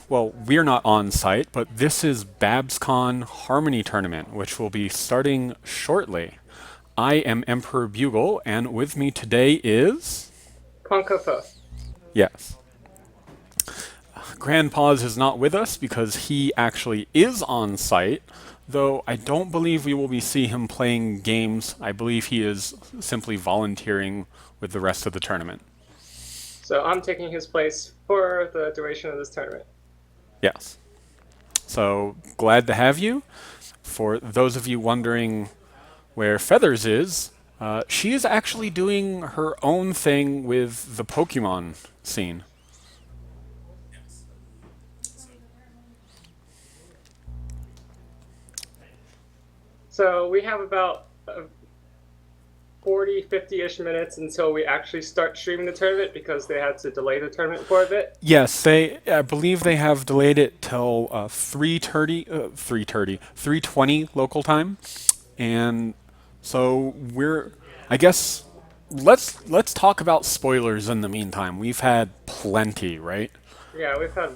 Well, we're not on site, but this is BABSCon Harmony Tournament, which will be starting shortly. I am Emperor Bugle, and with me today is... Concofa. Yes. Grandpaws is not with us because he actually is on site, though I don't believe we will be see him playing games. I believe he is simply volunteering with the rest of the tournament. So I'm taking his place for the duration of this tournament. Yes. So glad to have you. For those of you wondering where Feathers is, she is actually doing her own thing with the Pokemon scene. So we have about 40, 50-ish minutes until we actually start streaming the tournament because they had to delay the tournament for a bit. Yes, I believe they have delayed it till 3:20 local time, and so I guess let's talk about spoilers in the meantime. We've had plenty, right? Yeah, we've had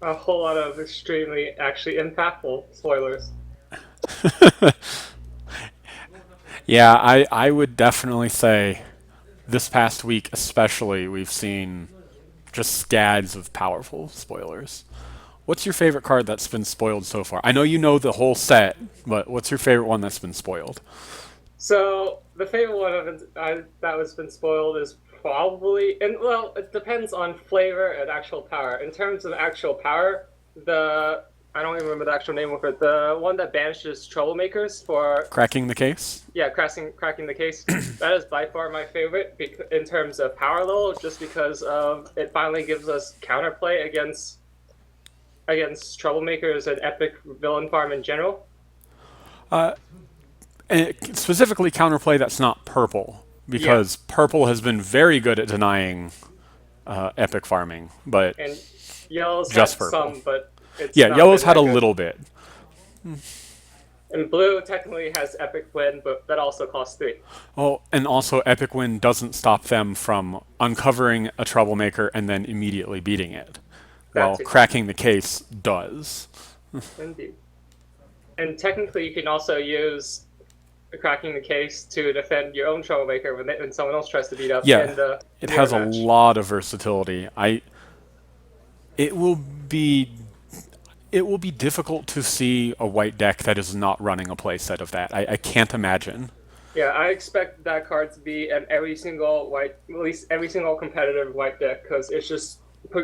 a whole lot of extremely actually impactful spoilers. Yeah, I would definitely say this past week especially we've seen just scads of powerful spoilers. What's your favorite card that's been spoiled so far? I know you know the whole set, but what's your favorite one that's been spoiled? So the favorite one that was been spoiled is probably, and well, it depends on flavor and actual power. In terms of actual power, the I don't even remember the actual name of it. The one that banishes troublemakers for, Cracking the case? yeah, cracking the case. That is by far my favorite in terms of power level, just because of it finally gives us counterplay against troublemakers and epic villain farm in general. And specifically counterplay that's not purple, Yeah, because purple has been very good at denying epic farming, but and yellow's just had purple. some, but it's Yeah, not yellow's been had a that good. little bit. And blue technically has epic win, but that also costs 3. Oh, and also Epic Win doesn't stop them from uncovering a troublemaker and then immediately beating it, That while too. cracking the case does. Indeed. And technically, you can also use cracking the case to defend your own troublemaker when someone else tries to beat up Yeah, in the it mirror has a match. lot of versatility. It will be it will be difficult to see a white deck that is not running a playset of that. I can't imagine. Yeah, I expect that card to be in every single white, at least every single competitive white deck, because it's just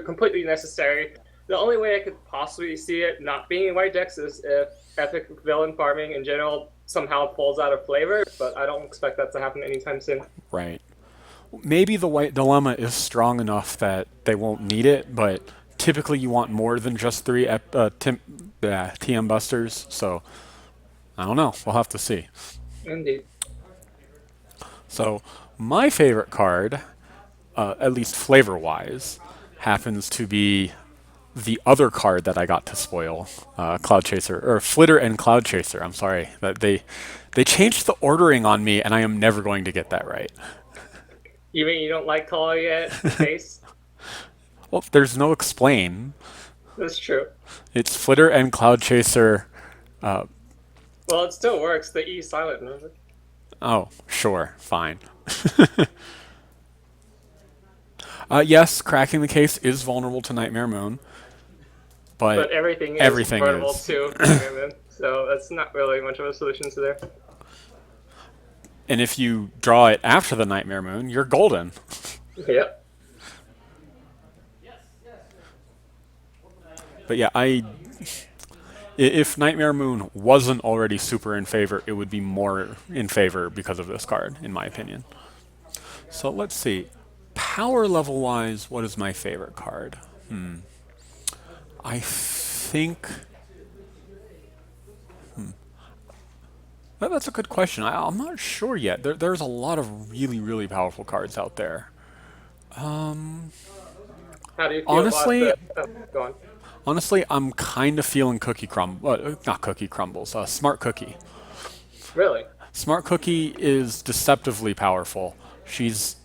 completely necessary. The only way I could possibly see it not being in white decks is if epic villain farming in general somehow falls out of flavor, but I don't expect that to happen anytime soon. Right. Maybe the white dilemma is strong enough that they won't need it, but typically you want more than just three TM busters, so I don't know. We'll have to see. Indeed. So, my favorite card, at least flavor wise, happens to be the other card that I got to spoil, Cloud Chaser, or Flitter and Cloud Chaser. I'm sorry that they changed the ordering on me, and I am never going to get that right. You mean you don't like calling it case? Well, there's no explain. That's true. It's Flitter and Cloud Chaser. Well, it still works. The E silent, remember? Oh, sure, fine. Yes, cracking the case is vulnerable to Nightmare Moon, but But everything is everything convertible is. to Nightmare, so that's not really much of a solution to there. And if you draw it after the Nightmare Moon, you're golden. Yep. But yeah, if Nightmare Moon wasn't already super in favor, it would be more in favor because of this card, in my opinion. So let's see. Power level wise, what is my favorite card? I think that's a good question. I'm not sure yet. There's a lot of really, really powerful cards out there. How do you feel about Honestly, the? Oh, go on. honestly, I'm kind of feeling Cookie Crumble. Not Cookie Crumbles. Smart Cookie. Really? Smart Cookie is deceptively powerful. She's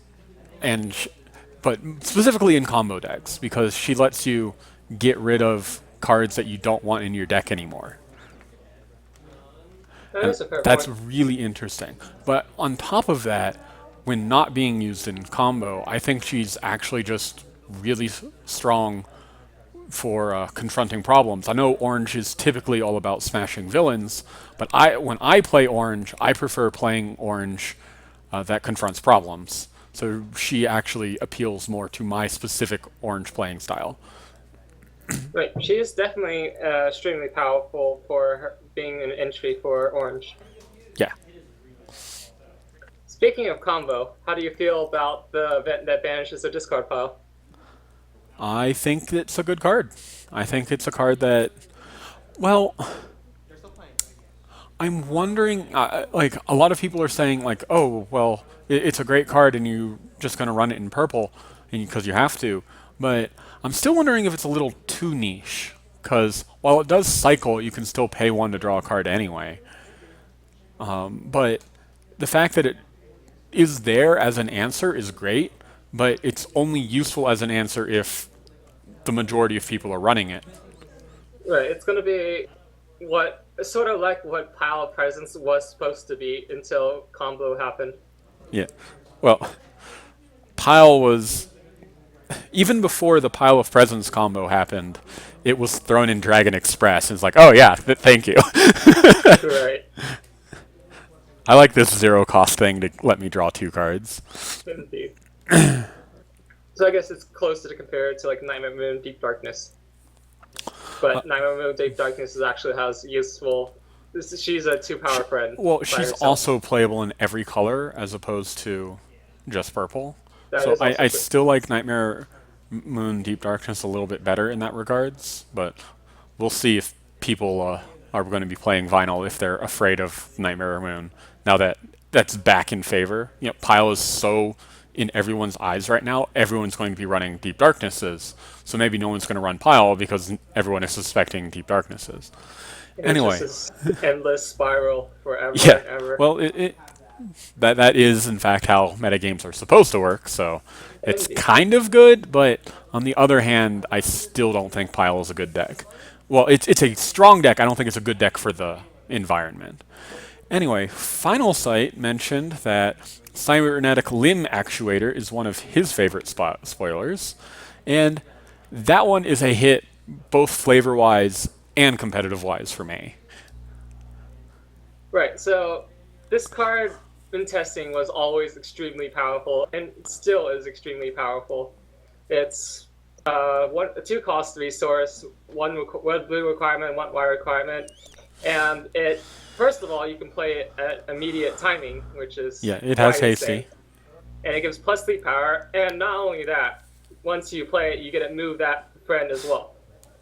and sh- but specifically in combo decks because she lets you get rid of cards that you don't want in your deck anymore. That And is a fair that's point. really interesting. But on top of that, when not being used in combo, I think she's actually just really strong for confronting problems. I know orange is typically all about smashing villains, but when I play orange, I prefer playing orange that confronts problems. So she actually appeals more to my specific orange playing style. Right, she is definitely extremely powerful for her being an entry for orange. Yeah, Speaking of combo, how do you feel about the event that banishes the discard pile? I think it's a good card. I think it's a card that, well, I'm wondering, like, a lot of people are saying, like, oh, well, it's a great card and you just going to run it in purple because you have to. But I'm still wondering if it's a little too niche. Because while it does cycle, you can still pay one to draw a card anyway. But the fact that it is there as an answer is great, but it's only useful as an answer if the majority of people are running it. Right, it's going to be what sort of like what pile of presents was supposed to be until combo happened. Yeah. Well, Pile was even before the Pile of Presents combo happened, it was thrown in Dragon Express. And it's like, oh yeah, thank you. Right, I like this zero cost thing to let me draw 2 cards. indeed. So I guess it's close to compare it to like Nightmare Moon Deep Darkness. But Nightmare Moon Deep Darkness is actually has useful. She's a 2 power friend. Well, By she's herself. also playable in every color as opposed to just purple. That So is I, also I true. still like Nightmare Moon Deep Darkness a little bit better in that regards, but we'll see if people are going to be playing vinyl if they're afraid of Nightmare Moon. Now that that's back in favor, Pile is so in everyone's eyes right now. Everyone's going to be running Deep Darknesses, so maybe no one's going to run Pile because everyone is suspecting Deep Darknesses. And it's just Anyway, this endless spiral forever yeah. and ever. Well, that is in fact how metagames are supposed to work. So it's Indeed. kind of good, but on the other hand, I still don't think Pile is a good deck. Well, it's a strong deck. I don't think it's a good deck for the environment. Anyway, Final Sight mentioned that cybernetic limb actuator is one of his favorite spoilers, and that one is a hit both flavor-wise and competitive-wise for me. Right. So this card in testing was always extremely powerful, and still is extremely powerful. It's a 2 cost resource, one blue requirement, one white requirement, and it. First of all, you can play it at immediate timing, which is Yeah, it has quite insane, hasty. and it gives +3 power. And not only that, once you play it, you get to move that friend as well.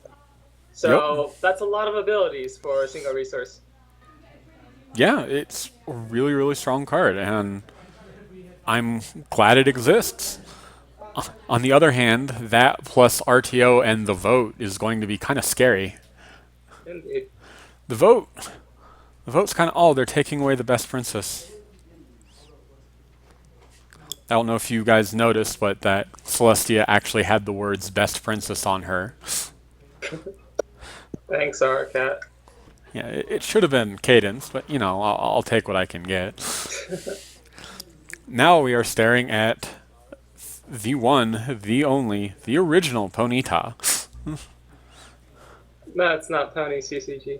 Yep. So that's a lot of abilities for a single resource. Yeah, it's a really, really strong card, and I'm glad it exists. On the other hand, that plus RTO and the vote is going to be kind of scary. Indeed. The vote, the vote's kind of, oh, they're taking away the best princess. I don't know if you guys noticed, but that Celestia actually had the words best princess on her. Thanks, Arcat. Yeah, it should have been Cadence, but I'll take what I can get. Now we are staring at the one, the only, the original Ponyta. No, it's not Pony CCG.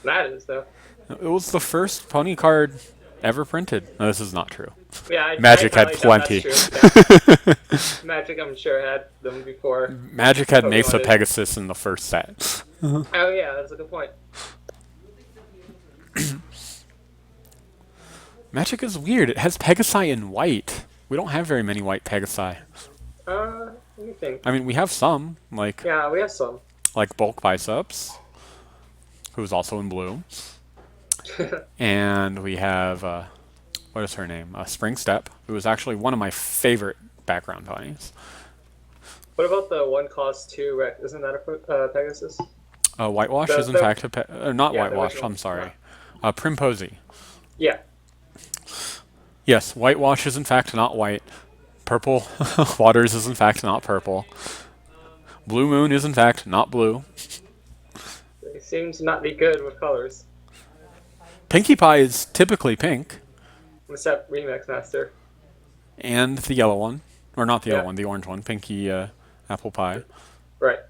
That is, though. It was the first pony card ever printed. No, this is not true. Yeah, I Magic had highly doubt plenty. that's true. Yeah. Magic, I'm sure, had them before Magic had Pokemon Mesa did. Pegasus in the first set. Oh, yeah, that's a good point. Magic is weird. It has Pegasi in white. We don't have very many white Pegasi. Let me think. I mean, we have some, like Yeah, we have some. Bulk Biceps, who's also in blue, and we have what is her name? Spring Step, who is actually one of my favorite background ponies. What about the 1 cost 2 Rex? Isn't that a Pegasus? Whitewash is in The fact not yeah, the Whitewash. original. I'm sorry. Primposy. Yeah. Yes, Whitewash is in fact not white. Purple Waters is in fact not purple. Blue Moon is in fact not blue. They seem to not be good with colors, Pinkie Pie is typically pink, except Remix Master. and the yellow one, or not the yellow Yeah, one, the orange one, Pinkie Apple Pie. right.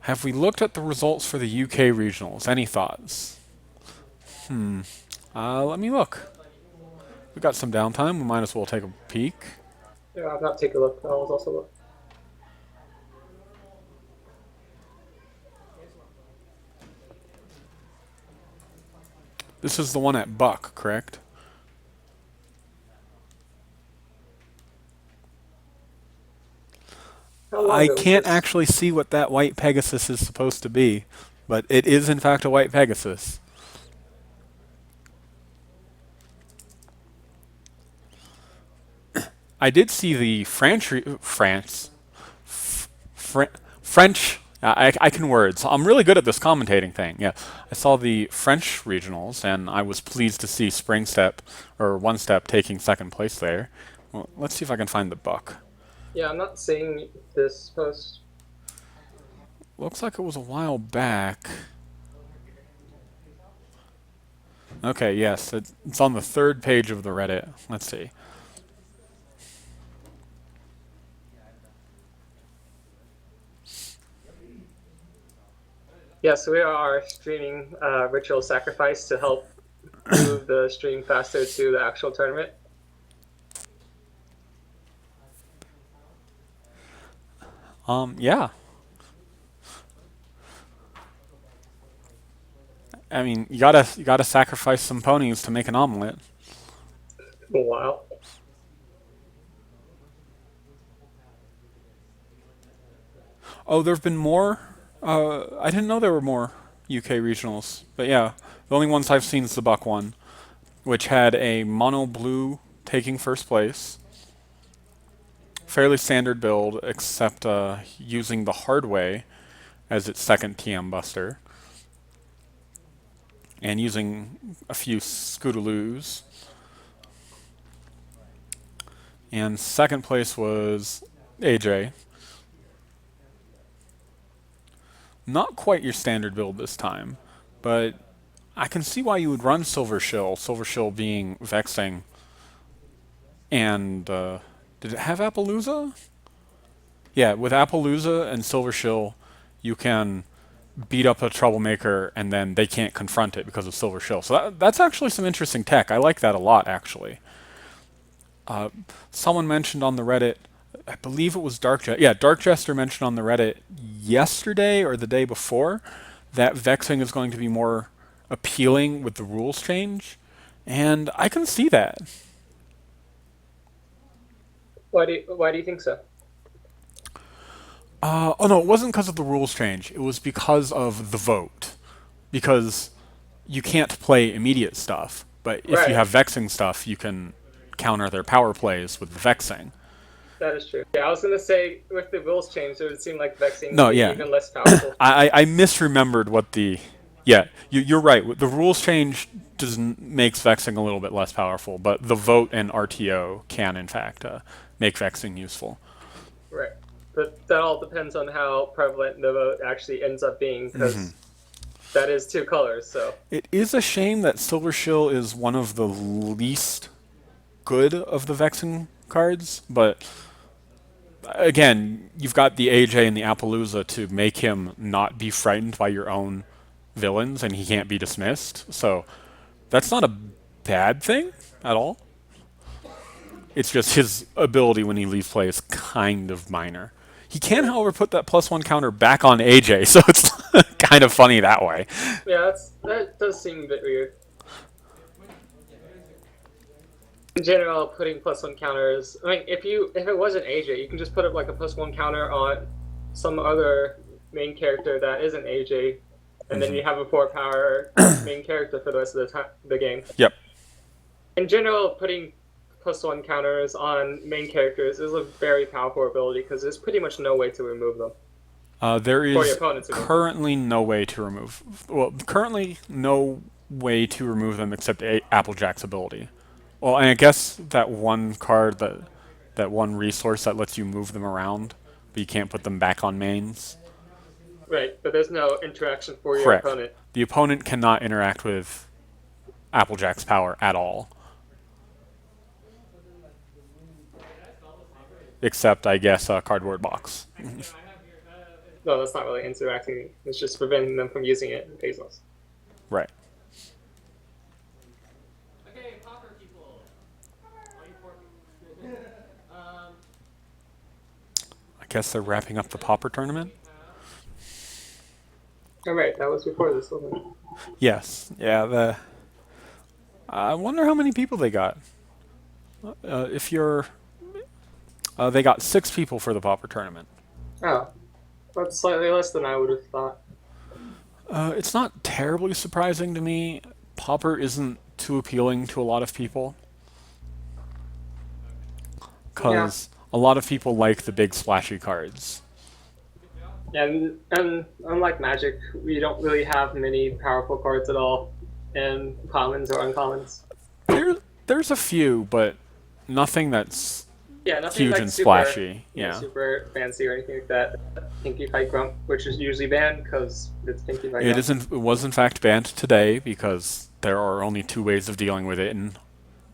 Have we looked at the results for the UK regionals? Any thoughts? Let me look. We got some downtime. We might as well take a peek. Yeah, I'll not take a look. I'll also look. This is the one at Buck, correct? How long I ago was can't this? actually see what that white Pegasus is supposed to be, but it is in fact a white Pegasus. I did see the French. I can words. I'm really good at this commentating thing. Yeah, I saw the French regionals, and I was pleased to see Spring Step or One Step taking second place there. Well, let's see if I can find the book. Yeah, I'm not seeing this post. Looks like it was a while back. Okay, yes, it's on the third page of the Reddit. Let's see. Yeah, so we are streaming Ritual Sacrifice to help move the stream faster to the actual tournament. Yeah. I mean, you gotta sacrifice some ponies to make an omelet. Wow. Oh, there've been more. I didn't know there were more UK regionals, but yeah, the only ones I've seen is the Buck one, which had a mono blue taking first place. Fairly standard build, except using the hard way as its second TM buster, and using a few Scootaloos. And second place was AJ. Not quite your standard build this time, but I can see why you would run Silver Shill. Silver Shill being vexing, and did it have Appaloosa? Yeah, with Appaloosa and Silver Shill, you can beat up a troublemaker, and then they can't confront it because of Silver Shill. So that's actually some interesting tech. I like that a lot, actually. Someone mentioned on the Reddit, I believe it was Dark Jester. Yeah, Dark Jester mentioned on the Reddit yesterday or the day before that vexing is going to be more appealing with the rules change, and I can see that. Why do you think so? Oh no, it wasn't because of the rules change. It was because of the vote. Because you can't play immediate stuff, but if you Right. have vexing stuff, you can counter their power plays with vexing. That is true. Yeah, I was gonna say with the rules change, it would seem like Vexing would No, be yeah, even less powerful. I misremembered what the. Yeah, you're right. The rules change does makes vexing a little bit less powerful, but the vote and RTO can in fact make vexing useful. Right. But that all depends on how prevalent the vote actually ends up being, because that is two colors. So It is a shame that Silver Shill is one of the least good of the vexing cards, but again, you've got the AJ and the Appaloosa to make him not be frightened by your own villains, and he can't be dismissed. So that's not a bad thing at all. It's just his ability when he leaves play is kind of minor. He can, right. however, put that +1 counter back on AJ, so it's kind of funny that way. Yeah, that does seem a bit weird. In general, putting +1 counters. I mean, if it wasn't AJ, you can just put up like a +1 counter on some other main character that isn't AJ, and then you have a 4 power main character for the rest of the game. Yep. In general, putting +1 counters on main characters is a very powerful ability because there's pretty much no way to remove them There for your is opponents to remove them. currently no way to remove. Well, currently no way to remove them except Applejack's ability. Well, and I guess that one card that one resource that lets you move them around but you can't put them back on mains. Right, but there's no interaction for your Correct. opponent. The opponent cannot interact with Applejack's power at all. Except, I guess, a cardboard box. No, that's not really interacting. It's just preventing them from using it in Bezos. Right. Okay, popper people. All you poor people. I guess they're wrapping up the Pauper tournament? Oh, right, that was before this, wasn't it? Yes. Yeah, I wonder how many people they got. If you're... they got 6 people for the Pauper tournament. Oh, that's slightly less than I would have thought. It's not terribly surprising to me. Pauper isn't too appealing to a lot of people. Because a lot of people like the big splashy cards. And unlike Magic, we don't really have many powerful cards at all in commons or uncommons. There's a few, but nothing that's Nothing huge like and super, splashy. Yeah. super fancy or anything like that. Pinky Fight Grump, which is usually banned because it's Pinky Fight Grump. It was in fact banned today because there are only 2 ways of dealing with it in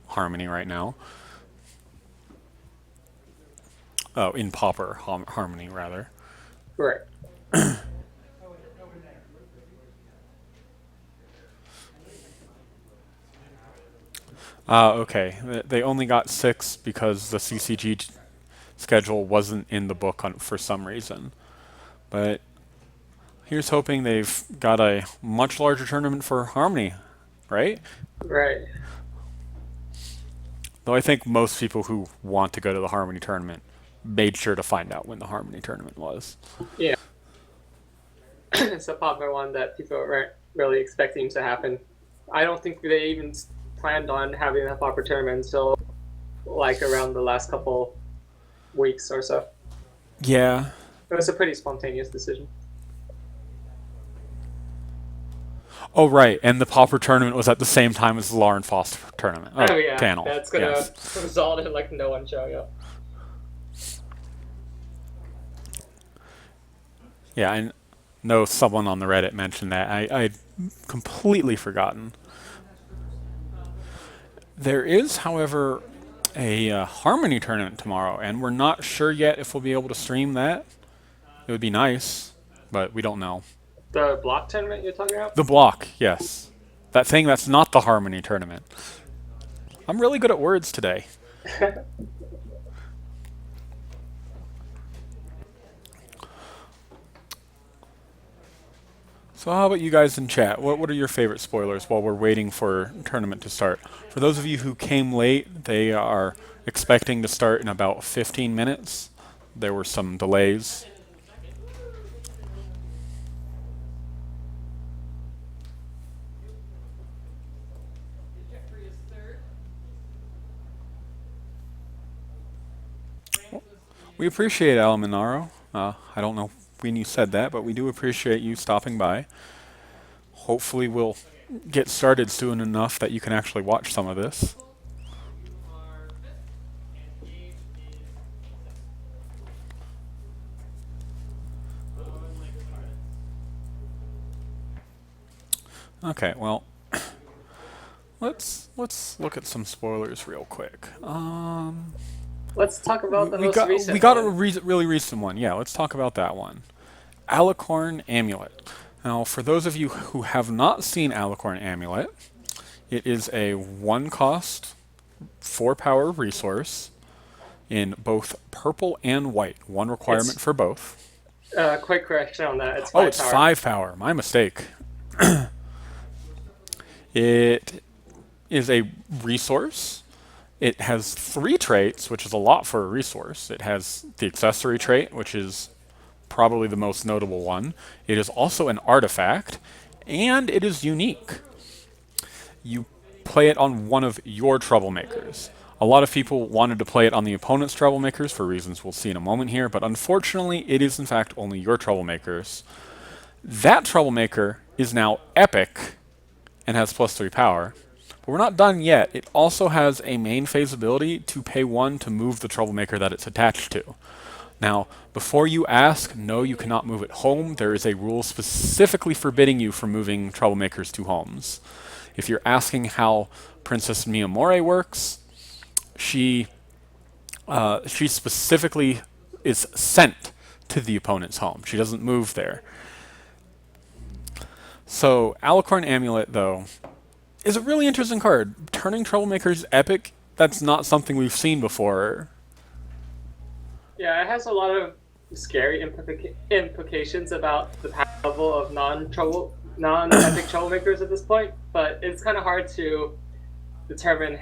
Harmony right now. Oh, in Pauper Harmony, rather. Correct. Okay. They only got 6 because the CCG schedule wasn't in the book for some reason. But here's hoping they've got a much larger tournament for Harmony, right? Right. Though I think most people who want to go to the Harmony tournament made sure to find out when the Harmony tournament was. Yeah. It's a popular one that people weren't really expecting to happen. I don't think they even planned on having a proper tournament until like around the last couple weeks or so. Yeah. It was a pretty spontaneous decision. Oh, right. And the Pauper tournament was at the same time as the Lauren Foster tournament. Oh yeah, Panel. that's gonna Yes. result in like no one showing up. Yeah, I know someone on the Reddit mentioned that. I'd completely forgotten. There is, however, a Harmony tournament tomorrow, and we're not sure yet if we'll be able to stream that. It would be nice, but we don't know. The block tournament you're talking about? The block, yes. That thing that's not the Harmony tournament. I'm really good at words today. So how about you guys in chat? What are your favorite spoilers while we're waiting for tournament to start? For those of you who came late, they are expecting to start in about 15 minutes. There were some delays. We appreciate Alaminaro. I don't know when you said that, but we do appreciate you stopping by. Hopefully we'll get started soon enough that you can actually watch some of this. Okay, well, let's look at some spoilers real quick. Let's talk about the most recent we got one. a really recent one. Yeah, let's talk about that one. Alicorn Amulet. Now, for those of you who have not seen Alicorn Amulet, it is a 1-cost, 4-power resource in both purple and white. One requirement for both. Quick correction on that. It's 5 Oh, it's power. 5 power. My mistake. It is a resource. It has 3 traits, which is a lot for a resource. It has the accessory trait, which is probably the most notable one. It is also an artifact, and it is unique. You play it on one of your troublemakers. A lot of people wanted to play it on the opponent's troublemakers for reasons we'll see in a moment here, but unfortunately it is in fact only your troublemakers. That troublemaker is now epic and has +3 power. But we're not done yet. It also has a main phase ability to pay 1 to move the troublemaker that it's attached to. Now, before you ask, no, you cannot move it home. There is a rule specifically forbidding you from moving troublemakers to homes. If you're asking how Princess Miyamori works, she specifically is sent to the opponent's home. She doesn't move there. So Alicorn Amulet, though, is a really interesting card. Turning troublemakers epic, that's not something we've seen before. Yeah, it has a lot of scary implications about the power level of non-epic troublemakers at this point, but it's kind of hard to determine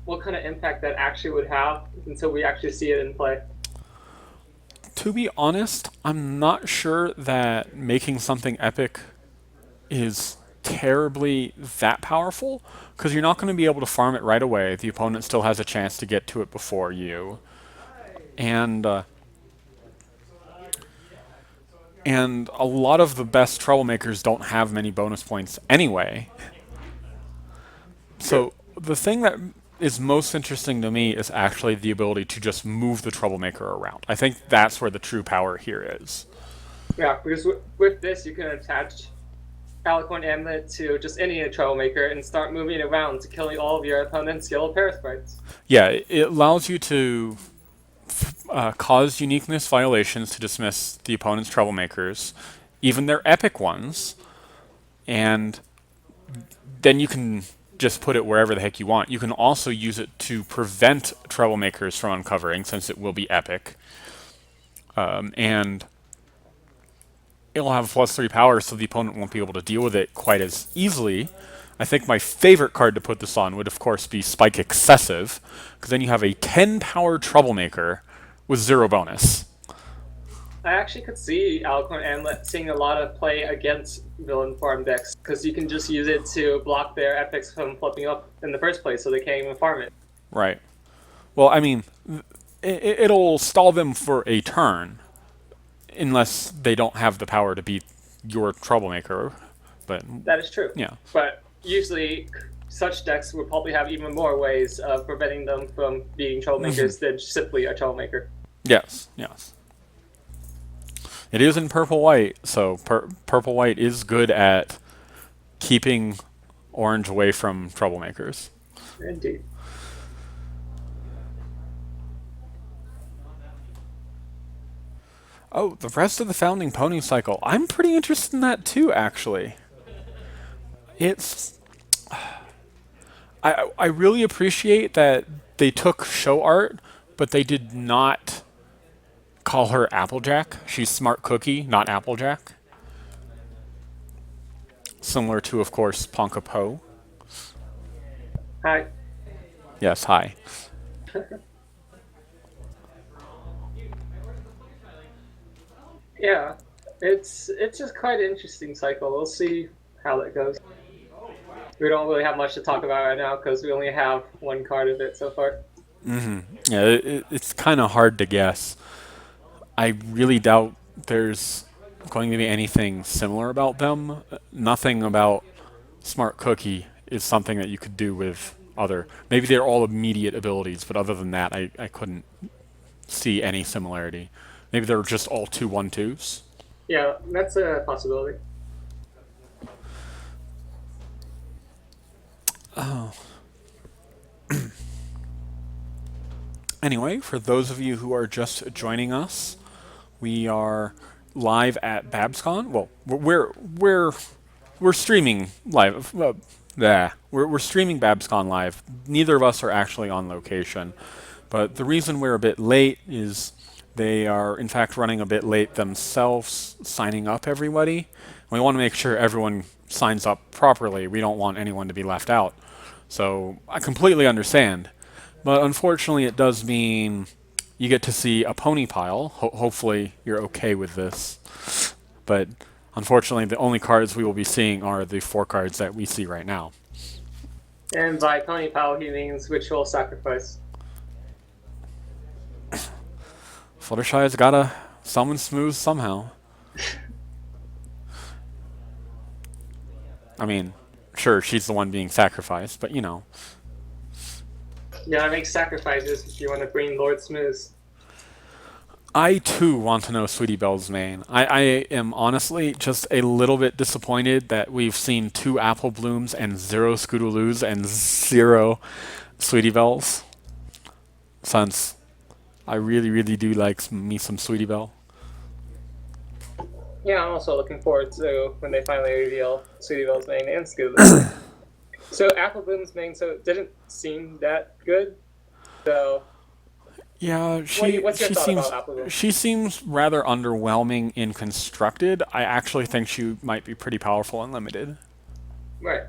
what kind of impact that actually would have until we actually see it in play. To be honest, I'm not sure that making something epic is terribly that powerful, because you're not going to be able to farm it right away. The opponent still has a chance to get to it before you. And a lot of the best troublemakers don't have many bonus points anyway. So the thing that is most interesting to me is actually the ability to just move the troublemaker around. I think that's where the true power here is. Yeah, because with this you can attach Alicorn Amulet to just any troublemaker and start moving it around to killing all of your opponent's yellow parasprites. Yeah, it allows you to cause uniqueness violations to dismiss the opponent's troublemakers, even their epic ones, and then you can just put it wherever the heck you want. You can also use it to prevent troublemakers from uncovering, since it will be epic. And it'll have +3 power, so the opponent won't be able to deal with it quite as easily. I think my favorite card to put this on would, of course, be Spike Excessive, because then you have a 10-power troublemaker with 0 bonus. I actually could see Alicorn Amulet seeing a lot of play against villain farm decks, because you can just use it to block their epics from flipping up in the first place, so they can't even farm it. Right. Well, I mean, it'll stall them for a turn, unless they don't have the power to beat your troublemaker. But That is true. yeah. But usually, such decks would probably have even more ways of preventing them from beating troublemakers than simply a troublemaker. Yes, yes. It is in purple-white, so purple-white is good at keeping orange away from troublemakers. Indeed. Oh, the rest of the Founding Pony cycle. I'm pretty interested in that too, actually. It's... I really appreciate that they took show art, but they did not call her Applejack. She's Smart Cookie, not Applejack. Similar to, of course, Ponka Po. Hi. Yes, hi. Yeah, it's just quite an interesting cycle. We'll see how that goes. We don't really have much to talk about right now because we only have one card of it so far. Yeah, it's kind of hard to guess. I really doubt there's going to be anything similar about them. Nothing about Smart Cookie is something that you could do with other... Maybe they're all immediate abilities, but other than that, I couldn't see any similarity. Maybe they're just all 2/1/2s. Yeah, that's a possibility. Oh. Anyway, for those of you who are just joining us, we are live at BABSCon. Well, we're streaming live. We're streaming BABSCon live. Neither of us are actually on location, but the reason we're a bit late is they are in fact running a bit late themselves, signing up everybody. We want to make sure everyone signs up properly. We don't want anyone to be left out. So I completely understand. But unfortunately, it does mean you get to see a pony pile. Hopefully, you're okay with this. But unfortunately, the only cards we will be seeing are the 4 cards that we see right now. And by pony pile, he means ritual sacrifice. Fluttershy's gotta summon Smooth somehow. I mean, sure, she's the one being sacrificed, but you know. You gotta make sacrifices if you want to bring Lord Smooth. I too want to know Sweetie Belle's main. I am honestly just a little bit disappointed that we've seen 2 Apple Blooms and 0 Scootaloo's and 0 Sweetie Belle's, since I really, really do like me some Sweetie Belle. Yeah, I'm also looking forward to when they finally reveal Sweetie Belle's main and Scootaloo's main. So Apple Bloom's main, so it didn't seem that good. So Yeah, what's your thought about Apple Bloom? she seems rather underwhelming in constructed. I actually think she might be pretty powerful and limited. Right.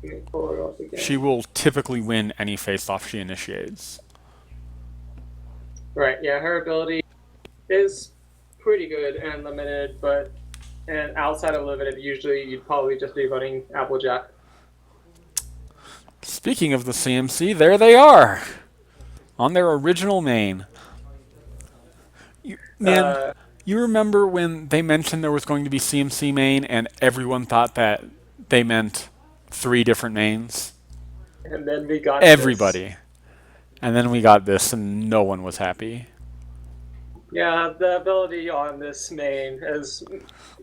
Let me pull her up again. She will typically win any face-off she initiates. Right. Yeah, her ability is pretty good and limited, but and outside of limited, usually you'd probably just be running Applejack. Speaking of the CMC, there they are on their original main. Man, Uh, you remember when they mentioned there was going to be CMC main and everyone thought that they meant 3 different mains? and then we got this. Everybody. And then we got this and no one was happy. Yeah, the ability on this main, as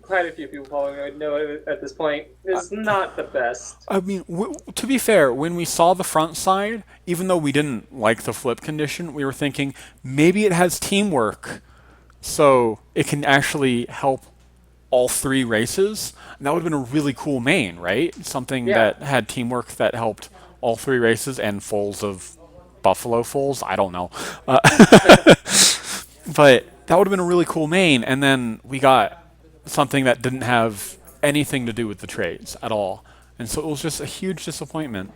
quite a few people probably would know it at this point, is not the best. I mean, to be fair, when we saw the front side, even though we didn't like the flip condition, we were thinking maybe it has teamwork, so it can actually help all 3 races. And that would have been a really cool main, right? Something Yeah, that had teamwork that helped all 3 races and foals of buffalo foals. I don't know, but that would have been a really cool main. And then we got something that didn't have anything to do with the trades at all. And so it was just a huge disappointment.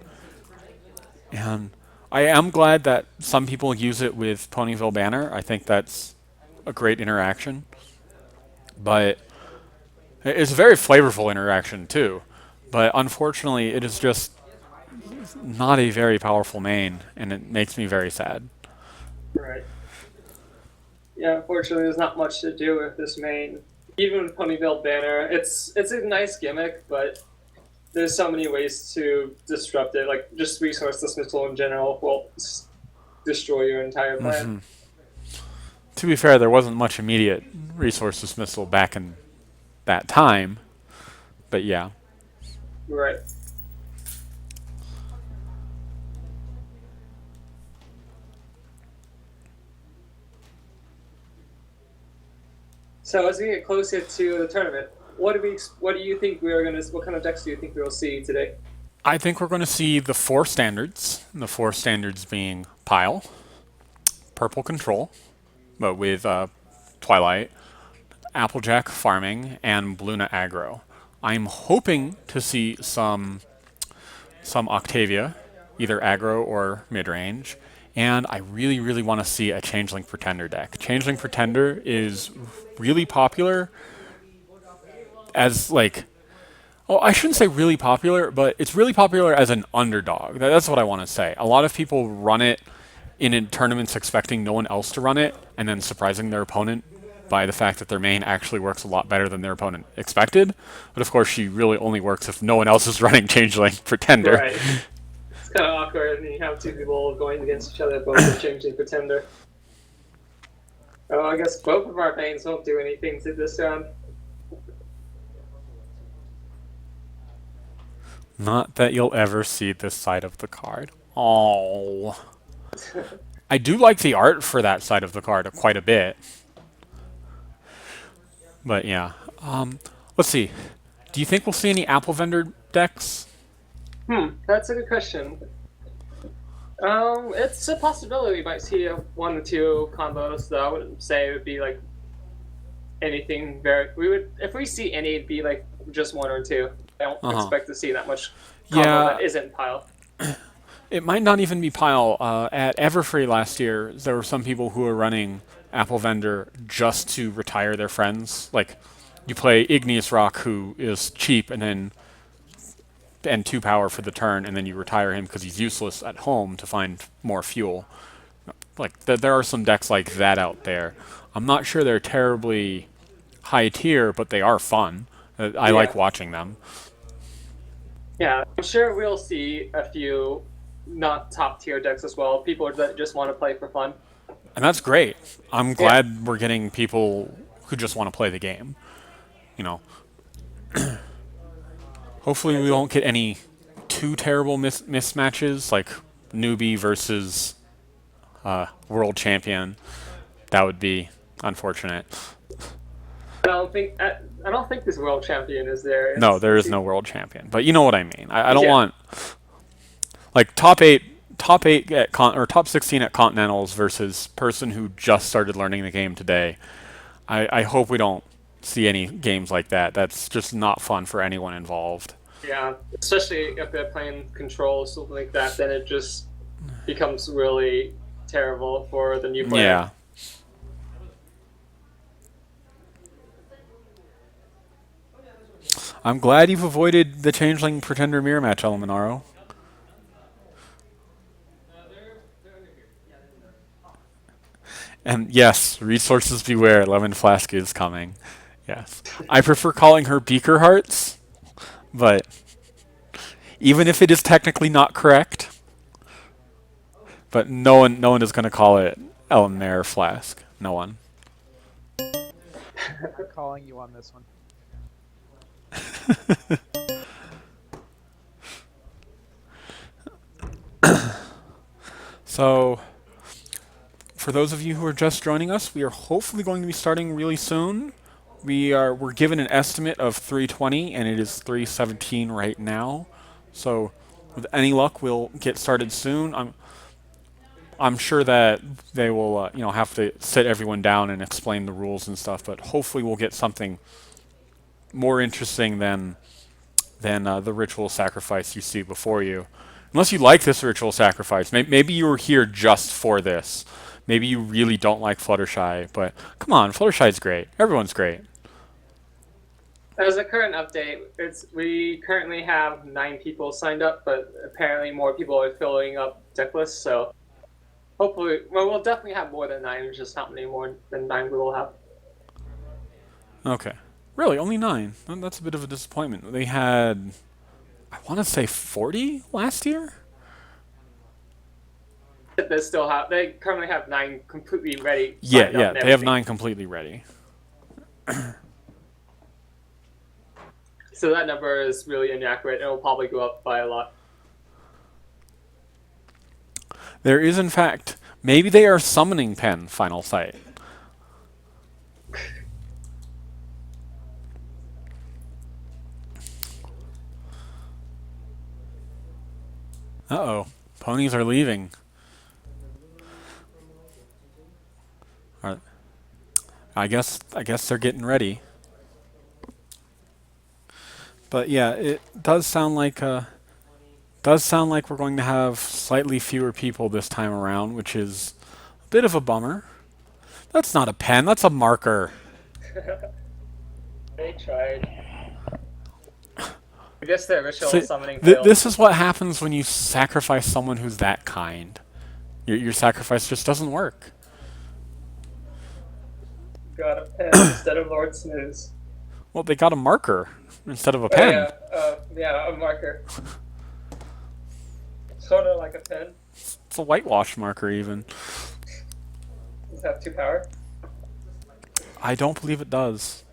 And I am glad that some people use it with Ponyville Banner. I think that's a great interaction. But it's a very flavorful interaction too. But unfortunately, it is just not a very powerful main, and it makes me very sad. right. Yeah, unfortunately, there's not much to do with this main. Even with Ponyville Banner, it's a nice gimmick, but there's so many ways to disrupt it. Like just resource dismissal in general will destroy your entire plan. To be fair, there wasn't much immediate resource dismissal back in that time, but yeah. Right. So as we get closer to the tournament, what do you think what kind of decks do you think we will see today? I think we're going to see the 4 standards, the 4 standards being Pile, Purple Control, but with Twilight, Applejack Farming, and Bluna Aggro. I'm hoping to see some Octavia, either aggro or mid-range, and I really, really want to see a Changeling Pretender deck. Changeling Pretender is really popular as like, oh, I shouldn't say really popular, but it's really popular as an underdog. That's what I want to say. A lot of people run it in tournaments expecting no one else to run it, and then surprising their opponent by the fact that their main actually works a lot better than their opponent expected. But of course, she really only works if no one else is running Changeling Pretender. Right. It's kind of awkward, and you have 2 people going against each other, both with Changing Pretender. Oh, I guess both of our mains won't do anything to this round. Not that you'll ever see this side of the card. Oh. I do like the art for that side of the card quite a bit. But yeah. Let's see. Do you think we'll see any Apple Vendor decks? That's a good question. It's a possibility we might see 1 or 2 combos, though. I wouldn't say it would be like anything very. We would, if we see any, it'd be like just 1 or 2. I don't expect to see that much combo that isn't Pile. It might not even be Pile. At Everfree last year, there were some people who were running Apple Vendor just to retire their friends. Like, you play Igneous Rock, who is cheap, and 2 power for the turn, and then you retire him because he's useless at home to find more fuel. Like, there are some decks like that out there. I'm not sure they're terribly high tier, but they are fun. I like watching them. Yeah, I'm sure we'll see a few not top tier decks as well. People that just want to play for fun. And that's great. I'm Yeah. glad we're getting people who just want to play the game. You know, hopefully we won't get any too terrible mismatches like newbie versus world champion. That would be unfortunate. I don't think this world champion is there. No, there is no world champion. But you know what I mean. I don't Yeah. want like top eight at or top 16 at continentals versus person who just started learning the game today. I hope we don't see any games like that. That's just not fun for anyone involved. Yeah, especially if they're playing control or something like that, then it just becomes really terrible for the new player. Yeah. I'm glad you've avoided the Changeling Pretender Mirror match, Elemenaro. And yes, resources beware, Lemon Flask is coming. Yes. I prefer calling her Beaker Hearts, but even if it is technically not correct, but no one is going to call it Elemenaro Flask. No one. I'm calling you on this one. So, for those of you who are just joining us, we are hopefully going to be starting really soon. We're given an estimate of 3:20, and it is 3:17 right now. So, with any luck, we'll get started soon. I'm sure that they will have to sit everyone down and explain the rules and stuff, but hopefully we'll get something more interesting than the ritual sacrifice you see before you. Unless you like this ritual sacrifice. Maybe you were here just for this. Maybe you really don't like Fluttershy, but come on, Fluttershy's great. Everyone's great. As a current update, we currently have 9 people signed up, but apparently more people are filling up deck lists, so hopefully, well, we'll definitely have more than 9, just how many more than 9 we will have. Okay. Really, only 9? That's a bit of a disappointment. They had, I want to say 40 last year? They currently have 9 completely ready. Yeah, they have 9 completely ready. So that number is really inaccurate. It will probably go up by a lot. There is, in fact, maybe they are summoning Pen Final Sight. Uh-oh. Ponies are leaving. I guess they're getting ready. But yeah, it does sound like we're going to have slightly fewer people this time around, which is a bit of a bummer. That's not a pen, that's a marker. They tried. I guess the ritual See, summoning failed. this is what happens when you sacrifice someone who's that kind. Your sacrifice just doesn't work. Got a pen instead of Lord Snooze. Well, they got a marker instead of a pen. Yeah, a marker. Sort of like a pen. It's a whitewash marker, even. Does it have 2 power? I don't believe it does.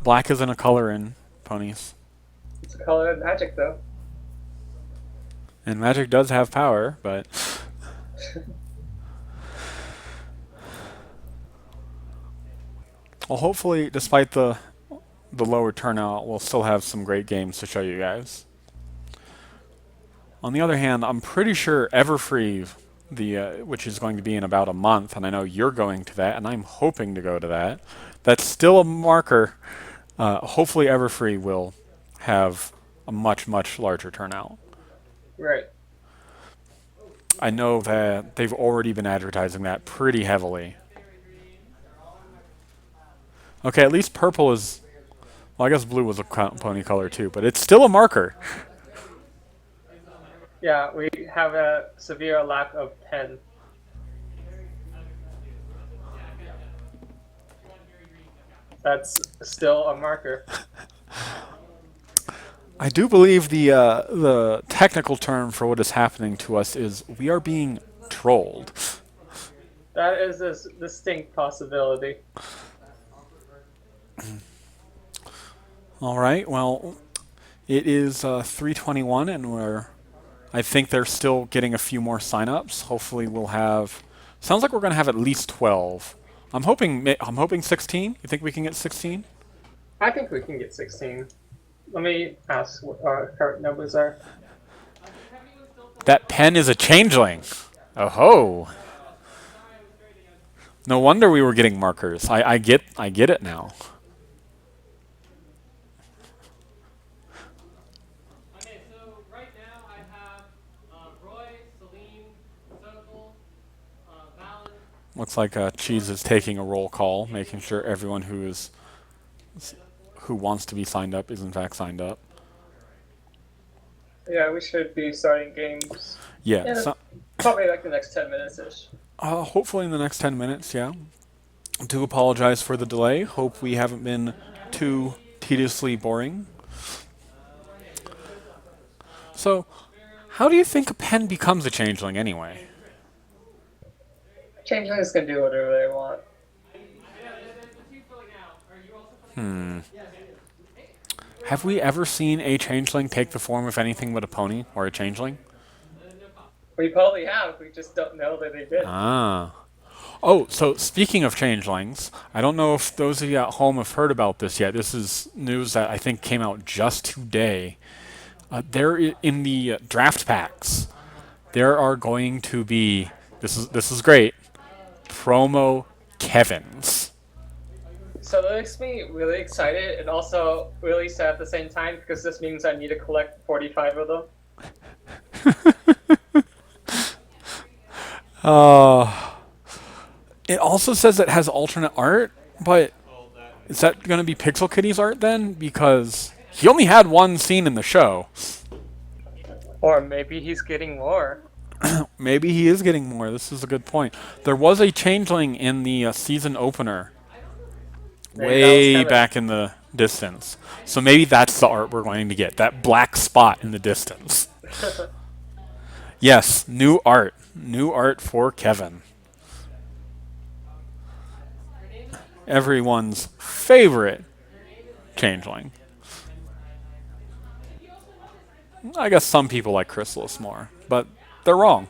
Black isn't a color in ponies. It's a color in Magic, though. And Magic does have power, but... Well, hopefully, despite the lower turnout, we'll still have some great games to show you guys. On the other hand, I'm pretty sure Everfree, which is going to be in about a month, and I know you're going to that, and I'm hoping to go to that. That's still a marker. Hopefully, Everfree will have a much, much larger turnout. Right. I know that they've already been advertising that pretty heavily. Okay, at least purple is... Well, I guess blue was a pony color too, but it's still a marker. Yeah, we have a severe lack of pen. That's still a marker. I do believe the technical term for what is happening to us is we are being trolled. That is a distinct possibility. All right. Well, it is 3:21, and I think they're still getting a few more signups. Hopefully, we'll have. Sounds like we're going to have at least 12. I'm hoping 16. You think we can get 16? I think we can get 16. Let me ask what our current numbers are. That pen is a changeling. Oh ho! No wonder we were getting markers. I get it now. Okay, so right now I have Roy, Celine, Circle, Valen. Looks like Cheese is taking a roll call, making sure everyone who wants to be signed up is in fact signed up. Yeah, we should be starting games. Yeah. Yeah, So, probably like the next 10 minutes ish. hopefully in the next 10 minutes. Yeah. Do apologize for the delay. Hope we haven't been too tediously boring. So, how do you think a pen becomes a changeling anyway? Changelings can do whatever they want. Have we ever seen a changeling take the form of anything but a pony or a changeling? We probably have, we just don't know that they did. Ah. Oh, so speaking of changelings, I don't know if those of you at home have heard about this yet. This is news that I think came out just today. In the draft packs, there are going to be this is great. Promo Kevins. So that makes me really excited and also really sad at the same time because this means I need to collect 45 of them. It also says it has alternate art, but is that going to be Pixel Kitty's art then? Because he only had one scene in the show. Or maybe he's getting more. Maybe he is getting more. This is a good point. There was a changeling in the season opener, Maybe that was way Kevin. back in the distance. So maybe that's the art we're going to get. That black spot in the distance. Yes, new art. New art for Kevin. Everyone's favorite changeling. I guess some people like Chrysalis more, but they're wrong.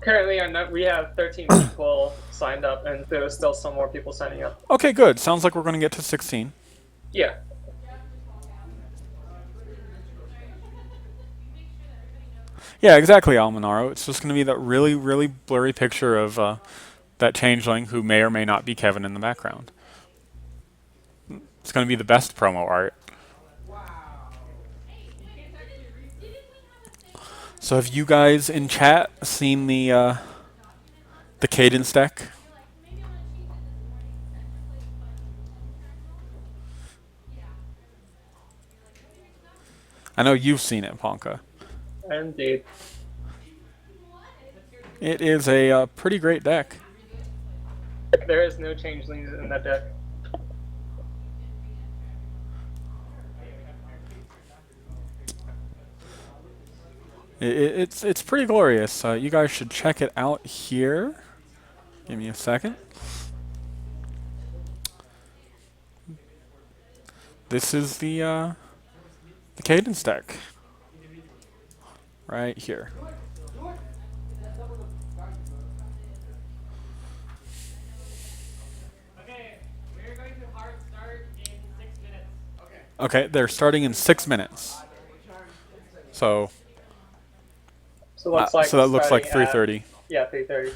Currently, we have 13 people signed up, and there's still some more people signing up. Okay, good. Sounds like we're going to get to 16. Yeah. Yeah, exactly, Almanaro. It's just going to be that really, really blurry picture of that changeling who may or may not be Kevin in the background. It's going to be the best promo art. So have you guys in chat seen the cadence deck? I know you've seen it, Ponka. Indeed. It is a pretty great deck. There is no changelings in that deck. It's pretty glorious. You guys should check it out here. Give me a second. This is the cadence deck. Right here. Okay, we're going to hard start in 6 minutes. Okay, they're starting in 6 minutes. So So looks like that looks like starting at- 3:30. Yeah, 3:30.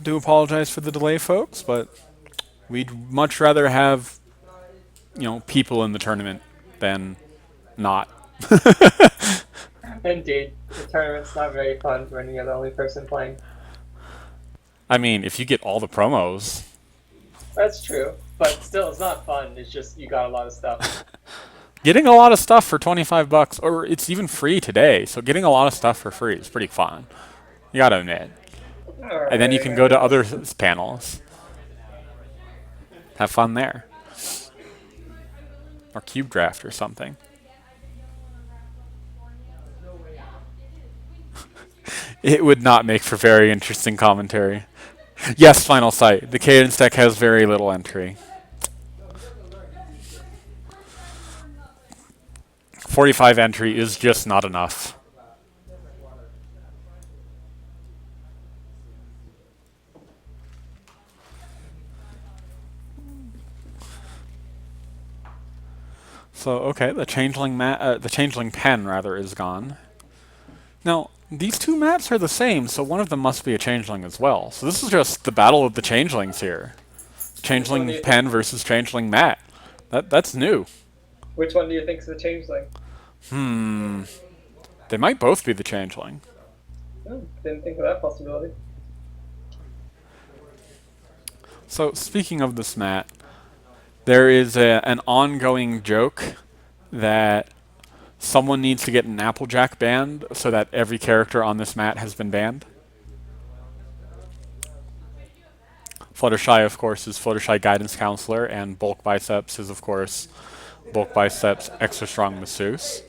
Do apologize for the delay, folks, but we'd much rather have people in the tournament than not. Indeed. The tournament's not very fun when you're the only person playing. I mean, if you get all the promos, That's true. But still, it's not fun. It's just you got a lot of stuff. getting a lot of stuff for $25, or it's even free today. So getting a lot of stuff for free is pretty fun. You gotta admit. And then you can go to other panels. Have fun there. or cube draft or something. It would not make for very interesting commentary. Yes, Final Sight. The Cadence deck has very little entry. 45 entry is just not enough. So okay, the changeling pen rather is gone. Now these two maps are the same, so one of them must be a changeling as well. So this is just the battle of the changelings here. Changeling pen versus changeling mat. That's new. Which one do you think is the changeling? They might both be the changeling. Didn't think of that possibility. So speaking of this mat, there is an ongoing joke that someone needs to get an Applejack banned so that every character on this mat has been banned. Fluttershy, of course, is Fluttershy Guidance Counselor, and Bulk Biceps is, of course, Bulk Biceps Extra Strong Masseuse.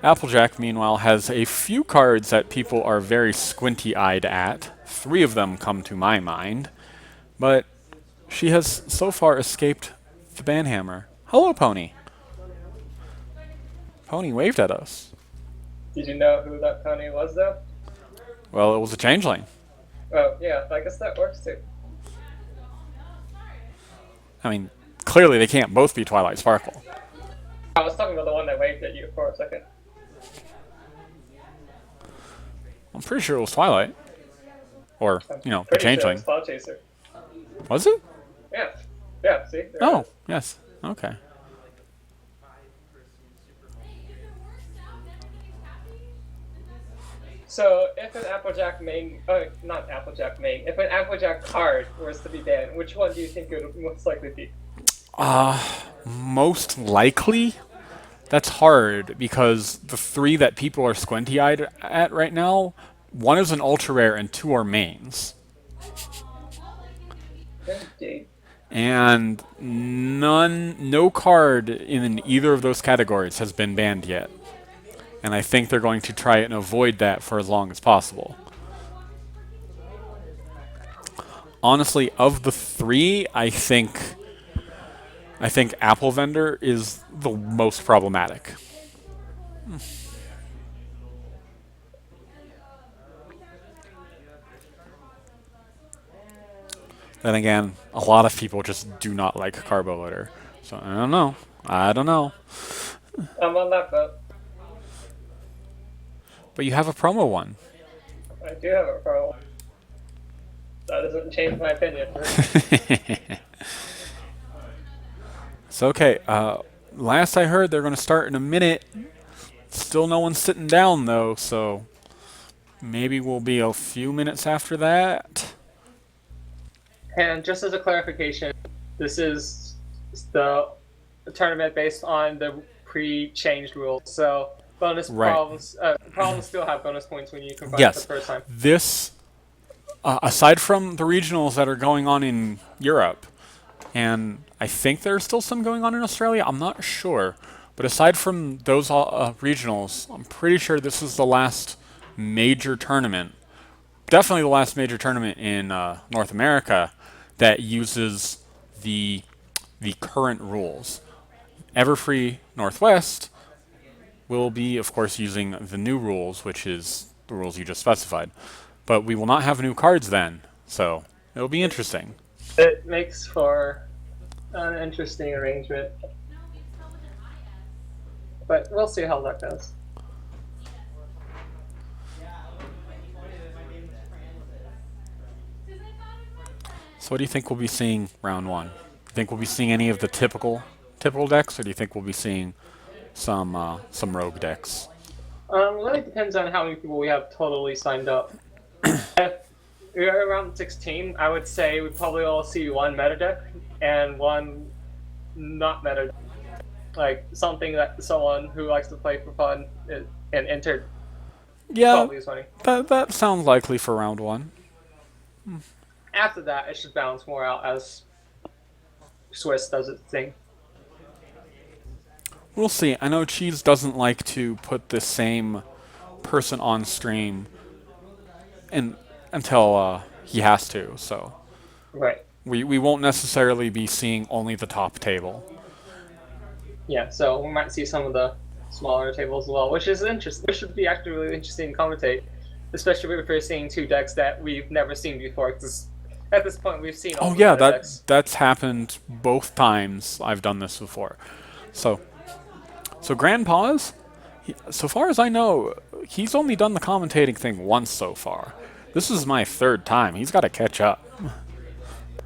Applejack, meanwhile, has a few cards that people are very squinty-eyed at. 3 of them come to my mind. But she has so far escaped the banhammer. Hello, Pony. Pony waved at us. Did you know who that pony was, though? Well, it was a changeling. Oh, yeah, I guess that works too. I mean, clearly they can't both be Twilight Sparkle. I was talking about the one that waved at you for a second. I'm pretty sure it was Twilight. Or, you know, the Pretty sure it changeling. was Cloud Chaser. Was it? Yeah. Yeah, see? There it Oh, is. yes. Okay. So, if an Applejack main, not Applejack main, if an Applejack card was to be banned, which one do you think it would most likely be? Most likely? That's hard because the 3 that people are squinty-eyed at right now, 1 is an ultra rare and 2 are mains. Indeed. And no card in either of those categories has been banned yet. And I think they're going to try and avoid that for as long as possible. Honestly, of the 3, I think Apple Vendor is the most problematic. Then again, a lot of people just do not like Carbo Loader. So I don't know. I'm on that boat. But you have a promo one. I do have a problem. That doesn't change my opinion. It's okay. Last I heard, they're going to start in a minute. Still no one's sitting down, though, so maybe we'll be a few minutes after that. And just as a clarification, this is the tournament based on the pre-changed rules. So bonus problems still have bonus points when you combine it the first time. This, aside from the regionals that are going on in Europe, and I think there's still some going on in Australia, I'm not sure. But aside from those regionals, I'm pretty sure this is the last major tournament, definitely the last major tournament in North America that uses the current rules. Everfree Northwest will be, of course, using the new rules, which is the rules you just specified. But we will not have new cards then, so it'll be interesting. It makes for an interesting arrangement. But we'll see how that goes. So what do you think we'll be seeing round 1? Do you think we'll be seeing any of the typical decks, or do you think we'll be seeing some rogue decks? Really depends on how many people we have totally signed up. If we're around 16, I would say we probably all see 1 meta deck and 1 not meta deck. Like something that someone who likes to play for fun and entered probably is money. That sounds likely for round 1. After that, it should balance more out as Swiss does its thing. We'll see. I know Cheese doesn't like to put the same person on stream and until he has to, so Right. we won't necessarily be seeing only the top table. Yeah, so we might see some of the smaller tables as well, which is interesting. Which should be actually really interesting to commentate, especially if we're seeing two decks that we've never seen before. Because at this point, we've seen all Oh the yeah, meta decks. that's happened both times I've done this before. So Grandpa's, so far as I know, he's only done the commentating thing once so far. This is my third time. He's got to catch up.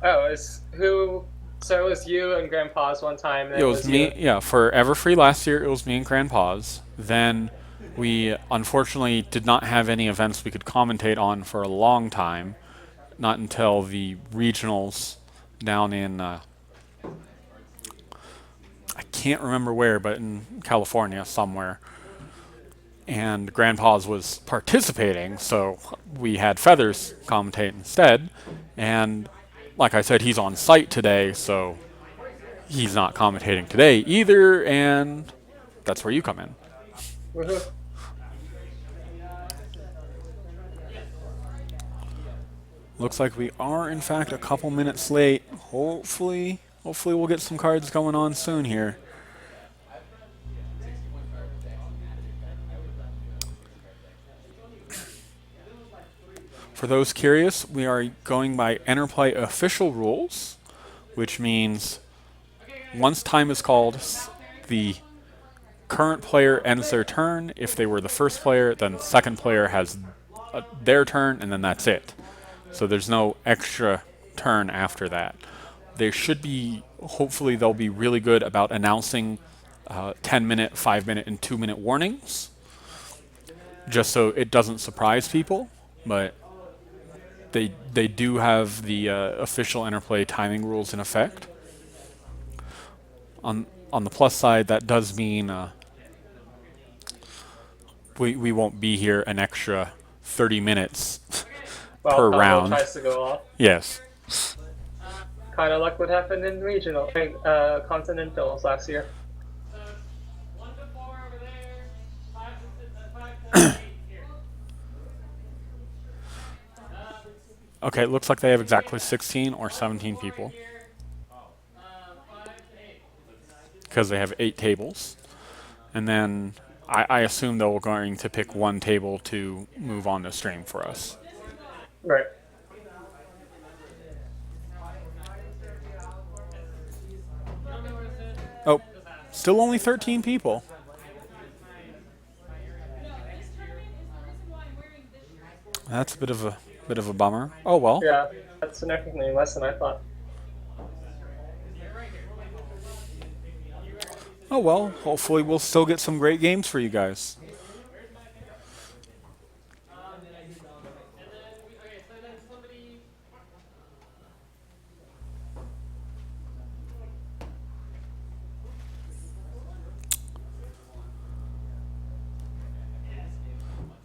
Oh, is who? So it was you and Grandpa's one time, and then It it was was me, you. yeah, for Everfree last year, it was me and Grandpa's. Then we unfortunately did not have any events we could commentate on for a long time, not until the regionals down in, I can't remember where, but in California somewhere. And Grandpa's was participating, so we had Feathers commentate instead. And like I said, he's on site today, so he's not commentating today either, and that's where you come in. Woohoo. Looks like we are, in fact, a couple minutes late. Hopefully we'll get some cards going on soon here. For those curious, we are going by Interplay official rules, which means once time is called, the current player ends their turn. If they were the first player, then the second player has their turn, and then that's it. So there's no extra turn after that. They should be, hopefully they'll be really good about announcing 10-minute, 5-minute, and 2-minute warnings, just so it doesn't surprise people. But they do have the official Interplay timing rules in effect. On the plus side, that does mean we won't be here an extra 30 minutes Well, per combo round. tries to go off. Yes. Kind of like what happened in regional, continentals last year. So it's 1 to 4 over there, 5 to 6, 5 to 8 here. Okay, it looks like they have exactly 16 or 17 people Here, 5 to 8. because they have 8 tables. And then I assume they're going to pick one table to move on the stream for us. Right. Oh, still only 13 people. That's a bit of a bummer. Oh well. Yeah, that's significantly less than I thought. Oh well. Hopefully we'll still get some great games for you guys.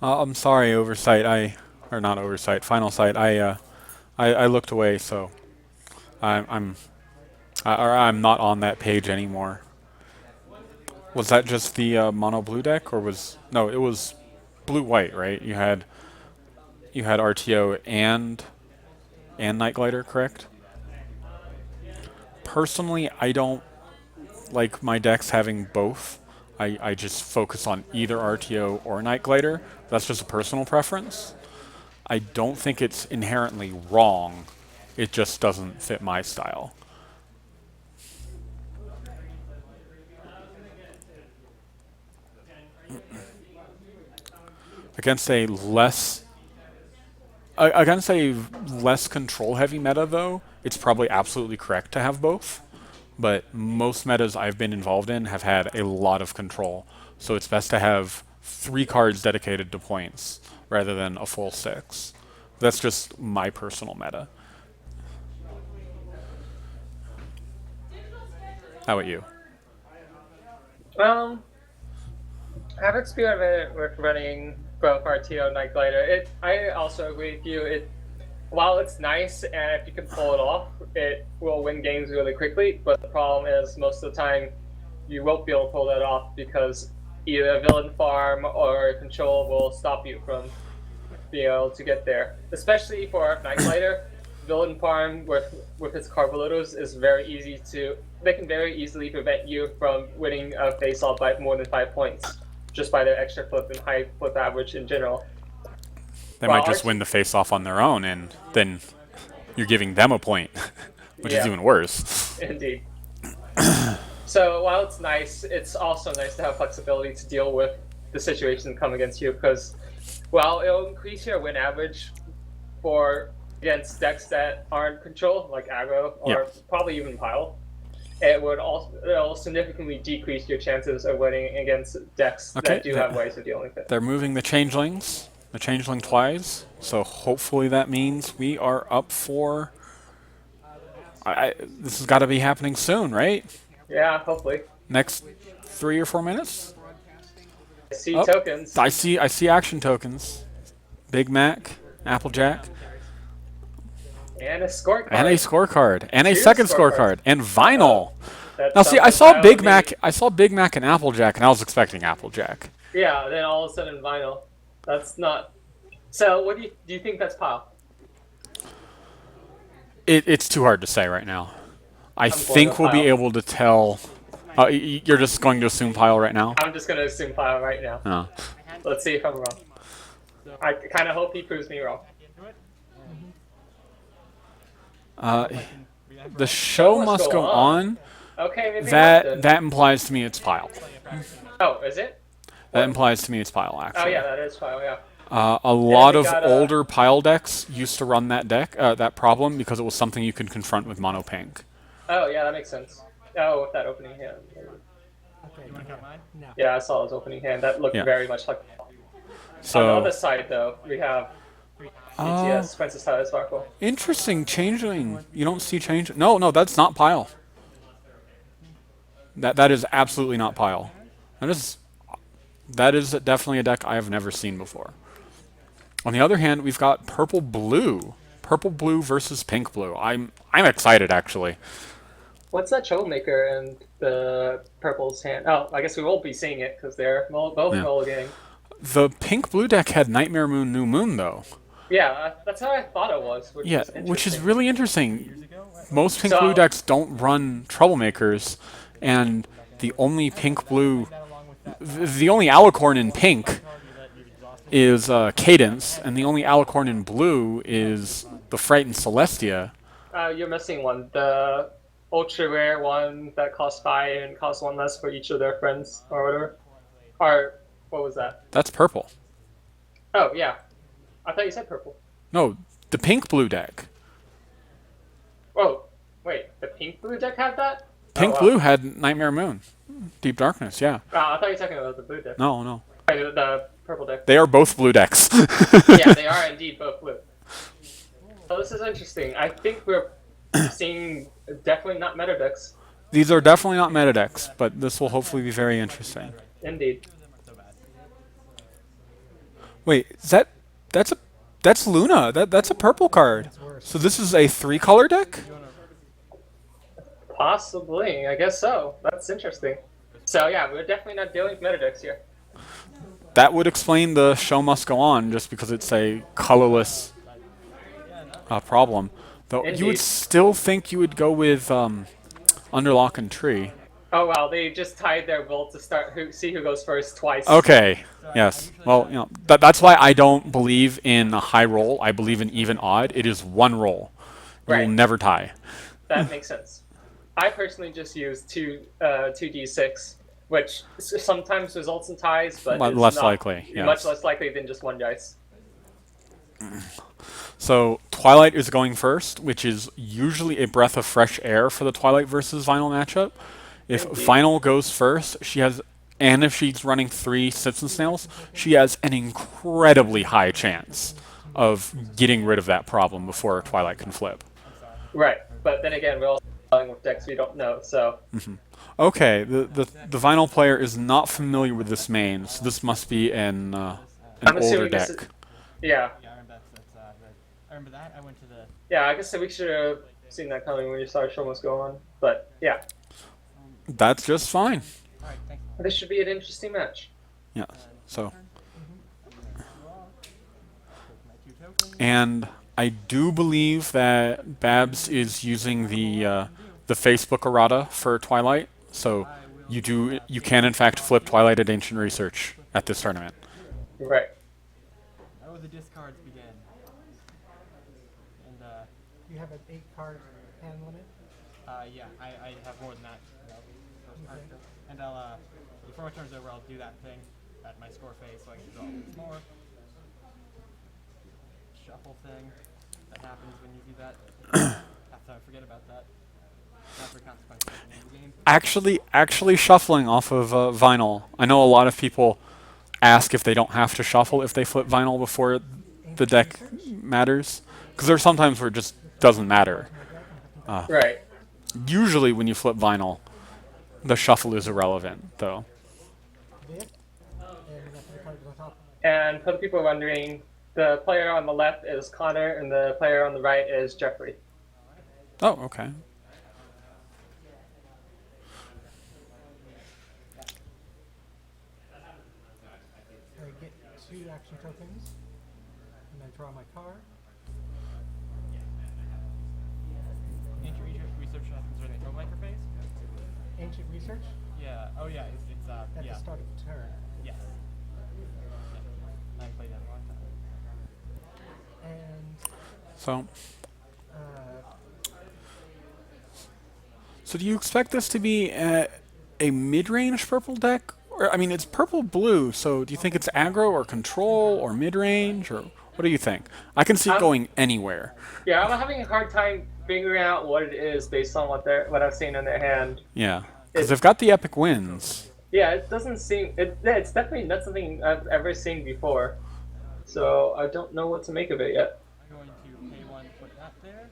I'm sorry, oversight. Or not oversight. Final sight. I looked away, so I'm not on that page anymore. Was that just the mono blue deck, or was no? It was blue white, right? You had RTO and Night Glider, correct? Personally, I don't like my decks having both. I just focus on either RTO or Night Glider. That's just a personal preference. I don't think it's inherently wrong. It just doesn't fit my style. Against a less control heavy meta though, it's probably absolutely correct to have both. But most metas I've been involved in have had a lot of control. So it's best to have 3 cards dedicated to points rather than a full 6. That's just my personal meta. How about you? I have experimented with running both RTO and Night Glider. I also agree with you. While it's nice and if you can pull it off, it will win games really quickly. But the problem is most of the time, you won't be able to pull that off because either villain farm or control will stop you from being able to get there. Especially for Night Fighter, villain farm with its carbulators is very easy to. They can very easily prevent you from winning a face off by more than 5 points just by their extra flip and high flip average in general. They While might just Archie, win the face-off on their own, and then you're giving them a point, which is yeah, even worse. indeed. So while it's nice, it's also nice to have flexibility to deal with the situation come against you because, while it'll increase your win average for against decks that aren't control, like aggro or Yeah. probably even pile, it'll significantly decrease your chances of winning against decks Okay, that do have ways of dealing with it. They're moving the changelings, the changeling twice, so hopefully that means we are up for... this has got to be happening soon, right? Yeah, hopefully. Next 3 or 4 minutes? I see Oh, tokens. I see action tokens. Big Mac, Applejack, And a scorecard. and a scorecard, and a Two second scorecards. scorecard, and vinyl. That's Now see, I something saw I'll Big be- Mac, and Applejack, and I was expecting Applejack. Yeah, then all of a sudden vinyl. That's not. So, what do you think that's pile? It's too hard to say right now. I going think with we'll be pile. able to tell. You're just going to assume pile right now? I'm just gonna assume pile right now. Oh. Let's see if I'm wrong. I kind of hope he proves me wrong. The show must go on. Okay, maybe not That then. that implies to me it's pile. Oh, is it? That implies to me it's pile, Oh actually. yeah, that is pile. Yeah. A lot we of got, older pile decks used to run that that problem because it was something you could confront with mono pink. Oh yeah, that makes sense. Oh, with that opening hand. Yeah, I saw his opening hand. That looked Yeah. very much like. On the So other side, though, we have BTS, Princess Tyler Sparkle. interesting changeling. You don't see change. No, that's not pile. That is absolutely not pile. That is definitely a deck I have never seen before. On the other hand, we've got purple blue versus pink blue. I'm excited actually. What's that troublemaker in the purple's hand? Oh, I guess we won't be seeing it because they're both mulliganing. The pink blue deck had Nightmare Moon New Moon though. Yeah, that's how I thought it was. Which Yeah, is which is interesting. really interesting. Most pink So- blue decks don't run troublemakers, and the only pink blue, the only alicorn in pink is Cadence, and the only alicorn in blue is the Frightened Celestia. You're missing one. The ultra rare one that costs 5 and costs 1 less for each of their friends or whatever. Or what was that? That's purple. Oh yeah, I thought you said purple. No, the pink blue deck. Oh wait, the pink blue deck had that? Pink Oh, wow. blue had Nightmare Moon, Deep Darkness. Yeah. I thought you were talking about the blue deck. No. The purple deck. They are both blue decks. Yeah, they are indeed both blue. So this is interesting. I think we're seeing definitely not meta decks. These are definitely not meta decks, but this will hopefully be very interesting. Indeed. Wait, that's Luna. That's a purple card. So this is a 3-color deck? Possibly, I guess so. That's interesting. So yeah, we're definitely not dealing with meta decks here. That would explain the show must go on just because it's a colorless problem. Though you Indeed. would still think you would go with Underlock and Tree. Oh wow, they just tied their vote to see who goes first twice. Okay. Yes. Well, that's why I don't believe in a high roll. I believe in even odd. It is one roll. You will Right. never tie. That makes sense. I personally just use 2d6, which sometimes results in ties, but it's Less not- likely, yes. Much less likely than just one dice. So Twilight is going first, which is usually a breath of fresh air for the Twilight versus Vinyl matchup. If Indeed. Vinyl goes first, and if she's running 3 Sips and Snails, she has an incredibly high chance of getting rid of that problem before Twilight can flip. Right, but then again, we're also dealing with decks we don't know, so Okay, the Vinyl player is not familiar with this main, so this must be an I'm older assuming this deck. is- yeah. Yeah, I remember I remember that. I went to the. Yeah, I guess we should have seen that coming when you saw show must go on. But yeah, That's just fine. All right, thanks. This should be an interesting match. Yeah. So, Turn. Take my 2 tokens. and I do believe that Babs is using the Facebook errata for Twilight. So you can in fact flip Twilight at Ancient Research at this tournament. Right. Now the discards begin. And You have an 8-card hand limit. yeah, I have more than that. First card. And I'll before my turn's over, I'll do that thing at my score phase, so I can draw once more. Shuffle thing that happens when you do that. Have to forget about that. Not for consequences in the game. Actually shuffling off of vinyl. I know a lot of people ask if they don't have to shuffle if they flip vinyl before the deck matters, because there's sometimes where it just doesn't matter. Right. Usually when you flip vinyl, the shuffle is irrelevant, though. This. And that's the card to the top. And for the people wondering, the player on the left is Connor, and the player on the right is Jeffrey. Oh, okay. I get 2 action tokens. And I draw my card. Ancient research happens during the troublemaker phase? Ancient Research Yeah. Oh yeah, it's at yeah. the start of the turn. Yes. Yeah. I haven't played that in a long time. And So, uh, so do you expect this to be a mid-range purple deck? Or, I mean, it's purple-blue, so do you think it's aggro or control or mid-range, or what do you think? I can see it going anywhere. Yeah, I'm having a hard time figuring out what it is based on what I've seen in their hand. Yeah, because they've got the epic wins. Yeah, it doesn't seem it's definitely not something I've ever seen before. So I don't know what to make of it yet. I'm going to pay 1, put that there.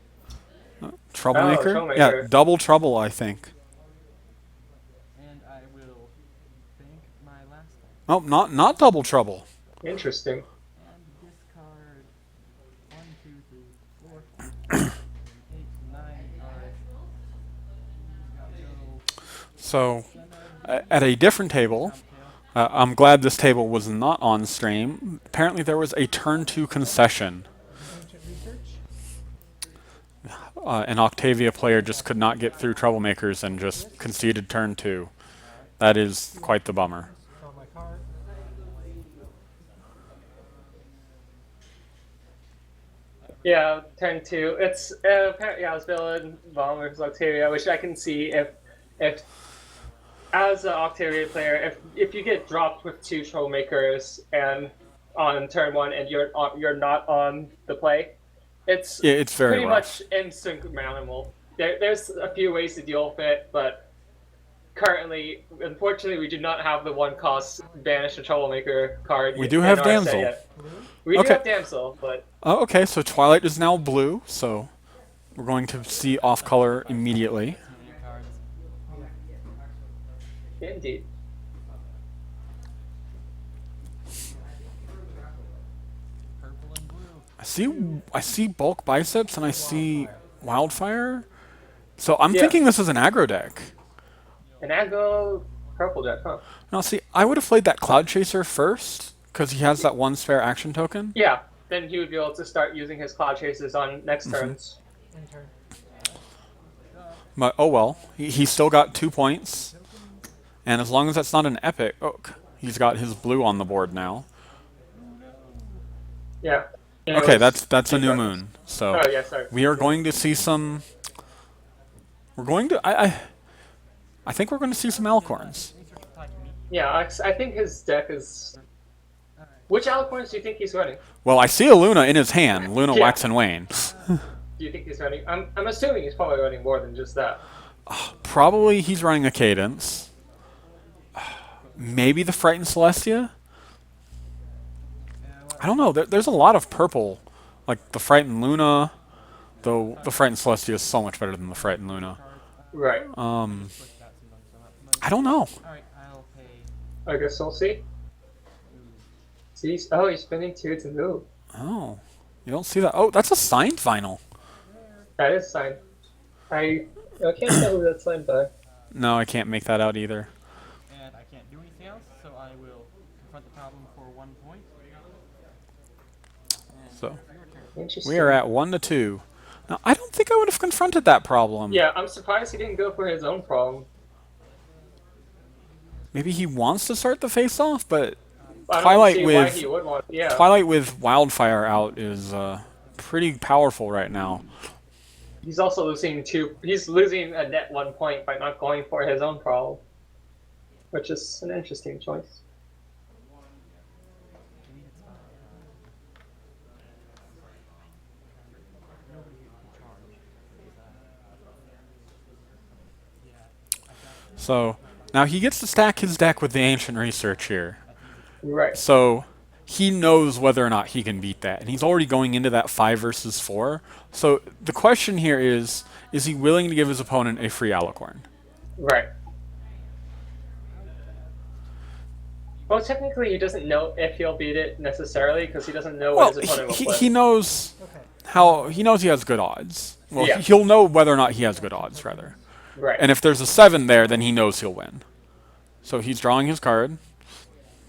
Troublemaker? Troublemaker. Yeah, double trouble, I think. And I will bank my last thing. Oh, not double trouble. Interesting. And discard 1, 2, 3, 4, 5, 8, 9 cards. Go So, at a different table, I'm glad this table was not on stream. Apparently there was a turn 2 concession. Ancient Research. An Octavia player just could not get through Troublemakers and just conceded turn 2. That is quite the bummer. Draw my card. Yeah, turn 2. It's apparently I was building Bomb versus Octavia, which I can see if as an Octavia player, if you get dropped with 2 Trollmakers and on turn 1 and you're not on the play, it's very pretty rough. much insurmountable. There's a few ways to deal with it, but currently, unfortunately, we do not have the 1-cost Banish a Troublemaker card. We do in have our set Damsel. yet. We do Okay. have Damsel, but Oh, okay, so Twilight is now blue, so we're going to see off color immediately. your cards. indeed. Purple and blue. I see bulk biceps and I see wildfire. So I'm Yeah. thinking this is an aggro deck. An aggro purple deck, huh? Now see, I would have played that Cloud Chaser first because he has that 1 spare action token. Yeah, then he would be able to start using his Cloud Chasers on next turns. End turn. But oh well, he still got 2 points. And as long as that's not an epic, he's got his blue on the board now. Yeah. And it Okay, was- that's a new moon. So Oh yeah, sorry. we are going to see some. We're going to I think we're going to see some Alcorns. Research attack me. Yeah, I think his deck is. Which Alicorns do you think he's running? Well, I see a Luna in his hand. Luna Yeah. Wax and Wane. Do you think he's running? I'm assuming he's probably running more than just that. Probably he's running a Cadence. Maybe the Frightened Celestia? I don't know. There's a lot of purple. Like the Frightened Luna. Though the Frightened Celestia is so much better than the Frightened Luna. Right. Push that some bugs, so I'm not I don't know. Alright, I'll pay. I guess we'll see. He's spending 2 to move. Oh. You don't see that. Oh, that's a signed vinyl. That is signed. I can't tell who that's signed by. No, I can't make that out either. And I can't do anything else, so I will confront the problem for 1 point. And So your turn. Interesting. we are at 1-2. Now, I don't think I would have confronted that problem. Yeah, I'm surprised he didn't go for his own problem. Maybe he wants to start the face-off, but I don't Twilight see why with he would want. Yeah. Twilight with Wildfire out is pretty powerful right now. He's also losing two. He's losing a net 1 point by not going for his own problem, which is an interesting choice. So now he gets to stack his deck with the Ancient Research here. Right. So he knows whether or not he can beat that, and he's already going into that 5 versus 4. So the question here is he willing to give his opponent a free Alicorn? Right. Well, technically, he doesn't know if he'll beat it necessarily because he doesn't know Well, what his opponent will he, play. he knows Okay. he knows he has good odds. Well, Yeah. he'll know whether or not he has good odds, rather. Right. And if there's a 7 there, then he knows he'll win. So he's drawing his card. Do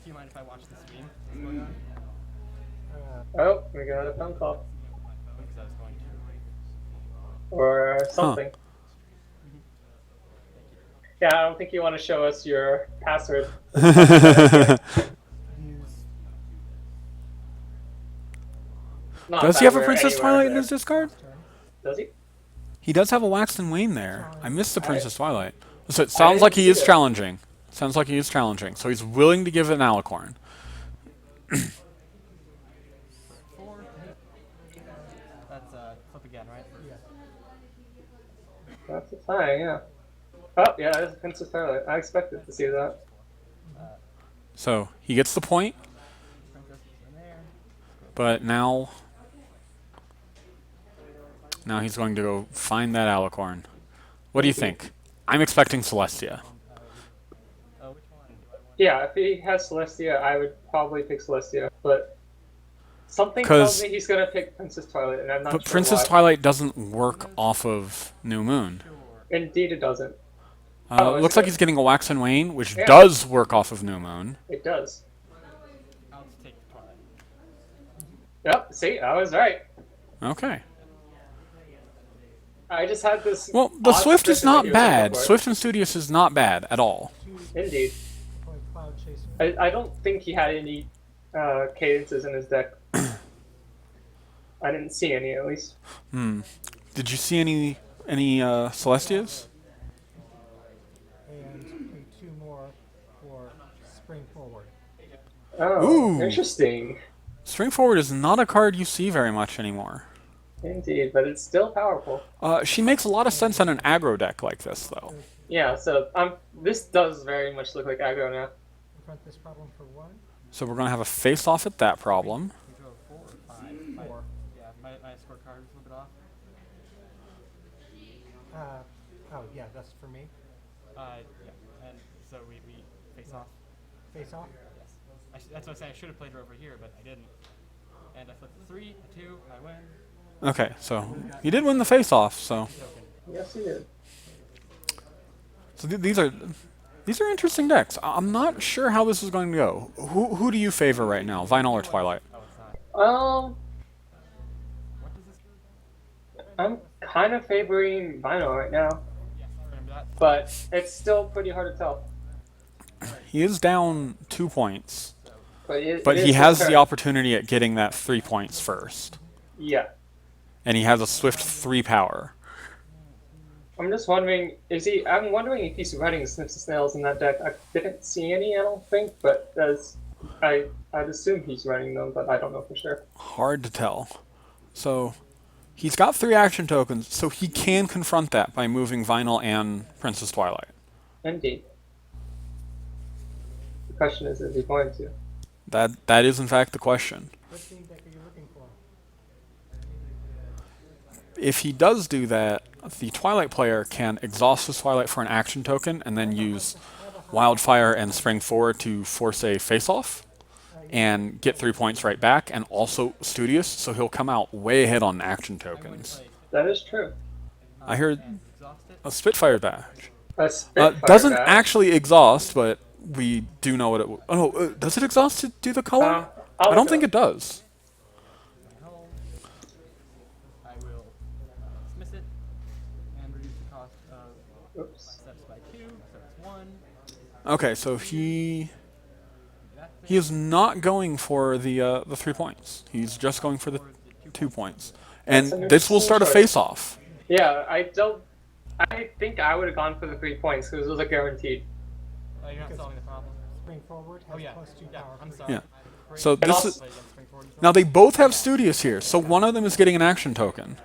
you mind if I watch the stream? What's going on? Oh, we got a phone call Because I was going to. or something. Yeah, I don't think you want to show us your password. Use Not Does that he have a we're Princess anywhere Twilight in there. his discard? turn. Does he? He does have a Wax and Wane there. I missed the Princess Twilight. So it I sounds didn't like he see is it. challenging. Sounds like he is challenging. So he's willing to give it an Alicorn. 4. That's flip again, right? Yeah. That's a tie, yeah. Oh, yeah, that's Princess Twilight. I expected to see that. So he gets the point, Princess is in there. but now he's going to go find that Alicorn. What do you think? I'm expecting Celestia. Oh, which one? Do I want? Yeah, if he has Celestia, I would probably pick Celestia, but something 'Cause- tells me he's gonna pick Princess Twilight, and I'm not But sure Princess why. Twilight doesn't work off of New Moon. Indeed, it doesn't. Oh, Looks is like it? he's getting a Wax and Wane, which Yeah. does work off of New Moon. It does. I'll just take Twilight. Yep. See, I was right. Okay. I just had this. Well, the odd Swift is suspicion that not he was gonna go bad. for it. Swift and Studious is not bad at all. Indeed. Play Cloud Chaser. I don't think he had any cadences in his deck. I didn't see any, at least. Did you see any Celestias? And pay 2 more for Spring Forward. Oh, Ooh. interesting. Spring Forward is not a card you see very much anymore. Indeed, but it's still powerful. She makes a lot of sense on an aggro deck like this, though. Yeah, so this does very much look like aggro now. Confront this problem for 1. So we're going to have a face-off at that problem. We drove 4 or 5. 4. Yeah, my scorecard was a little bit off. Oh, yeah, that's for me. Yeah, and so we face off. Face off. Yes. That's what I say. I should have played her over here, but I didn't. And I flipped a 3, a 2, I win. Okay, so you did win the face-off, so... Yes, he did. So these are interesting decks. I'm not sure how this is going to go. Who do you favor right now, Vinyl or Twilight? Oh, it's not. What does this do? I'm kind of favoring Vinyl right now, Yes, I remember that. but it's still pretty hard to tell. He is down 2 points, But, but it he is has his the turn. opportunity at getting that 3 points first, Yeah. and he has a Swift 3 power. I'm just wondering, I'm wondering if he's running Snips and Snails in that deck. I didn't see any, I don't think, but I'd assume he's running them, but I don't know for sure. Hard to tell. So he's got 3 action tokens, so he can confront that by moving Vinyl and Princess Twilight. Indeed. The question is he going to? That is in fact the question. What team deck are you looking for? If he does do that, the Twilight player can exhaust his Twilight for an action token and then use Wildfire and Spring Forward to force a face-off and get 3 points right back, and also Studious, so he'll come out way ahead on action tokens. That is true. I heard Exhaust it. a Spitfire badge. A Spitfire Doesn't bat. actually exhaust, but we do know what it. Oh no, does it exhaust to do the color? I'll I don't look think up. it does. Home. I will dismiss it and reduce the cost of Oops. steps by 2, so it's 1. Okay, so he That he is not going for the 3 points. He's just going for the 2 points, That's and an this will interesting start a choice. face-off. Yeah, I don't. I think I would have gone for the 3 points because it was a guaranteed. Oh, you're not solving the problem. Spring forward has Oh yeah. +2 Yeah, power. I'm for sorry. Yeah. Great. So And this also- is Play against Spring Forward. now they both have Studious here, so one of them is getting an action token,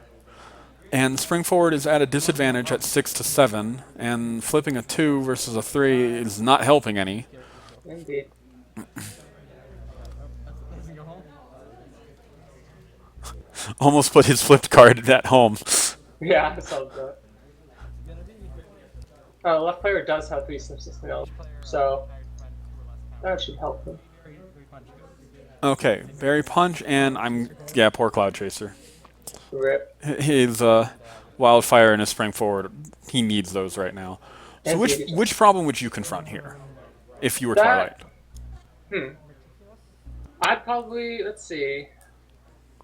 and Spring Forward is at a disadvantage at 6 to 7, and flipping a 2 versus a 3 is not helping any. Indeed. Doesn't go home. Almost put his flipped card at home. Yeah, I saw that. Gonna be. Left player does have 3 Simpsons now, so that should help him. Three punch goes. Okay, Berry Punch, and poor Cloud Chaser. Rip. His Wildfire and his Spring Forward, he needs those right now. So And which Baby which problem would you confront here, if you were That- Twilight? I'd probably, let's see.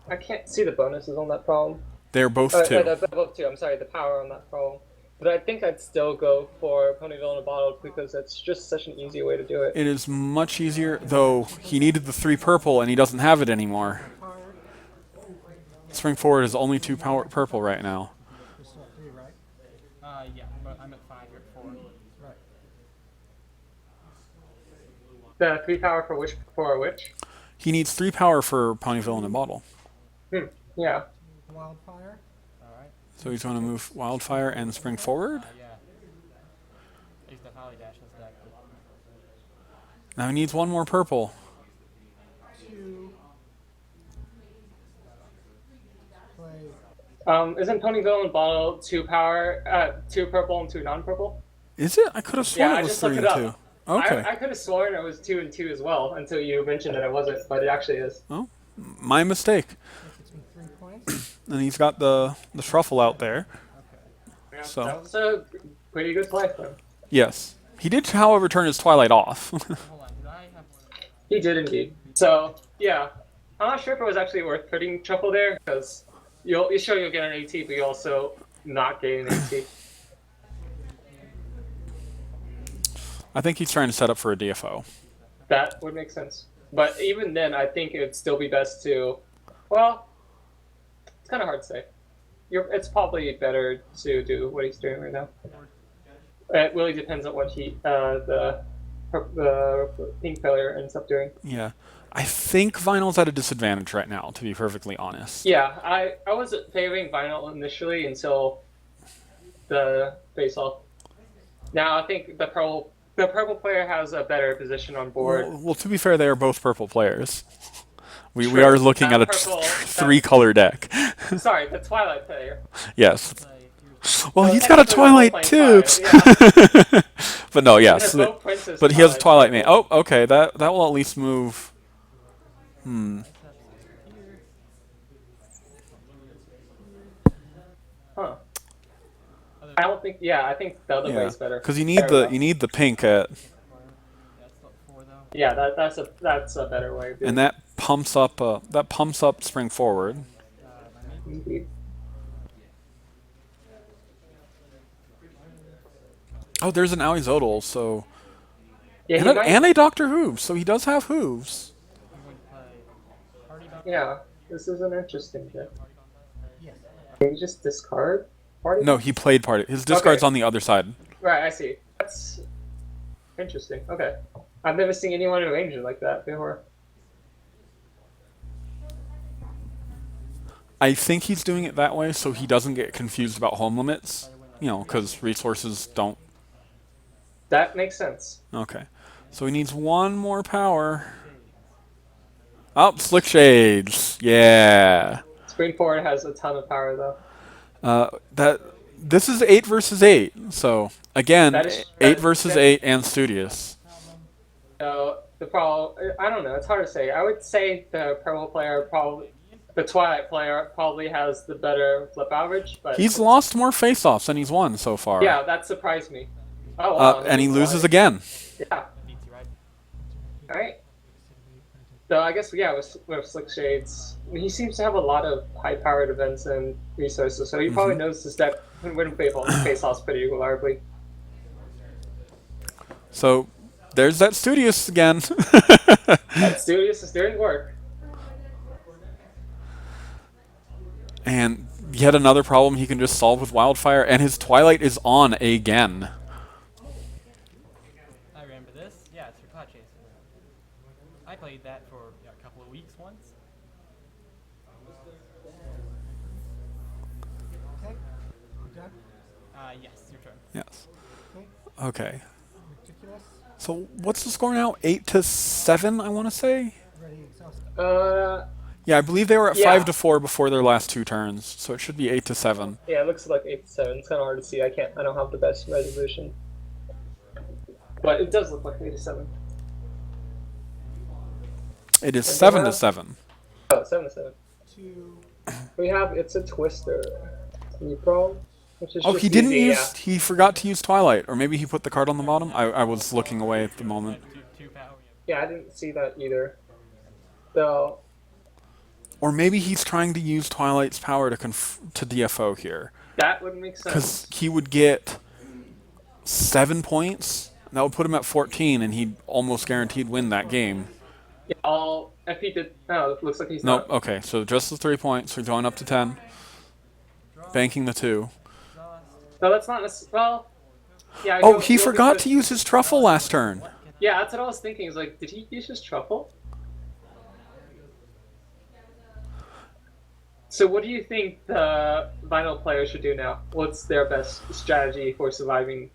I can't see the bonuses on that problem. They're both 2. Both 2. I'm sorry, the power on that problem. But I think I'd still go for Ponyville in a bottle because that's just such an easy way to do it. It is much easier, though he needed the 3 purple and he doesn't have it anymore. Card. Spring Forward is only 2 purple right now. You're still at 3, right? Yeah, but I'm at 5, you're at 4. Right. The 3 power for which? He needs 3 power for Ponyville in a bottle. Yeah. Wildfire. Alright. So he's going to move Wildfire and Spring Forward. Yeah. I used to have Holly Dash as deck. Now he needs 1 more purple. 2. Play. Isn't Ponyville in a bottle 2 power, 2 purple and 2 non-purple? Is it? I could have sworn Yeah, I it was just 3 looked and it 2. up. Okay. I could have sworn it was 2 and 2 as well until you mentioned that it wasn't, but it actually is. Oh, my mistake. Gets me 3 points. And he's got the truffle out there. Yeah, So- that was a pretty good play for him. Yes. He did, however, turn his Twilight off. Hold on, did I have. He did indeed. So yeah, I'm not sure if it was actually worth putting truffle there because you'll get an AT, but you also not getting an AT. I think he's trying to set up for a DFO. That would make sense. But even then, I think it would still be best to. Well, it's kind of hard to say. It's probably better to do what he's doing right now. It really depends on what the pink player ends up doing. Yeah. I think Vinyl's at a disadvantage right now, to be perfectly honest. Yeah, I was favoring Vinyl initially until the face-off. Now I think the purple player has a better position on board. Well, to be fair, they are both purple players. We True. are looking That at a purple- 3-color deck. Sorry, the Twilight player. Yes. Play. Here's Well, So he's got a technically we're Twilight playing too. Twilight, But no, He yes. has both Princess But he has a Twilight Twilight. mate. Oh, okay. That will at least move. Huh. I don't think. Yeah, I think the other Yeah. way's better. Because you need Fair enough. the pink at, yeah, it's not 4 though. Yeah, that's a better way. Of doing and that pumps up Spring Forward. it. Indeed. Oh, there's an Alizodal, so Yeah, and he a, might, and a Doctor Hooves, so he does have hooves. I'm going to play Party Dog. yeah. This is an interesting bit. Yes. Can you just discard party? No, he played party. His discard's Okay. on the other side. Right, I see. That's interesting. Okay, I've never seen anyone arrange it like that before. I think he's doing it that way so he doesn't get confused about home limits. You know, because resources don't. That makes sense. Okay. So he needs 1 more power. Oh, Slick Shades. Yeah. Spring Forward has a ton of power though. This is 8 versus 8. So again, That is- 8 that- versus that- 8 and Studious. So the problem, I don't know. It's hard to say. I would say the purple player the Twilight player probably has the better flip average, but He's lost more face-offs than he's won so far. yeah, that surprised me. Oh wow, And he loses right. again. Yeah. Beats you, right? All right. So I guess yeah, with Slick Shades, he seems to have a lot of high-powered events and resources, so he probably knows this deck can win face-offs pretty reliably. So there's that Studious again. That Studious is doing work. And yet another problem he can just solve with Wildfire, and his Twilight is on again. I remember this. Yeah, it's for Cloud Chaser. I played that for a couple of weeks once. Okay. You done? Yes, your turn. Yes. Okay. Okay. Ridiculous. So what's the score now? 8-7, I want to say. Already exhausted. Yeah, I believe they were at Yeah. 5-4 before their last two turns, so it should be 8-7. Yeah, it looks like 8-7. It's kind of hard to see. I don't have the best resolution, but it does look like 8-7. It is And 7-7. Oh, 7-7. Two. It's a Twister, Pro, which is Oh, just he didn't easy, use. He forgot to use Twilight, or maybe he put the card on the bottom. I was looking away at the moment. Two power. Yeah, I didn't see that either. So Or maybe he's trying to use Twilight's power to DFO here, that would make because sense. he would get 7 points. And that would put him at 14, and he'd almost guaranteed win that game. Yeah, if he did, no, it looks like he's Nope. not. Okay, so just the 3 points. We're going up to 10, banking the 2. No, that's not well. Yeah. Oh, he forgot to use his truffle last turn. Yeah, that's what I was thinking. Is like, did he use his truffle? So, what do you think the vinyl players should do now? What's their best strategy for surviving?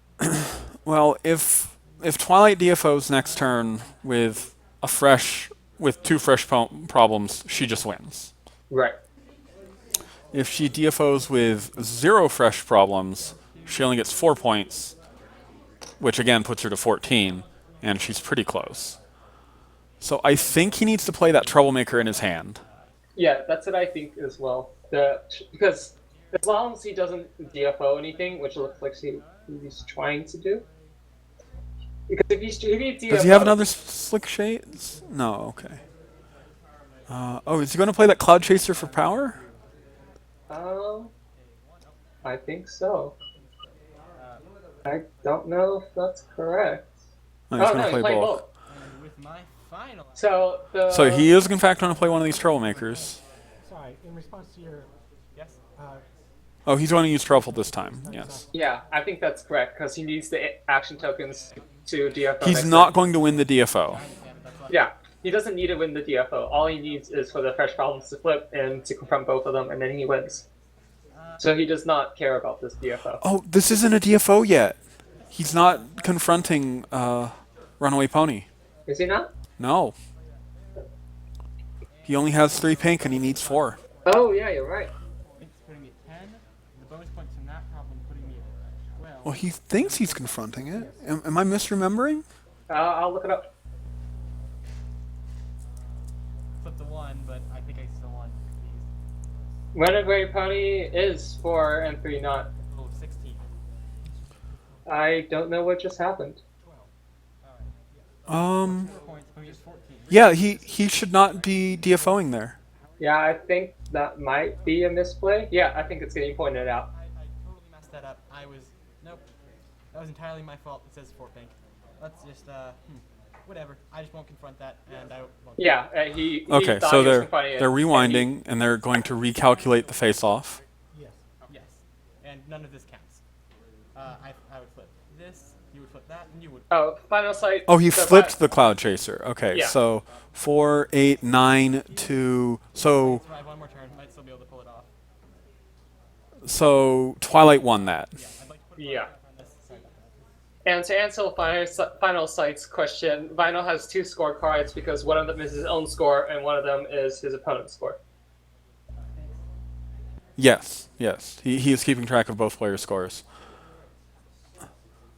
Well, if Twilight DFOs next turn with two fresh problems, she just wins. Right. If she DFOs with 0 fresh problems, she only gets 4 points, which again puts her to 14, and she's pretty close. So I think he needs to play that Troublemaker in his hand. Yeah, that's what I think as well. Because as long as he doesn't DFO anything, which looks like he's trying to do. Because if he DFO, Does he have another Slick Shades? No, okay. Oh, is he going to play that Cloud Chaser for power? I think so. I don't know if that's correct. No, he's Oh going no, to he play played both. both. And with my final. So He is, in fact, going to play one of these Troublemakers. Sorry. In response to your. Yes. Oh, he's going to use Truffle this time, yes. yeah, I think that's correct because he needs the action tokens to DFO. He's next not turn. going to win the DFO. Yeah, he doesn't need to win the DFO. All he needs is for the fresh problems to flip and to confront both of them, and then he wins. So he does not care about this DFO. Oh, this isn't a DFO yet. He's not confronting Runaway Pony. Is he not? No. He only has 3 pink and he needs 4. Oh yeah, you're right. It's putting me at 10. The bonus points from that problem putting me at 12. Well, he thinks he's confronting it. Am I misremembering? I'll look it up. Flip the 1, but I think I still won these. Runaway Pony is 4 and 3 not. Oh, 16. I don't know what just happened. 4 points, but he's 14. Yeah, he should not be DFOing there. Yeah, I think that might be a misplay. Yeah, I think it's getting pointed out. I totally messed that up. Nope. That was entirely my fault. It says 4 pink. Let's just, whatever. I just won't confront that, and I won't. Yeah, he Okay, thought so he was they're confronting it, rewinding and they're going to recalculate the face-off. Yes. Yes. And none of this counts. I would flip this, you would flip that, and you would. Oh, final sight. Oh, he the flipped the Cloud Chaser. Okay, Yeah. so 4, 8, 9, 2. So So I have one more turn. Might still be able to pull it off. Twilight won that. Yeah, I'd like to put Yeah. on this. Sorry about that. And to answer the final sight's question, Vinyl has 2 scorecards because one of them is his own score and one of them is his opponent's score. Yes. He is keeping track of both players' scores.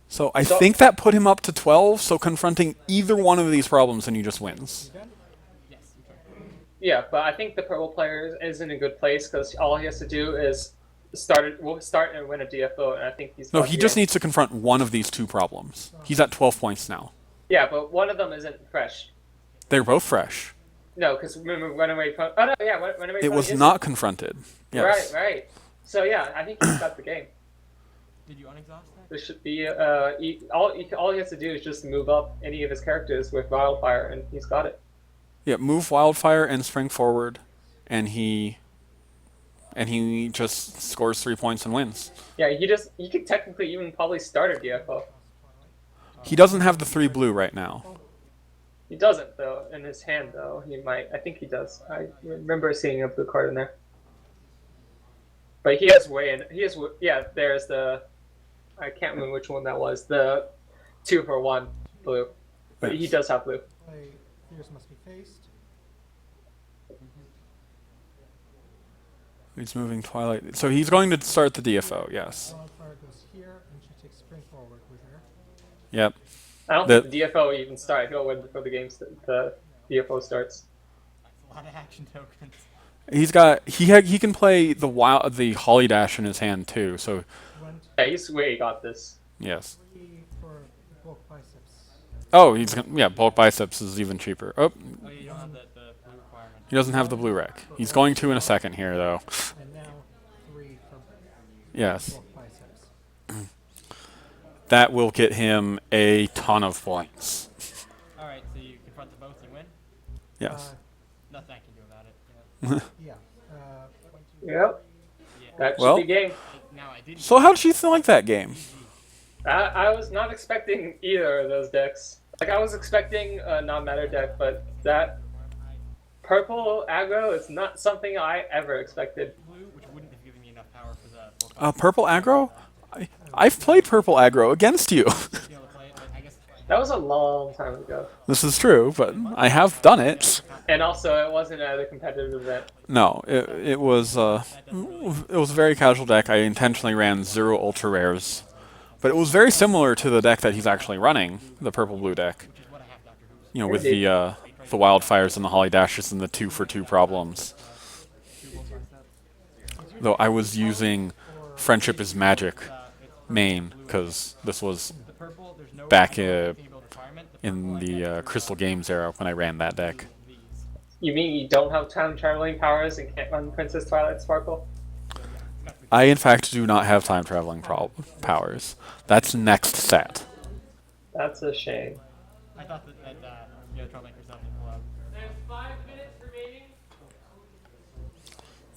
So I think that put him up to 12, so confronting either one of these problems and he just wins. Yes, you turn. Yeah, but I think the purple player is in a good place because all he has to do is will start and win a DFO, and I think he's No, got he the just game. needs to confront one of these two problems. He's at 12 points now. Yeah, but one of them isn't fresh. They're both fresh. No, because remember Runaway Pony. Oh no, yeah, Runaway It Pony was is not confronted. right, Yes. right. So yeah, I think he's got the game. Did you unexhaust that? There should be all he has to do is just move up any of his characters with Wildfire, and he's got it. Yeah, move Wildfire and spring forward, and he just scores 3 points and wins. Yeah, he could technically even probably start a DFO. He doesn't have the 3 blue right now. He doesn't though in his hand though. He might. I think he does. I remember seeing a blue card in there. But he has way in. He has yeah. There's the. I can't remember which one that was. The 2-for-1 blue. But he does have blue. Play Fears Must Be Faced. He's moving Twilight. So he's going to start the DFO, yes. Wildfire goes here, and she takes spring forward with her. Yep. I don't think the DFO even starts. He'll win before the the DFO starts. That's a lot of action tokens. He can play the Holly Dash in his hand too, so Went Yeah, he's way got this. yes. 3 for bulk biceps. Oh, bulk biceps is even cheaper. Oh, Oh, yeah, you don't have the blue requirement. he doesn't have the blue rec. He's going to in a second here though. And now 3 for Yes. bulk biceps. That will get him a ton of points. Alright, so you confront the both, you win? Yes. Nothing I can do about it. Yeah. Yep. That should Well- be game. Now I did. So how did you like that game? I was not expecting either of those decks. Like I was expecting a non-matter deck, but that purple aggro is not something I ever expected. Blue, which wouldn't have given me enough power for the full Purple aggro? I've played purple aggro against you. be able to play it, but I guess That was a long time ago. This is true, but I have done it. And also, it wasn't at a competitive event. No, it was a very casual deck. I intentionally ran 0 ultra rares, but it was very similar to the deck that he's actually running, the purple blue deck. which is what I have Doctor Who's. You know, with the wildfires and the holly dashes and the 2-for-2 problems. Though I was using Friendship is Magic main because this was The purple, there's no back build requirement. The in the Crystal Games era when I ran that deck. these. You mean you don't have time traveling powers and can't run Princess Twilight Sparkle? I, in fact, do not have time traveling powers. That's next set. That's a shame. I thought that you had Troublemaker something pull out. There's 5 minutes remaining.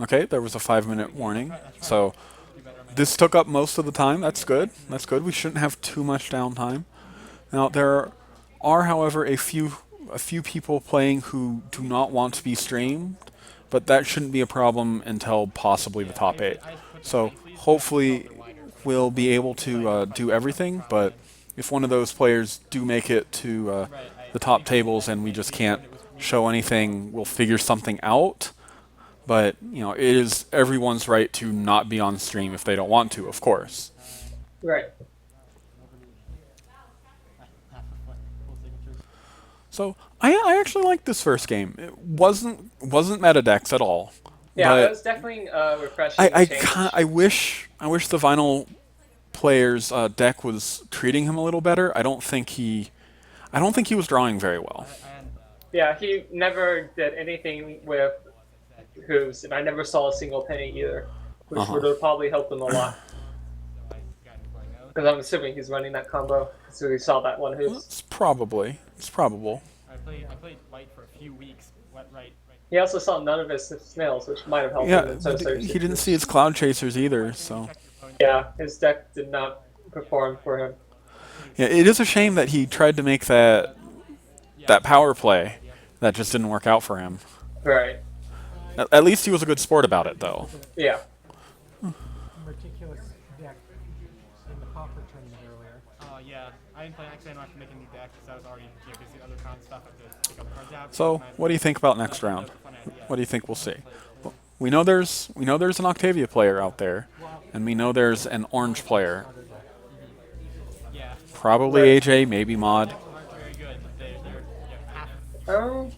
Okay, there was a 5-minute warning. So Do better on my this took up most of the time. That's good. That's good. We shouldn't have too much downtime. Now there are, however, a few people playing who do not want to be streamed, but that shouldn't be a problem until possibly the top 8. So hopefully we'll be able to do everything. But if one of those players do make it to the top tables and we just can't show anything, we'll figure something out. But, you know, it is everyone's right to not be on stream if they don't want to, of course. Right. half of like full signatures. So I actually liked this first game. It wasn't meta decks at all. Yeah, but it was definitely refreshing. I change. wish the vinyl player's deck was treating him a little better. I don't think he was drawing very well. And Yeah, he never did anything with hooves, and I never saw a single penny either, which would have probably helped him a lot. I got before I know. Because I'm assuming he's running that combo, so he saw that one hooves. It's probable. I played white for a few weeks. What right? He also saw none of his snails, which might have helped him Yeah, in some but certain he didn't situations. see his cloud chasers either. So Check your phone. Yeah, his deck did not perform for him. yeah, it is a shame that he tried to make that power play that just didn't work out for him. Right. At least he was a good sport about it, though. Yeah. Ridiculous deck in the Pauper tournament earlier. Oh yeah, I didn't play next. I didn't have to make a new deck because I was already busy with other con stuff. I had to pick up cards out. So, what do you think about next round? What do you think we'll see? Well, we know there's an Octavia player out there, and we know there's an orange player. Yeah, Probably AJ, maybe Mod. aren't very good. But they're half.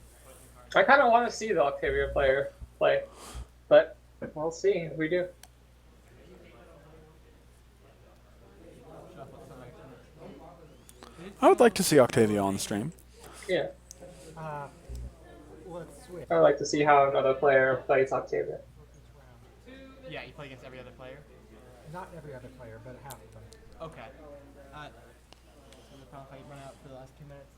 I kind of want to see the Octavia player play, but we'll see if we do. I would like to see Octavia on stream. Yeah, Uh, let's switch. I would like to see how another player plays Octavia. Each round. Yeah, you play against every other player. Not every other player, but half of them. Okay. So the final fight run out for the last 2 minutes.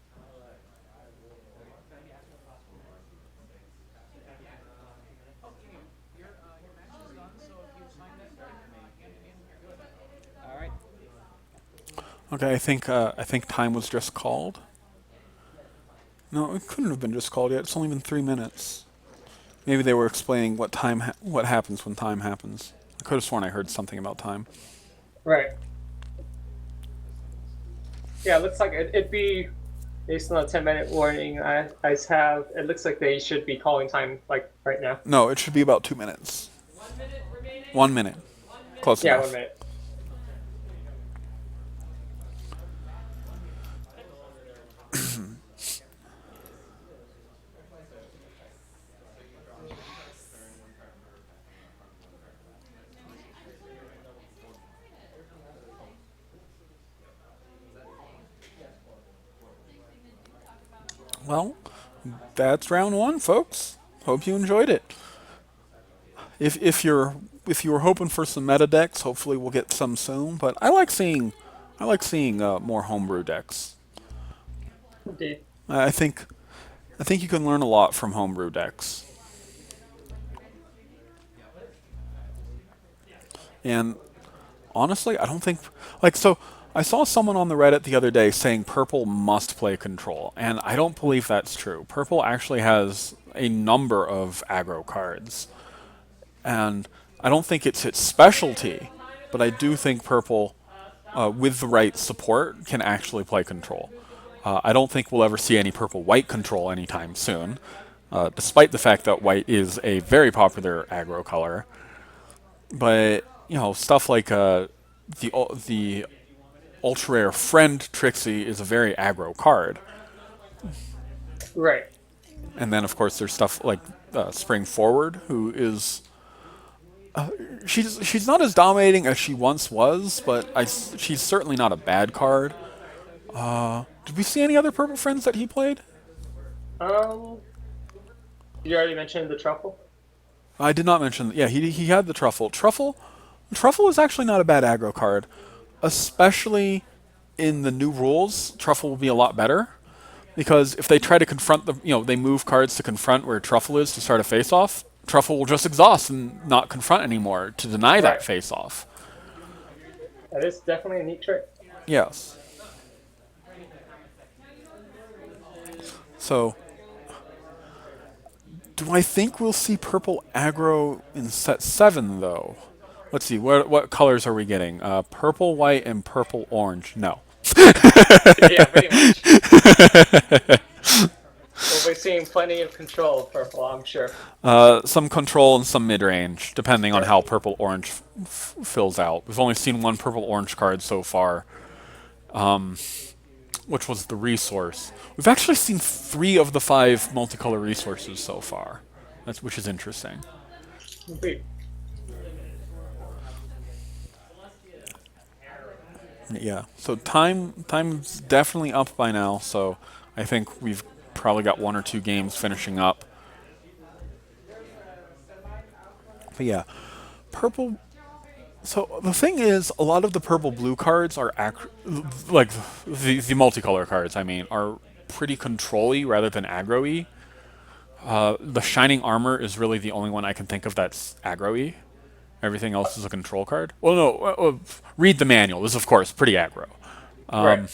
All right. Okay, I think time was just called. No, it couldn't have been just called yet. It's only been 3 minutes. Maybe they were explaining what happens when time happens. I could have sworn I heard something about time. Right. Yeah, it looks like it'd be based on a 10-minute warning I have. It looks like they should be calling time like right now. No, it should be about 2 minutes. 1 minute remaining. 1 minute. Close Yeah, enough. 1 minute. Well, that's round one, folks. Hope you enjoyed it. If you were hoping for some meta decks, hopefully we'll get some soon. But I like seeing more homebrew decks. Indeed. I think you can learn a lot from homebrew decks. And honestly, I don't think so. I saw someone on the Reddit the other day saying purple must play control, and I don't believe that's true. Purple actually has a number of aggro cards, and I don't think it's its specialty, but I do think purple, with the right support, can actually play control. I don't think we'll ever see any purple-white control anytime soon, despite the fact that white is a very popular aggro color. But stuff like the ultra rare friend Trixie is a very aggro card, Right. and then of course there's stuff like Spring Forward, who is she's not as dominating as she once was, but she's certainly not a bad card. Did we see any other purple friends that he played? You already mentioned the truffle. I did not mention. Yeah, he had the truffle. Truffle is actually not a bad aggro card, especially in the new rules. Truffle will be a lot better because if they try to confront they move cards to confront where truffle is to start a face off. Truffle will just exhaust and not confront anymore to deny that Right. face off. That is definitely a neat trick. Yes. So, do I think we'll see purple aggro in set 7, though? Let's see, what colors are we getting? Purple, white, and purple, orange. No. Yeah, pretty much. We'll be seeing plenty of control of purple, I'm sure. Some control and some mid-range, depending on how purple-orange fills out. We've only seen one purple-orange card so far, which was the resource. We've actually seen 3 of the 5 multicolor resources so far, which is interesting. Indeed. Yeah, so time's definitely up by now, so I think we've probably got 1 or 2 games finishing up. But yeah, purple. So the thing is, a lot of the purple-blue cards are like the multicolor cards. I mean, are pretty control-y rather than aggro-y. The Shining Armor is really the only one I can think of that's aggro-y. Everything else is a control card. Well, no, read the manual. This is, of course, pretty aggro. Right.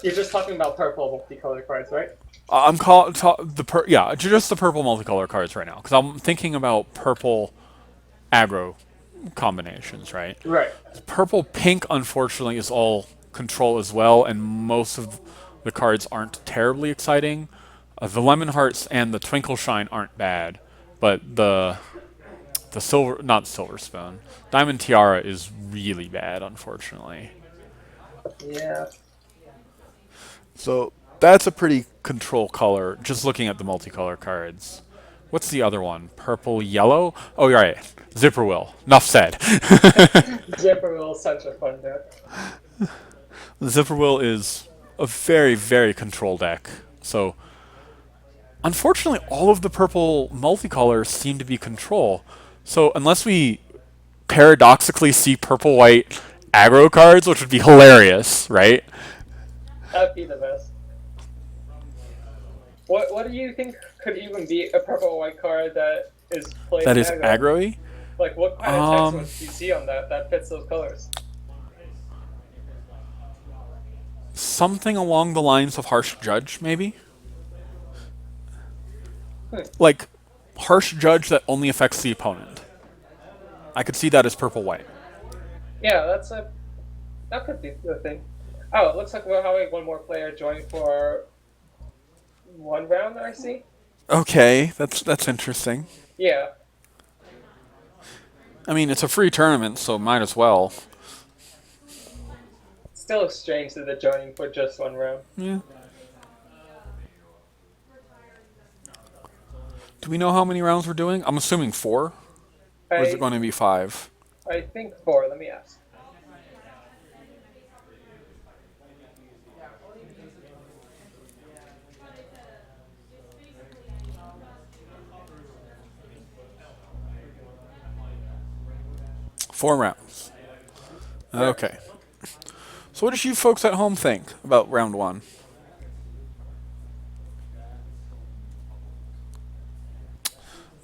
You're just talking about purple multicolored cards, right? I'm just the purple multicolor cards right now because I'm thinking about purple aggro combinations, right? Right. Purple pink, unfortunately, is all control as well, and most of the cards aren't terribly exciting. The Lemon Hearts and the Twinkle Shine aren't bad, but the Silver Spoon, Diamond Tiara is really bad, unfortunately. Yeah. So that's a pretty control color, just looking at the multicolor cards. What's the other one? Purple, yellow? Oh, you're right. Zipper Will. Enough said. Zipper Will is such a fun deck. The Zipper Will is a very, very control deck. So, unfortunately, all of the purple multicolors seem to be control. So, unless we paradoxically see purple white aggro cards, which would be hilarious, right? That'd be the best. What do you think could even be a purple white card that is played That in is aggro? aggro-y. Like, what kind of text would you see on that fits those colors? Something along the lines of Harsh Judge, maybe? Hmm. Like, Harsh Judge that only affects the opponent. I could see that as purple white. Yeah, that could be the thing. Oh, it looks like we're having one more player join for one round. I see. Okay, that's interesting. Yeah. I mean, it's a free tournament, so might as well. Still strange that they're joining for just one round. Yeah. Do we know how many rounds we're doing? I'm assuming 4. Or is it going to be 5? I think 4. Let me ask. Four rounds. Okay. So what did you folks at home think about round 1?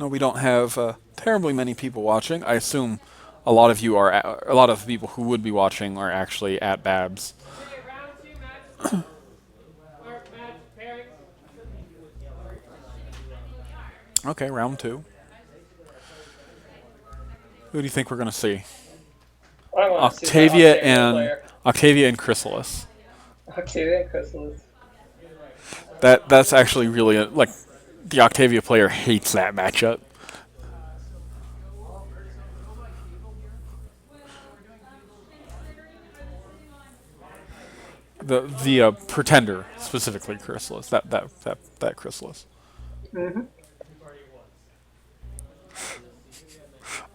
No, we don't have terribly many people watching. I assume a lot of you are. A lot of the people who would be watching are actually at Babs. Okay, round 2 match. Or match pairings. Okay, round 2. Who do you think we're going to see? I want to see the Octavia and player. Octavia and Chrysalis. Octavia and Chrysalis. That's actually really like the Octavia player hates that matchup. The pretender specifically Chrysalis. That Chrysalis. Mm-hmm.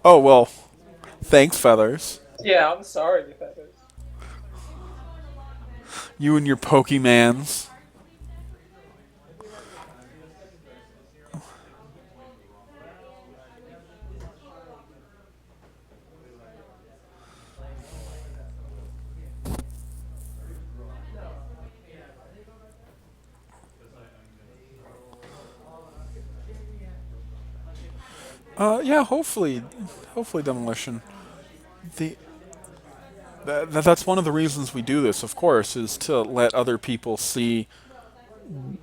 Oh well, thanks Feathers. Yeah, I'm sorry, defenders. You and your Pokemans. Yeah, hopefully demolition. The that's one of the reasons we do this, of course, is to let other people see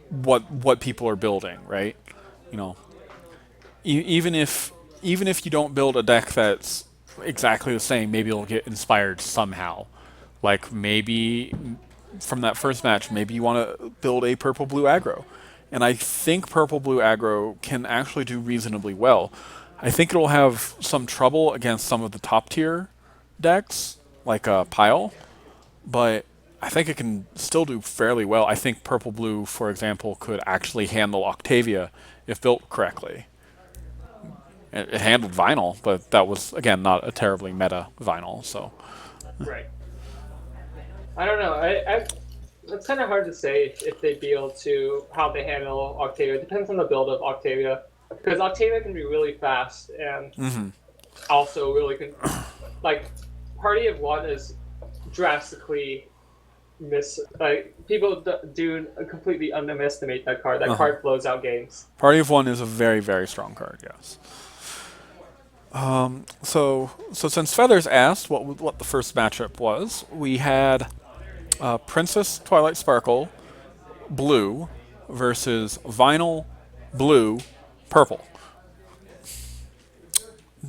what people are building, right? You know, even if you don't build a deck that's exactly the same, maybe it'll get inspired somehow. Like maybe from that first match, maybe you want to build a purple blue aggro. And I think purple blue aggro can actually do reasonably well. I think it'll have some trouble against some of the top tier decks, like Pile, but I think it can still do fairly well. I think purple blue, for example, could actually handle Octavia if built correctly. It handled Vinyl, but that was, again, not a terribly meta Vinyl, so. Right. I don't know. It's kind of hard to say if they'd be able to how they handle Octavia. It depends on the build of Octavia, because Octavia can be really fast and also really like Party of One is drastically people do completely underestimate that card. That card blows out games. Party of One is a very, very strong card, yes. So since Feathers asked what the first matchup was, we had Princess Twilight Sparkle blue versus Vinyl blue purple.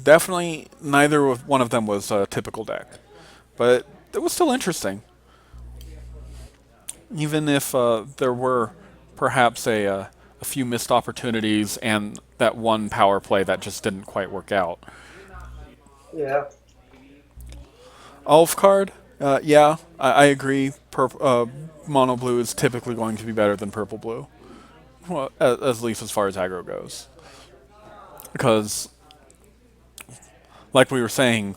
Definitely neither one of them was a typical deck, but it was still interesting. Even if there were perhaps a few missed opportunities and that one power play that just didn't quite work out. Yeah. Elf card, yeah, I agree. Mono blue is typically going to be better than purple blue, well, at least as far as aggro goes. Because, like we were saying,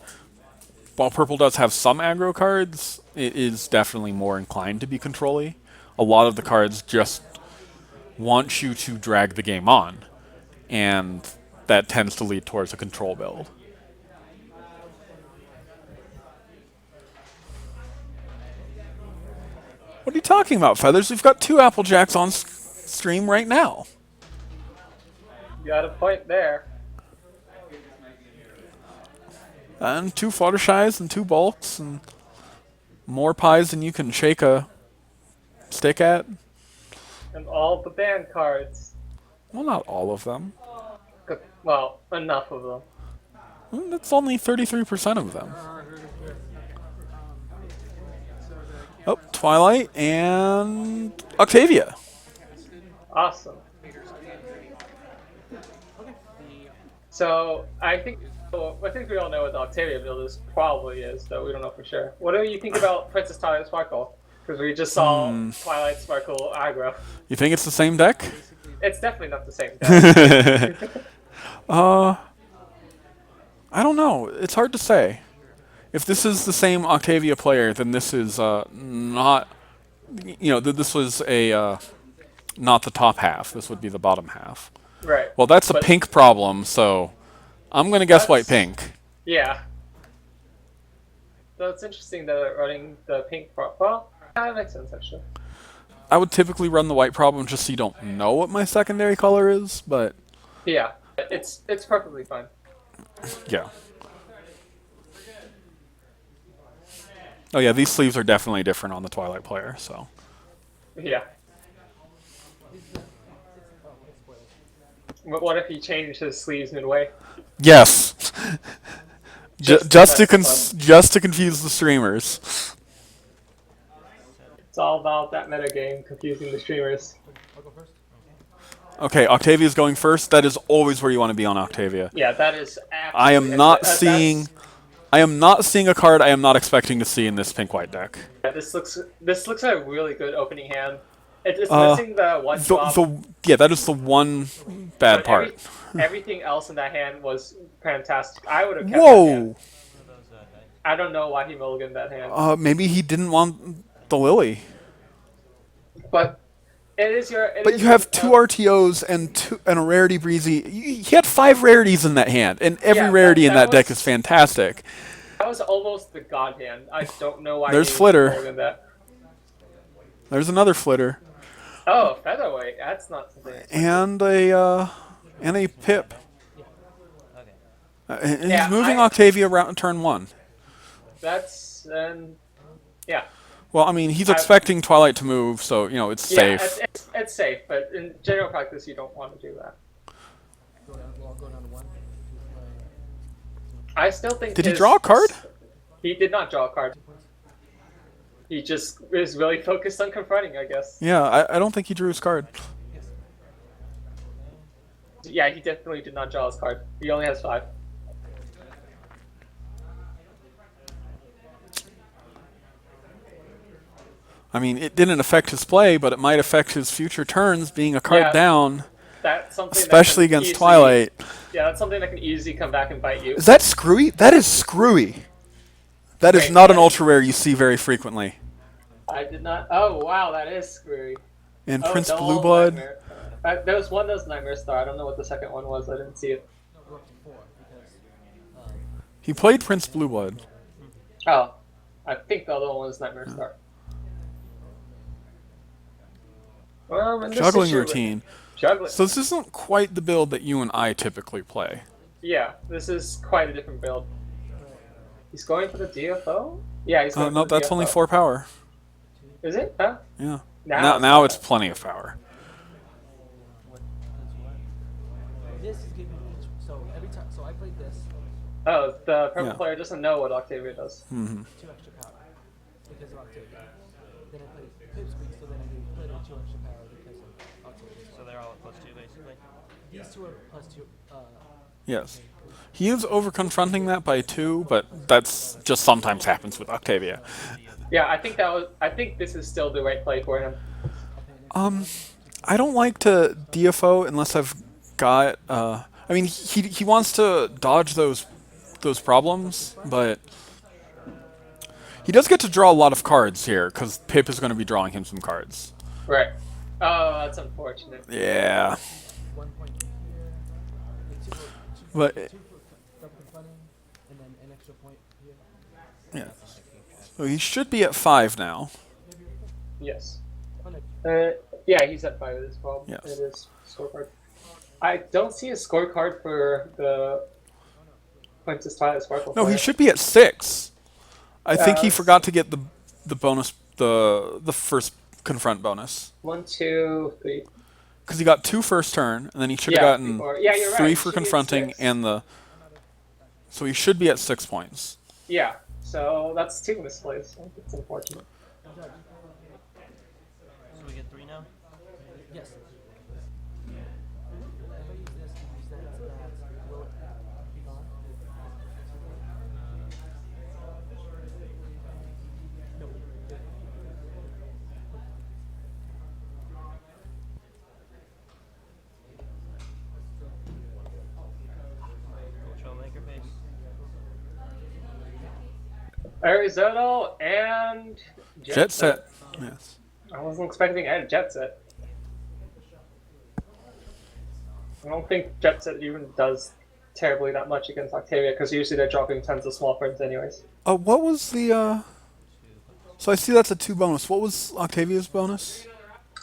while purple does have some aggro cards, it is definitely more inclined to be control-y. A lot of the cards just want you to drag the game on, and that tends to lead towards a control build. What are you talking about, Feathers? We've got 2 Applejacks on stream right now. You got a point there. And 2 Fluttershy's and 2 Bulks and more pies than you can shake a stick at. And all the banned cards. Well, not all of them. Well, enough of them. That's only 33% of them. Oh, Twilight and Octavia. Awesome. So I think we all know what the Octavia build is probably is, though we don't know for sure. What do you think about Princess Twilight Sparkle? Because we just saw Twilight Sparkle aggro. You think it's the same deck? It's definitely not the same deck. I don't know. It's hard to say. If this is the same Octavia player, then this is not. This was a not the top half. This would be the bottom half. Right. Well, that's a pink problem, so I'm gonna guess white pink. Yeah. So it's interesting that they're running the pink problem. Well, that makes sense actually. I would typically run the white problem just so you don't know what my secondary color is, but Yeah, it's perfectly fine. yeah. Oh yeah, these sleeves are definitely different on the Twilight player, so. Yeah. What if he changed his sleeves midway? Yes. Just just to fun. just to confuse the streamers. It's all about that metagame confusing the streamers. I'll go first. Okay, Octavia's going first. That is always where you want to be on Octavia. Yeah, that is. I am not seeing. I am not seeing a card I am not expecting to see in this pink-white deck. Yeah, this looks like a really good opening hand. It's missing the one drop. Yeah, that is the one bad but part. Everything else in that hand was fantastic. I would have kept that Whoa! hand. I don't know why he mulliganed that hand. Maybe he didn't want the Lily. But it is your. But you have 2 RTOs and a rarity breezy. He had 5 rarities in that hand, and every Yeah, rarity in that that deck was- is fantastic. That was almost the god hand. I don't know why. There's he Flitter. mulliganed that. There's another Flitter. Oh, featherweight. That's not something. And a Pip. And Yeah, he's moving Octavia around turn 1. That's yeah. Well, I mean, he's expecting Twilight to move, so it's safe. Yeah, it's safe, but in general practice, you don't want to do that. I'll go down to 1. I still think. Did he draw a card? He did not draw a card. He just is really focused on confronting, I guess. Yeah, I don't think he drew his card. Yeah, he definitely did not draw his card. He only has 5. I mean, it didn't affect his play, but it might affect his future turns being a card Yeah. down, That's something. especially that can against easily- Twilight. Yeah, that's something that can easily come back and bite you. Is that screwy? That is screwy. That is Wait, not an what? ultra rare you see very frequently. I did not. Oh wow, that is screwy. In Oh, Prince Double Blue Blood, Nightmare. There was one that was Nightmare Star. I don't know what the second one was. I didn't see it. We're up to 4 because he played Prince Blue Blood. Oh, I think the other one was Nightmare Star. Well, in this Juggling issue- routine. Juggling. So this isn't quite the build that you and I typically play. Yeah, this is quite a different build. He's going for the DFO? Yeah, he's going No, for the that's DFO. only 4 power. Is it? Huh? Yeah. Now Now it's it's plenty of power. this is giving each. So every time, so I played this Oh, the purple Yeah. player doesn't know what Octavia does. Mm-hmm. 2 extra power because of Octavia. Then I played Pipsqueak, so then I gave Glitter 2 extra power because of Octavia. So they're all at +2 basically. These 2 are +2. Yes. He is over confronting that by 2, but that's just sometimes happens with Octavia. Yeah, I think this is still the right play for him. I don't like to DFO unless I've got. I mean, he wants to dodge those problems, but He does get to draw a lot of cards here, because Pip is going to be drawing him some cards. Right. Oh, that's unfortunate. Yeah. 1 point here. The two, But, two for double confronting, and then an extra point here. yeah. So he should be at 5 now. Yes. Oh, no. Yeah, he's at 5 of this problem. Yes. It is scorecard. I don't see a scorecard for the Princess Twilight Sparkle. No, he player. should be at 6. I think he Yes. forgot to get the bonus, the first confront bonus. 1, 2, 3. Because he got 2 first turn, and then he should have Yeah, gotten before. Yeah, you're 3 right. for He should be at confronting 6. and the. So he should be at 6 points. Yeah, so that's 2 misplays. It's unfortunate. So we get 3 now? Yes. If I use this to use that, will it be gone? No. Show maker face. Arizona and Jet set. Yes. I wasn't expecting a Jet Set. I don't think Jet Set even does terribly that much against Octavia because usually they're dropping tons of small frames anyways. What was the? So I see that's a 2 bonus. What was Octavia's bonus?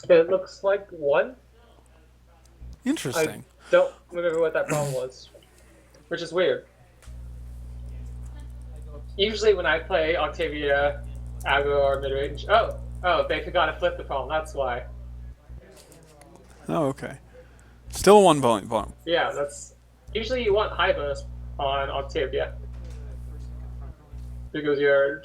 It looks like 1. I Interesting. don't remember what that problem was, which is weird. Usually when I play Octavia, aggro, or midrange, they forgot to flip the problem. That's why. Oh, okay. Still a 1 bonus. Yeah, that's usually you want high bonus on Octavia because they're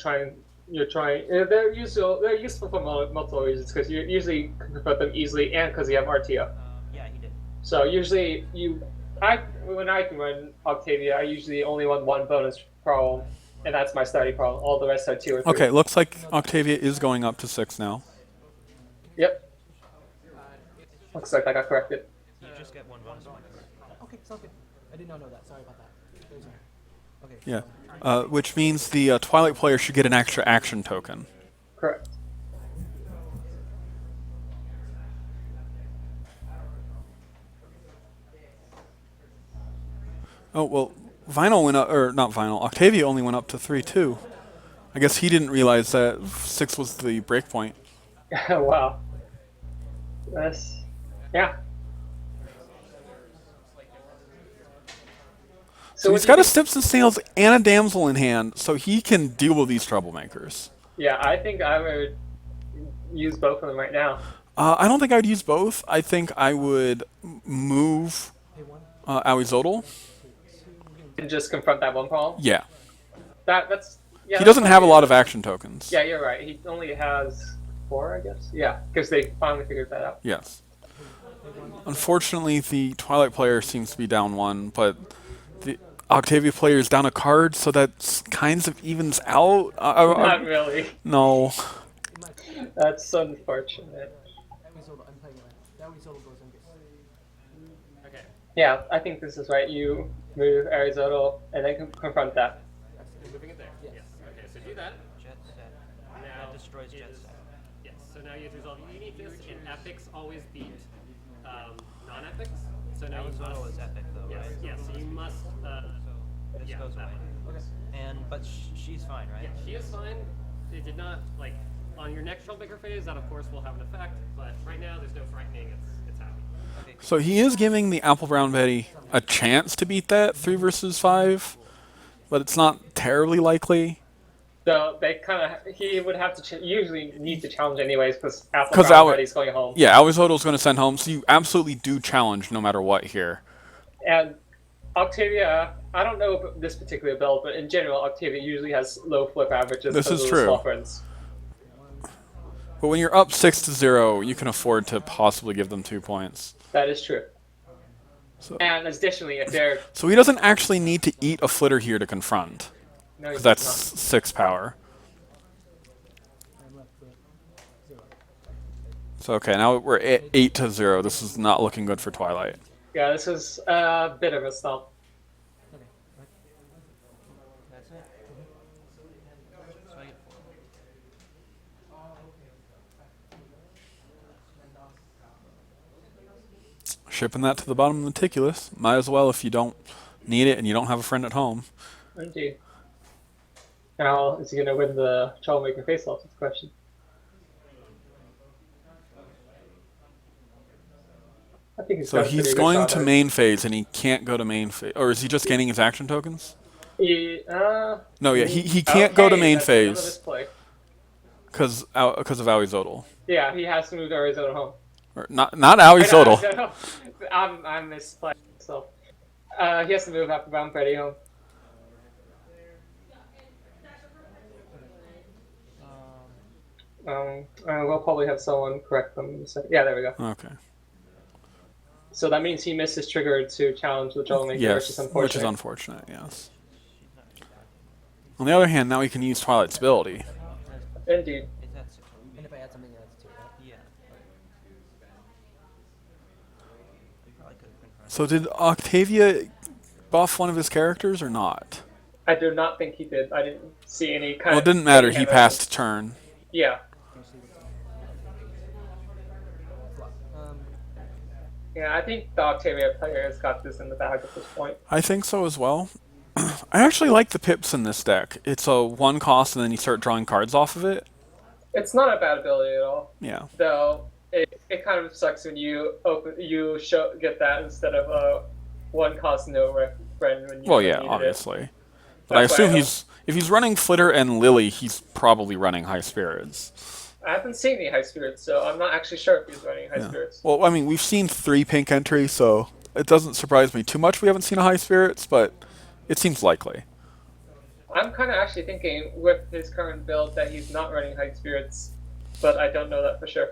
useful for multiple reasons because you usually can convert them easily and because you have RTO. Yeah, he did. So usually when I can run Octavia, I usually only want 1 bonus problem, and that's my starting problem. All the rest are 2 or 3. Okay, looks like Octavia is going up to 6 now. Yep. Looks like I got corrected. You just get 1 bonus point. Okay, sounds good. I did not know that. Sorry about that. There's a- Okay. Yeah. Which means the Twilight player should get an extra action token. Correct. Oh, well, Vinyl went up, or not Vinyl, Octavia only went up to 3 too. I guess he didn't realize that 6 was the break point. Wow. Yeah. So he's got a Snips and Snails and a Damsel in hand, so he can deal with these troublemakers. Yeah, I think I would use both of them right now. I don't think I would use both. I think I would move Hey, 1, Awizodal. 2, And just confront that one problem. Yeah. That's yeah. He doesn't have a lot of action tokens. Yeah, you're right. He only has 4, I guess. Yeah, because they finally figured that out. Yes. Unfortunately, the Twilight player seems to be down 1, but the Octavia player is down a card, so that kinds of evens out. Not really. No. That's unfortunate. that way solo, I'm playing it right. That way solo goes in this. Okay. Yeah, I think this is right. You move Arizona and then confront that. Moving it there. Yes. Okay, so do that. Jet set. Now That destroys jet is- set. Yes. So now you have to resolve. You need this, and epics always beat non-epics. So now you Arizona must. was epic though, Yes. right? Yes. So you must. So this Yeah, goes that away. one. And but she's fine, right? Yeah, she is fine. It did not like on your next troublemaker phase. That of course will have an effect, but right now there's no frightening. It's happy. Okay. So he is giving the Apple Brown Betty a chance to beat that 3 versus 5, but it's not terribly likely. So he would have to usually need to challenge anyways because Apple 'Cause Brown Betty's going home. Yeah, Awizodal's going to send home, so you absolutely do challenge no matter what here. And Octavia, I don't know about this particular build, but in general, Octavia usually has low flip averages. This because is of the true. small friends. But when you're up 6-0, you can afford to possibly give them 2 points. That is true. So- And additionally, if they're So he doesn't actually need to eat a flitter here to confront, no, because he's that's not. 6 power. I'm left with 0. So okay, now we're at 8-0. This is not looking good for Twilight. Yeah, this is a bit of a stump. Okay. Right. That's it. So I get 4. shipping that to the bottom of meticulous. Might as well if you don't need it and you don't have a friend at home. Indeed. Now, is he going to win the Troublemaker face-off? That's the question. I think So he's going to main phase and he can't go to main phase. Or is he just gaining his action tokens? No, yeah, he can't go to main phase because of Aoizodal. Yeah, he has to move to Arizona home. Or not Aoizodal. I'm misplaying myself. He has to move after Bound Freddy home. We'll probably have someone correct them in a second. Yeah, there we go. Okay. So that means he missed his trigger to challenge the Troublemaker, Yes, which is unfortunate. which is unfortunate, yes. On the other hand, now he can use Twilight's ability. Indeed. And if I add something else to it. Yeah. So did Octavia buff one of his characters or not? I do not think he did. I didn't see any kind Well, of... it didn't matter. He passed turn. Yeah. Yeah, I think the Octavia player has got this in the bag at this point. I think so as well. I actually like the pips in this deck. It's a 1 cost and then you start drawing cards off of it. It's not a bad ability at all. Yeah. Though it kind of sucks when you get that instead of a 1 cost no friend when you Well, yeah, needed obviously. it. But I That's why assume if he's running Flitter and Lily, he's probably running High Spirits. I haven't seen any High Spirits, so I'm not actually sure if he's running High Spirits. Well, I mean, we've seen 3 pink entries, so it doesn't surprise me too much we haven't seen a High Spirits, but it seems likely. I'm kind of actually thinking with his current build that he's not running High Spirits, but I don't know that for sure.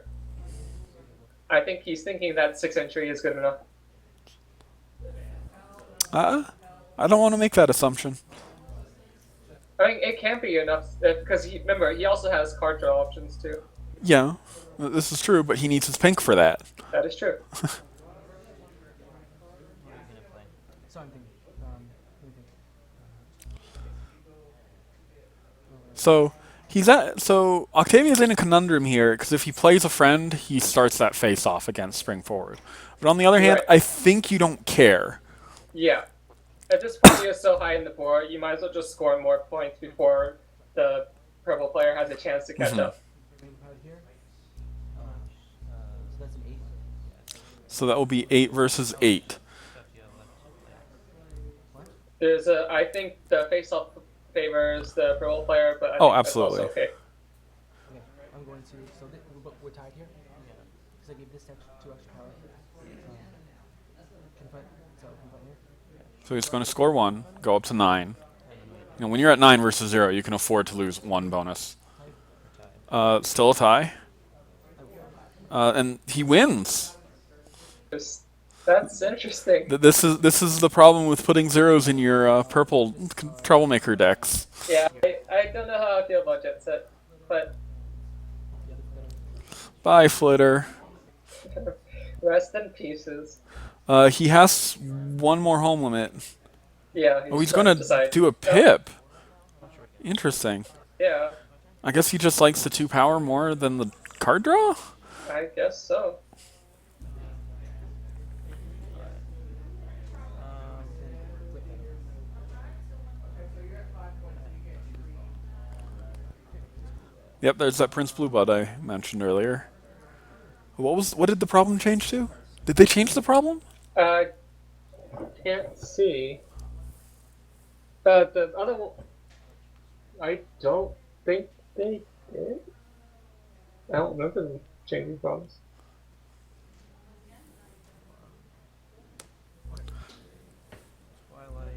I think he's thinking that 6 entry is good enough. I don't want to make that assumption. I mean, it can be enough because remember he also has card draw options too. Yeah, this is true, but he needs his pink for that. That is true. So I'm thinking. So Octavia's in a conundrum here because if he plays a friend, he starts that face off against Spring Forward. But on the other hand, Right. I think you don't care. Yeah. At this point, you're so high in the board, you might as well just score more points before the purple player has a chance to catch up. Main card here. So that's an 8. So that will be 8 versus 8. I think the face-off favors the purple player, but I think Oh, that's absolutely. also okay. Okay, I'm going to. So we're tied here. Yeah. Because I gave this 2 extra power. Confront. So confront here. So he's going to score 1, go up to 9. And when you're at 9 versus 0, you can afford to lose 1 bonus. Still a tie. And he wins. That's interesting. This is the problem with putting zeros in your purple troublemaker decks. Yeah, I don't know how I feel about Jet Set, but Bye, Flitter. rest in pieces. He has 1 more home limit. Yeah. Oh, he's trying going to decide. do a pip. Interesting. Yeah, I guess he just likes the 2 power more than the card draw? I guess so. Yep, there's that Prince Blue Bud I mentioned earlier. What did the problem change to? Did they change the problem? Can't see. The other one, I don't think they did. I don't remember them changing problems. Twilight.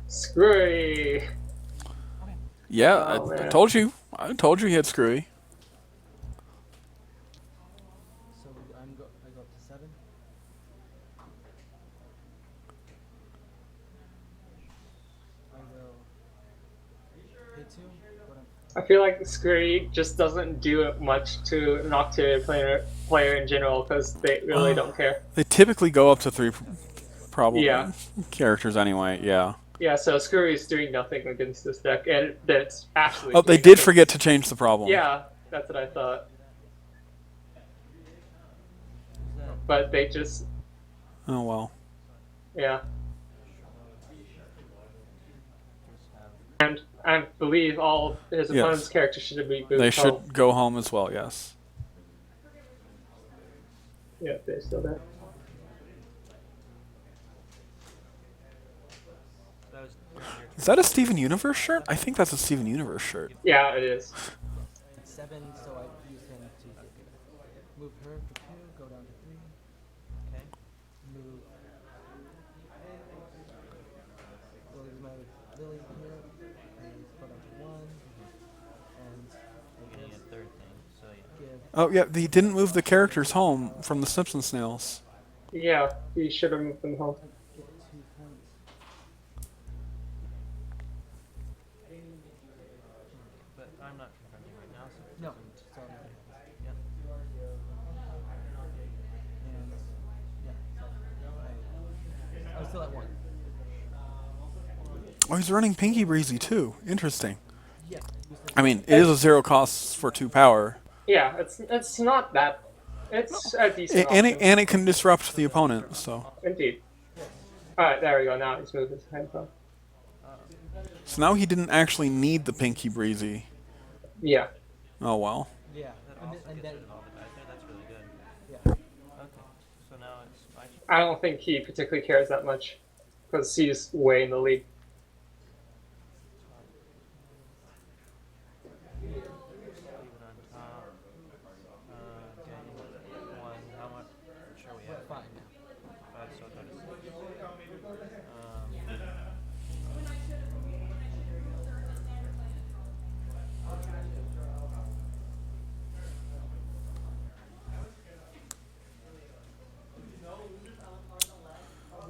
Screwy. Yeah, Oh, I man. told you. I told you he had Screwy. So I go up to 7. I will pay 2. But I feel like Screwy just doesn't do much to an Octavia player in general because they really don't care. They typically go up to 3 probably Yeah. characters anyway, yeah. Yeah, so Screwy is doing nothing against this deck, and that's absolutely. Oh, they doing did nothing. forget to change the problem. Yeah, That's what I thought. Is that But they just, Oh well. yeah. just have And I believe all his Yes. opponent's characters should be moved They home. should go home as well. Yes. Yeah, they're still there. that was Is that a Steven Universe shirt? I think that's a Steven Universe shirt. Yeah, it is. 7, so I use him to move her for 2, go down to 3, okay. move. We'll use my Lily here, and go down to 1, and You're getting a third thing, so yeah. give. Oh yeah, he didn't move the characters home from the Simpson snails. Yeah, he should have moved them home. Get 2 points. But I'm not confronting right now, so it No, doesn't- so yeah. and yeah, so I was still at 1. Oh, he's running Pinky Breezy too. Interesting. Yeah. I mean, it is a 0 cost for 2 power, Yeah, it's not that. It's a decent and option. it can disrupt the opponent. So Indeed. Alright, there we go. Now he's moved his hand home. now he didn't actually need the Pinky Breezy. Yeah. Oh well. Yeah. That And, also and gets then rid of all the guys there. That's really good. yeah. Okay. So now it's my turn. I don't think he particularly cares that much. Because he's way in the lead. Leave it on top. Okay. 1. How much? Sure, we have 5 now. 5, so go to 6.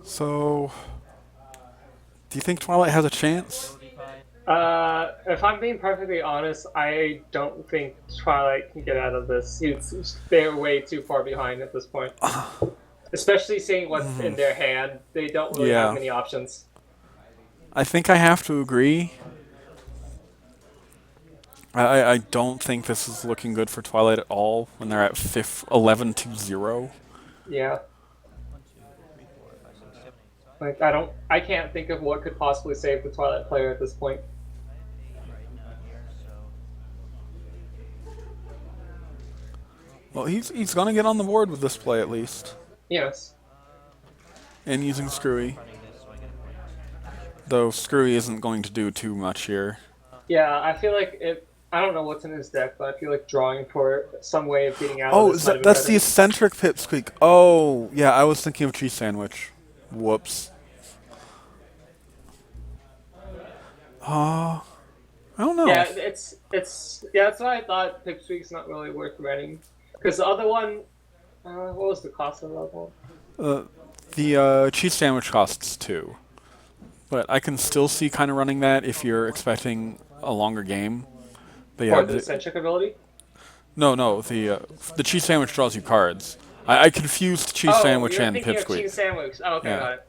So, do you think Twilight has a chance? Ability pie. If I'm being perfectly honest, I don't think Twilight can get out of this. They're way too far behind at this point. Especially seeing what's in their hand, they don't really Yeah. have many options. I think I have to agree. I don't think this is looking good for Twilight at all when they're at 11-0. Yeah. 1, 2, 3, 4, 5, 6, 7, 8. Like I can't think of what could possibly save the Twilight player at this point. Right now here, so Well, he's gonna get on the board with this play at least, Yes. and using Screwy. running this so I get a point. Though Screwy isn't going to do too much here. Yeah, I feel like I don't know what's in his deck, but I feel like drawing for some way of getting out Oh, of this might have been that's the better. eccentric Pipsqueak. Oh, yeah, I was thinking of Cheese Sandwich. Whoops. I don't know. Yeah, it's yeah. That's why I thought Pipsqueak's not really worth running, because the other one, what was the cost of the other one? The cheese sandwich costs 2. But I can still see kind of running that if you're expecting a longer game. But yeah, Or the eccentric ability? no, the cheese sandwich draws you cards. I confused cheese sandwich you're and thinking of cheese Pipsqueak. sandwich. Oh, okay, Yeah. got it.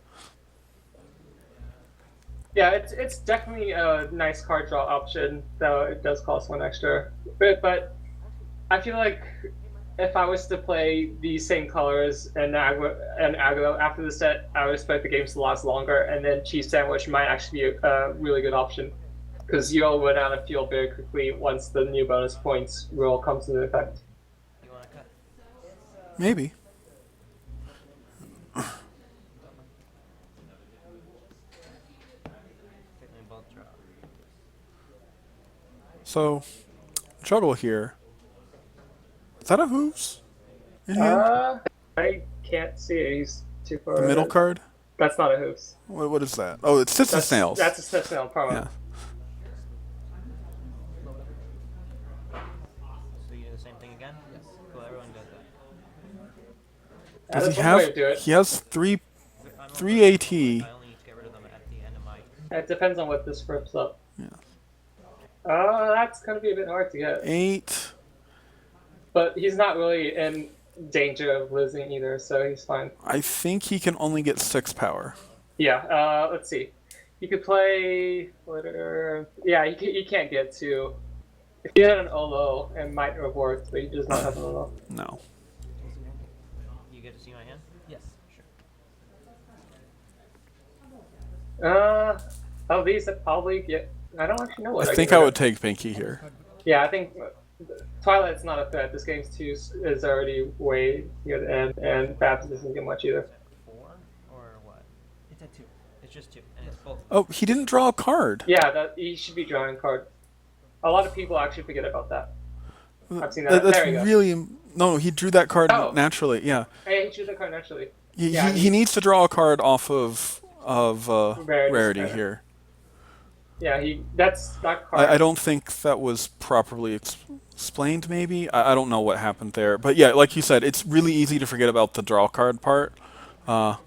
Yeah, it's definitely a nice card draw option, though it does cost 1 extra. But I feel like if I was to play these same colors and aggro after the set, I would expect the games to last longer, and then cheese sandwich might actually be a really good option. Because you'll run out of fuel very quickly once the new bonus points rule comes into effect. You want to cut? Maybe. Take me both draw. So, juggle here. Is that a hooves? In hand? I can't see it. He's too far. The middle ahead. card? That's not a hooves. What is that? Oh, it's Sissy Snails. That's a snail promo. Yeah. So you do the same thing again? Yes. Cool, everyone does that. Does That's he one way have? to do it. He has 3 I'm 3 AT. I only need to get rid of them at the end of my. It depends on what this rips up. Yeah. That's gonna be a bit hard to get. 8. But he's not really in danger of losing either, so he's fine. I think he can only get 6 power. Yeah, let's see. He could play. Yeah, he can't get to If you had an Olo, it might have worked, but he does not have an Olo. No. You get to see my hand? Yes. Uh, of these, that probably get. I don't actually know what I I think get I rid would of. take Pinky here. Yeah, I think Twilight's not a threat. This game's too is already way near the end, and Babs doesn't get much either. 4 or what? It's at 2. It's just 2, and it's both. Oh, he didn't draw a card. Yeah, that he should be drawing a card. A lot of people actually forget about that. I've seen that. That's There you go. really no. He drew that card Oh. naturally. Yeah. Hey, he drew the card naturally. He, Yeah, he needs to draw a card off of rarity Rarity. here. Yeah, that's that card. I don't think that was properly explained. Maybe I don't know what happened there. But yeah, like you said, it's really easy to forget about the draw card part. Oh,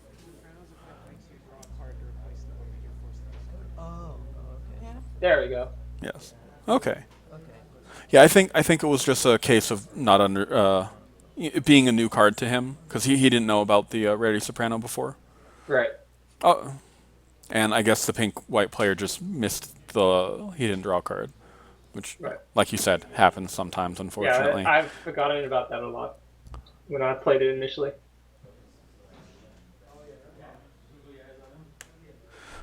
okay. There we go. Yes. Okay. Okay. Yeah, I think it was just a case of not it being a new card to him because he didn't know about the Rarity Soprano before. Right. Oh, and I guess the pink-white player just missed he didn't draw a card, which, Right. like you said, happens sometimes, unfortunately. Yeah, I've forgotten about that a lot when I played it initially.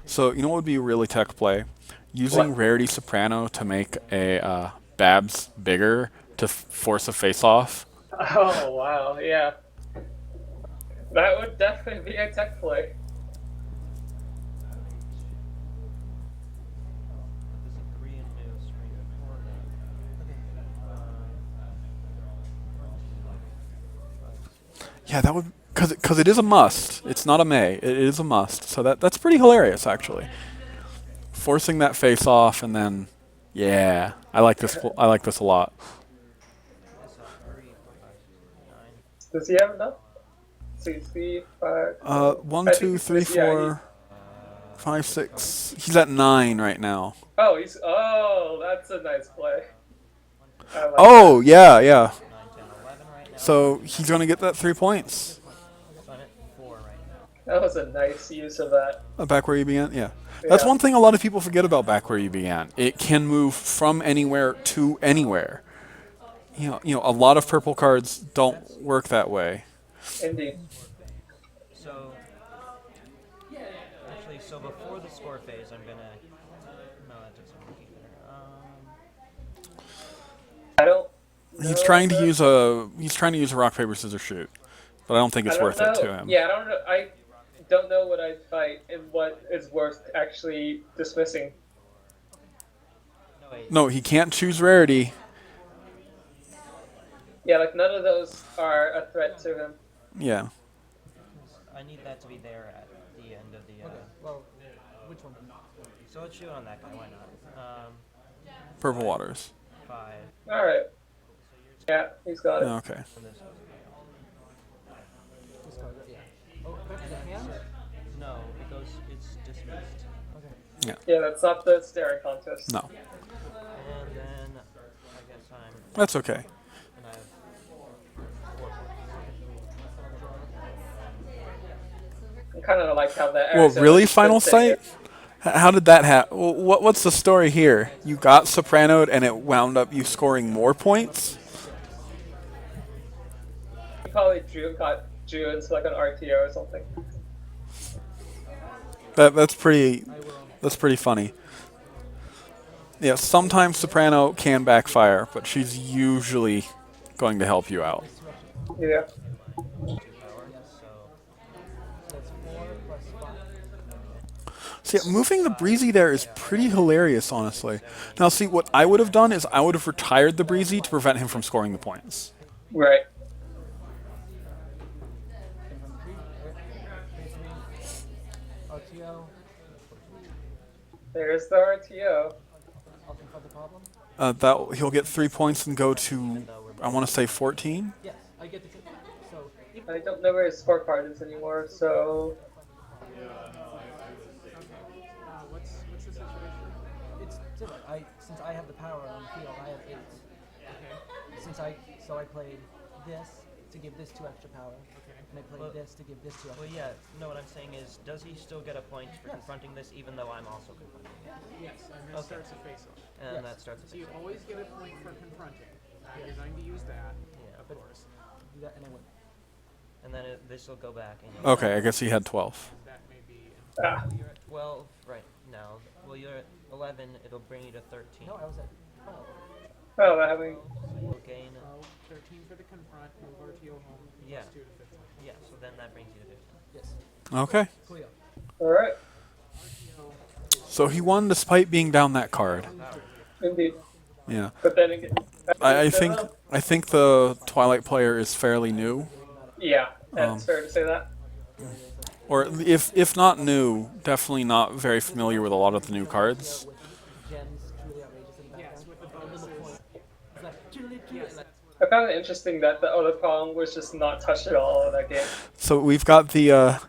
So, you know what would be a really tech play? Using What? Rarity Soprano to make a Babs bigger to force a face-off. Oh wow, yeah. That would definitely be a tech play. There's a 3 and new string 4. Yeah, that would because it is a must. It's not a may. It is a must. So that's pretty hilarious, actually. Forcing that face off and then, yeah, I like this. I like this a lot. That's a 3, 4, 5, 6, 9. Does he have enough? 3, 5. 1, I think 2, he's 3, missed- yeah, 4, 5, 6. He's at 9 right now. Oh, that's a nice play. I like Oh, yeah. 9, 10, 11 right now. So he's gonna get that 3 points. So I'm at 4 right now. that was a nice use of that. Back where you began. Yeah. That's Yeah. one thing a lot of people forget about back where you began. It can move from anywhere to anywhere. You know, a lot of purple cards don't work that way. Indeed. So, actually, so before the score phase, I'm gonna. No, that doesn't work either. I don't. He's know trying to that- use a rock paper scissors shoot, but I don't think it's I don't worth it to know. him. Yeah, I don't know. I don't know what I'd fight and what is worth actually dismissing. No, wait. No, he can't choose rarity. Yeah, like none of those are a threat to him. Yeah. I need that to be there at the end of the. Okay. Well, which one? So let's shoot on that guy. Why not? Purple waters. 5. All right. Yeah, he's got it. Okay. And this one. This card, yeah. Oh, back to the hand? No, it goes. It's dismissed. Okay. Yeah, that's not the staring contest. No, And then I guess I'm. that's okay. And I have 4 points. I kind of like how that. Well, Arizona really, just Final couldn't take Sight? it. How did that happen? What's the story here? You got sopranoed and it wound up you scoring more points? He probably drew into like an RTO or something. That's pretty funny. Yeah, sometimes soprano can backfire, but she's usually going to help you out. Yeah. 2 power. So That's 4 plus 5. See, moving the breezy there is pretty hilarious, honestly. Now, see, what I would have done is I would have retired the breezy to prevent him from scoring the points. Right. RTO. There's the RTO. I'll confront the problem. That he'll get 3 points and go to, I want to say 14. Yes, I get the. So, even I don't know where his scorecard is anymore, so What's the situation? it's similar. Since I have the power on the field, I have 8. Okay. Since I played this, to give this 2 extra power, and I play Well- this to give this 2 extra Well, yeah. No, what I'm saying is, does he still get a point for Yes. confronting this, even though I'm also confronting? Yes, and this Okay. starts a face-off. And Yes. that starts. So you always get a point for confronting. You're going to use that, Yeah. of course. Do that, and I win. And then this will go back. And Okay, I guess he had 12. That may be. Ah, You're at 12 right now. Well, you're at 11. It'll bring you to 13. No, I was at 12. well, having You'll gain. 13 for the confront, move RTO home, Yeah. plus 2 to 15. Yeah. So then that brings you to 15. Yes. Okay. Coolio. all right, So he won despite being down that card. indeed. Yeah. But then again, I think the Twilight player is fairly new. yeah, that's fair to say that. Or if not new, definitely not very familiar with a lot of the new cards. With gems truly outrageous in the Yes, background. with the And then the bonuses. point. It's like, truly, like, I found it interesting that the other Pong was just not touched at all in that game. So we've got the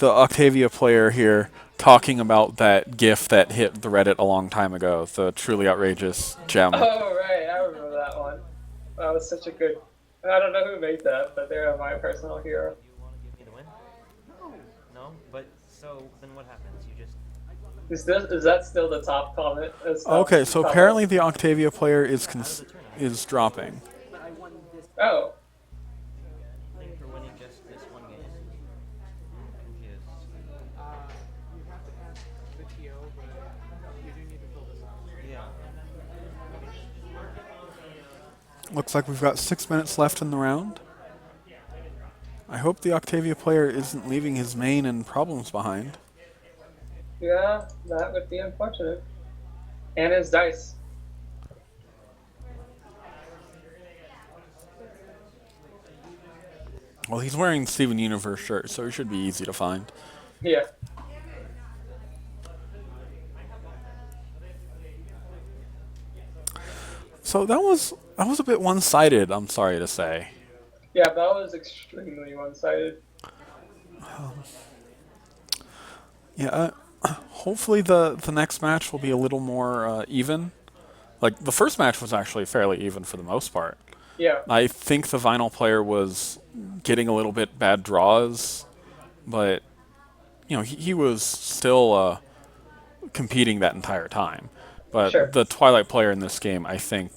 Octavia player here talking about that GIF that hit the Reddit a long time ago, the truly outrageous gem. Oh right, I remember that one. That was such a good. I don't know who made that, but they're my personal hero. You want to give me the win? No. But so then what happens? You just. Is that still the top comment? Okay, so Top apparently the Octavia player is Out of the tournament. is dropping. but I won this. Oh, I think for winning just this one game. I'm confused. You have to ask the TO, but you do need to fill this out. Yeah. Looks like we've got 6 minutes left in the round. I hope the Octavia player isn't leaving his main and problems behind. yeah, that would be unfortunate. And his dice. Well, he's wearing the Steven Universe shirt, so he should be easy to find. Yeah. So that was a bit one-sided, I'm sorry to say. Yeah, that was extremely one-sided. Yeah, hopefully the next match will be a little more even. Like the first match was actually fairly even for the most part. Yeah. I think the Vinyl player was getting a little bit bad draws, but you know he was still competing that entire time. But Sure. the Twilight player in this game, I think,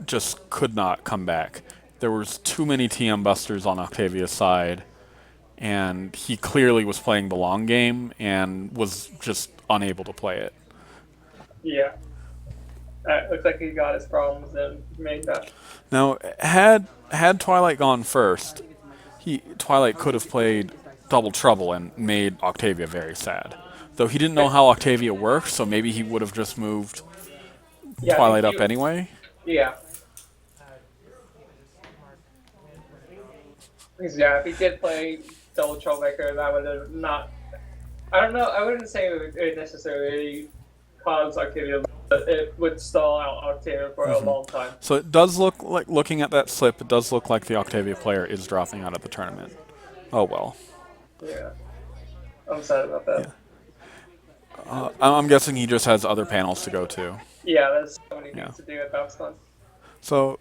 just could not come back. There was too many TM busters on Octavia's side, and he clearly was playing the long game and was just unable to play it. Yeah. Looks like he got his problems and made that. Now, had Twilight gone first, Twilight could have played Double Trouble and made Octavia very sad. Though he didn't know how Octavia worked, so maybe he would have just moved Yeah, Twilight if up you- anyway. Yeah. Because, yeah, if he did play Double Troublemaker, that would have not. I don't know. I wouldn't say it would necessarily cause Octavia, but it would stall out Octavia for a long time. So it does look like, looking at that slip, it does look like the Octavia player is dropping out of the tournament. Oh well. Yeah. I'm sad about that. I'm guessing he just has other panels to go to. Yeah, there's so many Yeah. things to do at BABSCon. So,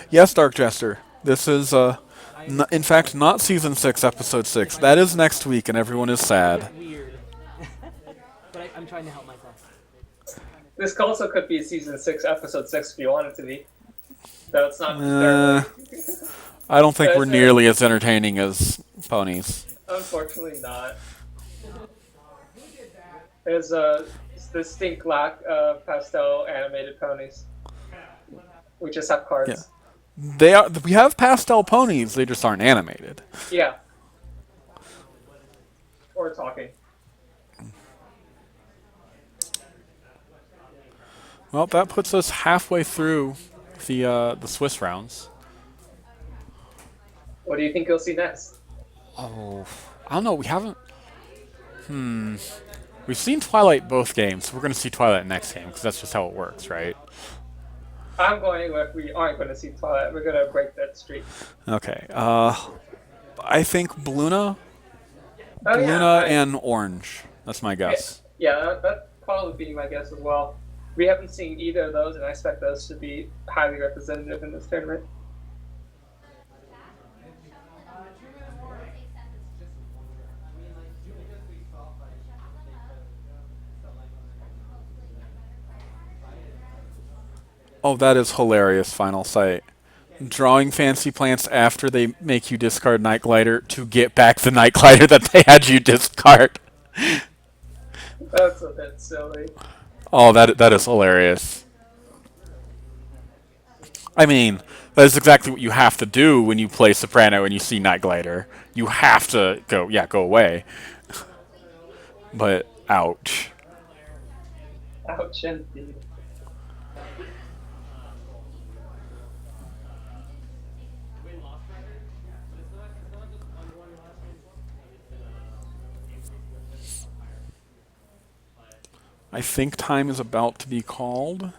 yes, Dark Jester. This is, in fact, not Season 6, Episode 6. That is next week, and everyone is sad. Weird. But I'm trying to help myself. This also could be Season 6, Episode 6 if you want it to be. Though it's not Uh, necessarily. I don't think we're That's it. nearly as entertaining as ponies. Unfortunately not. There's a distinct lack of pastel animated ponies. We just have cards. Yeah. We have pastel ponies, they just aren't animated. Yeah. Or talking. Well, that puts us halfway through the Swiss rounds. What do you think you'll see next? Oh, I don't know. We haven't. We've seen Twilight both games. So we're going to see Twilight next game because that's just how it works, right? I'm going with we aren't going to see Twilight. We're going to break that streak. Okay. I think Bluna, Oh, yeah. Bluna and Orange. That's my guess. Yeah, that probably be my guess as well. We haven't seen either of those, and I expect those to be highly representative in this tournament. Oh, that is hilarious, Final Sight. Drawing fancy plants after they make you discard Night Glider to get back the Night Glider that they had you discard. That's a bit silly. Oh, that is hilarious. I mean, that is exactly what you have to do when you play Soprano and you see Night Glider. You have to go away. But ouch. Ouch indeed. Win-loss record, but it's not just one last one. It's been higher. But I think time is about to be called.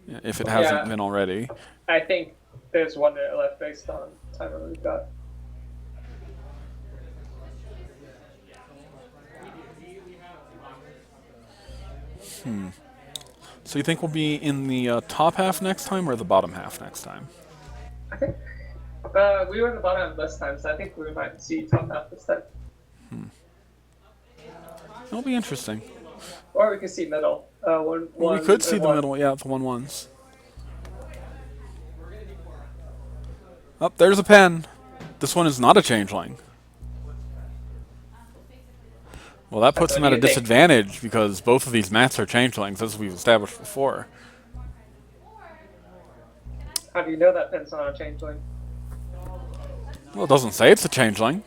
Yeah, if it hasn't Yeah. been already. I think there's 1 minute left based on timer we've got. So you think we'll be in the top half next time or the bottom half next time? I think we were in the bottom half last time, so I think we might see top half this time. It'll be interesting. Or we could see middle. We could see the middle, yeah, the 1-1s. Oh, there's a pen. This one is not a changeling. Well, that puts what him at do a you think? disadvantage because both of these mats are changelings, as we've established before. How do you know that pen's not a changeling? Well, it doesn't say it's a changeling.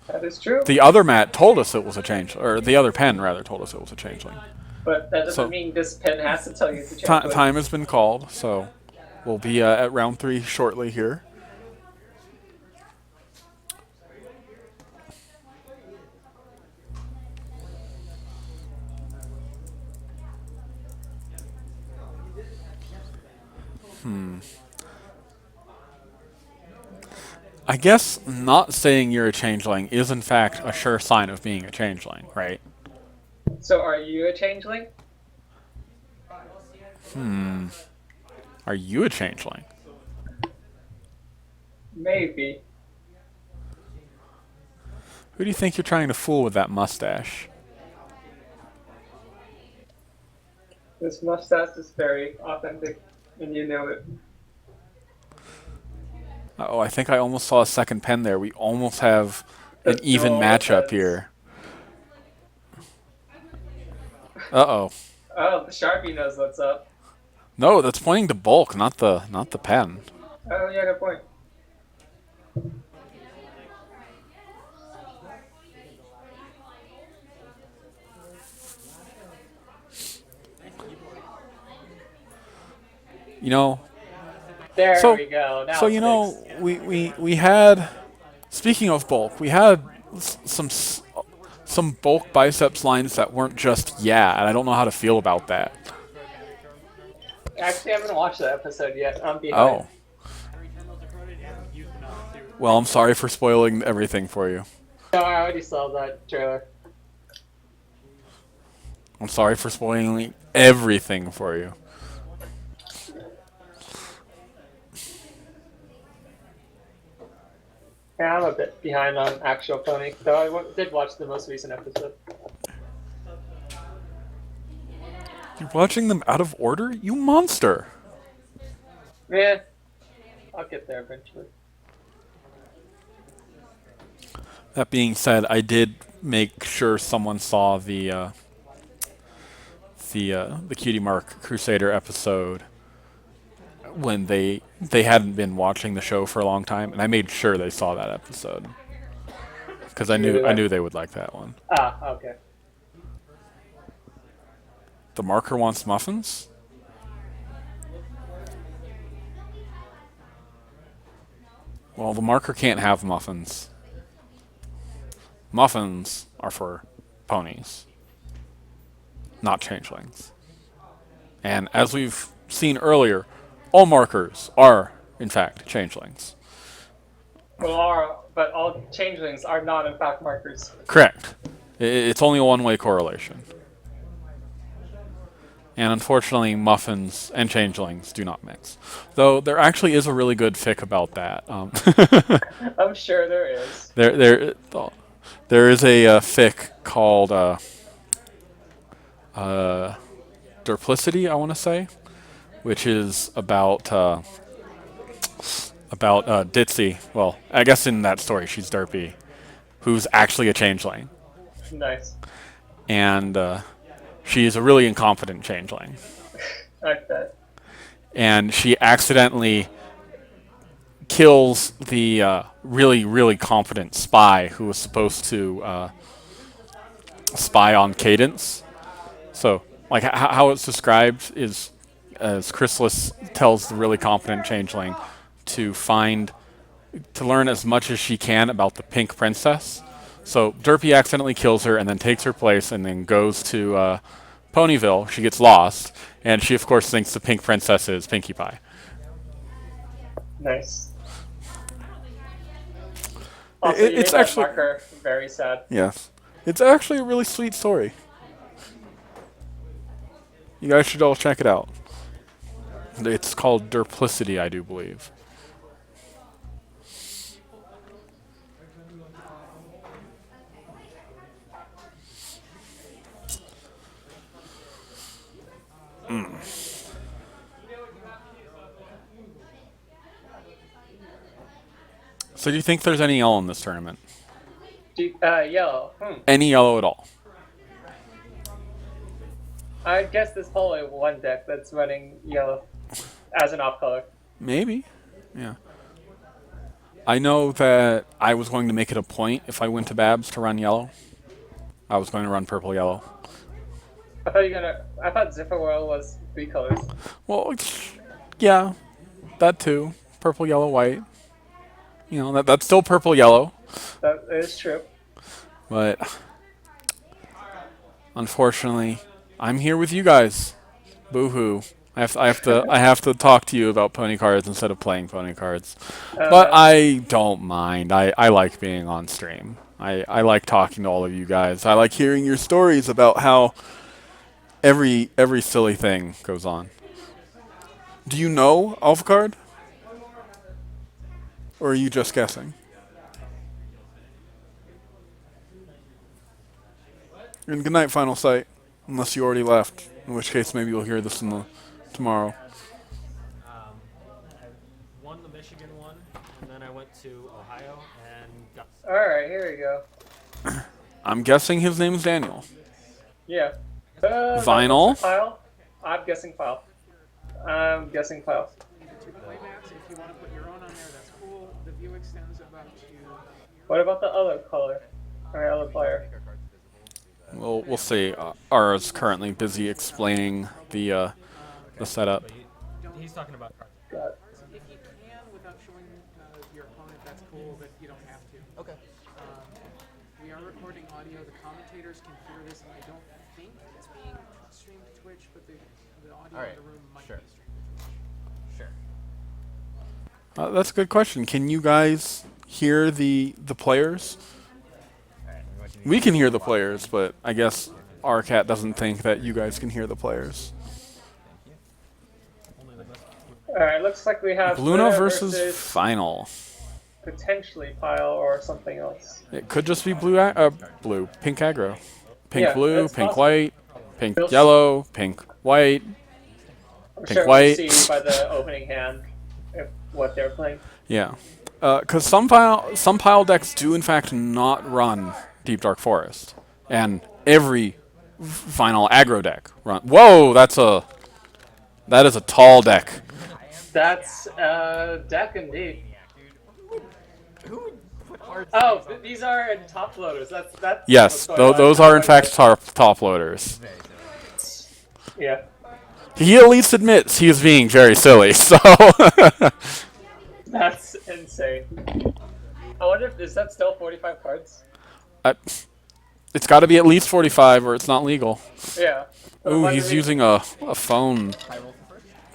That is true. The other mat told us it was a changeling, or the other pen rather told us it was a changeling. But that doesn't So- mean this pen has to tell you it's a changeling. Time has been called, so we'll be at round 3 shortly here. I guess not saying you're a changeling is in fact a sure sign of being a changeling, right? So are you a changeling? Are you a changeling? Maybe. Who do you think you're trying to fool with that mustache? This mustache is very authentic, and you know it. Oh, I think I almost saw a second pen there. We almost have an That's even all matchup pens. here. Uh-oh. Oh, the Sharpie knows what's up. No, that's pointing to bulk, not the pen. Oh, yeah, good point. You know, There So- we go. Now so it's you know, fixed. we had, speaking of bulk, we had some bulk biceps lines that weren't just yeah, and I don't know how to feel about that. Actually, I haven't watched that episode yet. I'm behind. Oh. Well, I'm sorry for spoiling everything for you. No, I already saw that trailer. I'm sorry for spoiling everything for you. Yeah, I'm a bit behind on actual pony, though did watch the most recent episode. You're watching them out of order? You monster! Yeah, I'll get there eventually. That being said, I did make sure someone saw the Cutie Mark Crusader episode when they hadn't been watching the show for a long time, and I made sure they saw that episode because I knew they would like that one. Ah, okay. The marker wants muffins. Well, the marker can't have muffins. Muffins are for ponies, not changelings. And as we've seen earlier, all markers are, in fact, changelings. But all changelings are not, in fact, markers. Correct. It's only a one-way correlation. And unfortunately, muffins and changelings do not mix. Though there actually is a really good fic about that. I'm sure there is. There is a fic called Duplicity, I want to say, which is about Ditzy. Well, I guess in that story she's Derpy, who's actually a changeling, Nice. and she's a really incompetent changeling, I bet. and she accidentally kills the really, really competent spy who was supposed to spy on Cadence. So, like, how it's described is as Chrysalis tells the really competent changeling to learn as much as she can about the Pink Princess. So Derpy accidentally kills her and then takes her place and then goes to Ponyville. She gets lost, and she, of course, thinks the Pink Princess is Pinkie Pie. Nice. Also, you It's made that actually marker very sad. yes, it's actually a really sweet story. You guys should all check it out. It's called Duplicity, I do believe. So do you think there's any yellow in this tournament? Yellow. Any yellow at all? I guess there's probably one deck that's running yellow as an off color. Maybe. Yeah. I know that I was going to make it a point if I went to Babs to run yellow. I was going to run purple yellow. I thought Zipper World was 3 colors. Well, yeah, that too. Purple, yellow, white. You know, that's still purple yellow. That is true. But unfortunately, I'm here with you guys. Boo-hoo. I have to talk to you about pony cards instead of playing pony cards. But I don't mind. I like being on stream. I like talking to all of you guys. I like hearing your stories about how every silly thing goes on. Do you know Alpha Card? Or are you just guessing? And good night, Final Sight. Unless you already left. In which case, maybe you'll hear this tomorrow. I won the Michigan one, and then I went to Ohio and got. Alright, here we go. I'm guessing his name is Daniel. Yeah. Vinyl? File? I'm guessing file. I'm guessing file. Two playmats. If you want to put your own on there, that's cool. The view extends about you. What about the other color? Or other player? Well, we'll see. Ara's currently busy explaining the setup. He's talking about cards. Got it. If you can, without showing your opponent, that's cool, but you don't have to. Okay. We are recording audio. The commentators can hear this, and I don't think it's being streamed to Twitch, but the audio Alright, in the room might sure. be streamed to Twitch. Sure. That's a good question. Can you guys hear the players? We can hear the players, but I guess our cat doesn't think that you guys can hear the players. Alright, looks like we have Luna versus Final. potentially Pile or something else. It could just be pink aggro. Pink Yeah, blue, that's pink possible. white, pink Feels- yellow, pink white. I'm Pink sure white. we'll see by the opening hand what they're playing. Yeah. Because some pile decks do in fact not run Deep Dark Forest. And every Final aggro deck run. Whoa, that is a tall deck. That's deck indeed. Oh, these are top loaders. That's Yes, what's going on. those are in fact top loaders. Yeah. He at least admits he is being very silly, so That's insane. I wonder if is that still 45 cards? it's got to be at least 45 or it's not legal. Yeah. Ooh, he's using a phone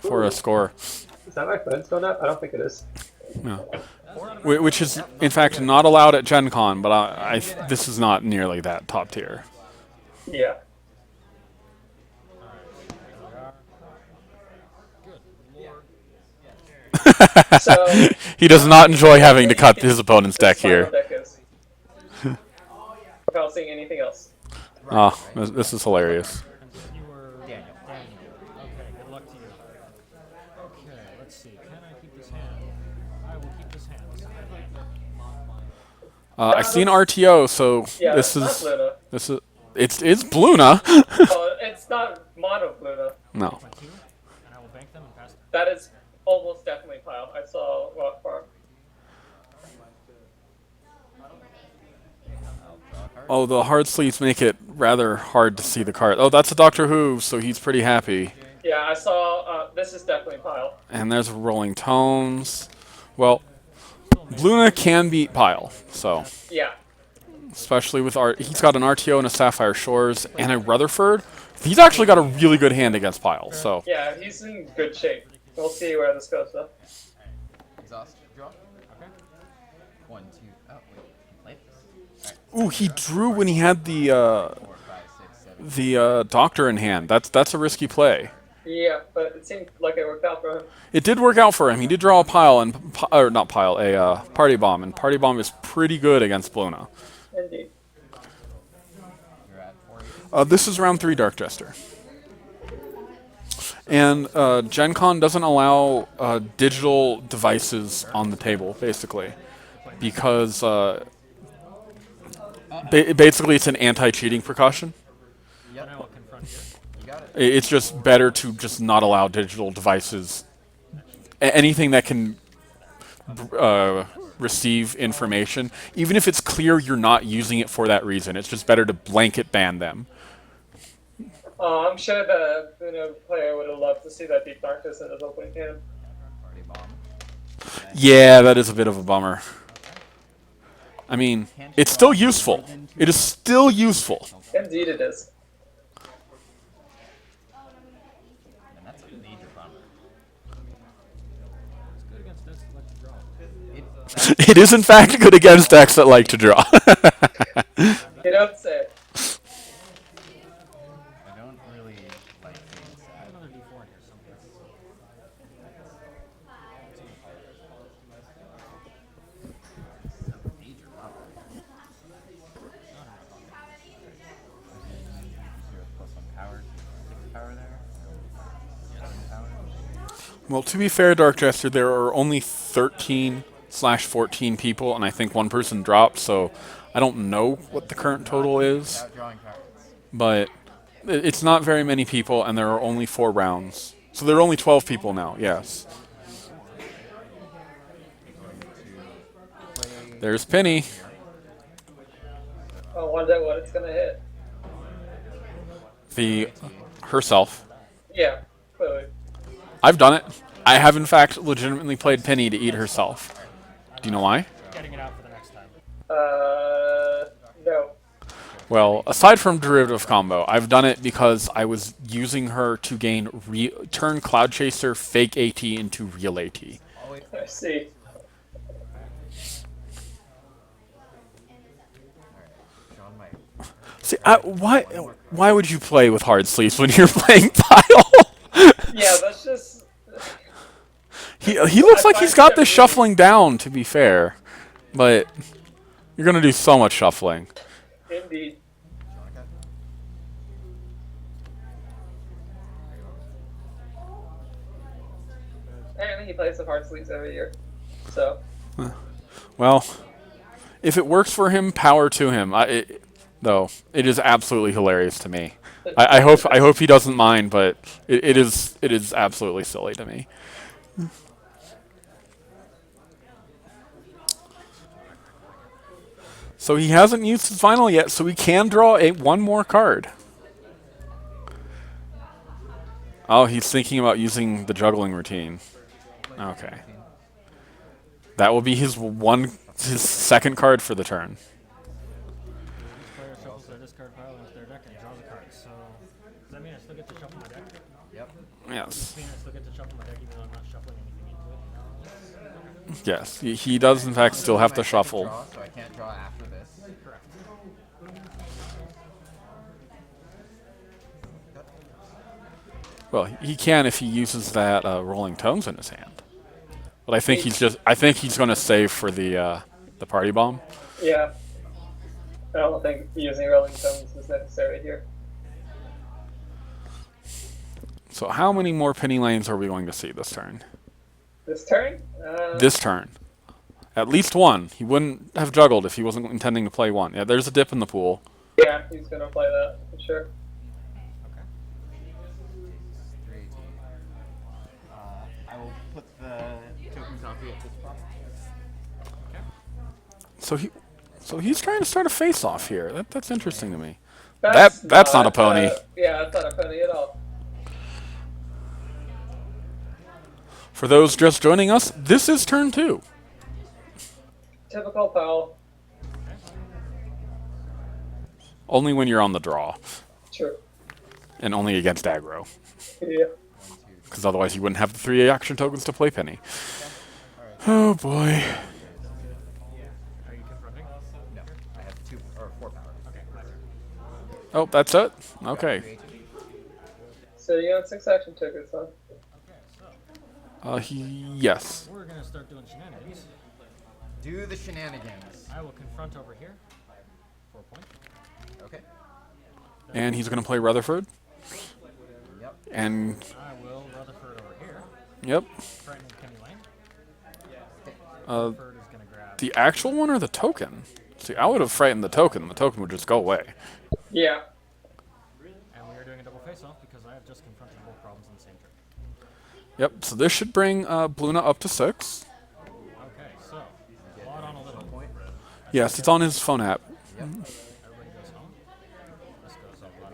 for a score. Is that my phone still up? I don't think it is. Yeah. Which is in fact not allowed at Gen Con, but this is not nearly that top tier. Yeah. So He does not enjoy having to cut his opponent's deck final here. deck is. Without seeing anything else. Oh, this is hilarious. You were Daniel. I've seen RTO, so Yeah, this that's is not Luna. this is it's Bluna. Oh, it's not mono Luna. No. My 2, and I will bank them and pass them. That is almost definitely Pile. I saw Rock Farm. Oh, the hard sleeves make it rather hard to see the card. Oh, that's a Doctor Who, so he's pretty happy. Yeah, I saw. This is definitely Pile. And there's Rolling Tones. Well, Bluna can beat Pile, so Yeah. especially with art. He's got an RTO and a Sapphire Shores and a Rutherford. He's actually got a really good hand against Pile. So Yeah, he's in good shape. We'll see where this goes though. Exhaust. Draw. Okay. 1, 2. Oh, wait. You played this. Alright. ooh, he drew when he had 4, 5, 6, 7. Doctor in hand. That's a risky play. Yeah, but it seemed like it worked out for him. It did work out for him. He did draw a Pile and or not Pile, a Party Bomb, and Party Bomb is pretty good against Bluna. Indeed. You're at 4. This is round 3 Dark Jester. And Gen Con doesn't allow digital devices on the table, basically, because basically it's an anti-cheating precaution. Yep. I will confront you. You got it. It's just better to just not allow digital devices, anything that can receive information, even if it's clear you're not using it for that reason. It's just better to blanket ban them. I'm sure the player would have loved to see that Deep Darkness in his opening hand. Party bomb. Yeah, that is a bit of a bummer. I mean, it's still useful. It is still useful. Indeed it is. And that's a major bummer. It's good against decks that like to draw. It, It is, in fact, good against decks that like to draw. You don't say. I don't really like being sad. Another D4 in here somewhere. Major bummer. Zero +1 power. 6 power there. 7 power. Well, to be fair, Dark Jester, there are only 13/14 people, and I think one person dropped, so I don't know what the current total is, Without drawing cards. but it's not very many people, and there are only 4 rounds. So there are only 12 people now, yes. There's Penny. I wonder what it's gonna hit. Herself. Yeah, clearly. I've done it. I have, in fact, legitimately played Penny to eat herself. Do you know why? Getting it out for the next time. No. Well, aside from derivative combo, I've done it because I was using her to gain turn Cloud Chaser fake AT into real AT. I see. Drawing my See, why would you play with hard sleeves when you're playing Pile? Yeah, that's just. he looks I like he's find got that this really- shuffling down, to be fair, but you're gonna do so much shuffling. Indeed. drawing a cut. And he plays the hard sleeves every year. So. Well, if it works for him, power to him. Though it is absolutely hilarious to me. I hope he doesn't mind, but it is absolutely silly to me. So he hasn't used his final yet, so he can draw one more card. Oh, he's thinking about using the juggling routine. Okay. That will be his second card for the turn. Player shuffles their discard pile into their deck and draws a card. So does that mean I still get to shuffle my deck? Yep. Yes. Does that mean I still get to shuffle my deck even though I'm not shuffling anything into it? Yes. He does in fact still have to shuffle. Draw, so I can't draw after this. Correct. Well, he can if he uses that Rolling Tones in his hand. But I think he's going to save for the Party Bomb. Yeah. I don't think using Rolling Stones is necessary here. So how many more penny lanes are we going to see this turn? This turn? This turn. At least one. He wouldn't have juggled if he wasn't intending to play one. Yeah, there's a dip in the pool. Yeah, he's gonna play that for sure. Okay. 318. I will put the token copy at this spot. So he's trying to start a face-off here. That's interesting to me. That's That's not a pony. Yeah, that's not a pony at all. For those just joining us, this is turn 2. Typical foul. Only when you're on the draw. True. And only against aggro. Yeah. Because otherwise you wouldn't have the 3 action tokens to play Penny. Oh boy. Are you confronting? No, I have 2 or 4 power. Okay. Oh, that's it? Okay. So you have 6 action tokens, huh? Okay, so Yes. we're gonna start doing shenanigans. Do the shenanigans. I will confront over here. 4 points. Okay. And he's going to play Rutherford. Yep. And, I will Rutherford over here. yep. Frightening Penny Lane. Uh, Rutherford is gonna grab. the actual one or the token? See, I would have frightened the token. The token would just go away. Yeah. And we are doing a double face-off because I have just confronted both problems in the same turn. Yep, so this should bring Bluna up to 6. Okay, so Claude on a little point. Yes, it's on his phone app. Everybody goes home. This goes up Claude.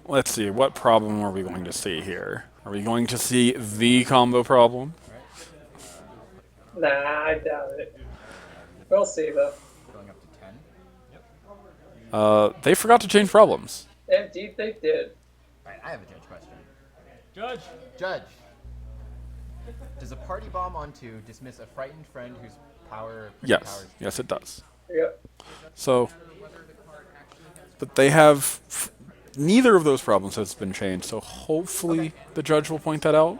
Let's see, what problem are we going to see here? Are we going to see the combo problem? Nah, I doubt it. We'll see though. Going up to 10. They forgot to change problems. Indeed, they did. Alright, I have a judge question. Judge! Judge, does a party bomb on 2 dismiss a frightened friend whose power Yes, powers? yes it does. Yep. So, but they have, neither of those problems has been changed, so hopefully the judge will point that out.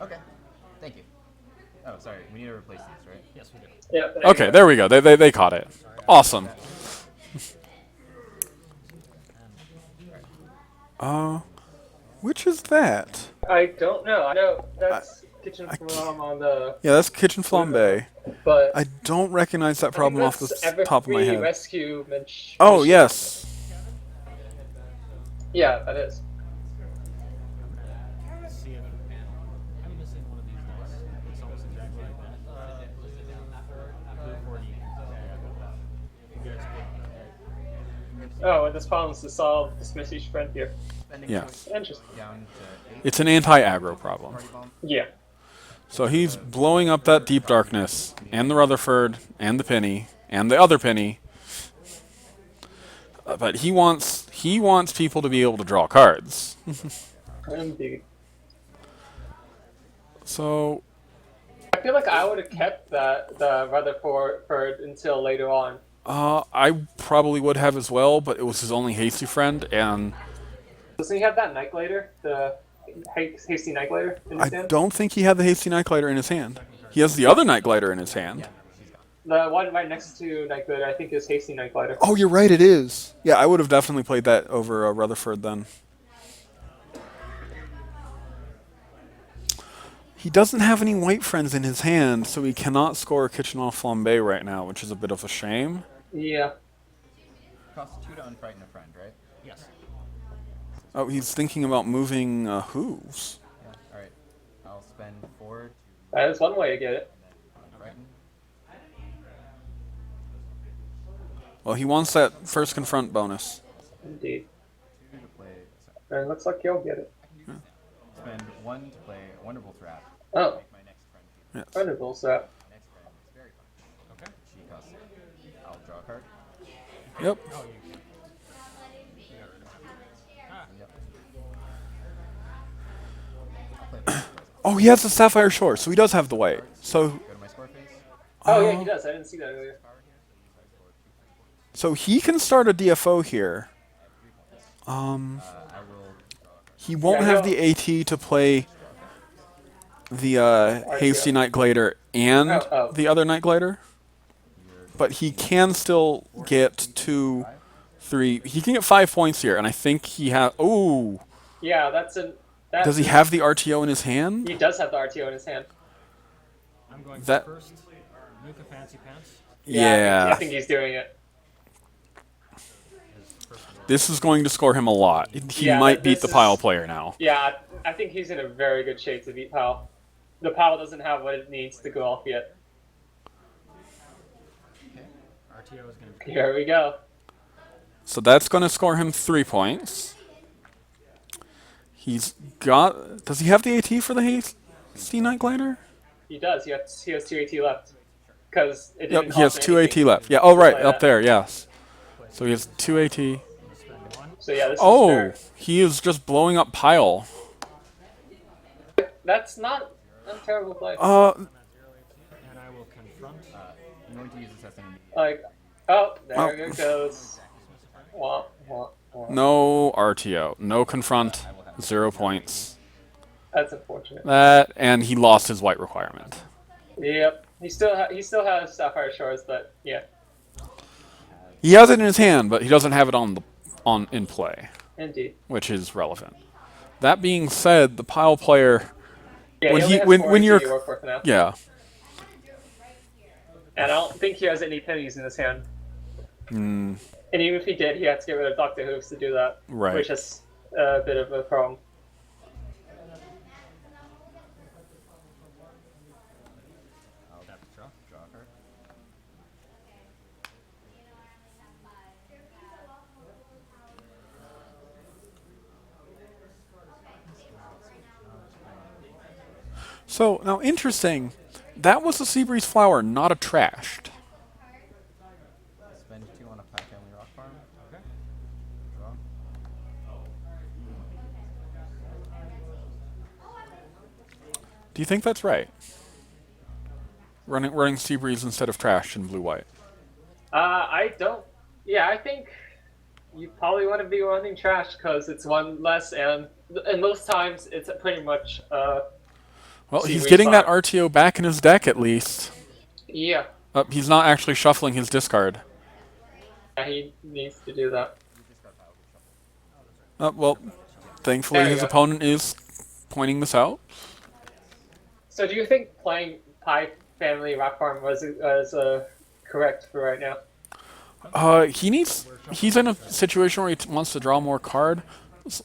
Okay. Thank you. Oh, sorry. We need to replace these, right? Yes, we do. Yep. Okay, there we go. They caught it. Awesome. Which is that? I don't know. I know that's kitchen from on the, Yeah, that's Kitchen Flambe. but I don't recognize that problem off the top of my head. Rescue Oh, yes. Yeah, that is. Let's see if I'm missing one of these dice. It's almost exactly like that. Blue 40. You guys pick. Oh, and this problem is to solve dismiss each friend here. Spending Yeah. points Interesting. down to 8. It's an anti-aggro problem. Party bomb. Yeah. So he's blowing up that Deep Darkness, and the Rutherford, and the Penny, and the other Penny. But he wants people to be able to draw cards. Indeed. So I feel like I would have kept the Rutherford until later on. I probably would have as well, but it was his only hasty friend, and Doesn't he have that Night Glider? The hasty Night Glider in his I hand? don't think he had the hasty Night Glider in his hand. He has the other Night Glider in his hand. The one right next to Night Glider, I think, is hasty Night Glider. Oh, you're right, it is. Yeah, I would have definitely played that over Rutherford then. He doesn't have any white friends in his hand, so he cannot score a Kitchen au Flambe right now, which is a bit of a shame. Yeah. Costs 2 to unfrighten a friend, right? Yes. Oh, he's thinking about moving hooves. Yeah. Alright. I'll spend 4 to That is one way to get it. unfrighten. Well, he wants that first confront bonus. Indeed. 2 to play. And it looks like you'll get it. Spend 1 to play a Wonderful Trap. Oh, Make my next friend feel. Yes. Wonderful, so. My next friend is very fun. Okay. She costs. I'll draw a card. Yep. Oh, you. Ah, Yep. I'll play my Oh, he has the Sapphire Shore, so he does have the white. So, Go to my score face. Oh, yeah, he does. I didn't see that earlier. so he can start a DFO here. I will draw a card. He won't Yeah, have no. the AT to play the Hasty Night Glider and Oh. the other Night Glider. But he can still get 2, 3. He can get 5 points here, and I think he has. Oh, Yeah, that's an. Does he have the RTO in his hand? He does have the RTO in his hand. I'm going That- first. Nuka Fancy Pants. Yeah. I think he's doing it. His first one. This is going to score him a lot. He Yeah, might beat this the is- pile player now. Yeah, I think he's in a very good shape to beat Pal. The Pal doesn't have what it needs to go off yet. RTO is going to be. Here we go. So that's going to score him 3 points. He's got... Does he have the AT for the Hasty Night Glider? He does. He has 2 AT left. Because it didn't Yep, he has cost 2 AT anything. left. Yeah, oh right, Like up that. there, yes. So he has 2 AT. Spend one. So yeah, this Oh, is fair. he is just blowing up pile. That's not a terrible play. And I will confront. I'm going to use this as an Like, oh, there Oh. it goes. Wah, wah, wah. No RTO. No confront. 0 points. That's unfortunate. That, and he lost his white requirement. Yep. He still has Sapphire Shores, but yeah, He has it in his hand, but he doesn't have it in play, indeed. which is relevant. That being said, the pile player, Yeah, When he only he- has when- 4 when AT you're- to work with now. yeah. And I don't think he has any pennies in his hand. Mm, And even if he did, he had to get rid of Dr. Hooves to do that. Right. Which is a bit of a problem. I'll tap draw a card. So, now interesting, that was a Seabreeze Flower, not a Trashed. Spend 2 on a Pie Family Rock Farm. Okay. Draw. Do you think that's right? Running Seabreeze instead of Trashed in blue-white. I don't. Yeah, I think you probably want to be running trash because it's one less, and most times it's pretty much. Well, he's Seabreeze getting that Flower. RTO back in his deck at least. Yeah, He's not actually shuffling his discard. he needs to do that. Well, thankfully There you his go. opponent is pointing this out. So, do you think playing Pie Family Rock Farm was correct for right now? He's in a situation where he wants to draw more card.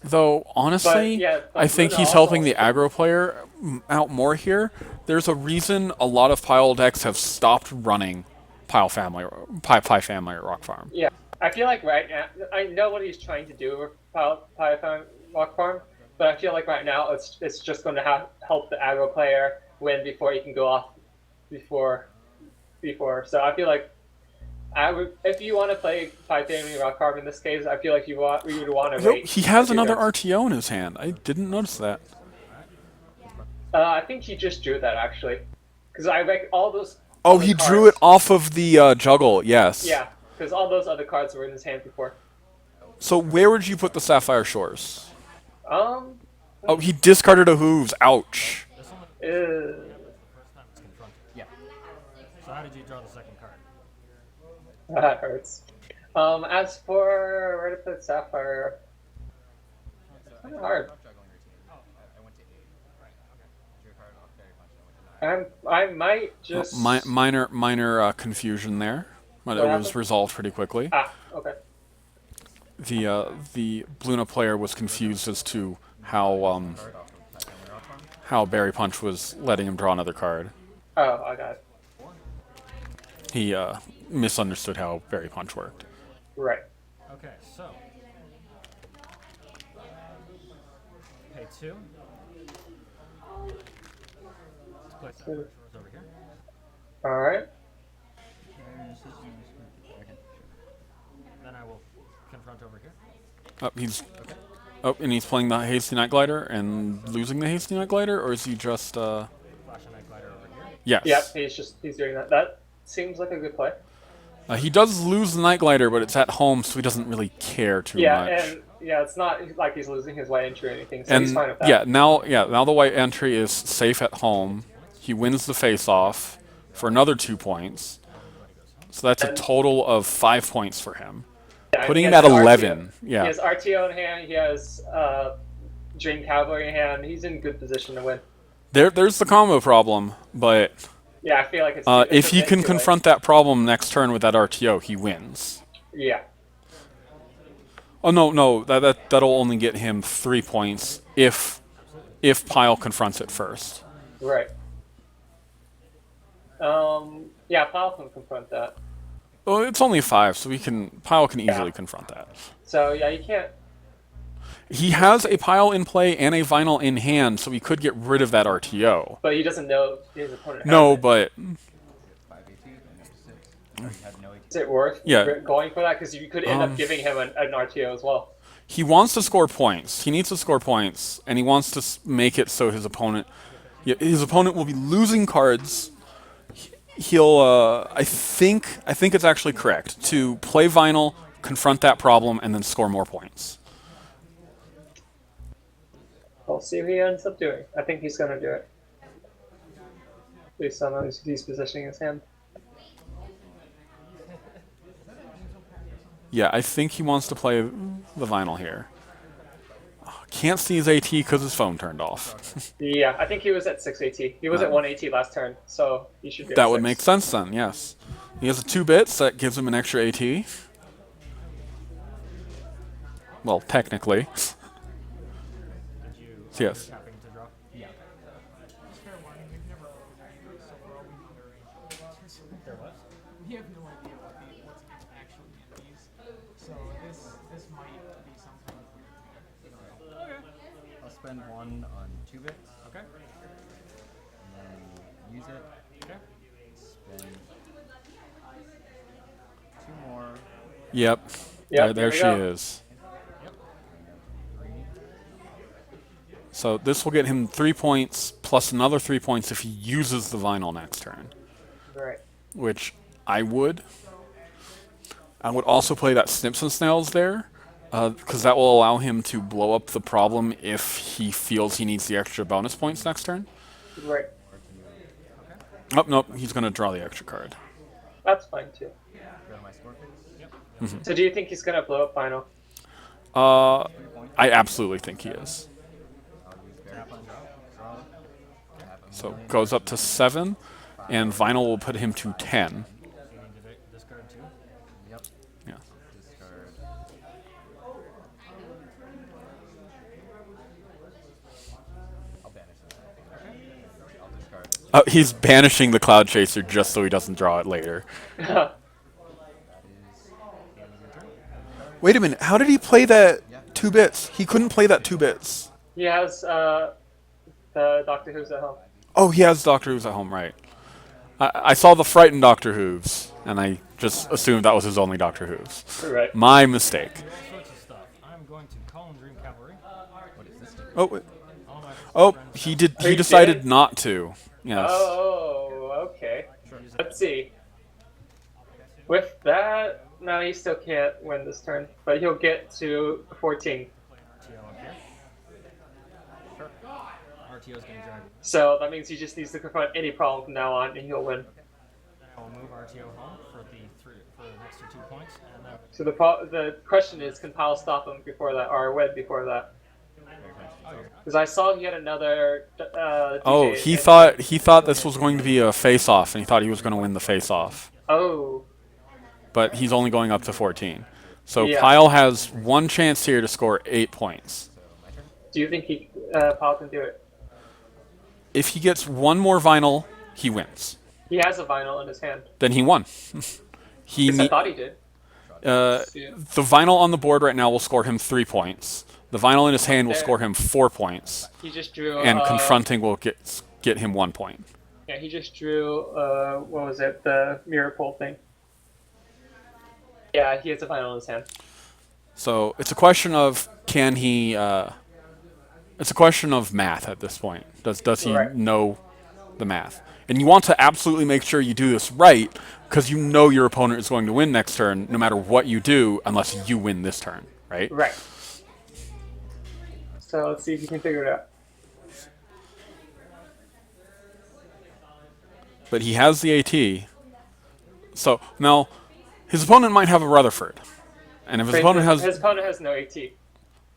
Though honestly, But I think Luna he's also helping the wants aggro player out more here. There's a reason a lot of pile decks have stopped running Pie Family Rock Farm. Yeah, I feel like right now, I know what he's trying to do with Pie Family Rock Farm, but I feel like right now it's just going to help the aggro player win before he can go off before. So I feel like if you want to play Pie Family Rock Farm in this case, I feel like we would want to Yo, wait. he has a few another turns. RTO in his hand. I didn't notice that. I think he just drew that actually, because I like all those. Oh, other he drew it cards- off of the juggle. Yes. Yeah, because all those other cards were in his hand before. So where would you put the Sapphire Shores? Um. Oh, he discarded a Hooves. Ouch. This one, Uh, first time it's confronted. Yeah. So how did you draw the second card? that hurts. As for where to put Sapphire, kind of hard. Not juggling routine. I went to 8. Right. Okay. Drew a card off Berry Punch. I went to 9. I might just. Minor confusion there, but it What was happened? resolved pretty quickly. Okay. The Bluna player was confused as to how Card off of Pie Family Rock Farm. how Berry Punch was letting him draw another card. Oh, I got it. He misunderstood how Berry Punch worked. Right. Okay, so. Pay 2. Let's place that shores over here. All right. Then I will confront over here. And he's playing the Hasty Night Glider and losing the Hasty Night Glider, or is he just Flash a Night Glider over here. yes? Yep. He's doing that. That seems like a good play. He does lose the Night Glider, but it's at home, so he doesn't really care too Yeah, much. and it's not like he's losing his white entry or anything, so he's fine with that. now the white entry is safe at home. He wins the face-off for another 2 points. So that's a And- total of 5 points for him. Yeah, Putting he him has at the 11. RTO. Yeah. He has RTO in hand. He has Dream Cavalry in hand, he's in good position to win. There's the combo problem, but Yeah, I feel like it's if a he bit can too confront that problem next turn with that RTO, he wins. late. Yeah. Oh no, that'll only get him 3 points if Pyle confronts it first. Right. Yeah, Pyle can confront that. Well, it's only 5, so Pyle can easily confront that. So yeah, you can't. He has a Pyle in play and a Vinyl in hand, so he could get rid of that RTO. But he doesn't know his opponent. No, has it. but 5 AT, then number 6. Already had no AT. Is it worth going for that? Because you could end up giving him an RTO as well. he wants to score points. He needs to score points, and he wants to make it so his opponent will be losing cards. He'll, I think it's actually correct to play Vinyl, confront that problem, and then score more points. We'll see what he ends up doing. I think he's going to do it. Based on how he's positioning his hand. Yeah, I think he wants to play the Vinyl here. Can't see his AT because his phone turned off. Yeah, I think he was at 6 AT. He was at 1 AT last turn, so he should be at That would 6. make sense then, yes. He has a 2 bits, that gives him an extra AT. Well, technically. Yes. Tapping to draw. Yeah. We have no idea what's actually in these. So this might be something. I'll spend 1 on 2 bits. Okay. And then use it. Okay. Spend 2 more. Yep. Yep, There here we she go. is. So this will get him 3 points plus another 3 points if he uses the Vinyl next turn, Right. which I would. I would also play that Snips and Snails there, because that will allow him to blow up the problem if he feels he needs the extra bonus points next turn. Right. Oh, nope, he's going to draw the extra card. That's fine too. Go to my score phase. So do you think he's going to blow up final? I absolutely think he is. I'll use Berry Draw. Have a So million. goes up to 7, and Vinyl will put him to 10. You can discard 2. Yep. Yeah. Discard. I'll banish this. I'll discard this. He's banishing the Cloud Chaser just so he doesn't draw it later. That is Wait a minute, how did he play that 2 bits? He couldn't play that 2 bits. He has the Doctor Who's at home. Oh, he has Doctor Who's at home, right. I saw the frightened Doctor Who's, and I just assumed that was his only Doctor Who's. Right. My mistake. All sorts of stuff. I'm going to call in Dream Cavalry. what is this? Oh, wait. All my Oh, friends he have- did. Oh, He he decided did? not to. Yes. Oh, okay. Let's see. With that, no, he still can't win this turn, but he'll get to 14. RTO up here. Sure. RTO's going to drag. So that means he just needs to confront any problem from now on, and he'll win. Then I will move RTO home for the extra 2 points, and then So the question is, can Powell stop him before that, or win before that? Because I saw he had another. Oh, DJ he and- thought this was going to be a face-off, and he thought he was going to win the face-off. Oh, But he's only going up to 14. So Yeah. Pyle has 1 chance here to score 8 points. do you think Powell can do it? If he gets 1 more Vinyl, he wins. He has a vinyl in his hand. Then he won. he At least I ne- thought he did. the Vinyl on the board right now will score him 3 points. The Vinyl in his hand will There. score him 4 points, He just drew. and confronting will get him 1 point. Yeah, he just drew. What was it? The mirror pole thing. Yeah, he has a vinyl in his hand. So it's a question of can he? It's a question of math at this point. Does he Right. know the math? And you want to absolutely make sure you do this right, because you know your opponent is going to win next turn, no matter what you do, unless you win this turn, right? Right. So let's see if you can figure it out. But he has the AT. So now his opponent might have a Rutherford, and if his opponent has his opponent has no AT.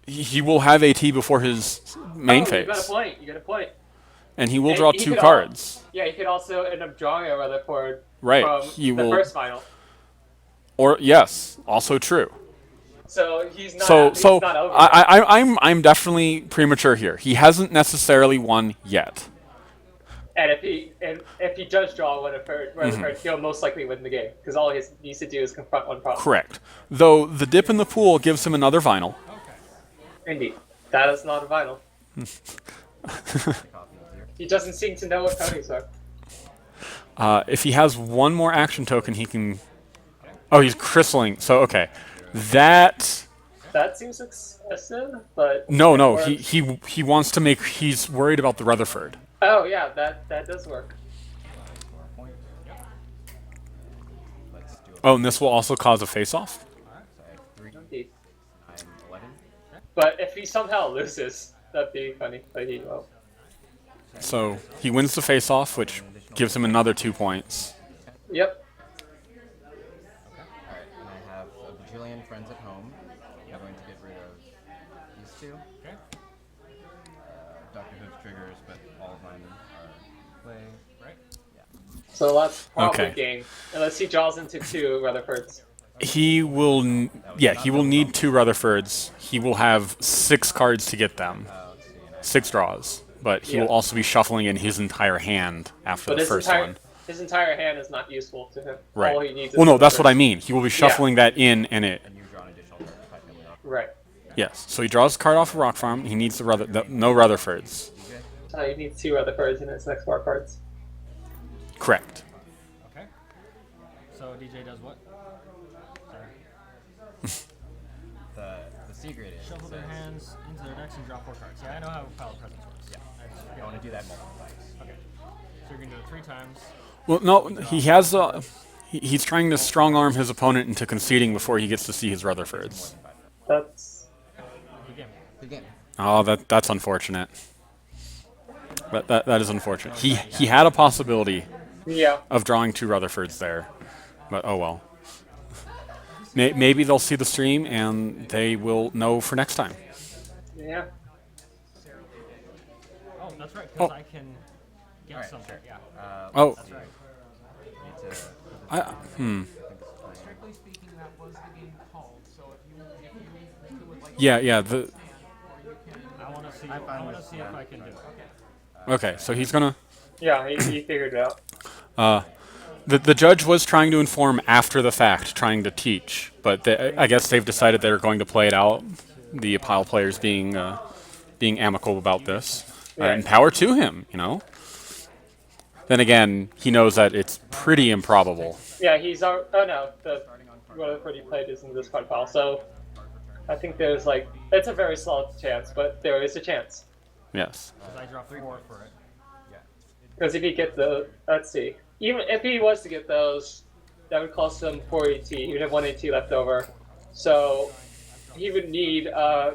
He will have AT before his main Oh, you got a phase, point. You got a point. and he will And draw he 2 could cards. Yeah, he could also end up drawing a Rutherford Right. from He the will, first final. or yes, also true. So he's not. So He's so not over yet. I'm definitely premature here. He hasn't necessarily won yet. And if he does draw Rutherford, he'll most likely win the game because all he needs to do is confront one problem. Correct. Though the dip in the pool gives him another vinyl. Indeed, that is not a vinyl. He doesn't seem to know what ponies are. If he has one more action token, he can. Oh, he's crystalling. So okay, that. That seems excessive, but No. or- He wants to make. He's worried about the Rutherford. Oh yeah, that does work. Let's do it. Oh, and this will also cause a face-off. So I have 3, 9, Indeed. 11. But if he somehow loses, that'd be funny. But he won't. So he wins the face-off, which gives him another 2 points. Yep. Alright, and I have a bajillion friends at home. I'm going to get rid of these 2. Okay. Dr. Who's triggers, but all of mine are play. Right. So that's probably Okay. game. Unless he draws into 2 Rutherfords. He will. Yeah, he will need 2 Rutherfords. He will have 6 cards to get them. Let's see, and I 6 draws. But he Yeah. will also be shuffling in his entire hand after But the first one. his entire hand is not useful to him. Right. All he needs is Well, no, that's what I Rutherfords. mean. He will be shuffling that in, and it. you draw an additional card if I fill it up. Right. Yes. So he draws a card off of Rock Farm. He needs no Rutherfords. He needs 2 Rutherfords in his next 4 cards. Correct. Okay. So DJ does what? Sorry. The secret is Shuffle their hands into their decks and draw 4 cards. Yeah, I know how Pile of Presents works. I want to do that multiple times. Okay. So you're gonna do it 3 times. Well, no, he has. He's trying to strong arm his opponent into conceding before he gets to see his Rutherfords. That's Begin. Begin. Oh, that's unfortunate. But that is unfortunate. He had a possibility yeah. of drawing 2 Rutherfords there, but oh well. Maybe they'll see the stream and they will know for next time. Yeah. Oh, that's right, because Oh. I can get Alright, something. sure. Yeah. Oh, That's right. Need to. Strictly speaking, that was the game called. So if you would like, yeah. I want to see. I want to see if I can do it. Okay, so he's gonna. Yeah, he figured it out. The judge was trying to inform after the fact, trying to teach, but I guess they've decided they're going to play it out. The pile players being amicable about this, and power to him, you know. Then again, he knows that it's pretty improbable. Yeah, he's oh no, the Rutherford he played is in this card pile. So I think there's it's a very small chance, but there is a chance. Yes. Because I draw 4 for it. Because if he gets let's see, even if he was to get those, that would cost him 4 AT. He would have 1 AT left over, so he would need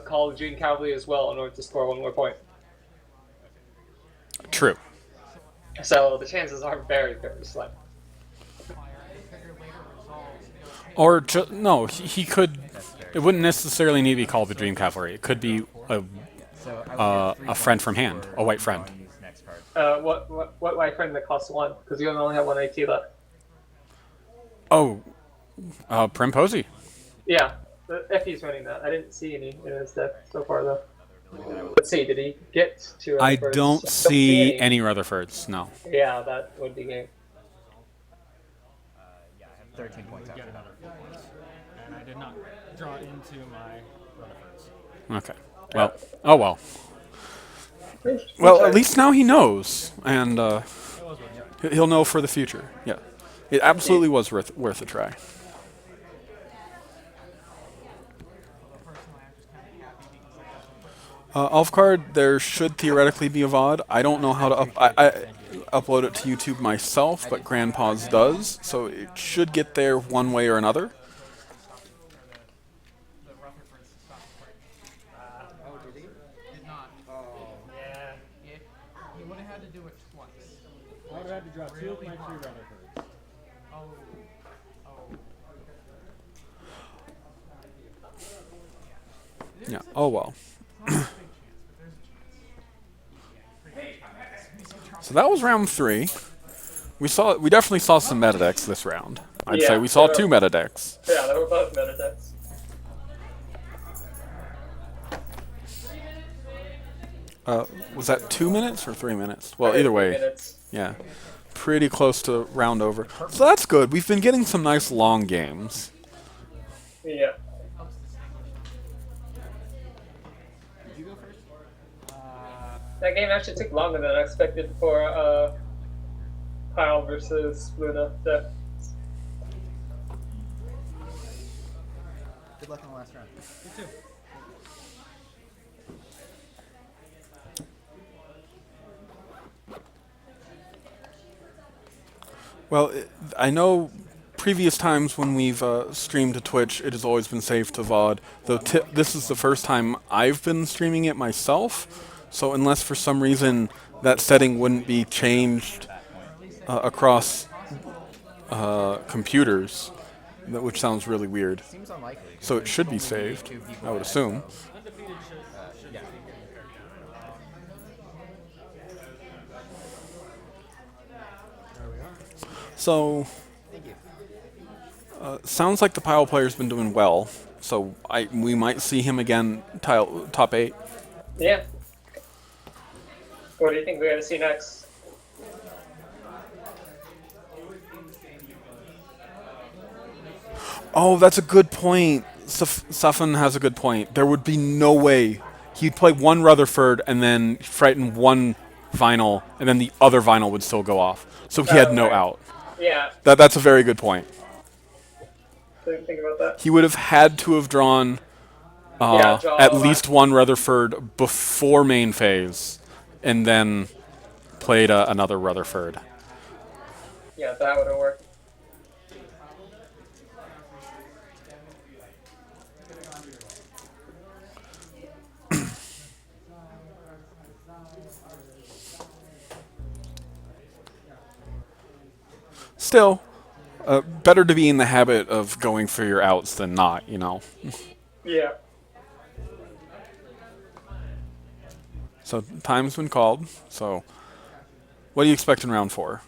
Call of Dream Cavalry as well in order to score 1 more point. True. So the chances are very, very slim. Or no, he could. It wouldn't necessarily need to be called the Dream Cavalry. It could be So I would get 3 a friend from points hand, for a white friend. drawing these next cards. What white friend that costs 1? Because you only have 1 AT left. Oh, Prim Posey. Yeah, if he's running that. I didn't see any in his deck so far though. Let's see, did he get to I Rutherfords? don't see any Rutherfords. No. Yeah, that would be game. Yeah, I have 13 points Get after that. another 4 points. And I did not draw into my Rutherfords. Okay. Well. Oh well. Well, at least now he knows, and It was what it was. he'll know for the future. Yeah. It absolutely was worth a try. Off card, there should theoretically be a VOD. I don't know how to I upload it to YouTube myself, but Grandpa's does, so it should get there one way or another. did not. Yeah. He would have had to do it twice. I would have had to draw 2 of my 3 Rutherfords. Oh. Oh. Yeah. Oh well. So that was round 3. We definitely saw some meta decks this round. I'd say Yeah, we saw they 2 were, meta decks. yeah, they were both meta decks. Was that 2 minutes or 3 minutes? Well, I either think way, minutes. yeah, pretty close to round over. So that's good. We've been getting some nice long games. Yeah. Did you go first? That game actually took longer than I expected for Kyle versus Luna deck. Good luck in the last round. You too. Well, I know previous times when we've streamed to Twitch, it has always been saved to VOD. Though this is the first time I've been streaming it myself, so unless for some reason that setting wouldn't be changed across computers, which sounds really weird. Seems unlikely. So it should be Only saved, 2 people I would dead, assume. Undefeated Yeah. So Thank you. sounds like the Pile player's been doing well. So we might see him again top 8. Yeah. What do you think we're gonna see next? Oh, that's a good point. Safin has a good point. There would be no way he'd play one Rutherford and then frighten one vinyl, and then the other vinyl would still go off. So he had no Right. out. Yeah. That's a very good point. Didn't think about that. He would have had to have drawn Draw at a least one Rutherford before main phase, and then played another Rutherford. Yeah, that would have worked. Still, better to be in the habit of going for your outs than not, you know. Yeah. So time's been called. So what do you expect in round 4?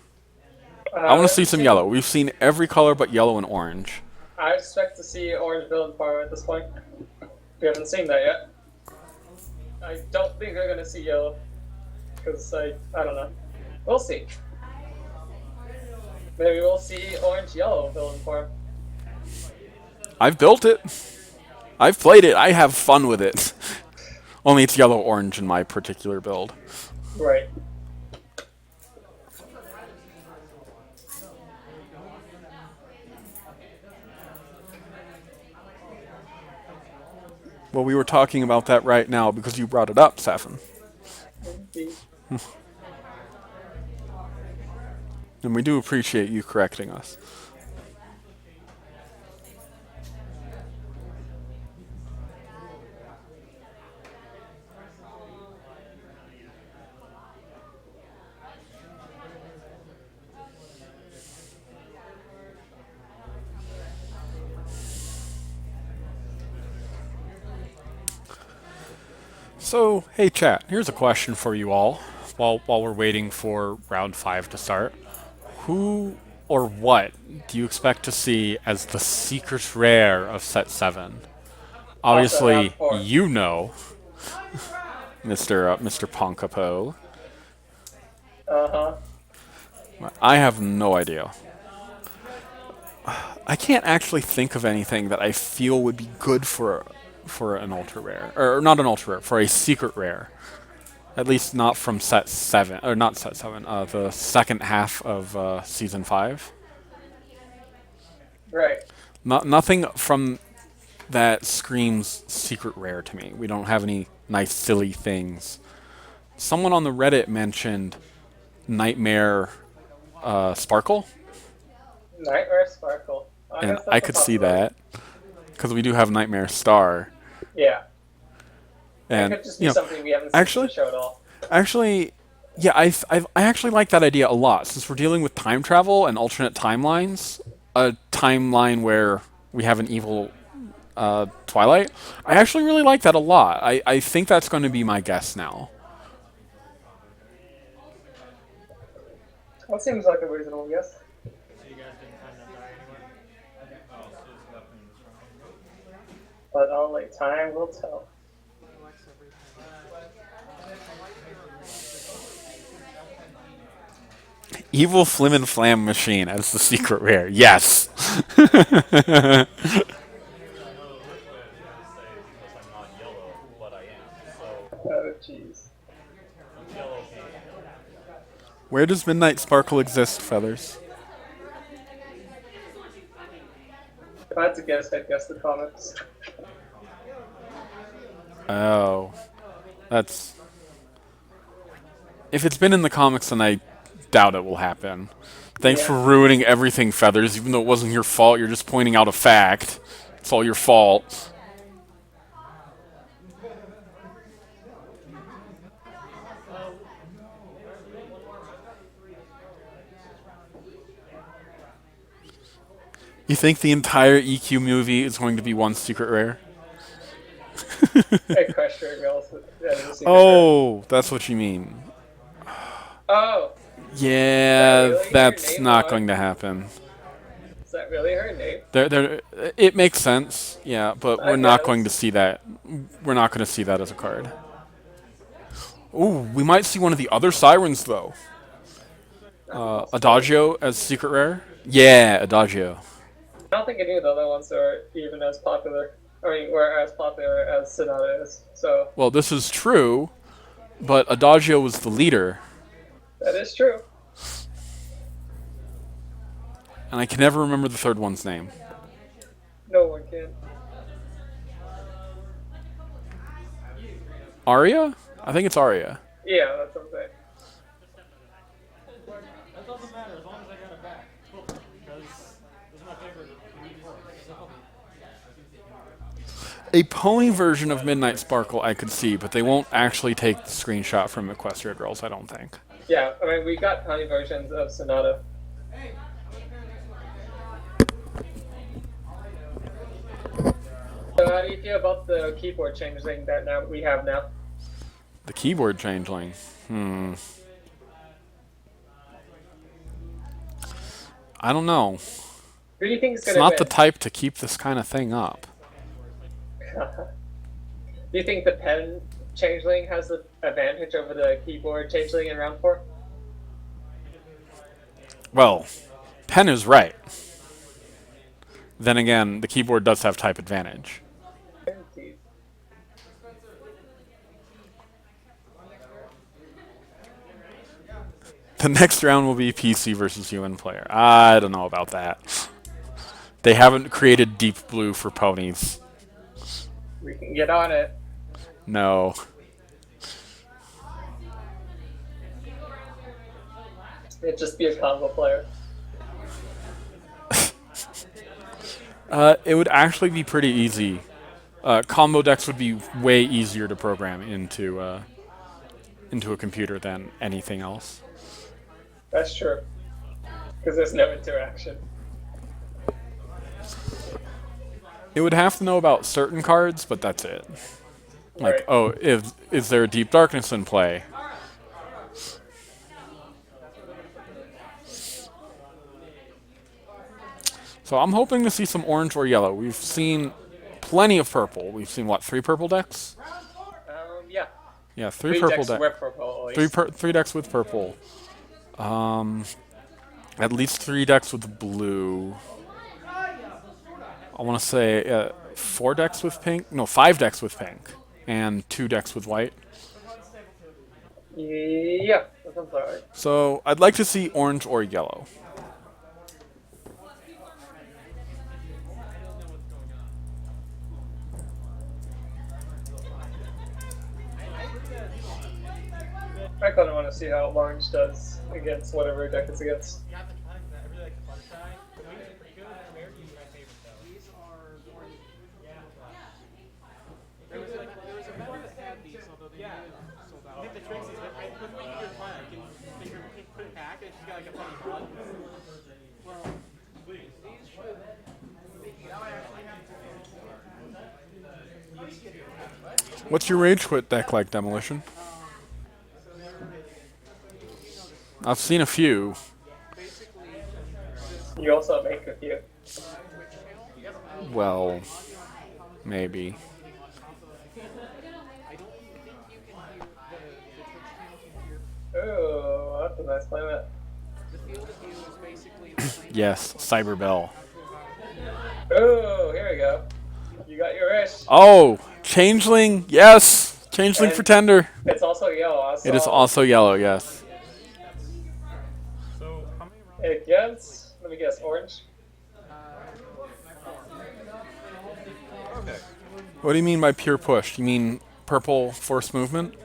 I want to see some yellow. We've seen every color but yellow and orange. I expect to see orange villain farm at this point. We haven't seen that yet. I don't think we're gonna see yellow. Because I don't know. We'll see. Maybe we'll see orange-yellow villain farm. I've built it. I've played it. I have fun with it. Only it's yellow-orange in my particular build. Right. Well, we were talking about that right now because you brought it up, Safin. And we do appreciate you correcting us. So, hey chat, here's a question for you all while we're waiting for round 5 to start. Who or what do you expect to see as the secret rare of set 7? Obviously, round 4. you know, Mr. Ponkapo. Uh-huh. I have no idea. I can't actually think of anything that I feel would be good for an ultra rare, or not an ultra rare, for a secret rare. At least not from set 7, or not set 7, the second half of season 5. Right. Nothing from that screams secret rare to me. We don't have any nice silly things. Someone on the Reddit mentioned Nightmare Sparkle, Nightmare Sparkle. and guess that's I a could see possibility. that because we do have Nightmare Star. Yeah. And It could just be something we haven't seen actually- in the show at all. Actually, yeah, I actually like that idea a lot. Since we're dealing with time travel and alternate timelines, a timeline where we have an evil Twilight. I actually really like that a lot. I think that's going to be my guess now. That seems like a reasonable guess. So you guys didn't find that die anywhere? But only time will tell. Evil Flim and Flam Machine as the secret rare. Yes. Oh, jeez. Where does Midnight Sparkle exist, Feathers? If I had to guess, I'd guess the comics. Oh. That's... If it's been in the comics, then I doubt it will happen. Thanks for ruining everything, Feathers. Even though it wasn't your fault, you're just pointing out a fact. It's all your fault. You think the entire EQ movie is going to be one secret rare? Equestrian Girls. Oh, that's what you mean. Oh, Yeah, really her that's name not on- going to happen. is that really her name? It makes sense, yeah, but I we're not guess. going to see that. We're not going to see that as a card. Ooh, we might see one of the other sirens though. Adagio as secret rare. Yeah, Adagio. I don't think any of the other ones are even as popular. I mean, were as popular as Sonata is. So Well, this is true, but Adagio was the leader, that is true. and I can never remember the third one's name. No one can. Aria? I think it's Aria. Yeah, that's what I'm saying. That doesn't matter as long as I got it back. Cool. Because this is my favorite. A pony version of Midnight Sparkle I could see, but they won't actually take the screenshot from Equestria Girls, I don't think. Yeah, I mean, we got tiny versions of Sonata. So how do you feel about the keyboard changeling that now we have now? The keyboard changeling. I don't know. Who do you think is It's going to not win? the type to keep this kind of thing up. Do you think the pen changeling has the advantage over the keyboard changeling in round 4? Well, Pen is right. Then again, the keyboard does have type advantage. The next round will be PC versus UN player. I don't know about that. They haven't created Deep Blue for ponies. We can get on it. No. It'd just be a combo player. It would actually be pretty easy. Combo decks would be way easier to program into a computer than anything else. That's true. Because there's no interaction. It would have to know about certain cards, but that's it. Like, Right. oh, is there a Deep Darkness in play? So I'm hoping to see some orange or yellow. We've seen plenty of purple. We've seen, what, 3 purple decks? Yeah. Yeah, 3 Three purple decks decks. with purple, at least. 3 decks with purple. At least 3 decks with blue. I want to say 4 decks with pink. No, 5 decks with pink, and 2 decks with white. Yeah, that sounds alright. So I'd like to see orange or yellow. I kind of want to see how orange does against whatever deck it's against. I really like the butterfly. The wings are pretty good. American's my favorite though. These are more. There was a vendor that had these, although they sold out. I think the trick is that with me you can fly. You can put it back and she's got like a funny run. Well, these should. What's your rage quit deck like, Demolition? I've seen a few. Basically, You also make a few. Well, maybe. I don't think you can hear the Twitch channel can hear. Ooh, that's a nice playmat. The field of view is basically the same. Yes, Cyber Bell. Ooh, here we go. You got your wish. Oh, Changeling, yes! Changeling And Pretender. It's also yellow. Also. It is also yellow, yes. So, how many rounds? Against, let me guess, orange? Okay. What do you mean by pure push? You mean purple force movement?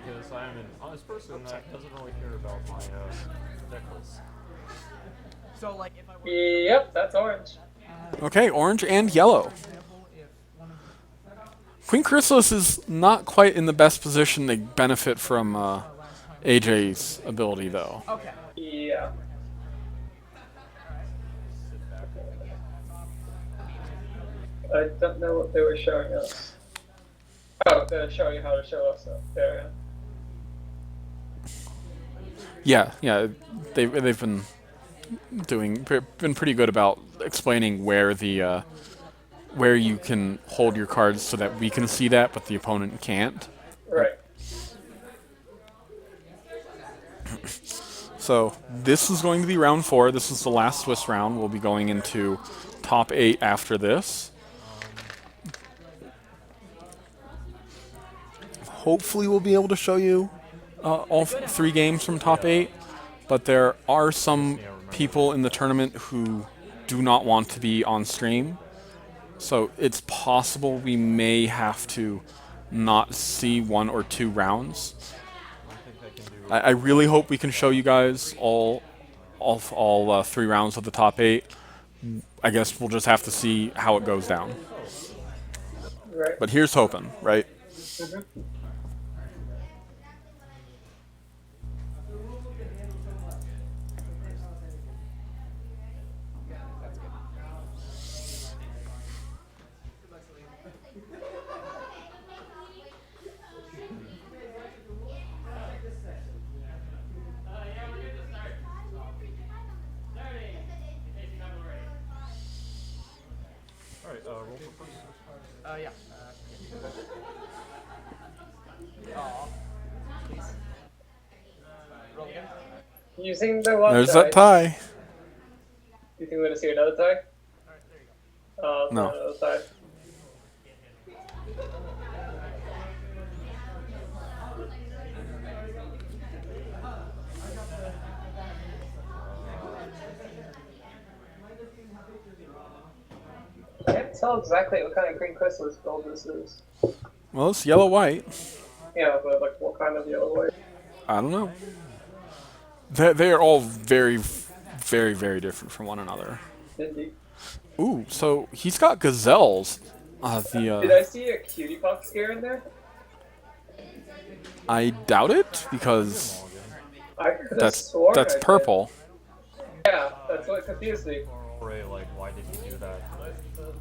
Because I'm an honest person that doesn't really care about my deck list. So like if I were Yep, that's orange. Okay, orange and yellow. Queen Chrysalis is not quite in the best position to benefit from AJ's ability, though. okay. Yeah. I don't know what they were showing us. Oh, they're showing you how to show us that. There. Yeah, they've been been pretty good about explaining where the where you can hold your cards so that we can see that, but the opponent can't. Right. So this is going to be round 4. This is the last Swiss round. We'll be going into top 8 after this. Hopefully we'll be able to show you all 3 games from top 8, but there are some people in the tournament who do not want to be on stream. So it's possible we may have to not see 1 or 2 rounds. I really hope we can show you guys all 3 rounds of the top 8. I guess we'll just have to see how it goes down. Right. But here's hoping, right? Alright, roll for first. Yeah. Please. Roll again. Using the one There's die. that tie. Do you think we're going to see another tie? Alright, there you go. No. Another tie. I can't tell exactly what kind of green chrysalis gold this is. Well, it's yellow-white. Yeah, but like what kind of yellow white? I don't know. They are all very, very, very different from one another. Indeed. Ooh, so he's got gazelles. Did I see a cutie pop scare in there? I doubt it because I could have that's sworn I did. purple. Yeah, that's what confused me. Ray, like, why did you do that?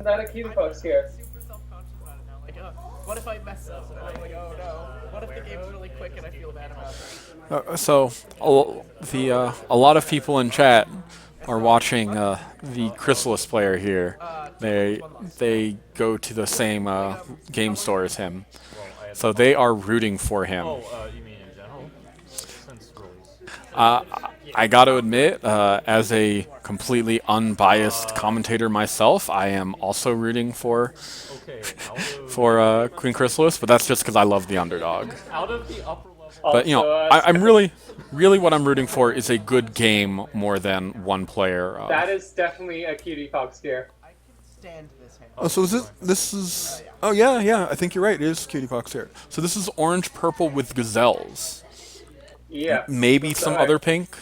Not a cutie pop scare. Super self-conscious about it now. Like, what if I mess up? And I'm like, oh no. What if the game's really quick and I feel bad about it? So a lot of people in chat are watching the Chrysalis player here. They go to the same game store as him, so they are rooting for him. Oh, you mean in general? Since release. I got to admit, as a completely unbiased commentator myself, I am also rooting for Okay, Queen Chrysalis, but that's just because I love the underdog. out of the upper level. But you know, I'm really what I'm rooting for is a good game more than one player. That is definitely a cutie pop scare. I can stand this hand. Oh, so this is? Oh yeah, I think you're right. It is Cutie Pox here. So this is orange purple with gazelles. Yeah. Maybe some Sorry. other pink.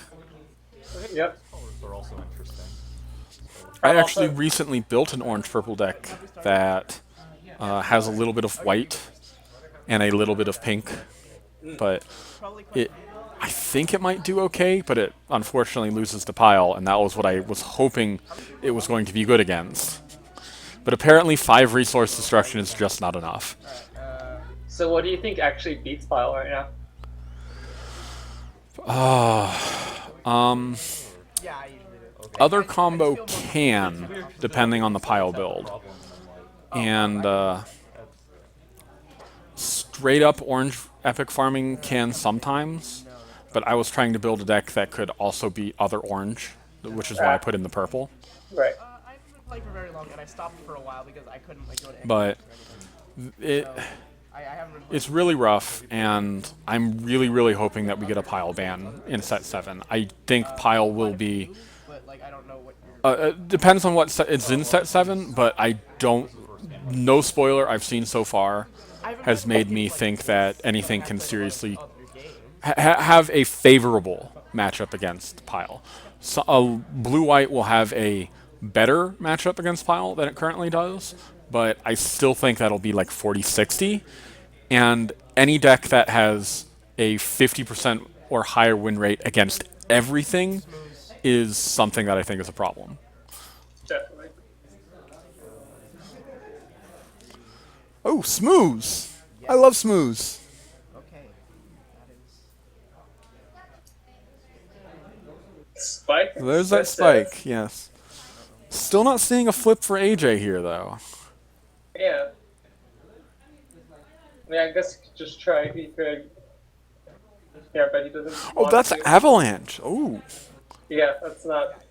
Yep. Colors are also interesting. I actually recently built an orange purple deck that has a little bit of white and a little bit of pink, but I think it might do okay, but it unfortunately loses to pile, and that was what I was hoping it was going to be good against. But apparently 5 resource destruction is just not enough. So what do you think actually beats Pile right now? Yeah, I usually do. Other I combo just feel more can, depending on the pile build. And straight up orange epic farming can sometimes, but I was trying to build a deck that could also be other orange, which is why I put in the purple. Right. I haven't been playing for very long, and I stopped for a while because I couldn't like go to But anything. it I haven't been playing. it's really rough, and I'm really hoping that we get a pile ban in set 7. I think pile will be. But like I don't know what you're. It depends on what set it's in set 7, but I don't. No spoiler I've seen so far has made me think that anything can seriously have a favorable matchup against pile. So, blue-white will have a better matchup against pile than it currently does, but I still think that'll be like 40-60. And any deck that has a 50% or higher win rate against everything is something that I think is a problem. Definitely. Oh, Smooze! I love Smooze. Okay. That is. Spike? There's that spike, yes. Still not seeing a flip for AJ here, though. Yeah. I mean, I guess you could just try. He could. Yeah, but he doesn't. Oh, want that's to. Avalanche. Oh. Yeah, that's not.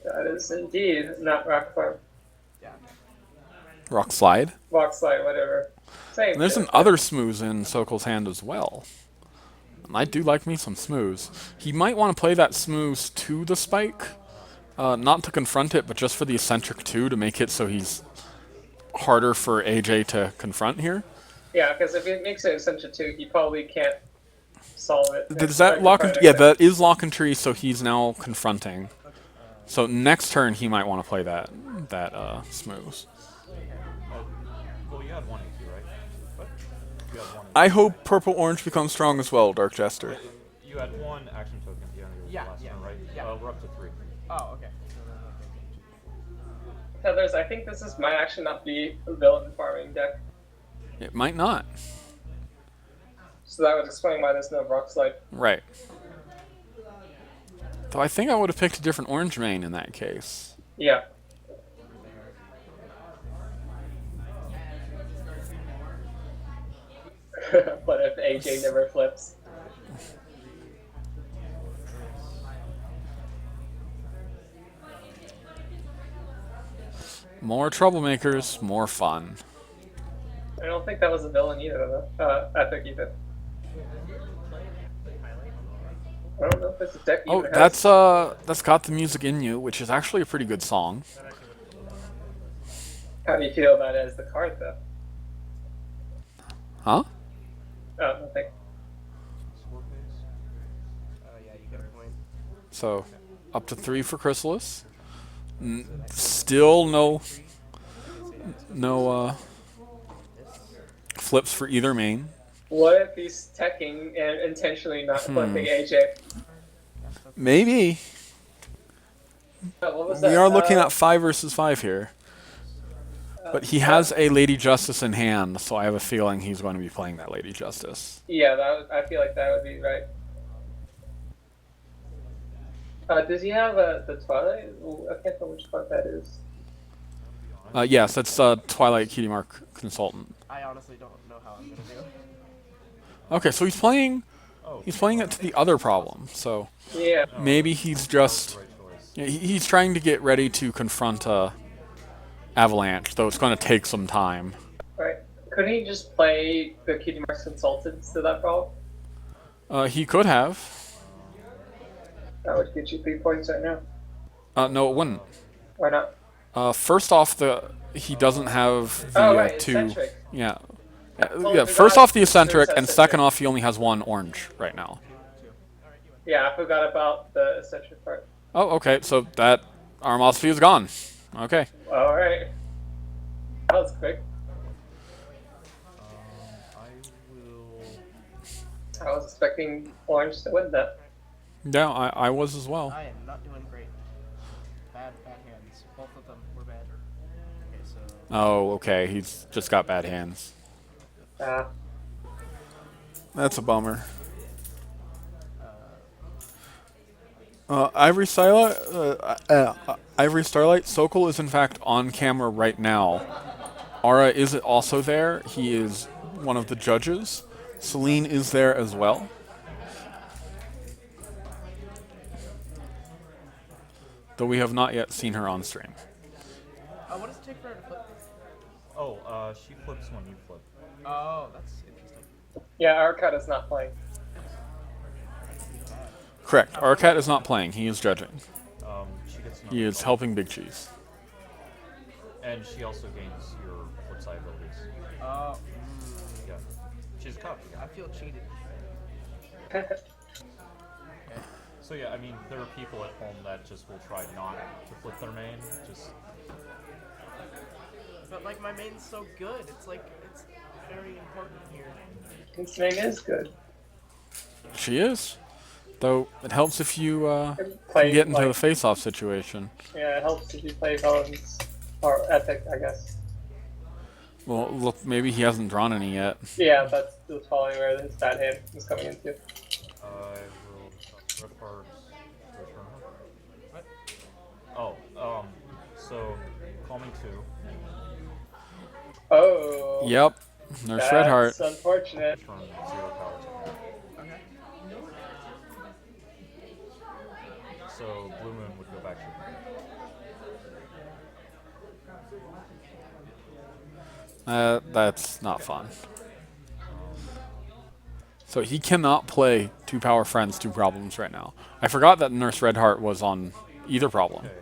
That is indeed not rock farm. Yeah. Rock Slide. Rock slide, whatever. Same. And there's shit. an other Smooze in Sokol's hand as well. And I do like me some Smooze. He might want to play that Smooze to the spike. Not to confront it, but just for the eccentric 2 to make it so he's harder for AJ to confront here. Yeah, because if it makes it essential too, he probably can't solve it. Does that lock and yeah, that is lock and tree, so he's now confronting. So next turn he might want to play that Smooze. Well, you had 1 AP, right? What? You had 1 AP. I hope purple orange becomes strong as well, Dark Jester. You had 1 action token at the end of your last turn, right? Yeah. We're up to 3. Oh, okay. Heathers, I think this might actually not be a villain farming deck. It might not. So that would explain why there's no rock slide. Right. Though I think I would have picked a different orange main in that case. Yeah. But if AJ never flips. More troublemakers, more fun. I don't think that was a villain either, though. Epic either. I don't know if it's a deck Oh, even has. that's Got the Music in You, which is actually a pretty good song. How do you feel about it as the card, though? Huh? Oh, nothing. Yeah, you get a point. So, up to 3 for Chrysalis. Still no flips for either main. What if he's teching and intentionally not flipping AJ? Maybe. What was We that? are looking at 5 versus 5 here. But he has a Lady Justice in hand, so I have a feeling he's going to be playing that Lady Justice. Yeah, I feel like that would be right. Does he have the Twilight? Ooh, I can't tell which card that is. Yes, that's Twilight Cutie Mark Consultant. I honestly don't know how I'm gonna do. Okay, so he's playing it to the other problem. So Yeah. maybe he's just he's trying to get ready to confront Avalanche, though it's going to take some time. Right. Couldn't he just play the Cutie Marks Consultants to that problem? He could have. That would get you 3 points right now. No, it wouldn't. Why not? First off, he doesn't have the Oh, right, 2. eccentric. Yeah. Well, Yeah. the First guy off, the eccentric, says and second off, he only has 1 orange right now. Yeah, I forgot about the eccentric part. Oh, okay. So that Armosity is gone. Okay. Alright. That was quick. I was expecting Orange to win that. Yeah, I was as well. I am not doing great. Bad hand. hands. Both of them were bad. Okay, so Oh, okay. He's just got bad hands. That's a bummer. Ivory Starlight. Sokol is in fact on camera right now. Ara is also there. He is one of the judges. Celine is there as well. Though we have not yet seen her on stream. what does it take for her to flip? Oh, she flips when you flip. Oh, that's interesting. Yeah, Arcad is not playing. Correct. Arcat is not playing. He is judging. She gets He is helping Big Cheese. and she also gains your flip side abilities. Oh, Yeah, she's a cop. I feel cheated. So yeah, I mean, there are people at home that just will try not to flip their main. Just But like my main's so good, it's like it's very important here. His name is good. She is. Though it helps if you Play, get into like, the face-off situation. Yeah, it helps if you play Bones or Epic, I guess. Well, look, maybe he hasn't drawn any yet. Yeah, that's probably where his bad hand is coming into. I will red cards. What? Oh, so calming 2. Oh. Yep. Nurse Redheart. That's unfortunate. Turn 0 power to hand. Okay. So Blue Moon would go back to your hand. That's not fun. So he cannot play 2 power friends, 2 problems right now. I forgot that Nurse Redheart was on either problem. Okay.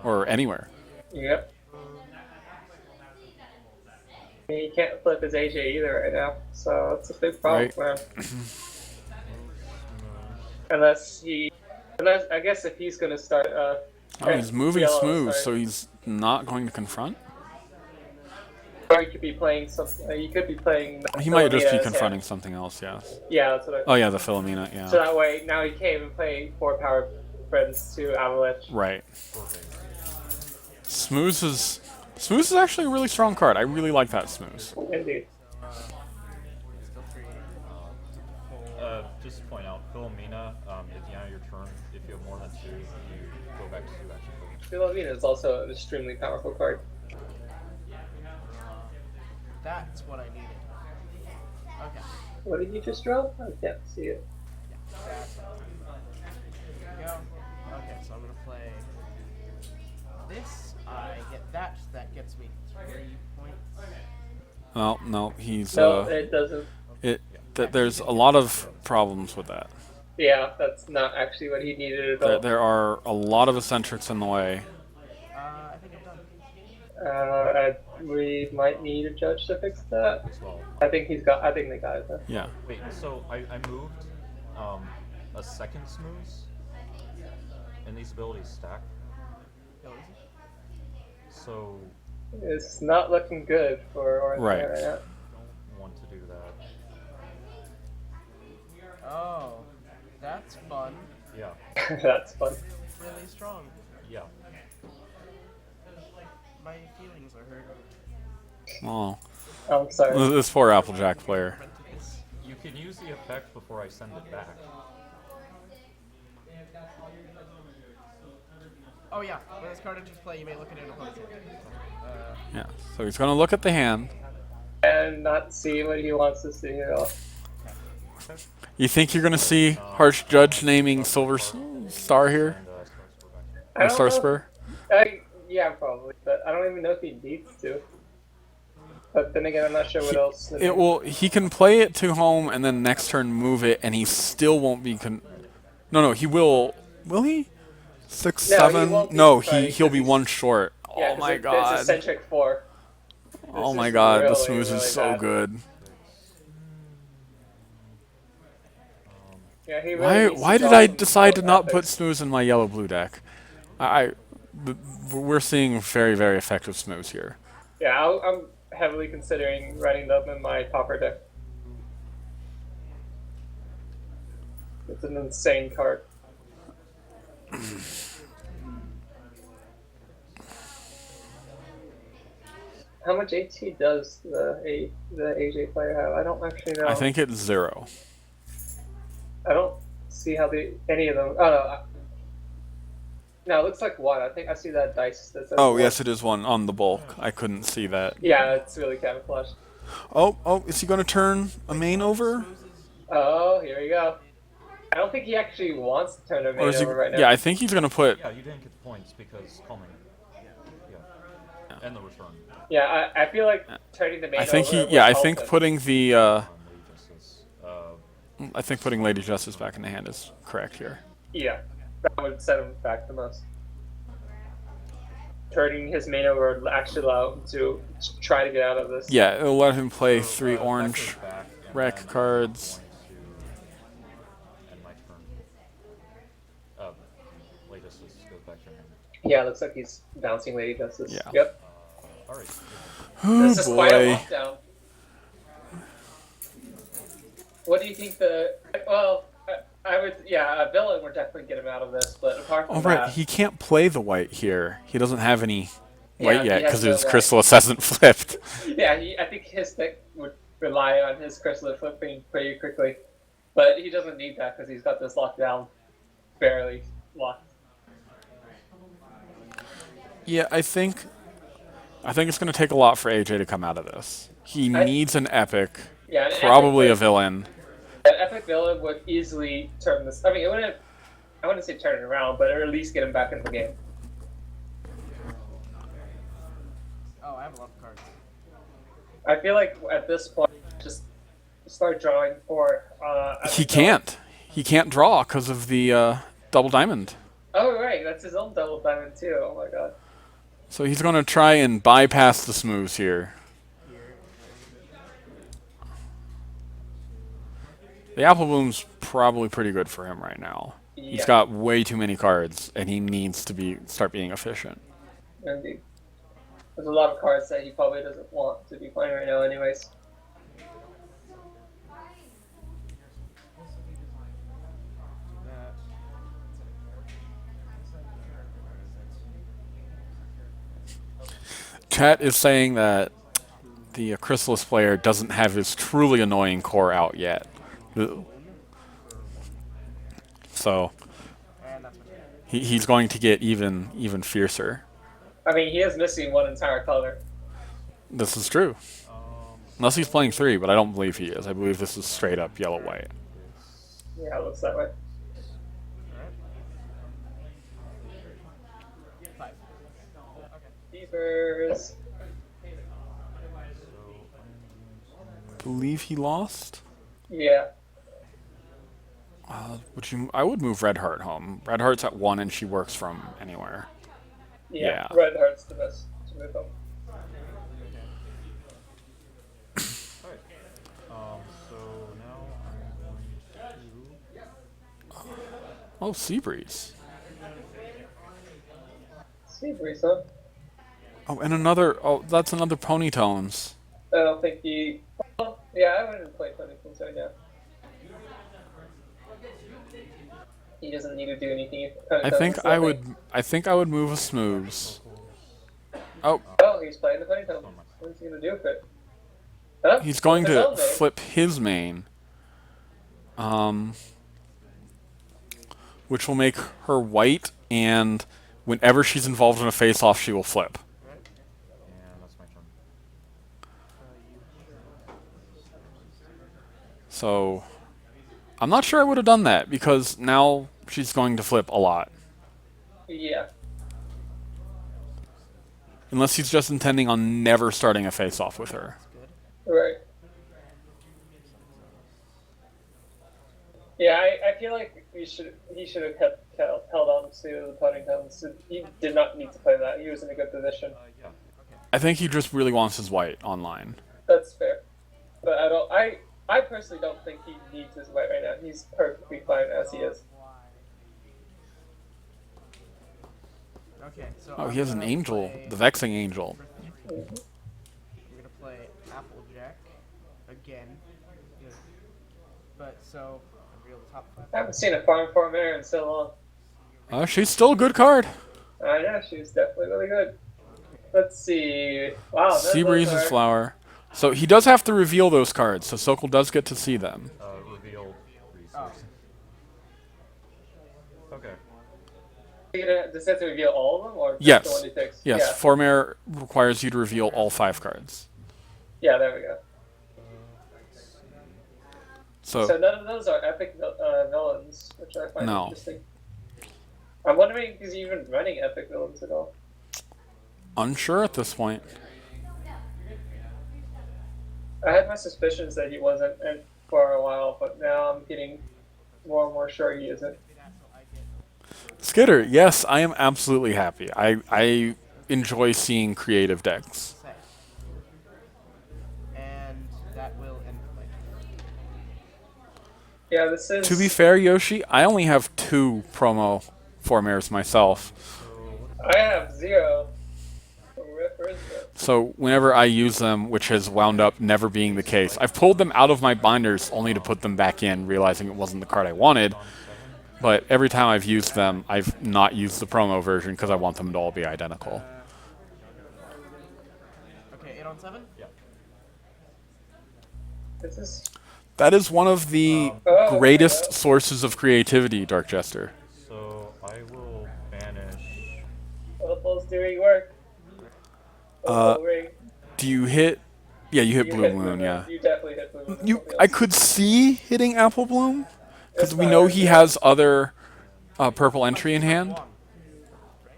Or anywhere. Yep. He can't flip his AJ either right now, so it's a big problem Right. for him. Unless I guess if he's gonna start. Oh, he's moving yellow, smooth, sorry. so he's not going to confront? Or he could be playing some. He could be playing. He might just be Philomena's confronting hand. something else, yes. Yeah, that's what I. Oh yeah, the Philomena, So yeah. that way, now he can't even play 4 power friends to Avalanche. Right. Smooth is actually a really strong card. I really like that Smooth. Indeed. Still free. Just to point out, Philomena, at the end of your turn, if you have more than 2, you go back to 2 action points. Philomena is also an extremely powerful card. That's what I needed. Okay. What did you just draw? I can't see it. That's it. There we go. Okay, so I'm gonna play this. I get that. That gets me 3 points. Well, no, he's No, it doesn't. there's a lot of problems with that. Yeah, that's not actually what he needed at all. There are a lot of eccentrics in the way. I think I'm done. We might need a judge to fix that. As well. I think they got it though. Yeah. Wait, so I moved a second Smooth, and these abilities stack. Oh, is it? So It's not looking good for Orange Right. right now. don't want to do that. Oh, that's fun. Yeah, That's fun. Really strong. yeah. My feelings are hurt. Oh, I'm sorry. this poor Applejack player. You can use the effect before I send it back. Oh yeah, when this card enters play, you may look at an opponent's hand. Yeah. So he's gonna look at the hand. And not see what he wants to see at all. You think you're gonna see Harsh Judge naming Silver Star here? And Star Spur back. I Or don't Star know. Spur? Yeah, probably, but I don't even know if he needs to. But then again, I'm not sure what else. It will. He can play it to home and then next turn move it, and he still won't be. No, he will. Will he? 6, No, he 7. won't be No, confronting he'll be 'cause 1 short. Yeah, Oh 'cause my It's god. eccentric 4. Oh This my is god. The really, Smooth really is so bad. good. Yeah, he really needs to Why did draw I some decide to more not put epics. Smooth in my yellow blue deck? We're seeing very, very effective Smooth here. Yeah, I'm heavily considering running them in my popper deck. It's an insane card. How much AT does the AJ player have? I don't actually know. I think it's 0. I don't see how any of them. Oh no. No, it looks like 1. I think I see that dice that says Oh, 1. yes, it is 1 on the bulk. I couldn't see that. Yeah, it's really camouflaged. Oh, is he going to turn a main over? Oh, here we go. I don't think he actually wants to turn a Or main is he? over right now. Yeah, I think he's going to put. Yeah, you didn't get the points because calming. Yeah. And the return. Yeah, I feel like turning the main I think over he. would Yeah, I help think him. putting the. Lady Justice. I think putting Lady Justice back in the hand is correct here. Yeah, that would set him back the most. Turning his main over would actually allow him to try to get out of this. Yeah, it'll let him play 3 that orange goes back, and wreck then cards. I'm going to end my turn. Lady Justice goes back to your hand. Yeah, it looks like he's bouncing Lady Justice. Yeah. Yep. Alright. Oh This is quite a boy. lockdown. What do you think the... Well, I would... Yeah, a villain would definitely get him out of this, but apart from Oh right, that... he can't play the white here. He doesn't have any Yeah, white he yet has because no his white. Chrysalis hasn't flipped. Yeah, I think his deck would rely on his Crystal flipping pretty quickly. But he doesn't need that because he's got this lockdown barely locked. Yeah, I think it's going to take a lot for AJ to come out of this. He needs an epic, Yeah, an probably a epic, villain. An epic villain would easily turn this... I mean, I wouldn't say turn it around, but at least get him back in the game. Oh, I have a lot of cards. I feel like at this point, just start drawing for... He can't. He can't draw because of the double diamond. Oh, right. That's his own double diamond, too. Oh, my God. So he's going to try and bypass the smooths here. The Apple Bloom's probably pretty good for him right now. Yeah. He's got way too many cards, and he needs to start being efficient. Indeed. There's a lot of cards that he probably doesn't want to be playing right now anyways. Chat is saying that the Chrysalis player doesn't have his truly annoying core out yet. So And that's what he's going to get even fiercer. I mean, he is missing one entire color. This is true. Unless he's playing 3, but I don't believe he is. I believe this is straight up yellow-white. Yeah, it looks that way. Five. Beavers. Believe he lost? Yeah. I would move Red Heart home. Red Heart's at 1 and she works from anywhere. Yeah. Yeah. Red Heart's the best to move him. So now I'm going to... Oh, Seabreeze. See, Brisa. Oh, and another. Oh, that's another Ponytones. I don't think he... Well, yeah, I wouldn't play Ponytones right now. He doesn't need to do anything. I think I would move a Smooths. Oh, Oh, he's playing the Ponytones. What's he gonna do with it? Huh? he's going His to own name. flip his main. Which will make her white, and whenever she's involved in a face-off, she will flip. And that's my turn. So, I'm not sure I would have done that, because now she's going to flip a lot. Yeah. Unless he's just intending on never starting a face-off with her. Right. Yeah, I feel like he should have held on to the Ponytones. He did not need to play that. He was in a good position. Yeah. I think he just really wants his white online. That's fair. But I personally don't think he needs his white right now. He's perfectly fine as he is. Okay, so Oh, I'm he has an gonna angel, play- the Vexing Angel. We're gonna play Applejack again. Good. But so reveal the top five. I haven't seen a farm air in so long. She's still a good card. I know, she was definitely really good. Let's see. Wow, Sea those Breeze's are. Flower. So he does have to reveal those cards, so Sokol does get to see them. Reveal resource. Okay. Does that have to reveal all of them, or just the Yes. one he picks? Yes, Yeah. Formare requires you to reveal all 5 cards. Yeah, there we go. So So none of those are epic villains, which I find No. interesting. I'm wondering, is he even running epic villains at all? unsure at this point. I had my suspicions that he wasn't for a while, but now I'm getting more and more sure he isn't. Skitter, yes, I am absolutely happy. I enjoy seeing creative decks. Say. And that will end play. Yeah, this is. To be fair, Yoshi, I only have 2 promo Formares myself. I have 0. Where is it? So whenever I use them, which has wound up never being the case, I've pulled them out of my binders only to put them back in, realizing it wasn't the card I wanted. But every time I've used them, I've not used the promo version because I want them to all be identical. Okay, 8 on 7? Yeah. This is. That is one of the Oh, greatest okay. sources of creativity, Dark Jester. So I will banish. Opal's doing work. Opal ring. Do you hit? Yeah, you hit You Blue hit Moon, yeah. You definitely hit Blue Moon. I could see hitting Apple Bloom, because It's we fine, know he yeah. has other purple entry in hand.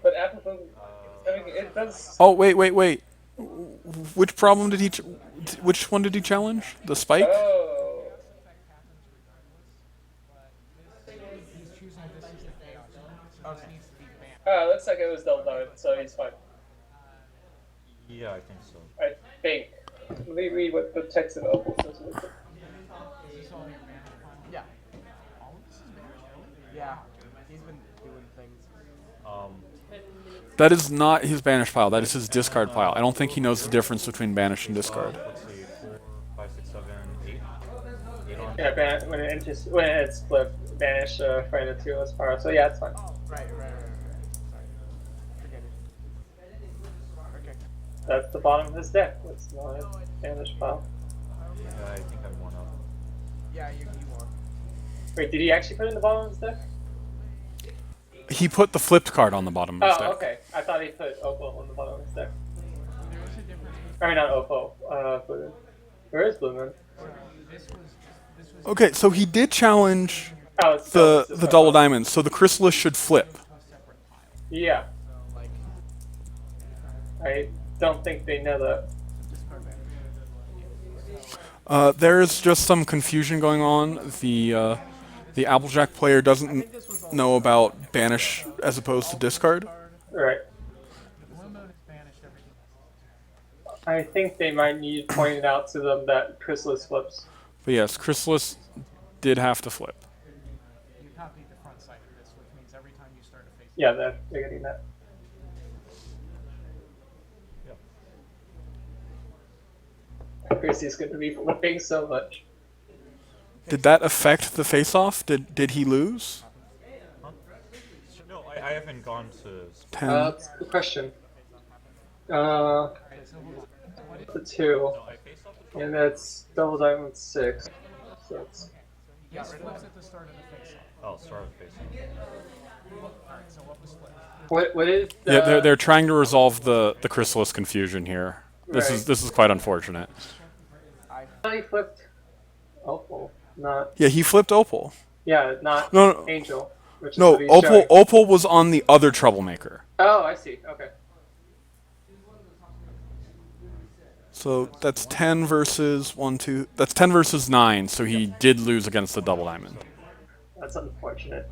But Apple Bloom. I mean, it does. Oh, wait. Which problem did he... Which one did he challenge? The spike? Oh. He's choosing this as the chaos. So this needs to be banned. Oh, looks like it was double diamond, so he's fine. Yeah, I think so. I think. Let me read what the text of Opal says. Is this all your mana file? Yeah. All of this is banned, really? Yeah. He's been doing things. That is not his banish pile. That is his discard pile. I don't think he knows the difference between banish and discard. Let's see, 4, 5, 6, 7, 8. 8 on. Yeah, when it's flipped, banish friend of 2 less power. So yeah, it's fine. Right. Sorry. Forget it. Okay. That's the bottom of his deck. It's not a banish pile. Yeah, I think I'm 1 up. Yeah, you won. Wait, did he actually put it in the bottom of his deck? He put the flipped card on the bottom of his Oh, deck. okay. I thought he put Opal on the bottom of his deck. There is a difference. I mean, not Opal. Blue Moon. Where is Blue Moon? This was Okay, so he did challenge Oh, it's still, it's the just double Opal. diamonds, so the chrysalis should flip. a separate pile. Yeah. So, like, I don't think they know that. discard banners. There is just some confusion going on. The Applejack player doesn't know about banish as opposed to discard. Right. The Blue Moon is banished, everything else. I think they might need pointed out to them that Chrysalis flips. But yes, chrysalis did have to flip. You copied the front side of this, which means every time you start a face. Yeah, they're getting that. Yep. Chrissy's going to be flipping so much. Did that affect the face-off? Did he lose? No, I haven't gone to. 10. That's a good question. The 2, No, I face off the and that's double diamond 6. So it's Yes, flips at the start of the face off. Oh, start with face Alright, so what was flipped? what is the, Yeah, they're trying to resolve the chrysalis confusion here. This Right. is quite unfortunate. I thought he flipped Opal, not Yeah, he flipped opal. not No. Angel. Which is No, what he's opal showing. opal was on the other troublemaker. Oh, I see. Okay. So that's 10 versus 1, 2. That's 10 versus 9. So he did lose against the double diamond. That's unfortunate.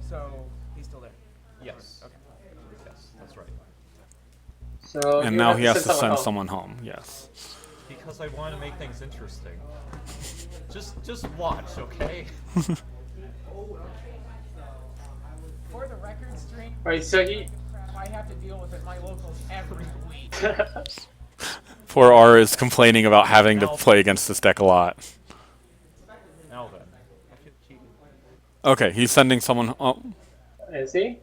So he's still there. Yes. Okay. Yes, that's right. So And you now have he has to someone send home. someone home. Yes. Because I want to make things interesting. Just watch, okay? For the record stream, Wait, so he. I have to deal with at my locals every week. Poor R is complaining about having to play against this deck a lot. Now then, I feel cheated. Okay, he's sending someone home. Is he?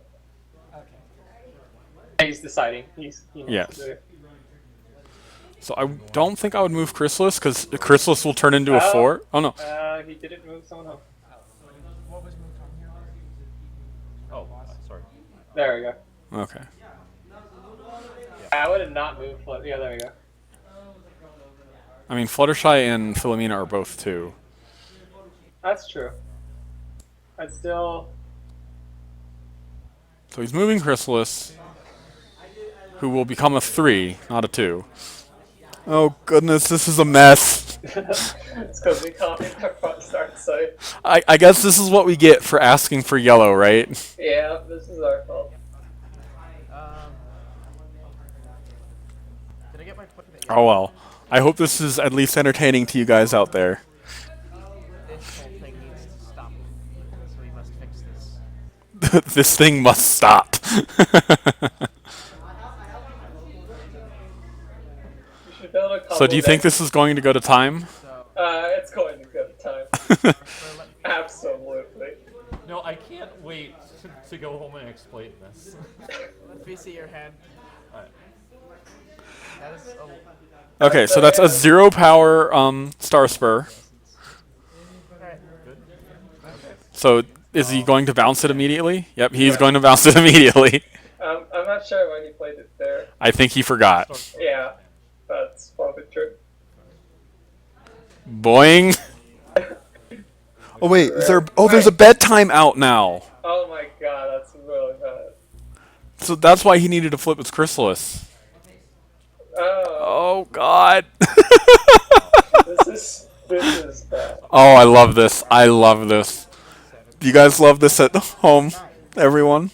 Okay. He's deciding. He has Yes. to do it. So I don't think I would move Chrysalis, because Chrysalis will turn into a 4. Oh, no. He didn't move someone else. What was moved on here? Oh, sorry. There we go. Okay. I would have not moved. Yeah, there we go. I mean, Fluttershy and Philomena are both 2. That's true. I'd still. So he's moving Chrysalis, who will become a 3, not a 2. Oh, goodness, this is a mess. It's because we copied their front start site. I guess this is what we get for asking for yellow, right? Yeah, this is our fault. Did I get my foot? Oh, well. I hope this is at least entertaining to you guys out there. This whole thing needs to stop. So we must fix this. This thing must stop. So do you think this is going to go to time? It's going to go to time. Absolutely. No, I can't wait to go home and explain this. Let me see your hand. Alright. That is Okay, so that's a 0 power Star Spur. alright. So is he going to bounce it immediately? Yep, he's going to bounce it immediately. I'm not sure when he played it there. I think he forgot. Yeah, that's probably true. Boing. Oh wait, is there? Oh, there's a bedtime out now. Oh my god, that's really bad. So that's why he needed to flip his Chrysalis. Oh, Oh god. this is bad. Oh, I love this. I love this. Do you guys love this at home, everyone?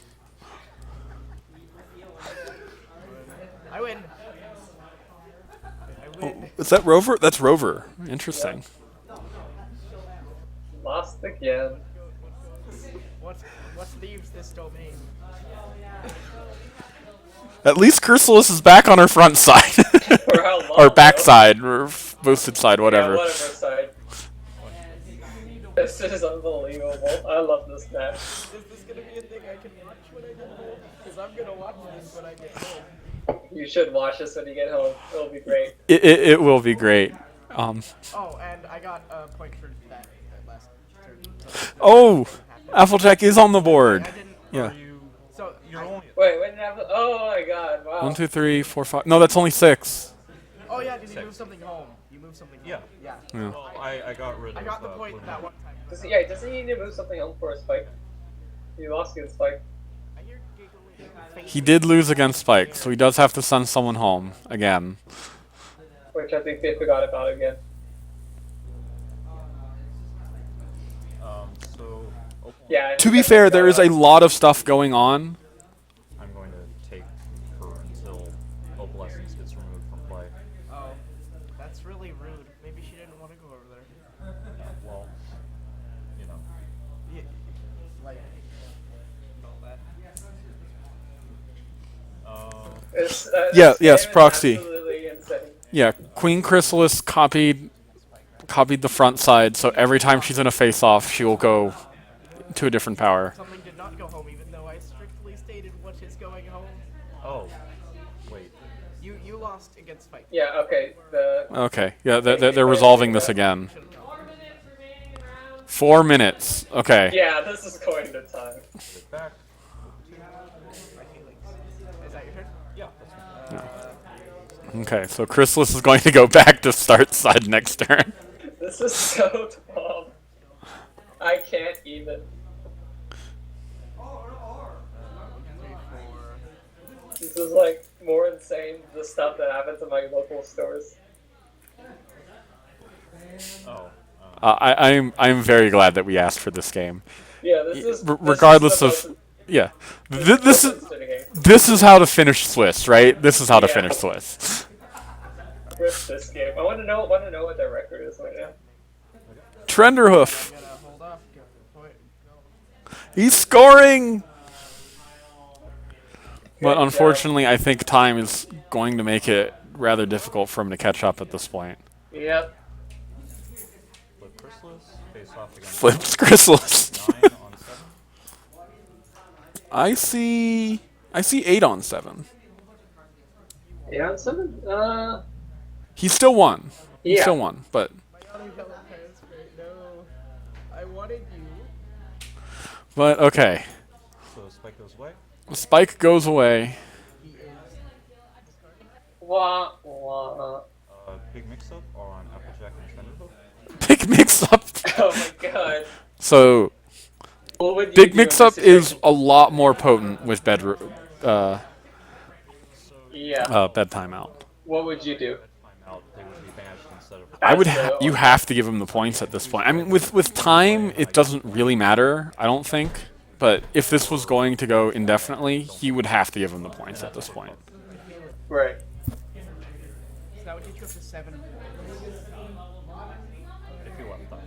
I win. Is that Rover? That's Rover. Interesting. Lost again. What leaves this domain? At least Chrysalis is back on her front side. For how long? Or back side, or boosted side, whatever. Yeah, whatever side. This is unbelievable. I love this match. Is this gonna be a thing I can watch when I get home? Because I'm gonna watch this when I get home. You should watch this when you get home. It'll be great. It will be great. Oh, and I got a point for that last turn. Oh, Applejack is on the board. I didn't. Yeah. So You're only. Wait, when did I have? Oh my god! Wow. 1, 2, 3, 4, 5. No, that's only 6. Oh yeah, because you moved something home. You moved something home. Yeah. Yeah. Yeah. Well, I got rid of. I got the point that one time. Doesn't he need to move something home for a spike? He lost against Spike. I hear giggling. He did lose against Spike, so he does have to send someone home again. Which I think they forgot about again. So. Oh, Yeah. To be fair, there is a lot of stuff going on. I'm going to take her until Opalescence gets removed from play. Oh, that's really rude. Maybe she didn't want to go over there. Well, you know. Yeah, like, all that. Yeah, This yes, game is proxy. Absolutely insane. Yeah, Queen Chrysalis copied the front side, so every time she's in a face-off, she will go to a different power. Something did not go home, even though I strictly stated what is going home. Oh. Wait. You lost against Spike. Yeah. Okay. Okay, yeah, they're resolving this again. 4 minutes. Okay. Yeah. This is going to time. Get back. My feelings. Is that your turn? Yeah. That's fine. Okay, so Chrysalis is going to go back to start side next turn. This is so dumb. I can't even. This is like more insane the stuff that happens in my local stores. Oh. I'm very glad that we asked for this game. Yeah, this is Regardless this is of, yeah, this is the game. this is how to finish Swiss, right? This is how to Yeah. finish Swiss. Rip this game. I want to know what their record is right now. Trenderhoof, Gotta hold off. Go. Point. Go. he's scoring. But Good unfortunately, I think time is going to make it rather difficult for him to catch up at this point. Yep. Flip Chrysalis. Face off against. Flips Chrysalis. 9 on 7. I see 8 on 7. Yeah, seven. He still won. He Yeah. still won, but My auto yellow transfer. No. I wanted you. okay. So Spike goes away. Spike goes away. He is discarded. Wah, wah. Big mix-up on Applejack and Thunderbolt. Big mix-up. Oh my god. So What would you big do in this mix-up is situation? a lot more potent with Yeah. bedtime out. What would you do? Timeout, they would be banished instead of. I would. That's the You have to give him the points at this point. I mean, with time, it doesn't really matter. I don't think. But if this was going to go indefinitely, he would have to give him the points at this point. right. So that would get you up to 7 points. If you want them.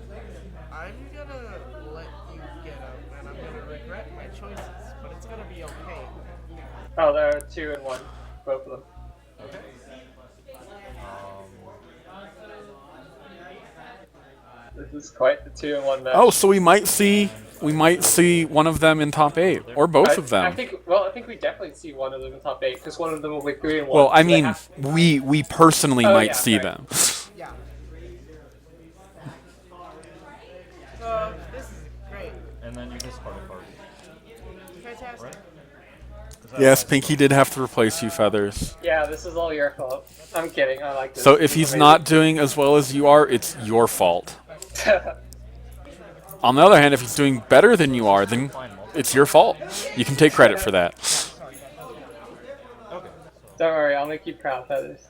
I'm gonna let you get up, and I'm gonna regret my choices, but it's gonna be okay. Oh, there are 2 and 1, both of them. Okay. This is quite the 2 and 1 match. Oh, so we might see one of them in top 8 or both of them. I think we definitely see one of them in top 8 because one of them will be 3 and 1. Well, I so they mean, have- we personally Oh, might yeah, see right. them. Yeah. So, this is great. And then you discard a card. Fantastic. Right? Yes, Pinky did have to replace you, Feathers. Yeah, this is all your fault. I'm kidding. I like this. So This if is he's amazing. not doing as well as you are, it's your fault. On the other hand, if he's doing better than you are, then it's your fault. You can take credit for that. Okay. Don't worry, I'll make you proud, Feathers.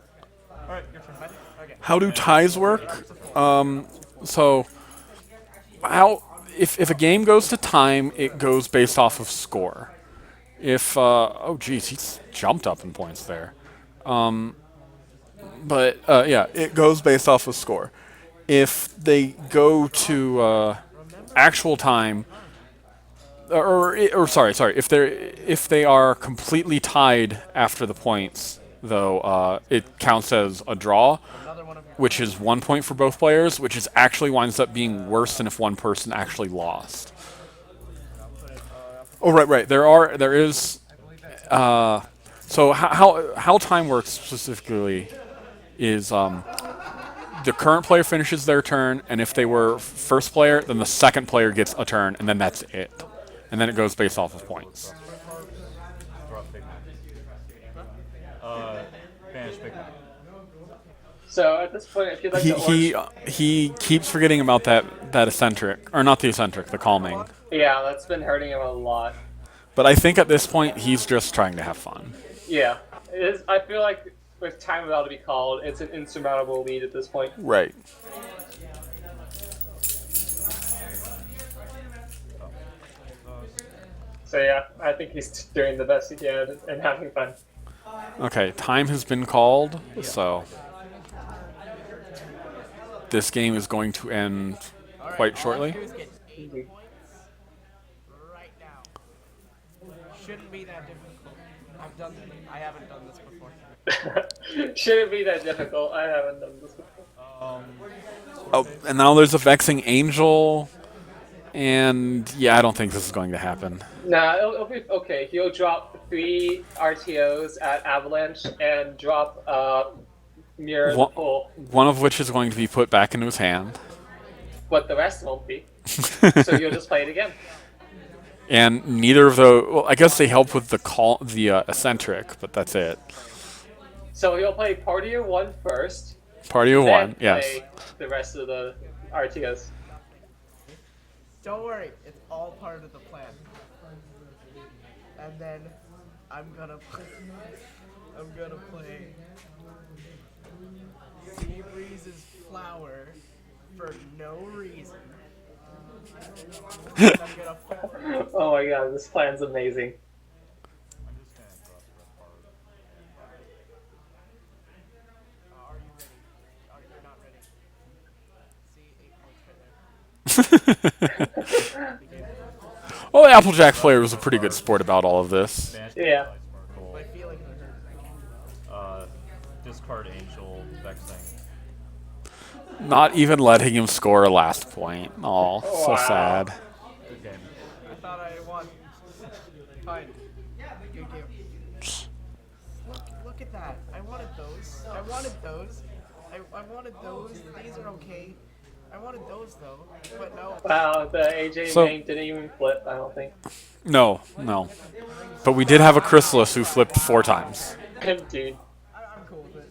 Alright, your turn. Okay. How do ties work? So if a game goes to time, it goes based off of score. If oh geez, he's jumped up in points there. But yeah, it goes based off of score. If they go to actual time, or sorry, if they are completely tied after the points, though, it counts as a draw, Another one of your which is 1 point for both players, which is actually winds up being worse than if one person actually lost. Oh, right. There is. So how time works specifically is the current player finishes their turn, and if they were first player, then the second player gets a turn, and then that's it. And then it goes based off of points. Drop Big Mac. Banish Big Mac. So at this point, if you'd like to orange... He keeps forgetting about that eccentric, or not the eccentric, the calming. Yeah, that's been hurting him a lot. But I think at this point he's just trying to have fun. Yeah. It is, I feel like with time about to be called, it's an insurmountable lead at this point. Right. So yeah, I think he's doing the best he can and having fun. Okay, time has been called, so this game is going to end Alright, quite all I shortly. have to do is get 8 points right now. Shouldn't be that difficult. I haven't done this before. Shouldn't be that difficult. I haven't done this before. Oh, and now there's a vexing angel, and yeah, I don't think this is going to happen. Nah, it'll be okay. He'll drop 3 RTOs at Avalanche and drop Mirror in the Pool, One of which is going to be put back into his hand, but the rest won't be. So you'll just play it again. and neither of those. Well, I guess they help with the eccentric, but that's it. So he'll play Party of 1 first, Party of then one, yes. play the rest of the RTOs. Don't worry, it's all part of the plan. And then I'm gonna play Sea Breeze's Flower for no reason. And I'm gonna Oh my god, this plan's amazing. I'm just gonna draw a card. Are you ready? You're not ready. See, 8 points right there. Well, the Applejack player was a pretty good sport about all of this. Banish Yeah. Sparkle. My feeling hurt. Discard Angel, Vexing. Not even letting him score a last point. Oh, so Wow. sad. Good game. I thought I won. Fine. Good game. Look at that. I wanted those. I wanted those. I wanted those. These are okay. I wanted those though, but no. Wow, the AJ So- main didn't even flip, I don't think. No, no. But we did have a Chrysalis who flipped 4 times. Dude. I'm cool with it.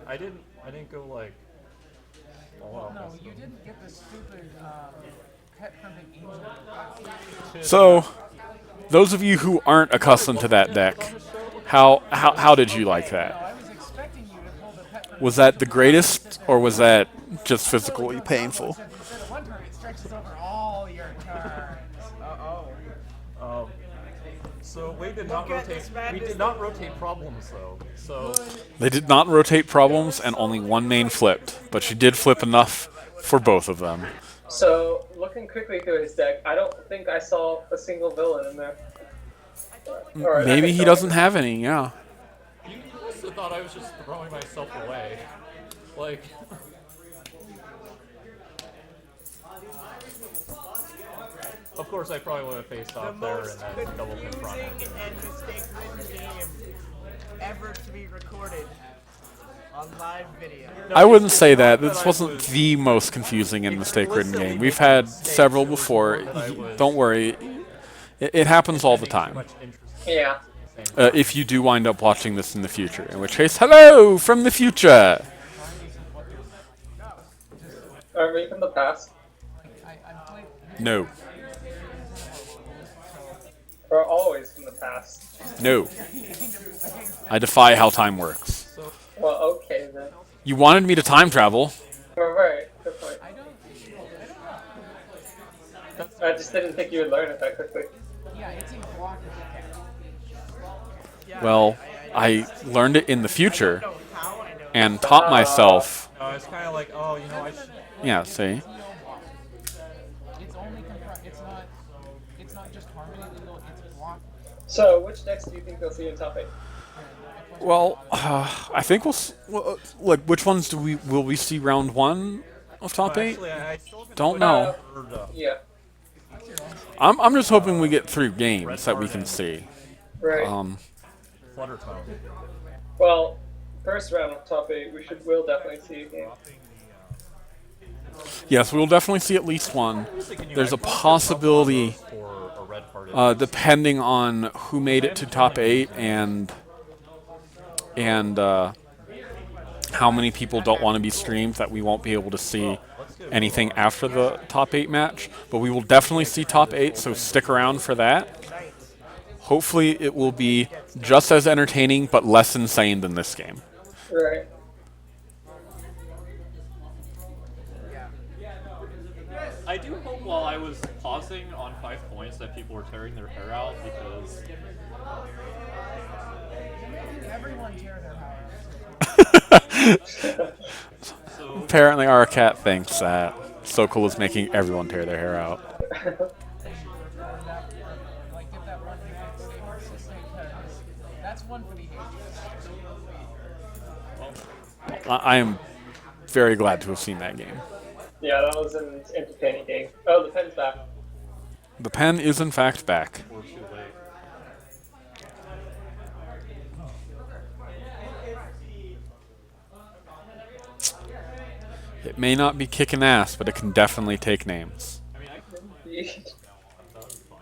I didn't go like. All out. No, you didn't get the stupid pet from the angel. So, those of you who aren't accustomed to that deck, how did you like that? I was expecting you to pull the pet from Was that the greatest, or was that just physically painful? instead of one turn, it stretches over all your turns. So we did not Look at rotate. this madness. We did not rotate problems though. So They did not rotate problems, and only one main flipped, but she did flip enough for both of them. So, looking quickly through his deck, I don't think I saw a single villain in there. Or Maybe he doesn't have any, yeah. you also thought I was just throwing myself away, like. Of course, I probably would have faced The off there most and then double confronted. confusing and mistake-ridden game ever to be recorded on live video. I wouldn't say that. This wasn't the most confusing and mistake-ridden game. We've had several before. Don't worry. It happens all the time. Yeah. If you do wind up watching this in the future. In which case, hello from the future! Are we from the past? I played No. Or always from the past? No. I defy how time works. Well, okay then. You wanted me to time travel. Alright, good point. I don't I just didn't think you would learn it that quickly. yeah, it's a block of Well, I learned it in the future I know how I know. and taught myself. No, it's kind of like, oh, you know, I should. Yeah, see? it's only it's not just harmony legal, it's block. So, which decks do you think you'll see in top 8? Well, I think look, which ones will we see round 1 of top 8? Actually, I still haven't Don't know. heard, Yeah. I'm just hoping we get 3 games that we can see. Right. Fluttertone. Well, first round of top 8, we'll definitely see a game. Yes, we'll definitely see at least one. There's a possibility, For a red card. depending on who made it to top 8 and how many people don't want to be streamed, that we won't be able to see anything after the top 8 match. But we will definitely see top 8, so stick around for that. Hopefully it will be just as entertaining, but less insane than this game. Right. I do hope while I was pausing on 5 points that people were tearing their hair out because Everyone tear their hair out. Apparently our cat thinks that Sokol is making everyone tear their hair out. Like get that one next statement because that's one for the ages. I am very glad to have seen that game. Yeah, that was an entertaining game. Oh, the pen's back. The pen is in fact back. we're too late. It may not be kicking ass, but it can definitely take names. I mean, I could that was fine.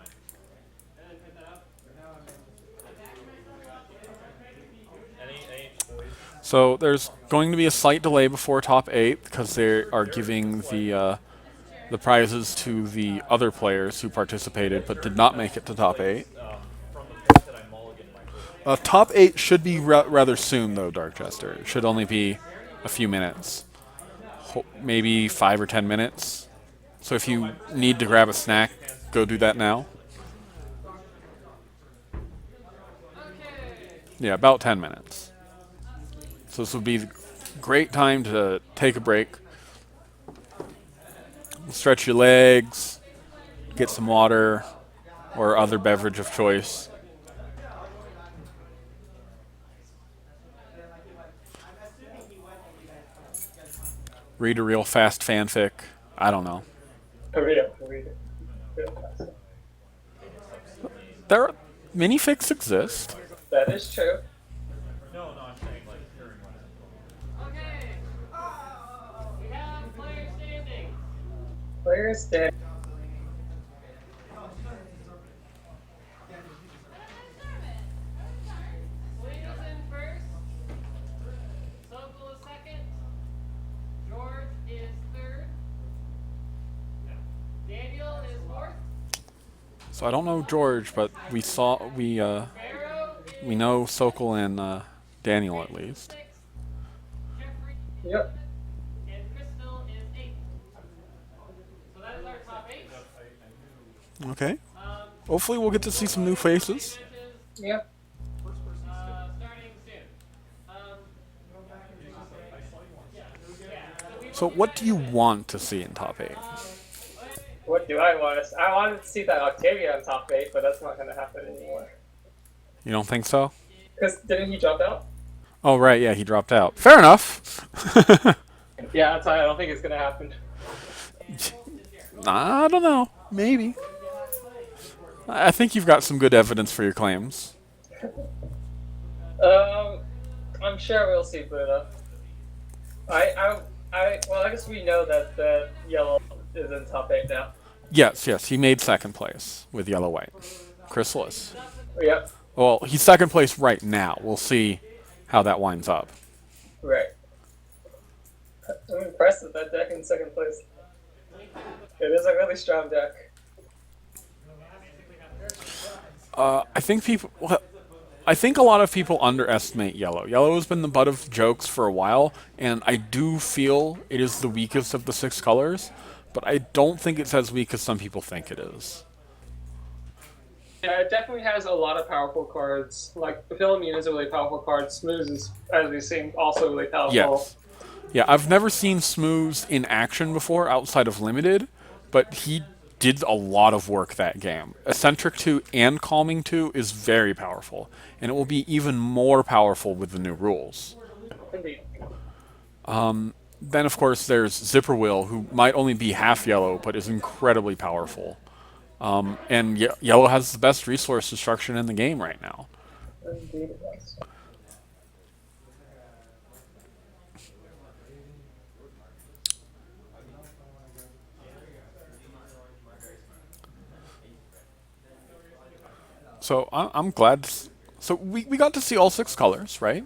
Any So there's going to be a slight delay before top 8 because they are giving the prizes to the other players who participated but did not make it to top 8. from the fact that I mulliganed my first Top 8 should be rather soon though, Darkchester. It should only be a few minutes. Maybe 5 or 10 minutes. So if you need to grab a snack, go do that now. Yeah, about 10 minutes. So this would be a great time to take a break, stretch your legs, get some water or other beverage of choice. Read a real fast fanfic. I don't know. Read it. There, minifics exist. That is true. No, I'm saying Where's Dan? Selena's in first. Sokol is second. George is third. No. Daniel is fourth. So I don't know George, but we Pharaoh is know Sokol and Daniel at least. sixth. Jeffrey is Yep. seventh. And Crystal is eighth. So that is our top eight. Okay. Hopefully we'll get to see some new faces. Yep. Starting soon. So what do you want to see in top 8? What do I want to? I wanted to see that Octavia on top 8, but that's not going to happen anymore. You don't think so? Because didn't he drop out? Oh right, yeah, he dropped out. Fair enough. Yeah, that's why I don't think it's going to happen. I don't know. Maybe. I think you've got some good evidence for your claims. I'm sure we'll see Buddha. Well, I guess we know that the yellow is in top 8 now. Yes, he made second place with yellow white. Chrysalis. Yep. Well, he's second place right now. We'll see how that winds up. Right. I'm impressed with that deck in second place. It is a really strong deck. I think a lot of people underestimate yellow. Yellow has been the butt of jokes for a while, and I do feel it is the weakest of the 6 colors, but I don't think it's as weak as some people think it is. Yeah, it definitely has a lot of powerful cards. Like, Philomene is a really powerful card. Smooth is, as we've seen, also really powerful. Yes. Yeah, I've never seen Smooths in action before outside of Limited, but he did a lot of work that game. Eccentric 2 and Calming 2 is very powerful, and it will be even more powerful with the new rules. Indeed. Then, of course, there's Zipperwill, who might only be half yellow, but is incredibly powerful. And yellow has the best resource destruction in the game right now. Indeed it does. So I'm glad. So we got to see all 6 colors, right?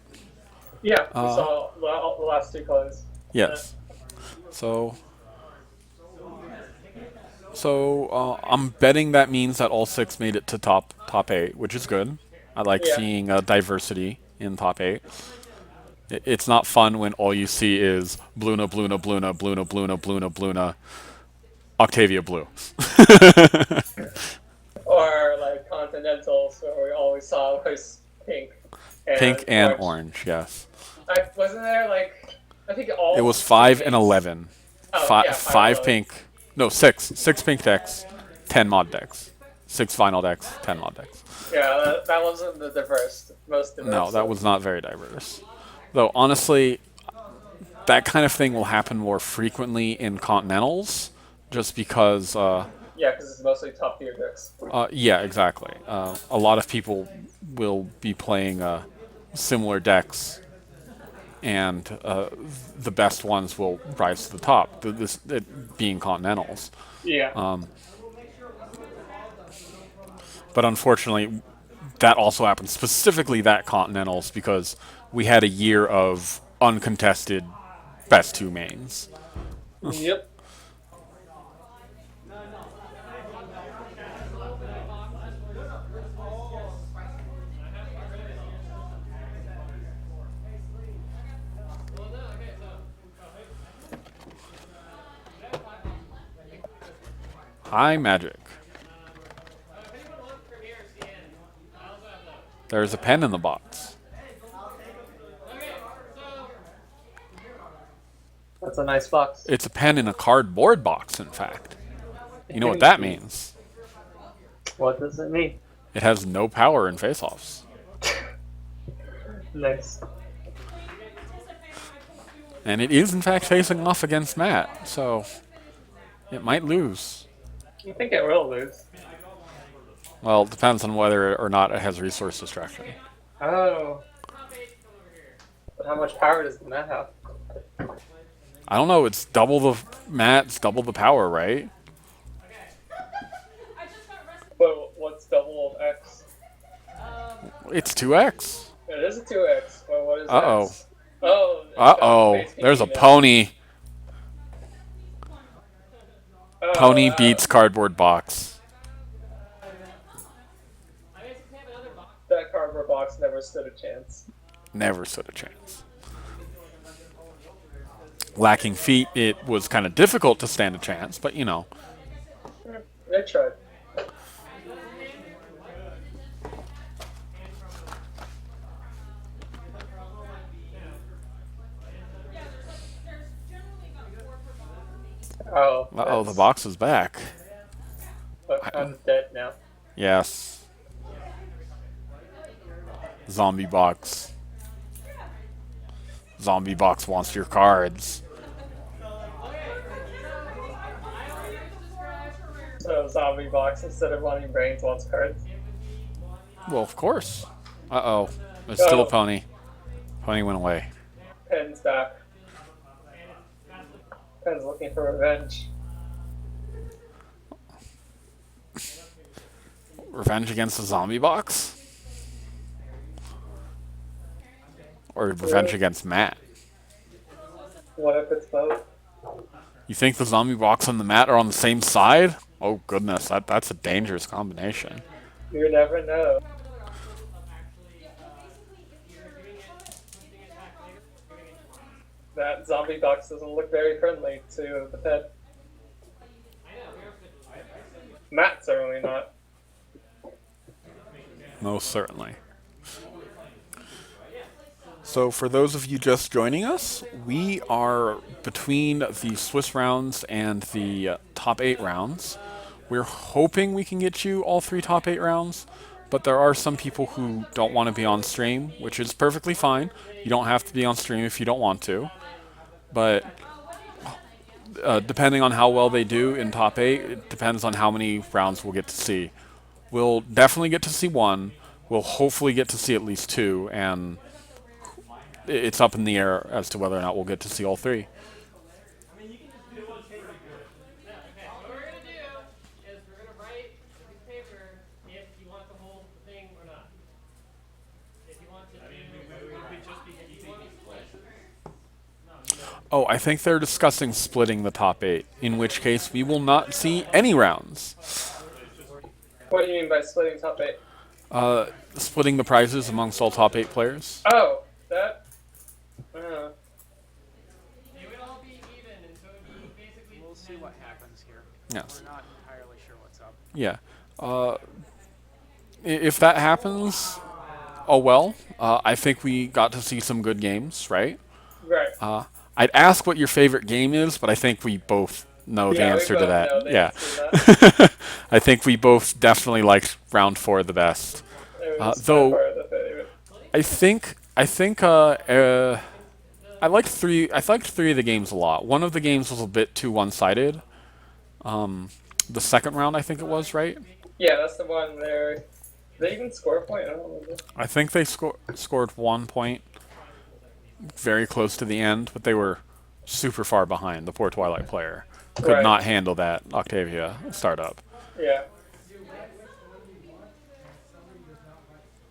Yeah, we saw the last 2 colors. Yes. So I'm betting that means that all 6 made it to top 8, which is good. I like seeing diversity in top 8. It's not fun when all you see is Bluna, Bluna, Bluna, Bluna, Bluna, Bluna, Bluna, Octavia Blue. Or like Continentals, where we always saw was pink. Pink and orange, yes. Wasn't there like, I think all. It was 5 and 11. Oh, yeah, 5 pink. No, 6. 6 pink decks, 10 mod decks. 6 final decks, 10 mod decks. Yeah, that wasn't the most diverse. No, that was not very diverse. Though, honestly, that kind of thing will happen more frequently in Continentals, just because... yeah, because it's mostly top tier decks. Yeah, exactly. A lot of people will be playing similar decks, and the best ones will rise to the top, it being Continentals. Yeah. But unfortunately, that also happened, specifically that Continentals, because we had a year of uncontested best 2 mains. Yep. Hi, Magic. There's a pen in the box. That's a nice box. It's a pen in a cardboard box, in fact. You know what that means? What does it mean? It has no power in face-offs. Nice. And it is, in fact, facing off against Matt, so it might lose. You think it will lose? Well, it depends on whether or not it has resource destruction. Oh. But how much power does Matt have? I don't know. It's double the mats, double the power, right? But what's double of X? It's 2x. It is a 2X. Well, what is Uh-oh. X? Oh, it's got Uh-oh. base There's a PP now. pony. Oh, Pony beats cardboard box. that cardboard box never stood a chance. Never stood a chance. Lacking feet, it was kind of difficult to stand a chance, but you know. They tried. Oh. Uh-oh, the box is back. But I'm dead now. Yes. Zombie box. Zombie box wants your cards. So zombie box instead of wanting brains wants cards. Well, of course. Uh-oh. There's still a Oh. pony. Pony went away. Pen's back. Pen's looking for revenge. Revenge against the zombie box? Or revenge against Matt? What if it's both? You think the zombie box and the Matt are on the same side? Oh goodness, that's a dangerous combination. You never know. That zombie box doesn't look very friendly to the pet. Matt certainly not. Most certainly. So for those of you just joining us, we are between the Swiss rounds and the top 8 rounds. We're hoping we can get you all 3 top 8 rounds, but there are some people who don't want to be on stream, which is perfectly fine. You don't have to be on stream if you don't want to. But depending on how well they do in top 8, it depends on how many rounds we'll get to see. We'll definitely get to see 1. We'll hopefully get to see at least 2, and it's up in the air as to whether or not we'll get to see all 3. What we're gonna do is we're gonna write a piece of paper if you want to hold the thing or not. If you want to. Oh, I think they're discussing splitting the top 8, in which case we will not see any rounds. What do you mean by splitting top 8? Splitting the prizes amongst all top 8 players. Oh, that. They would all be even, and so it would be basically. We'll see what happens here. Yes. We're not entirely sure what's up. Yeah. If that happens, oh well. I think we got to see some good games, right? Right. I'd ask what your favorite game is, but I think we both know the Yeah, we answer to both that. know the Yeah. answer to that. I think we both definitely liked round 4 the best. It was Though by far the favorite. I think I liked 3 of the games a lot. One of the games was a bit too one-sided. The second round, I think it was, right? Yeah, that's the one there. Did they even score a point? I don't remember. I think they scored 1 point very close to the end, but they were super far behind. The poor Twilight player could Right. not handle that Octavia startup. Yeah.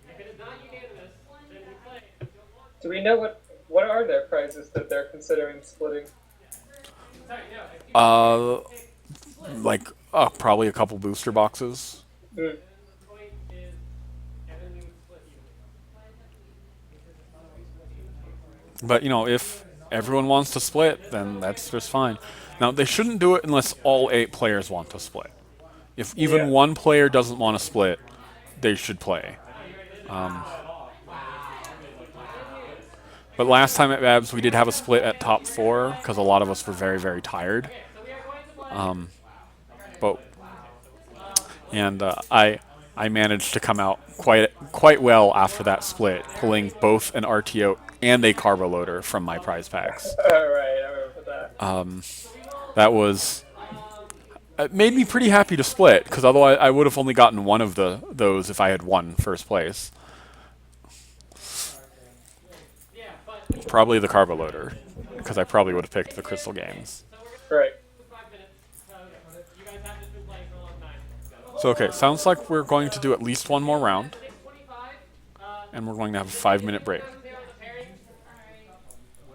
If it is not unanimous, then we play. Do we know what are their prizes that they're considering splitting? Sorry, no. Probably a couple booster boxes. Hmm. Point is, Kevin, we would split you. But you know, if everyone wants to split, then that's just fine. Now they shouldn't do it unless all 8 players want to split. If even Yeah. one player doesn't want to split, they should play. But last time at Babs, we did have a split at top 4 because a lot of us were very, very tired. I managed to come out quite well after that split, pulling both an RTO and a carbo loader from my prize packs. Alright, I remember that. That was it made me pretty happy to split because otherwise I would have only gotten one of those if I had won first place. Probably the carbo loader because I probably would have picked the Crystal Games. Right. 5 minutes. You guys have just been playing for a long time. So okay, sounds like we're going to do at least one more round, 25. and we're going to have a 5-minute break. Where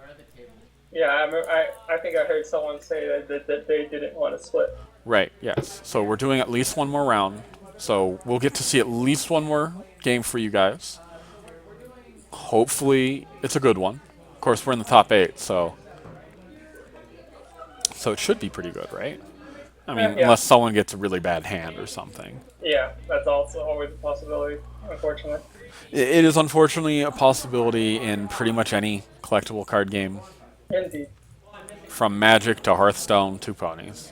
are the tables? Yeah, I think I heard someone say that they didn't want to split. Right, yes. So we're doing at least one more round. So we'll get to see at least one more game for you guys. Hopefully it's a good one. Of course, we're in the top 8, so it should be pretty good, right? I mean, Yeah. unless someone gets a really bad hand or something. Yeah, that's also always a possibility, unfortunately. It is unfortunately a possibility in pretty much any collectible card game, Indeed. from Magic to Hearthstone to Ponies.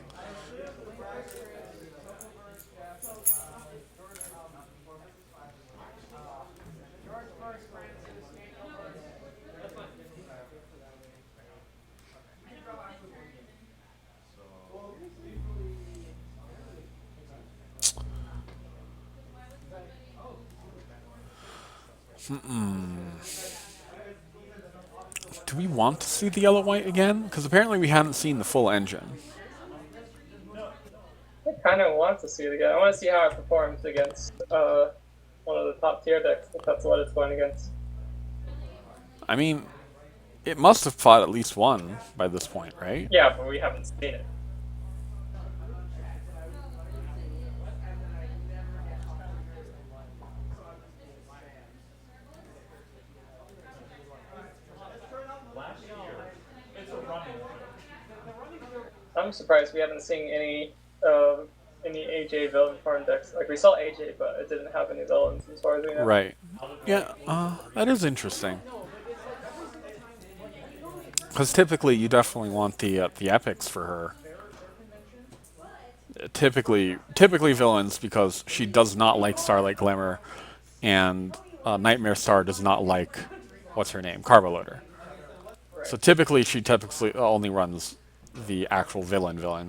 Do we want to see the yellow white again? Because apparently we haven't seen the full engine. I kind of want to see it again. I want to see how it performs against one of the top tier decks, if that's what it's going against. I mean, it must have fought at least one by this point, right? Yeah, but we haven't seen it. I'm surprised we haven't seen any AJ villain farm decks. Like we saw AJ, but it didn't have any villains as far as we know. Right. Yeah, that is interesting. Because typically you definitely want the epics for her. Typically villains, because she does not like Starlight Glimmer, and Nightmare Star does not like what's her name, Carbo-Loader. So typically she only runs the actual villains. Alright,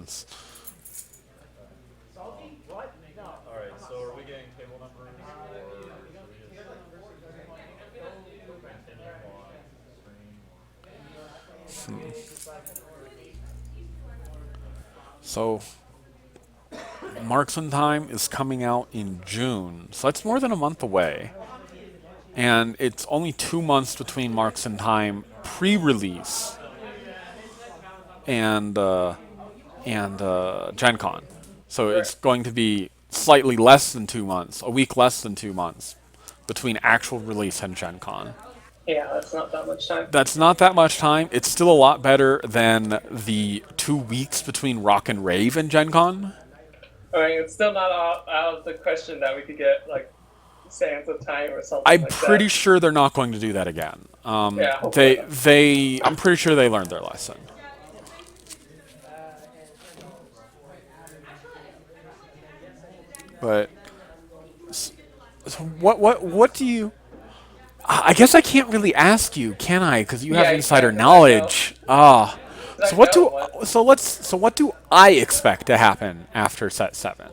so are we getting table numbers, or should we just continue on screen? So Marks in Time is coming out in June, so that's more than a month away. And it's only 2 months between Marks in Time pre-release and Gen Con. So it's going to be slightly less than 2 months, a week less than 2 months, between actual release and Gen Con. Yeah, that's not that much time. That's not that much time. It's still a lot better than the 2 weeks between Rock and Rave and Gen Con. I mean, it's still not out of the question that we could get like Sands of Time or something. I'm like pretty that. sure they're not going to do that again. Yeah, hopefully I'm pretty sure they learned their lesson. But so what do you? I guess I can't really ask you, can I? Because you have Yeah, insider exactly. knowledge. Ah. So what do What? what do I expect to happen after set 7?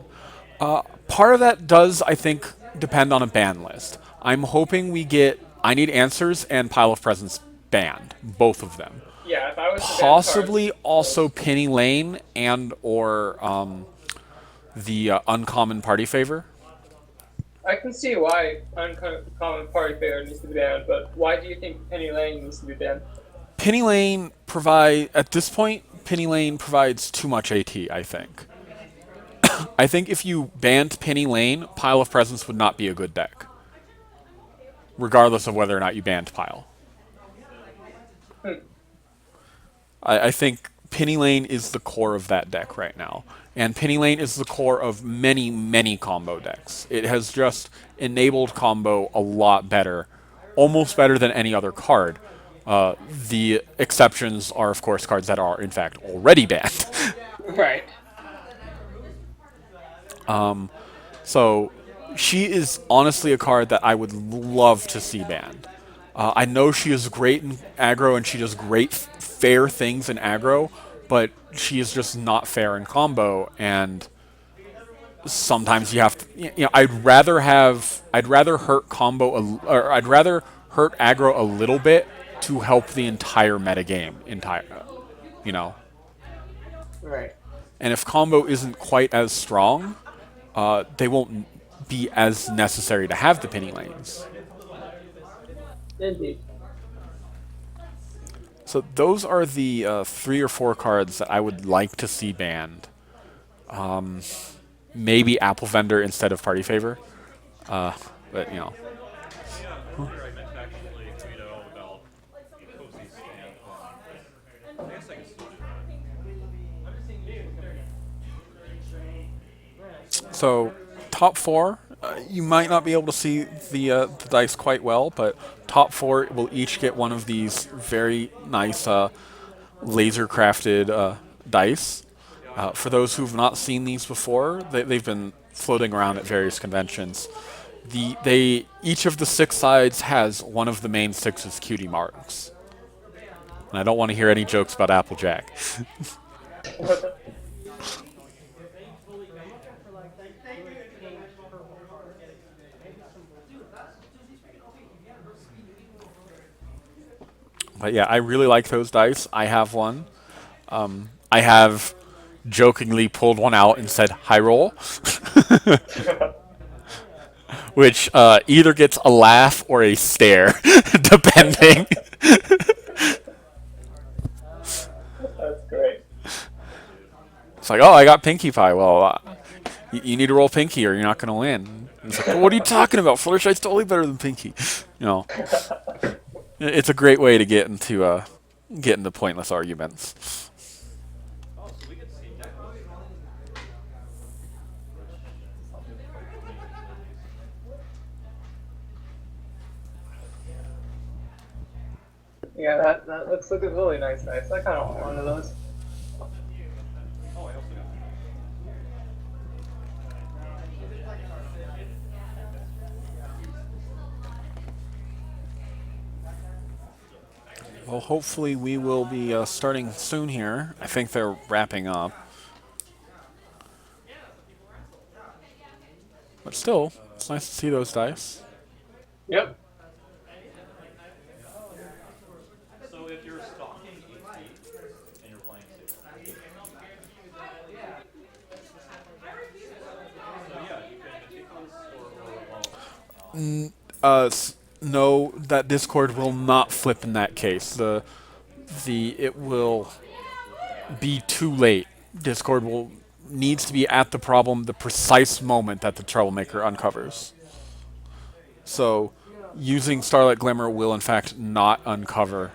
Part of that does, I think, depend on a ban list. I'm hoping we get I Need Answers and Pile of Presents banned, both of them. Yeah, if I was to ban Possibly cards, also Penny Lane and or the Uncommon Party Favor. I can see why Uncommon Party Fair needs to be banned, but why do you think Penny Lane needs to be banned? Penny Lane at this point, Penny Lane provides too much AT, I think. I think if you banned Penny Lane, Pile of Presents would not be a good deck. Regardless of whether or not you banned Pile. I think Penny Lane is the core of that deck right now. And Penny Lane is the core of many, many combo decks. It has just enabled combo a lot better. Almost better than any other card. The exceptions are, of course, cards that are, in fact, already banned. Right. So she is honestly a card that I would love to see banned. I know she is great in aggro and she does great fair things in aggro, but she is just not fair in combo, and sometimes you have to, I'd rather hurt combo or I'd rather hurt aggro a little bit to help the entire metagame, you know. Right. And if combo isn't quite as strong, they won't be as necessary to have the penny lanes. Indeed. So those are the 3 or 4 cards that I would like to see banned. Maybe Apple Vendor instead of Party Favor. But, you know. Yeah, earlier I meant to actually tweet out about Cozy's stand on. I guess I can still do that. So top 4, you might not be able to see the dice quite well, but top 4 will each get one of these very nice laser crafted dice. For those who've not seen these before, they've been floating around at various conventions. Each of the 6 sides has one of the main 6's cutie marks. And I don't want to hear any jokes about Applejack. But yeah, I really like those dice. I have one. I have jokingly pulled one out and said, "High roll," which either gets a laugh or a stare, depending. That's great. It's like, oh, I got Pinkie Pie. Well, you need to roll Pinkie or you're not going to win. And it's like, well, what are you talking about? Fluttershy's totally better than Pinkie. You know, it's a great way to get into pointless arguments. Oh, so we get to see deck building. Yeah, that looks like a really nice dice. I kind of want one of those. Oh, I also got. Well, hopefully we will be starting soon here. I think they're wrapping up. But still, it's nice to see those dice. Yep. So if you're stalking 8 feet and you're playing 6 feet, so yeah, you can meticulous or above. No, that Discord will not flip in that case. It will be too late. Discord needs to be at the problem the precise moment that the troublemaker uncovers. So, using Starlight Glimmer will in fact not uncover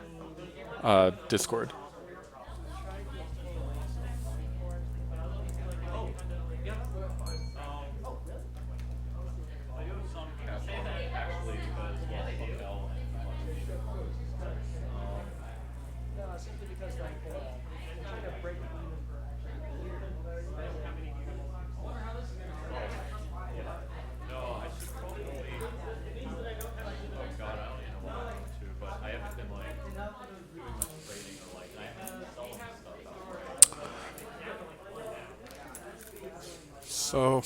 Discord. I do have some cash on it actually because well, hotel No, simply because like trying to break even for no, I should probably. Oh god, I don't even know what I'm going to, but I haven't been like doing much trading or like I haven't been selling stuff outright. So,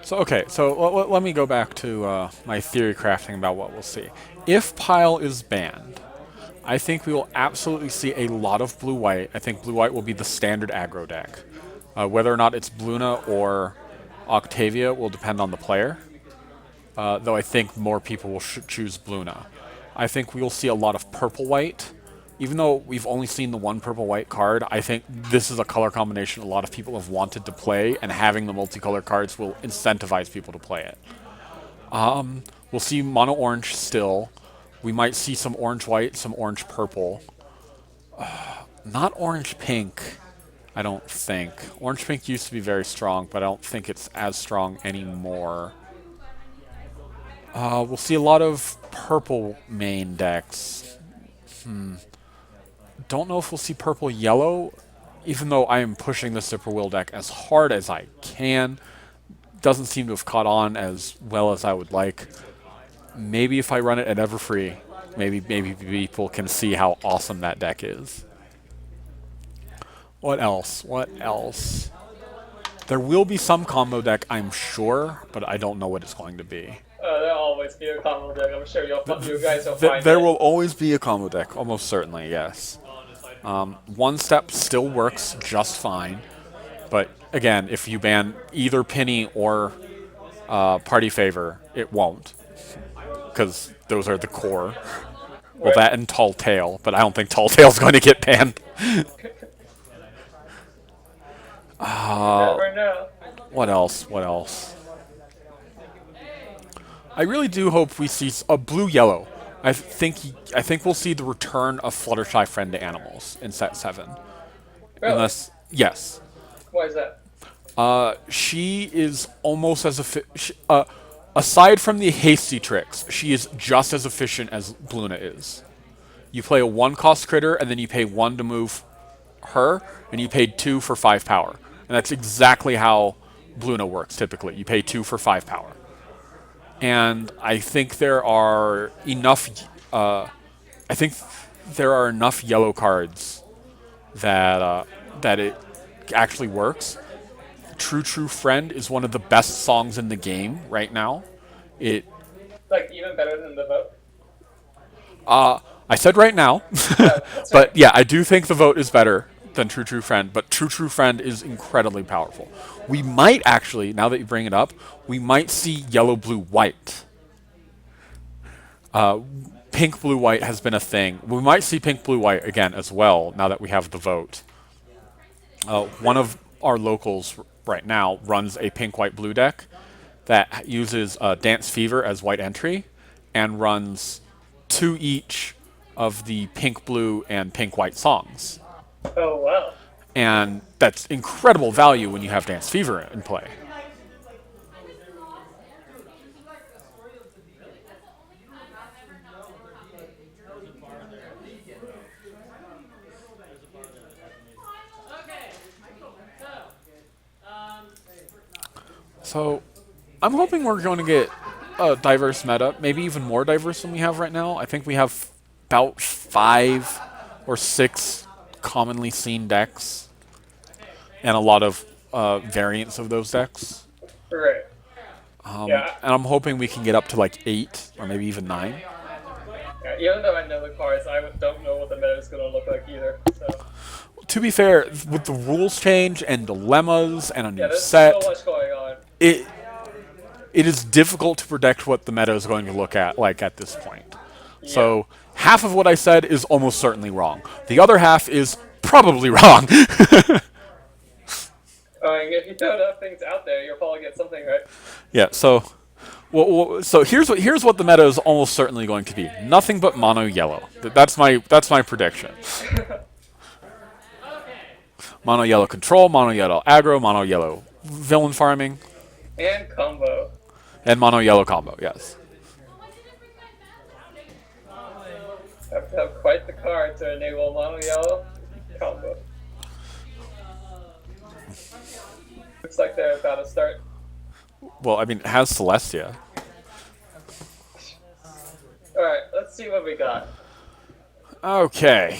So, okay, so let me go back to my theory crafting about what we'll see. If Pile is banned, I think we will absolutely see a lot of blue-white. I think blue-white will be the standard aggro deck. Whether or not it's Bluna or Octavia will depend on the player, though I think more people will choose Bluna. I think we will see a lot of purple-white. Even though we've only seen the one purple-white card, I think this is a color combination a lot of people have wanted to play, and having the multicolor cards will incentivize people to play it. We'll see mono-orange still. We might see some orange-white, some orange-purple. Not orange-pink, I don't think. Orange-pink used to be very strong, but I don't think it's as strong anymore. We'll see a lot of purple main decks. Don't know if we'll see purple-yellow, even though I am pushing the Super Will deck as hard as I can. Doesn't seem to have caught on as well as I would like. Maybe if I run it at Everfree, maybe people can see how awesome that deck is. What else? What else? There will be some combo deck, I'm sure, but I don't know what it's going to be. There'll always be a combo deck. I'm sure you guys will find There it. will always be a combo deck, almost certainly, yes. One step still works just fine, but again, if you ban either Penny or Party Favor, it won't, because those are the core. Well, Right. that and Tall Tale, but I don't think Tall Tale's going to get banned. Never know. What else? What else? I really do hope we see a blue-yellow. I think we'll see the return of Fluttershy Friend to Animals in set 7. Really? Unless yes. Why is that? She is almost as aside from the hasty tricks, she is just as efficient as Bluna is. You play a 1-cost critter, and then you pay 1 to move her, and you paid 2 for 5 power. And that's exactly how Bluna works typically. You pay 2 for 5 power. And I think there are enough. I think there are enough yellow cards that that it actually works. True True Friend is one of the best songs in the game right now. It. Like even better than the vote. I said right now, That's but right. yeah, I do think the vote is better than True True Friend. But True True Friend is incredibly powerful. We might actually, now that you bring it up, we might see Yellow Blue White. Pink Blue White has been a thing. We might see Pink Blue White again as well now that we have the vote. One of our locals right now runs a Pink White Blue deck that uses Dance Fever as white entry and runs 2 each of the Pink Blue and Pink White songs. Oh wow. And that's incredible value when you have Dance Fever in play. So, I'm hoping we're going to get a diverse meta, maybe even more diverse than we have right now. I think we have about 5 or 6 commonly seen decks, and a lot of variants of those decks. Right. Yeah. And I'm hoping we can get up to like 8 or maybe even 9. Yeah. Even though I know the cards, don't know what the meta is gonna look like either. So. To be fair, with the rules change and dilemmas and a new Yeah, there's set, so much going on. it is difficult to predict what the meta is going to look at like at this point. Yeah. So half of what I said is almost certainly wrong. The other half is probably wrong. I mean, if you throw enough things out there, you'll probably get something right. Yeah. So, so here's what the meta is almost certainly going to be. Nothing but mono yellow. That's my prediction. Mono yellow control, mono yellow aggro, mono yellow villain farming, And combo. and mono yellow combo. Yes. Have to have quite the card to enable mono yellow combo. Looks like they're about to start. Well, I mean, it has Celestia. Alright, let's see what we got. Okay.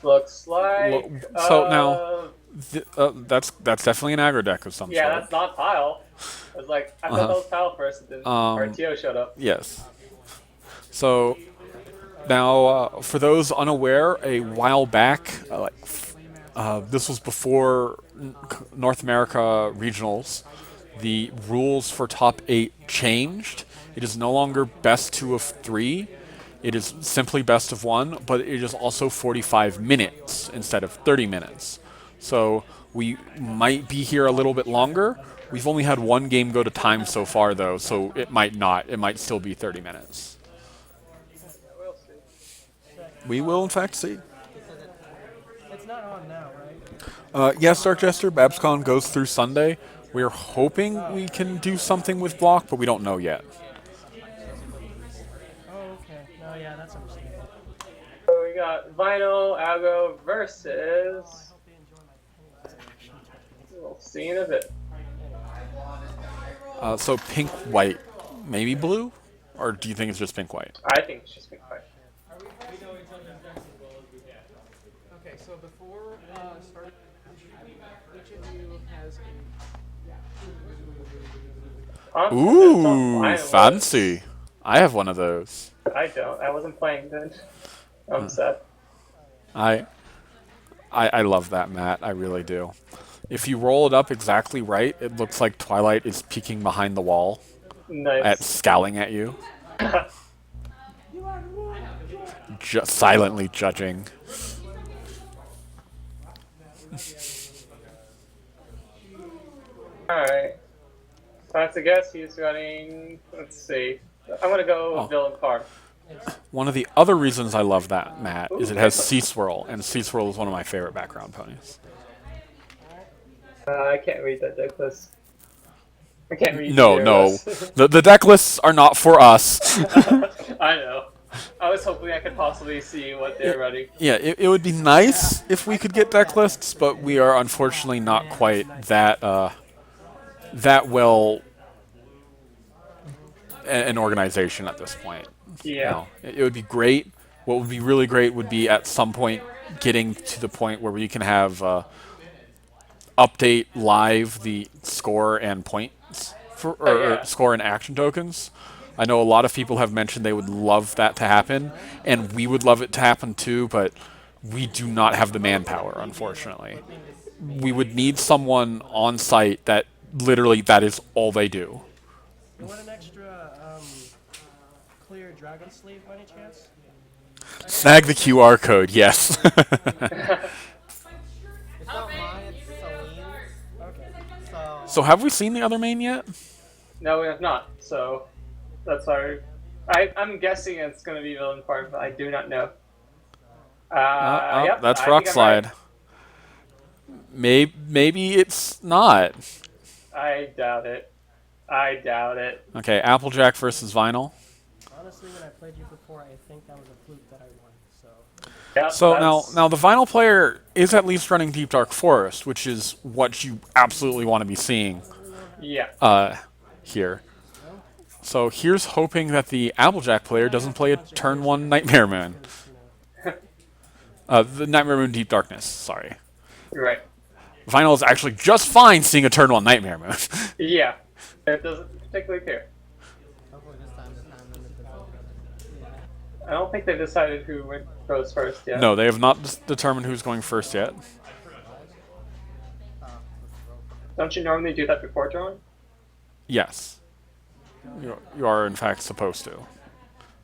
Looks like. So now, that's definitely an aggro deck of some Yeah, sort. that's not Pile. I was like, I thought that was Pile first, and then RTO showed up. Yes. So now, for those unaware, a while back, this was before North America regionals, the rules for top 8 changed. It is no longer best 2 of 3. It is simply best of 1, but it is also 45 minutes instead of 30 minutes. So we might be here a little bit longer. We've only had 1 game go to time so far, though, so it might not. It might still be 30 minutes. We'll see. We will, in fact, see. It's not on now, right? Yes, Dark Jester, BABSCon goes through Sunday. We're hoping we can do something with block, but we don't know yet. Oh, okay. No, yeah, that's understandable. So we got Vinyl Aggro versus. We'll see in a bit. So pink, white, maybe blue? Or do you think it's just pink, white? I think it's just been quiet. Okay, so before starting, each of you has Ooh, Finalist. fancy. I have one of those. I don't. I wasn't playing then. I'm sad. I love that mat. I really do. If you roll it up exactly right, it looks like Twilight is peeking behind the wall, Nice. scowling at you, silently judging. Alright. So I have to guess he's running. Let's see. I'm gonna go Villain Farm. One of the other reasons I love that mat is it has Sea Swirl, and Sea Swirl is one of my favorite background ponies. I can't read that deck list. I can't read No, either of no. us. The deck lists are not for us. I know. I was hoping I could possibly see what they're running. Yeah, it would be nice if we could get deck lists, but we are unfortunately not quite that that well an organization at this point. Yeah. No, it would be great. What would be really great would be at some point getting to the point where we can have update live the score and points or score and action tokens. I know a lot of people have mentioned they would love that to happen, and we would love it to happen too, but we do not have the manpower, unfortunately. We would need someone on site that literally that is all they do. You want an extra clear dragon sleeve by any chance? Snag the QR code, yes. It's not mine, it's Celine's. Okay. So have we seen the other main yet? No, we have not. So that's why I'm guessing it's going to be Villain Farm, but I do not know. Yep, that's I Rock think I'm Slide. right. Maybe it's not. I doubt it. I doubt it. Okay, Applejack versus Vinyl. Honestly, when I played you before, I think that was a fluke that I won. So. Yep, So that's- now the Vinyl player is at least running Deep Dark Forest, which is what you absolutely want to be seeing Yeah. here. So here's hoping that the Applejack player doesn't play a turn 1 Nightmare Moon. The Nightmare Moon Deep Darkness, sorry. Right. Vinyl is actually just fine seeing a turn 1 Nightmare Moon. Yeah. It doesn't particularly care. Hopefully this time the time limit doesn't. I don't think they've decided who goes first yet. No, they have not determined who's going first yet. Don't you normally do that before drawing? Yes. You are in fact supposed to.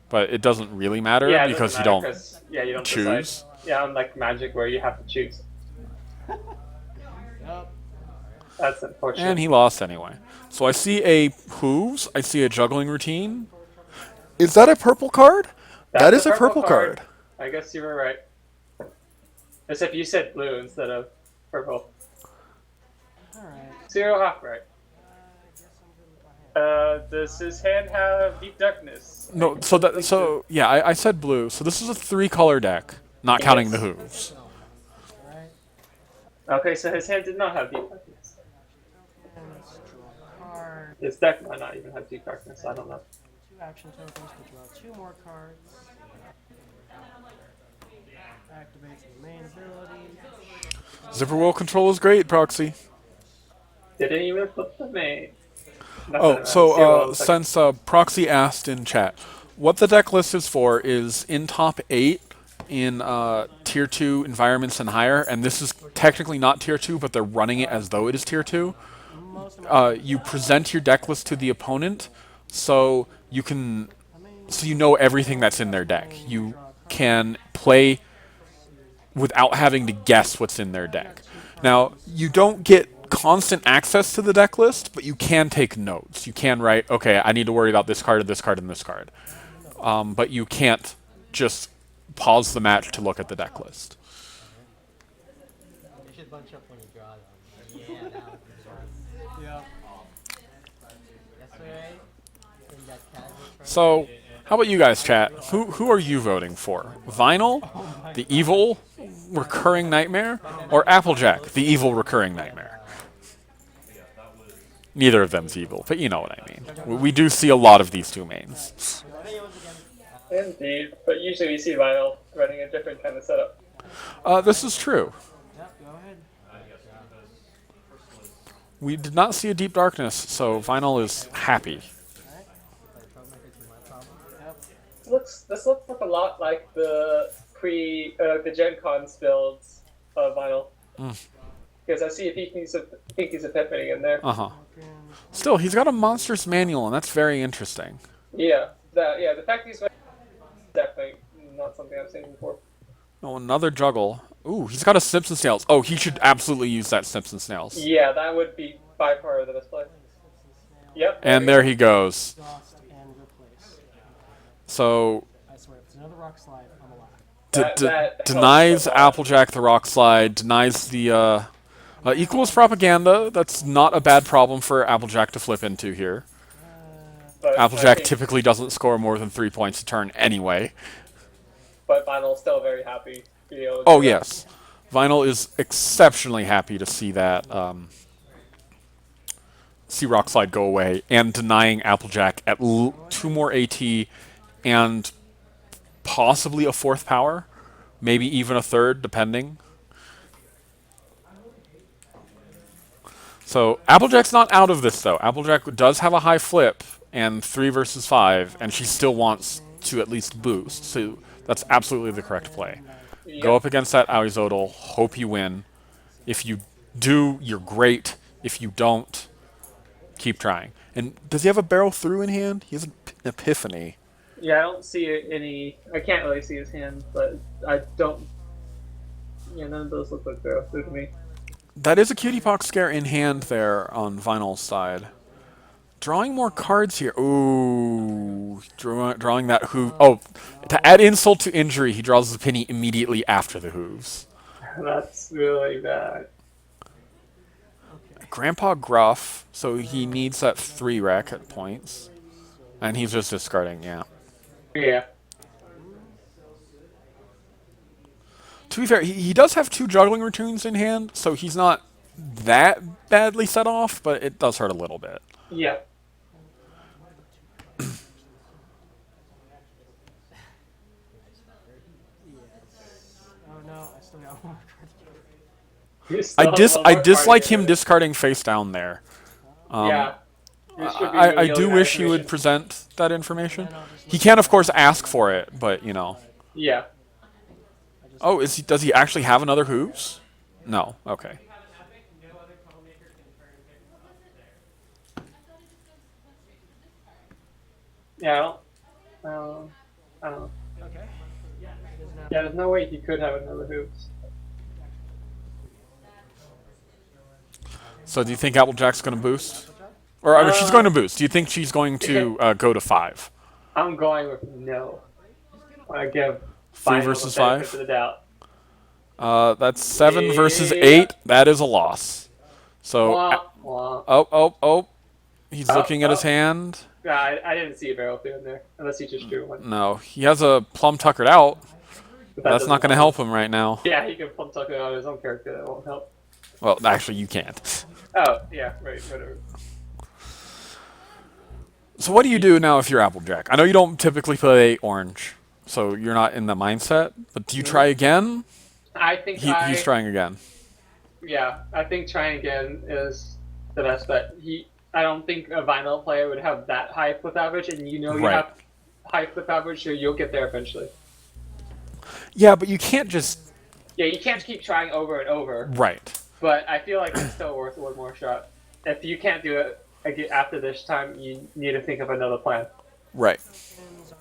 But it doesn't really matter Yeah, it because doesn't you matter don't 'cause, yeah, you don't choose. decide. Yeah, unlike Magic where you have to choose. Yep. That's unfortunate. And he lost anyway. So I see a Hooves, I see a Juggling Routine. Is that a purple card? That That's is a purple card. I guess you were right. Except you said blue instead of purple. Alright. Zero half right. Does his hand have Deep Darkness? No, so yeah, I said blue. So this is a 3-color deck, not counting the Hooves. Alright. Okay, so his hand did not have Deep Darkness. Let's draw a card. His deck might not even have Deep Darkness, I don't know. 2 action tokens to draw 2 more cards. Activates the main ability. Zipper Wheel Control is great, Proxy. Didn't even flip the main. Oh, so since Proxy asked in chat, what the deck list is for is in top 8 in tier 2 environments and higher, and this is technically not tier 2, but they're running it as though it is tier 2. You present your deck list to the opponent, so you know everything that's in their deck. You can play without having to guess what's in their deck. Now, you don't get constant access to the deck list, but you can take notes. You can write, okay, I need to worry about this card and this card and this card. But you can't just pause the match to look at the deck list. You should bunch up when you draw them. Yeah, now. Yeah. Yesterday, in that casual So, how about you guys, chat? Who are you voting for? Vinyl, the evil recurring nightmare, or Applejack, the evil recurring nightmare? Neither of them's evil, but you know what I mean. We do see a lot of these two mains. Indeed, but usually we see Vinyl running a different kind of setup. This is true. Yep, go ahead. We did not see a deep darkness, so Vinyl is happy. Alright. Play troublemaker to my problem. Yep. This looks like a lot like the the Gen Cons builds of Vinyl. Because I see a Pinky's Epiphany in there. Uh-huh. Still, he's got a monster's manual, and that's very interesting. Yeah, the fact he's definitely not something I've seen before. Oh, another juggle. Ooh, he's got a Simpson Snails. Oh, he should absolutely use that Simpson Snails. Yeah, that would be by far the best play. Yep. And there he goes. Exhaust and replace. So, I swear, it's another rock slide on the left. That denies helps a lot. Applejack the rock slide, denies the equals propaganda. That's not a bad problem for Applejack to flip into here. But Applejack I think- typically doesn't score more than 3 points a turn anyway. But Vinyl's still very happy to be able to Oh do that. yes, Vinyl is exceptionally happy to see that see rock slide go away and denying Applejack at 2 more AT and possibly a 4th power, maybe even a 3rd, depending. So Applejack's not out of this though. Applejack does have a high flip and 3 versus 5, and she still wants to at least boost. So that's absolutely the correct play. Go up against that Aizodal, hope you win. If you do, you're great. If you don't, keep trying. And does he have a barrel through in hand? He has an Epiphany. Yeah, I don't see any. I can't really see his hand, but I don't. Yeah, none of those look like they're through to me. That is a Cutie Pox scare in hand there on Vinyl's side. Drawing more cards here. Ooh, drawing that hoof. Oh, to add insult to injury, he draws the penny immediately after the hooves. That's really bad. Grandpa Gruff, so he needs that 3 rack at points. And he's just discarding, yeah. Yeah. To be fair, he does have 2 juggling returns in hand, so he's not that badly set off, but it does hurt a little bit. Yeah. Oh no, I still got one more card. You still have one more I card dislike in him there. discarding face down there. Yeah. You should be I really do high wish he would information. present that information. He can, of course, ask for it, but, you know. Yeah. Oh, does he actually have another hooves? No. Okay. Yeah. I don't know. Okay. It is now. Yeah, there's no way he could have another hoops. So do you think Applejack's going to boost? Or I mean, she's going to boost. Do you think she's going to go to 5? I'm going with no. I give 3 Vinyl versus the benefit 5? of the doubt. That's 7 versus Yeah. 8. That is a loss. So, Wah, wah. oh. He's looking at his hand. Yeah, I didn't see a barrel through in there, unless he just drew one. No, he has a plum tuckered out. But That's not going to help him right now. Yeah, he can plum tuck it on his own character. That won't help. Well, actually, you can't. Oh, yeah, right, whatever. So what do you do now if you're Applejack? I know you don't typically play orange, so you're not in the mindset, but do you try again? I think He's trying again. Yeah, I think trying again is the best bet. I don't think a Vinyl player would have that high flip average, and you Right. have high flip average, so you'll get there eventually. Yeah, but you can't just... Yeah, you can't keep trying over and over, Right. but I feel like it's still worth one more shot. If you can't do it after this time, you need to think of another plan. Right.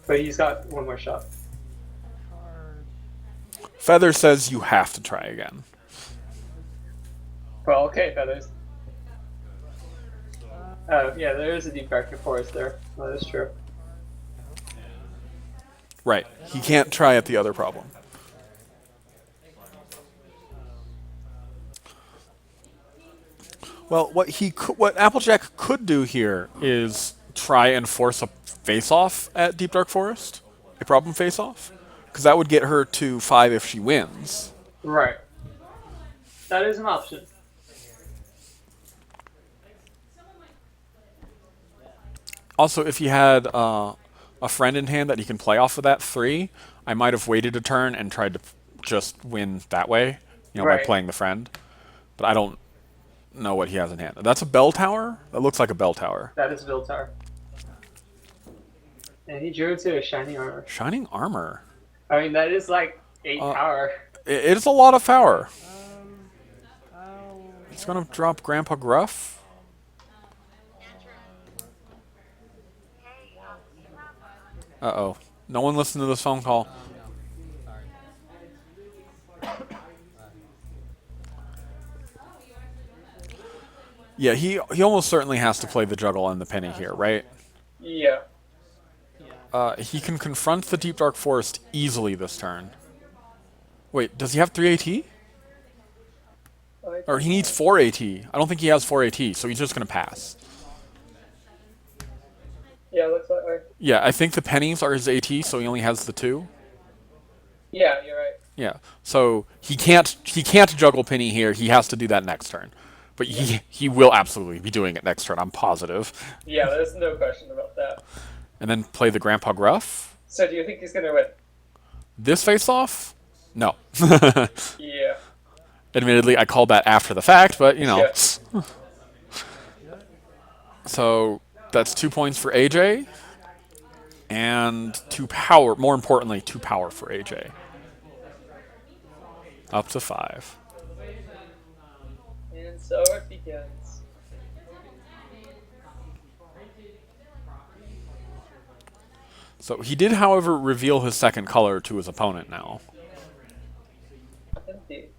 But he's got one more shot. Feather says you have to try again. Well, okay, Feathers. Yeah, there is a deep dark forest there. That is true. Right. He can't try at the other problem. Well, what Applejack could do here is try and force a face-off at Deep Dark Forest, a problem face-off, because that would get her to 5 if she wins. Right. That is an option. Also, if he had a friend in hand that he can play off of that 3, I might have waited a turn and tried to just win that way, by Right. playing the friend. But I don't know what he has in hand. That's a bell tower? That looks like a bell tower. That is Viltar. And he drew into a Shining Armor. Shining armor. I mean, that is like 8 power. It is a lot of power. I'll He's gonna drop Grandpa Gruff. Uh-oh. No one listened to this phone call. Yeah, he almost certainly has to play the juggle and the penny here, right? Yeah. He can confront the Deep Dark Forest easily this turn. Wait, does he have 3 AT? Or he needs 4 AT. I don't think he has 4 AT, so he's just gonna pass. Yeah, looks like. Yeah, I think the pennies are his AT, so he only has the 2. Yeah, you're right. Yeah, so he can't juggle penny here. He has to do that next turn, but he will absolutely be doing it next turn. I'm positive. Yeah, there's no question about that. And then play the Grandpa Gruff. So do you think he's gonna win? This face off? No. Yeah. Admittedly, I called that after the fact, but you know. Yeah. So that's 2 points for AJ, and 2 power. More importantly, 2 power for AJ. Up to 5. And so it begins. So he did, however, reveal his second color to his opponent now. Indeed.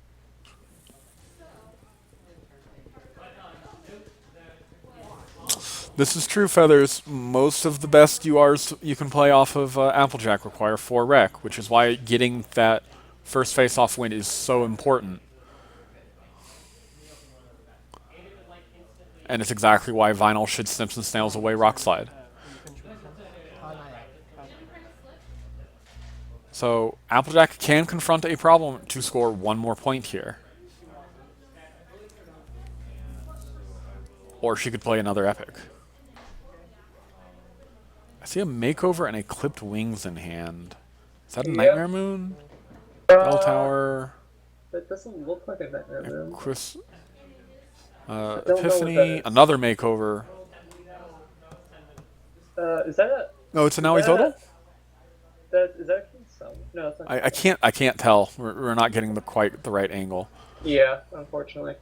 This is true, Feathers. Most of the best URs you can play off of Applejack require 4 rec, which is why getting that first face-off win is so important. And it's exactly why Vinyl should Snips and Snails away Rock Slide. So Applejack can confront a problem to score 1 more point here. Or she could play another epic. I see a Makeover and a Clipped Wings in hand. Is that a Nightmare Moon? Bell Tower. That doesn't look like a Nightmare Moon. Chris. don't know what that Epiphany. is. Another Makeover. Is that a... No, it's a Naui Total? Is that a King's Song? No, it's not. I can't tell. We're not getting quite the right angle. Yeah, unfortunately.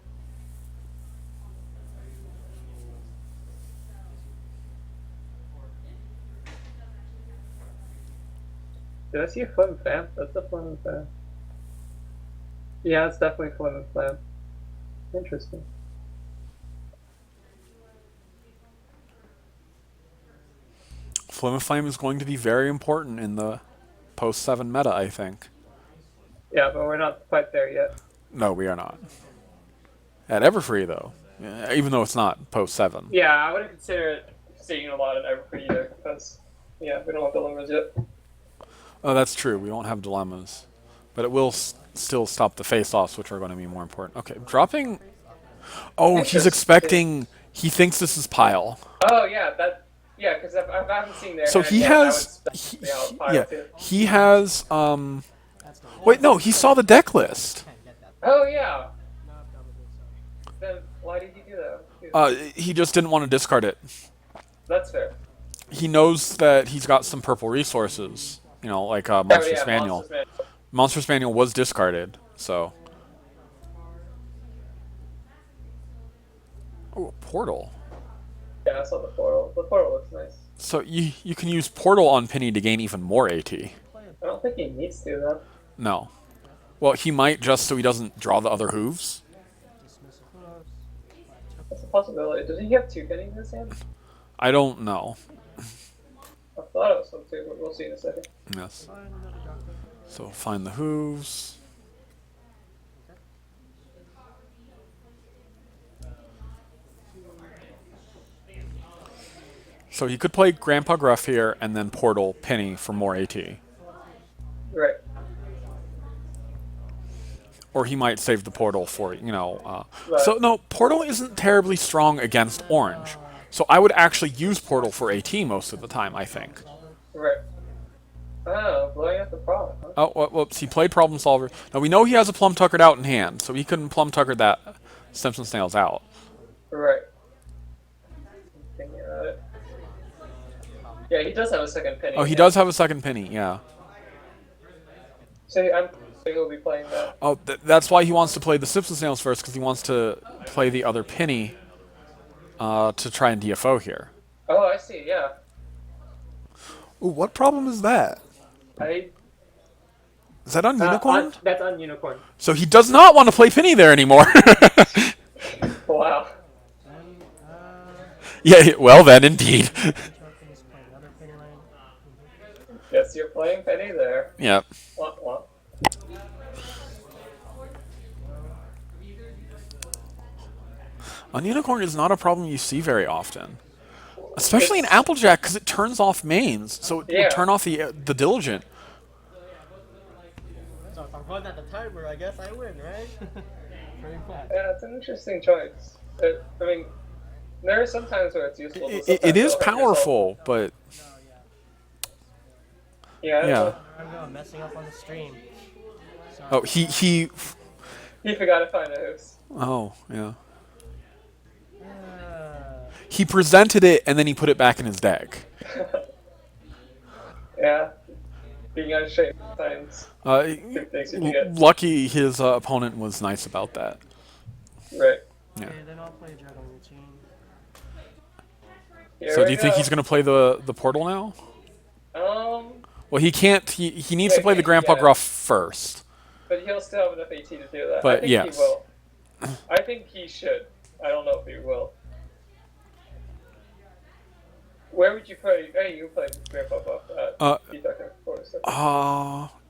Did I see a Flim Flam? That's a Flim Flam. Yeah, it's definitely Flim Flam. Interesting. Flim and Flame is going to be very important in the post-7 meta, I think. Yeah, but we're not quite there yet. No, we are not. At Everfree, though. Even though it's not post-7. Yeah, I wouldn't consider seeing a lot of Everfree either, because, yeah, we don't have dilemmas yet. Oh, that's true. We don't have dilemmas. But it will still stop the face-offs, which are going to be more important. Okay, dropping... Oh, he's expecting... He thinks this is Pile. Oh, yeah, yeah, because I haven't seen there. So he has... He has... Wait, no, he saw the deck list. Oh, yeah. Then why did he do that? He just didn't want to discard it. That's fair. He knows that he's got some purple resources. You know, like Monster Spaniel. Monster Spaniel was discarded, so... Oh, a Portal. Yeah, I saw the portal. The portal looks nice. So you can use Portal on Penny to gain even more AT. I don't think he needs to, though. No. Well, he might just so he doesn't draw the other hooves. That's a possibility. Does he have 2 pennies in his hand? I don't know. I thought it was some 2, but we'll see in a second. Yes. So find the hooves. So he could play Grandpa Gruff here and then Portal Penny for more AT. Right. Or he might save the Portal for, you know... Right. So, no, Portal isn't terribly strong against Orange. So I would actually use Portal for AT most of the time, I think. Right. Oh, blowing up the problem, huh? Oh, whoops, he played Problem Solver. Now, we know he has a Plum Tuckered out in hand, so he couldn't Plum Tucker that Simpson Snails out. Right. Thinking about it. Yeah, he does have a second penny. Oh, he does have a second penny, yeah. So I'm he'll be playing that. Oh, that's why he wants to play the Sips and Snails first, because he wants to play the other penny to try and DFO here. Oh, I see. Yeah. Ooh, what problem is that? Is that ununicorned? That's on unicorn. So he does not want to play penny there anymore. Wow. Yeah, well then, indeed. Yes, you're playing penny there. Yeah. Wah, wah. Ununicorn is not a problem you see very often. Especially in Applejack, because it turns off mains, so it Yeah. would turn off the Diligent. So if I'm going at the timer, I guess I win, right? Pretty much. Yeah, it's an interesting choice. I mean, there are some times where it's useful. But It sometimes is it'll hurt yourself. powerful, but Yeah. yeah. I know, I'm messing up on the stream. Oh, he He forgot to find a host. oh, yeah. He presented it and then he put it back in his deck. Yeah. Being unshamed sometimes. Good things you can get. Lucky his opponent was nice about that. Right. Yeah. Okay, then I'll play Dragon Routine. Here So we do you think go. he's going to play the portal now? Well, he can't. He needs to play the Grandpa yeah. Gruff first. But he'll still have enough AT to do that. But I think yes. he will. I think he should. I don't know if he will. Where would you play? Hey, you play Grandpa Buff.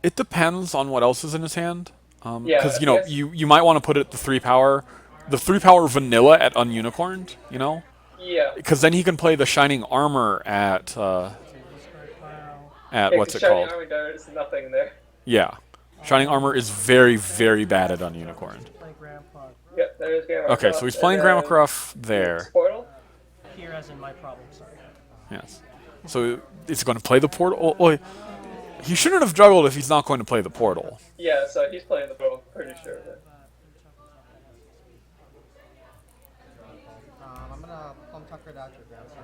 It depends on what else is in his hand. Yeah, Because you know yes. you might want to put it the 3-power vanilla at Ununicorned. You know, Yeah. because then he can play the Shining Armor at what's it Shining called? Army, there's nothing there. Yeah, Shining Armor is very very bad at Ununicorned. Play Grandpa. Yep, there's Grandma Okay, Gruff, so he's and playing then Grandma Gruff there. Portal? Here as in my problem, sorry. Yes. So is he going to play the portal? Oh, he shouldn't have juggled if he's not going to play the portal. Yeah, so he's playing the portal, pretty sure. I'm gonna plum tucker that to grandson.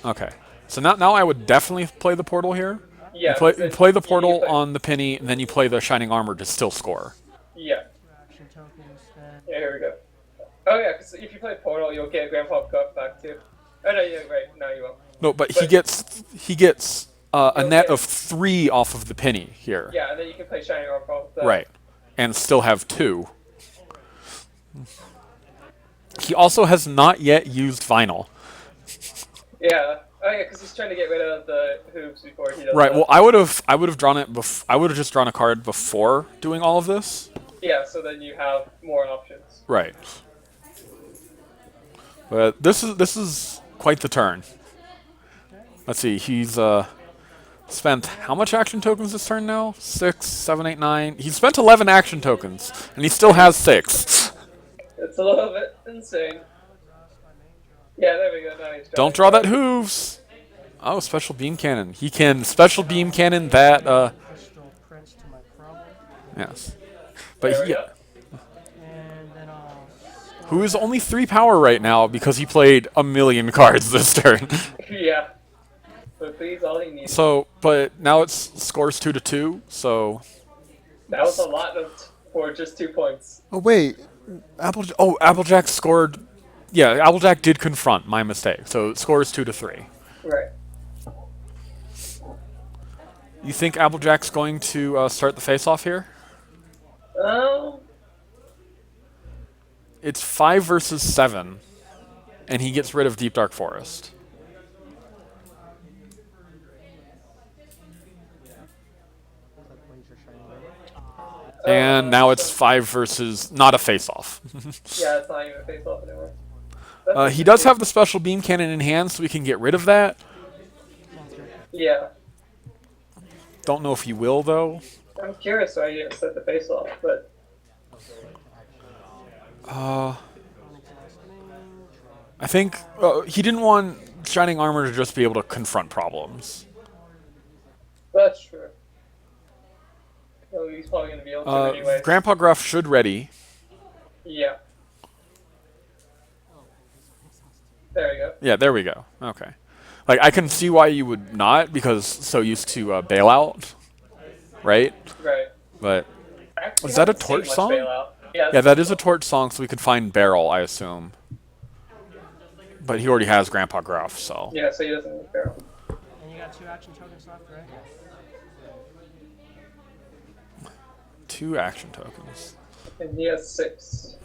Okay. So now I would definitely play the portal here. Yeah. You play the portal play- on the penny, and then you play the Shining Armor to still score. Yeah. Action tokens, then. Yeah, here we go. Oh yeah, because if you play portal, you'll get Grandpa Gruff back too. Oh no, yeah, right. No, you won't. No, but he gets a net of 3 off of the penny here. Yeah, and then you can play Shining Armor. Right. And still have 2. He also has not yet used Vinyl. Yeah. Oh yeah, because he's trying to get rid of the hoops before he does Right. that. Well, I would have drawn it. I would have just drawn a card before doing all of this. Yeah, so then you have more options. Right. But this is quite the turn. Let's see. He's spent how much action tokens this turn now? 6, 7, 8, 9. He spent 11 action tokens, and he still has 6. It's a little bit insane. Yeah, there we go. Now he's Don't draw that hooves. Oh, special beam cannon. He can special beam cannon that. Crystal Prince to my problem. Yes. But There we he, go. And then I'll. who is only 3 power right now because he played a million cards this turn. Yeah. But these all he needs. So, but now it's scores 2-2. So. That was a lot for just 2 points. Oh wait, Applejack scored. Yeah, Applejack did confront. My mistake. So it scores 2-3. Right. You think Applejack's going to start the face-off here? It's 5 versus 7, and he gets rid of Deep Dark Forest. And now it's 5 versus not a face-off. Yeah, it's not even a face off anymore. He does have the special beam cannon in hand, so we can get rid of that. Yeah. Don't know if he will though. I'm curious why you didn't set the face off, but I think he didn't want Shining Armor to just be able to confront problems. that's true. No, he's probably going to be able to anyway. Grandpa Gruff should ready. Yeah. There we go. Yeah, there we go. Okay. Like, I can see why you would not, because so used to bailout, right? Right. But I actually is that a haven't seen torch much song? Bailout. Yeah, Yeah, that is a torch song, so we could find Barrel, I assume. But he already has Grandpa Gruff, so. Yeah, so he doesn't need barrel. And you got 2 action tokens left, right? 2 action tokens. And he has 6.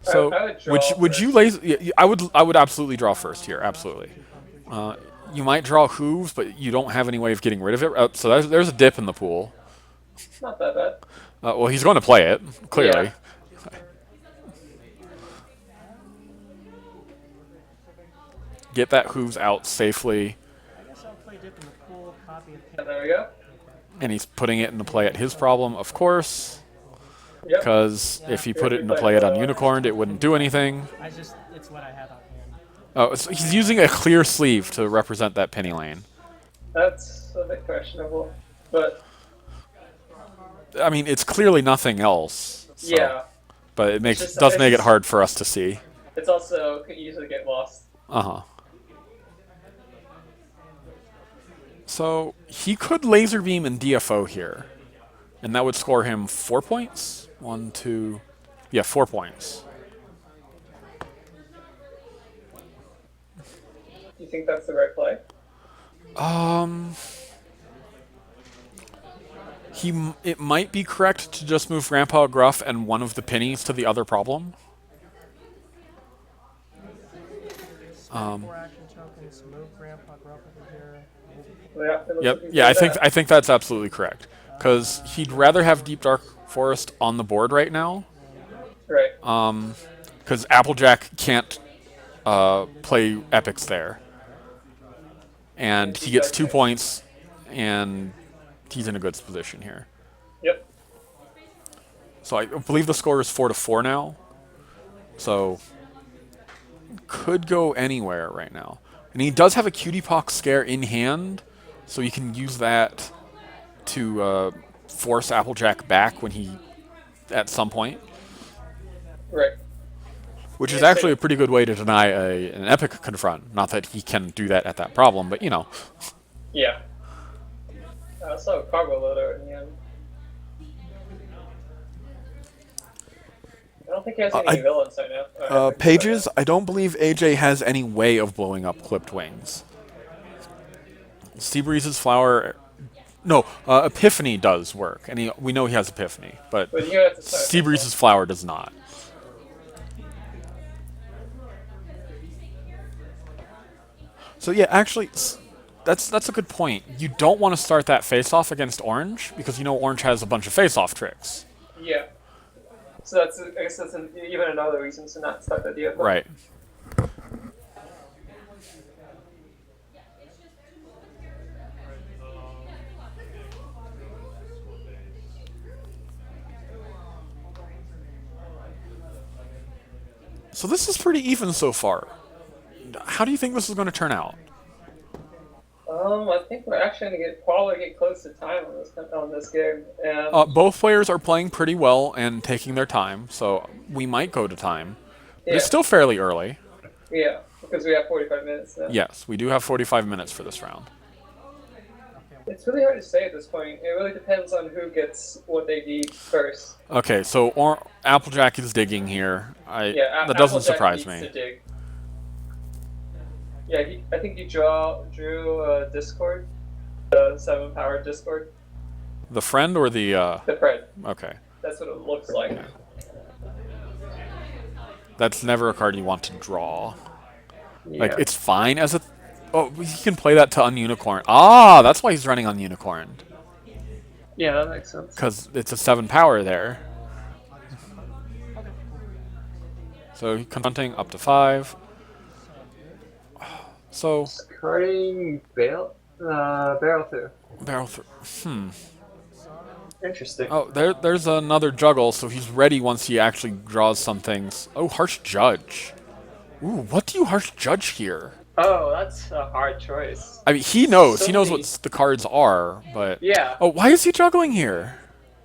So, I would draw would you first. laser? Yeah, I would absolutely draw first here. Absolutely. You might draw hooves, but you don't have any way of getting rid of it. So there's a dip in the pool. Not that bad. Well, he's going to play it clearly. Yeah. Get that hooves out safely, I guess I'll play dip in the pool, copy a And pin. there we go. and he's putting it into play at his problem, of course. Yep. Because if he put it into play it on Unicorn, it wouldn't do anything. It's what I have on hand. Oh, so he's using a clear sleeve to represent that penny lane. That's a bit questionable. But, I mean, it's clearly nothing else. So, yeah. but it makes just- does it's make it just- hard for us to see. It's also could easily get lost. So he could laser beam and DFO here, and that would score him 4 points. 1, 2, yeah, 4 points. Do you think that's the right play? It might be correct to just move Grandpa Gruff and one of the pennies to the other problem. 4 action tokens, move Grandpa Gruff over here. Yeah. It looks Yep. like he's Yeah, doing that. I think that's absolutely correct. Because he'd rather have Deep Dark Forest on the board right now. Right. Because Applejack can't play epics there, and he gets 2 points, and he's in a good position here. Yep. So I believe the score is 4-4 now. So could go anywhere right now, and he does have a Cutie Pox scare in hand, so you can use that to force Applejack back when he at some point. Right. Which is Yeah, actually so- a pretty good way to deny an epic confront. Not that he can do that at that problem, but you know. Yeah. I saw a cargo loader in the end. I don't think he has any villains right now. Pages, I don't believe AJ has any way of blowing up Clipped Wings. Seabreeze's Flower... No, Epiphany does work, and we know he has Epiphany, but But you have to start. Seabreeze's Flower does not. So yeah, actually, that's a good point. You don't want to start that face-off against Orange, because you know Orange has a bunch of face-off tricks. Yeah. So I guess that's even another reason to not start the DFO. Right. So this is pretty even so far. How do you think this is going to turn out? I think we're actually gonna probably get close to time on this game. And Both players are playing pretty well and taking their time, so we might go to time. But yeah, it's still fairly early. yeah, because we have 45 minutes now. Yes, we do have 45 minutes for this round. It's really hard to say at this point. It really depends on who gets what they need first. Okay, so Applejack is digging here. Yeah, that doesn't Applejack surprise needs me. to dig. Yeah, I think you drew a Discord, the 7-power Discord. The friend or the... The friend. Okay. That's what it looks like. That's never a card you want to draw. Like, Yeah. it's fine as a... Oh, he can play that to Ununicorn. Ah, that's why he's running on Unicorn. Yeah, that makes sense. Because it's a 7-power there. So confronting up to 5. So Discarding barrel through. barrel through. Interesting. Oh, there's another juggle. So he's ready once he actually draws some things. Oh, Harsh Judge. Ooh, what do you Harsh Judge here? Oh, that's a hard choice. I mean, he knows. So He knows many- what the cards are, but Yeah. oh, why is he juggling here?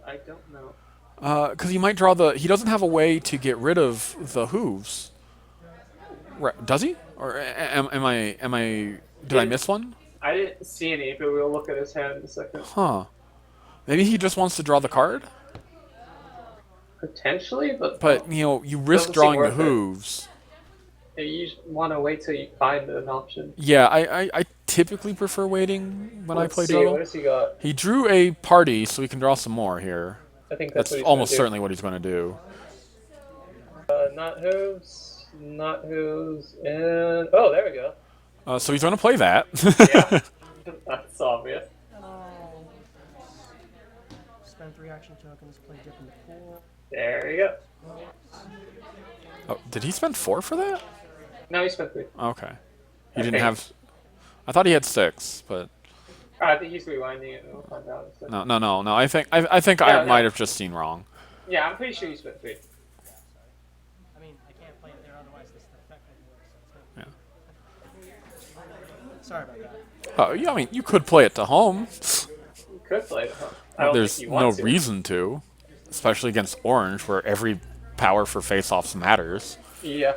I don't know. Because he might draw the. He doesn't have a way to get rid of the hooves. Right? Does he? Or did I miss one? I didn't see any, but we'll look at his hand in a second. Huh. Maybe he just wants to draw the card? Potentially, but But, you know, you risk doesn't seem drawing the worth it. hooves. You want to wait till you find an option. Yeah, I typically prefer waiting when I Let's play see, what Doodle. has he got? He drew a party, so he can draw some more here. I think That's what he's almost gonna do. certainly what he's going to do. Not hooves, and oh, there we go. So he's going to play that. Yeah, that's obvious. Spend 3 action tokens, play dip in the pool. There you go. Oh, did he spend 4 for that? Now he spent 3. Okay. He I didn't think. have... I thought he had 6, but... I think he's rewinding it, and we'll find out. So. No. I think Yeah, I might have just seen wrong. Yeah, I'm pretty sure he spent 3. I mean, I can't play it there, otherwise this effect won't work. Yeah. Sorry about that. Oh, yeah, I mean, you could play it to home. You could play it, huh? I don't There's think he no wants to. reason to, especially against Orange, where every power for face-offs matters. Yeah.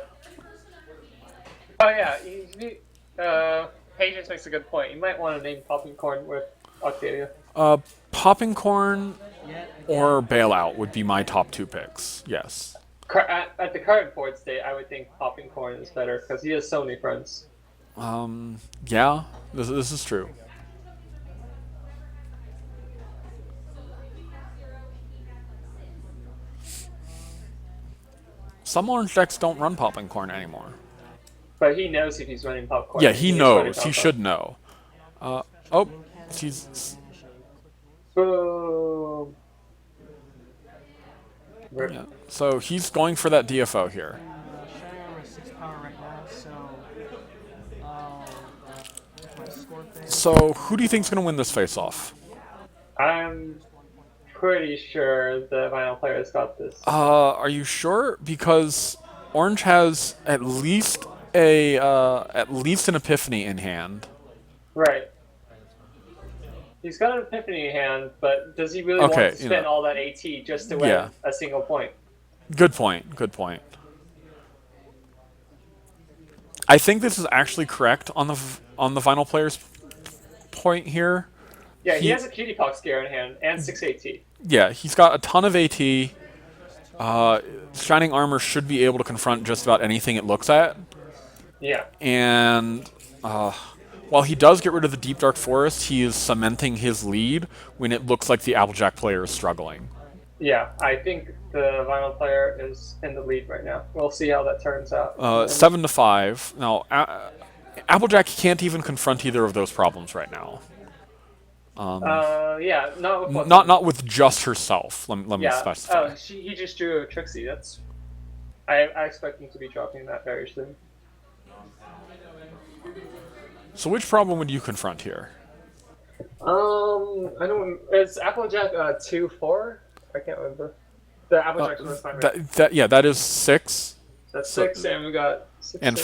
Oh yeah, Pages makes a good point. You might want to name Popping Corn with Octavia. Popping Corn or Bailout would be my top 2 picks. Yes. At the current board state, I would think Popping Corn is better because he has so many friends. Yeah, this is true. Some Orange decks don't run Popping Corn anymore. But he knows if he's running Popcorn. Yeah, he knows. He should know. Oh, he's... Boom. Yeah. So he's going for that DFO here. Shining Armor is 6 power right now, so my score thing. So who do you think's going to win this face-off? I'm pretty sure the vinyl player's got this. Are you sure? Because Orange has at least an Epiphany in hand. Right. He's got an Epiphany in hand, but does he really Okay, want to spend all that AT just to win Yeah. a single point? Good point. Good point. I think this is actually correct on the vinyl player's point here. Yeah, he has a Cutie Pox Scare in hand and 6 AT. Yeah, he's got a ton of AT. Shining Armor should be able to confront just about anything it looks at. Yeah. And while he does get rid of the Deep Dark Forest, he is cementing his lead when it looks like the Applejack player is struggling. Yeah, I think the vinyl player is in the lead right now. We'll see how that turns out. 7-5. Now, Applejack can't even confront either of those problems right now. Yeah, Not with just herself. Let me specify. Oh, he just drew a Trixie. I expect him to be dropping that very soon. So which problem would you confront here? I don't. Is Applejack 2-4? I can't remember. The Applejack's first time. Right? That is 6. That's 6, and we got 6 and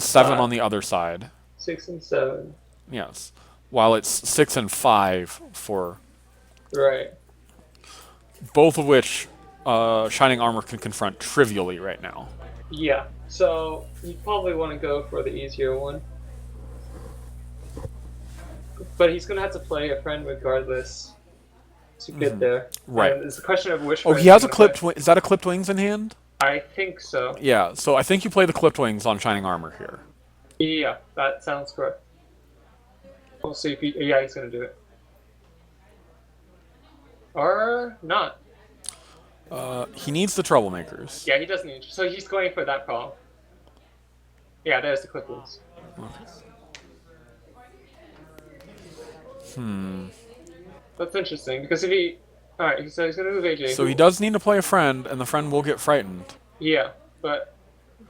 7 on the other side. 6 and 7. Yes. While it's 6 and 5 for Right. both of which Shining Armor can confront trivially right now. Yeah. So you probably want to go for the easier one. But he's gonna have to play a friend regardless to get there. Right. And it's a question of which. Oh, friend he has he's a gonna clipped. Is that a clipped wings in hand? play. I think so. Yeah. So I think you play the clipped wings on Shining Armor here. Yeah, that sounds correct. We'll see if yeah, he's gonna do it. Or not. He needs the troublemakers. Yeah, he does need. So he's going for that problem. Yeah, there's the clippings. That's interesting because if he, all right, so he's gonna move AJ. So he does need to play a friend, and the friend will get frightened. Yeah, but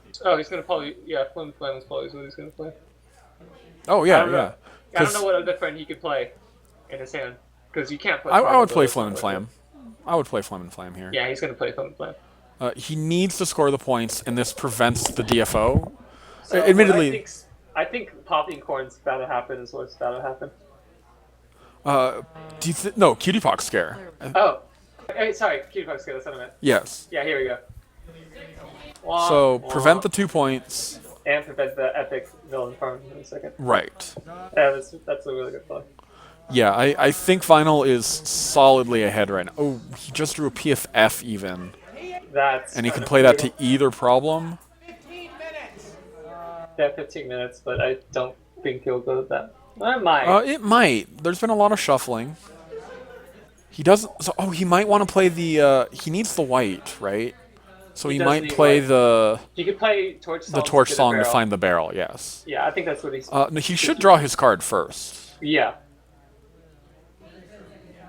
he's gonna probably Flim Flam is probably what he's gonna play. Oh I yeah, don't know. yeah. I don't know what other friend he could play in his hand because you can't play. I would play Flim and Flam. I would play Flim and Flam here. Yeah, he's gonna play Flim and Flam. He needs to score the points, and this prevents the DFO. So Admittedly, I think popping corn's about to happen is what's about to happen. do you no Cutie Pox Scare? Oh, hey, sorry, Cutie Pox, that's what I meant. Yes. Yeah, here we go. So prevent the 2 points. and prevent the epic villain farm in a second. Right. Yeah, that's a really good play. Yeah, I think Vinyl is solidly ahead right now. Oh, he just drew a PFF even. That's And he kind can of play that to brutal. either problem. 15 minutes! Yeah, 15 minutes, but I don't think he'll go with that. I might. It might. There's been a lot of shuffling. He doesn't. So, he might want to play the. He needs the white, right? So he does might need play white. the You could play Torch Song. torch to get a song to barrel. find the barrel. Yes. Yeah, I think that's what he's. No, he should draw his card first. Yeah.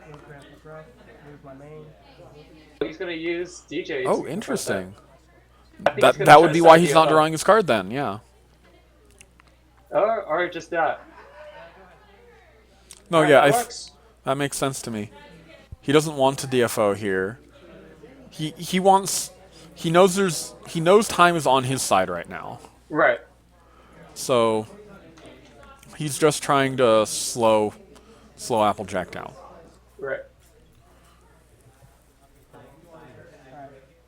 Move Grandpa Gruff, move my main. He's gonna use DJ. Oh, to interesting. I think he's That gonna that try would to be set why the he's not up. drawing his card then. Yeah. Or just that. No, Alright, yeah, that works. that makes sense to me. He doesn't want to DFO here. He wants. He knows time is on his side right now. Right. So he's just trying to slow Applejack down. Right.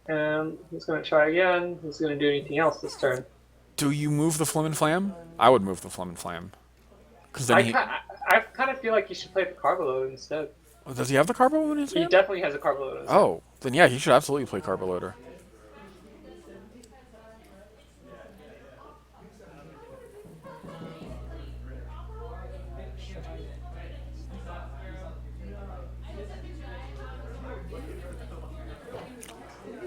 And he's gonna try again. He's gonna do anything else this turn. Do you move the Flim and Flam? I would move the Flim and Flam. Because then I kind of feel like you should play the Carbo instead. does he have the Carbo in his He hand? definitely has a Carbo in his hand. Oh, then yeah, he should absolutely play Carbo Loader.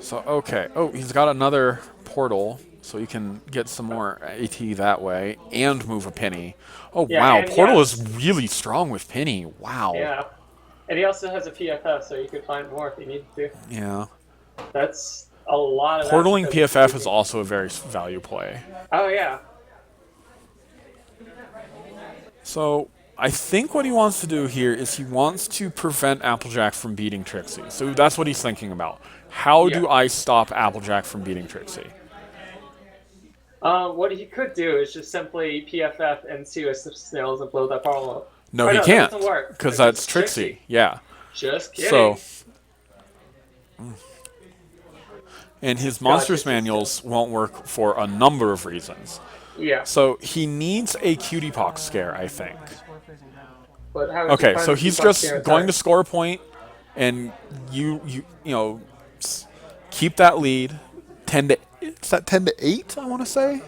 So, okay. Oh, he's got another portal, so he can get some more AT that way and move a penny. Oh, Yeah, wow. and he Portal has- is really strong with penny. Wow. Yeah. And he also has a PFF, so you could find more if you needed to. Yeah. That's a lot of Portaling acid. PFF is also a very value play. Oh, yeah. So I think what he wants to do here is he wants to prevent Applejack from beating Trixie. So that's what he's thinking about. How do Yeah. I stop Applejack from beating Trixie? What he could do is just simply PFF and see with some snails and blow that problem up. No, Oh, he that can't. doesn't work, Because that's Trixie. Yeah. Just kidding. So, and his monsters Trixie's manuals won't work for a number of reasons. Yeah. So he needs a cutie pox scare, I think. But how would you Okay, find so the he's Peacock just Scare going to attack? score a point, and you keep that lead. 10 to is that 10 to 8? I want to say,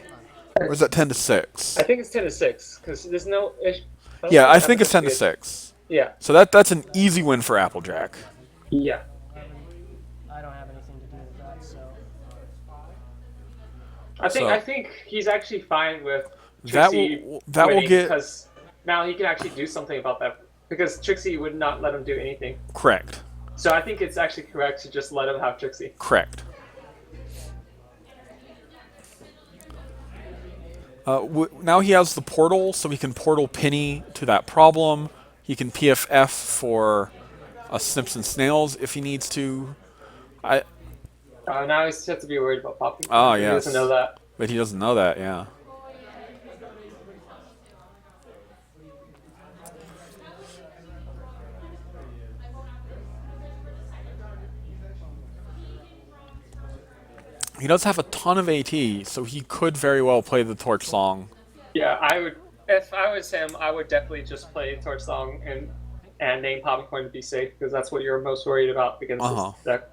or is that 10 to 6? I think it's 10 to 6 because there's no. Yeah, I think it's 10 to 6. Yeah. So that's an easy win for Applejack. Yeah. I don't have anything to do with that, so. I think he's actually fine with That Trixie will winning get because now he can actually do something about that because Trixie would not let him do anything. correct. So I think it's actually correct to just let him have Trixie. Correct. Now he has the portal, so he can portal Penny to that problem. He can PFF for Snips and Snails if he needs to. Now he has to be worried about popping. Oh, He yes. doesn't know that. But he doesn't know that, yeah. He does have a ton of AT, so he could very well play the Torch Song. Yeah, I would. If I was him, I would definitely just play Torch Song and name Popcorn to be safe because that's what you're most worried about against this deck.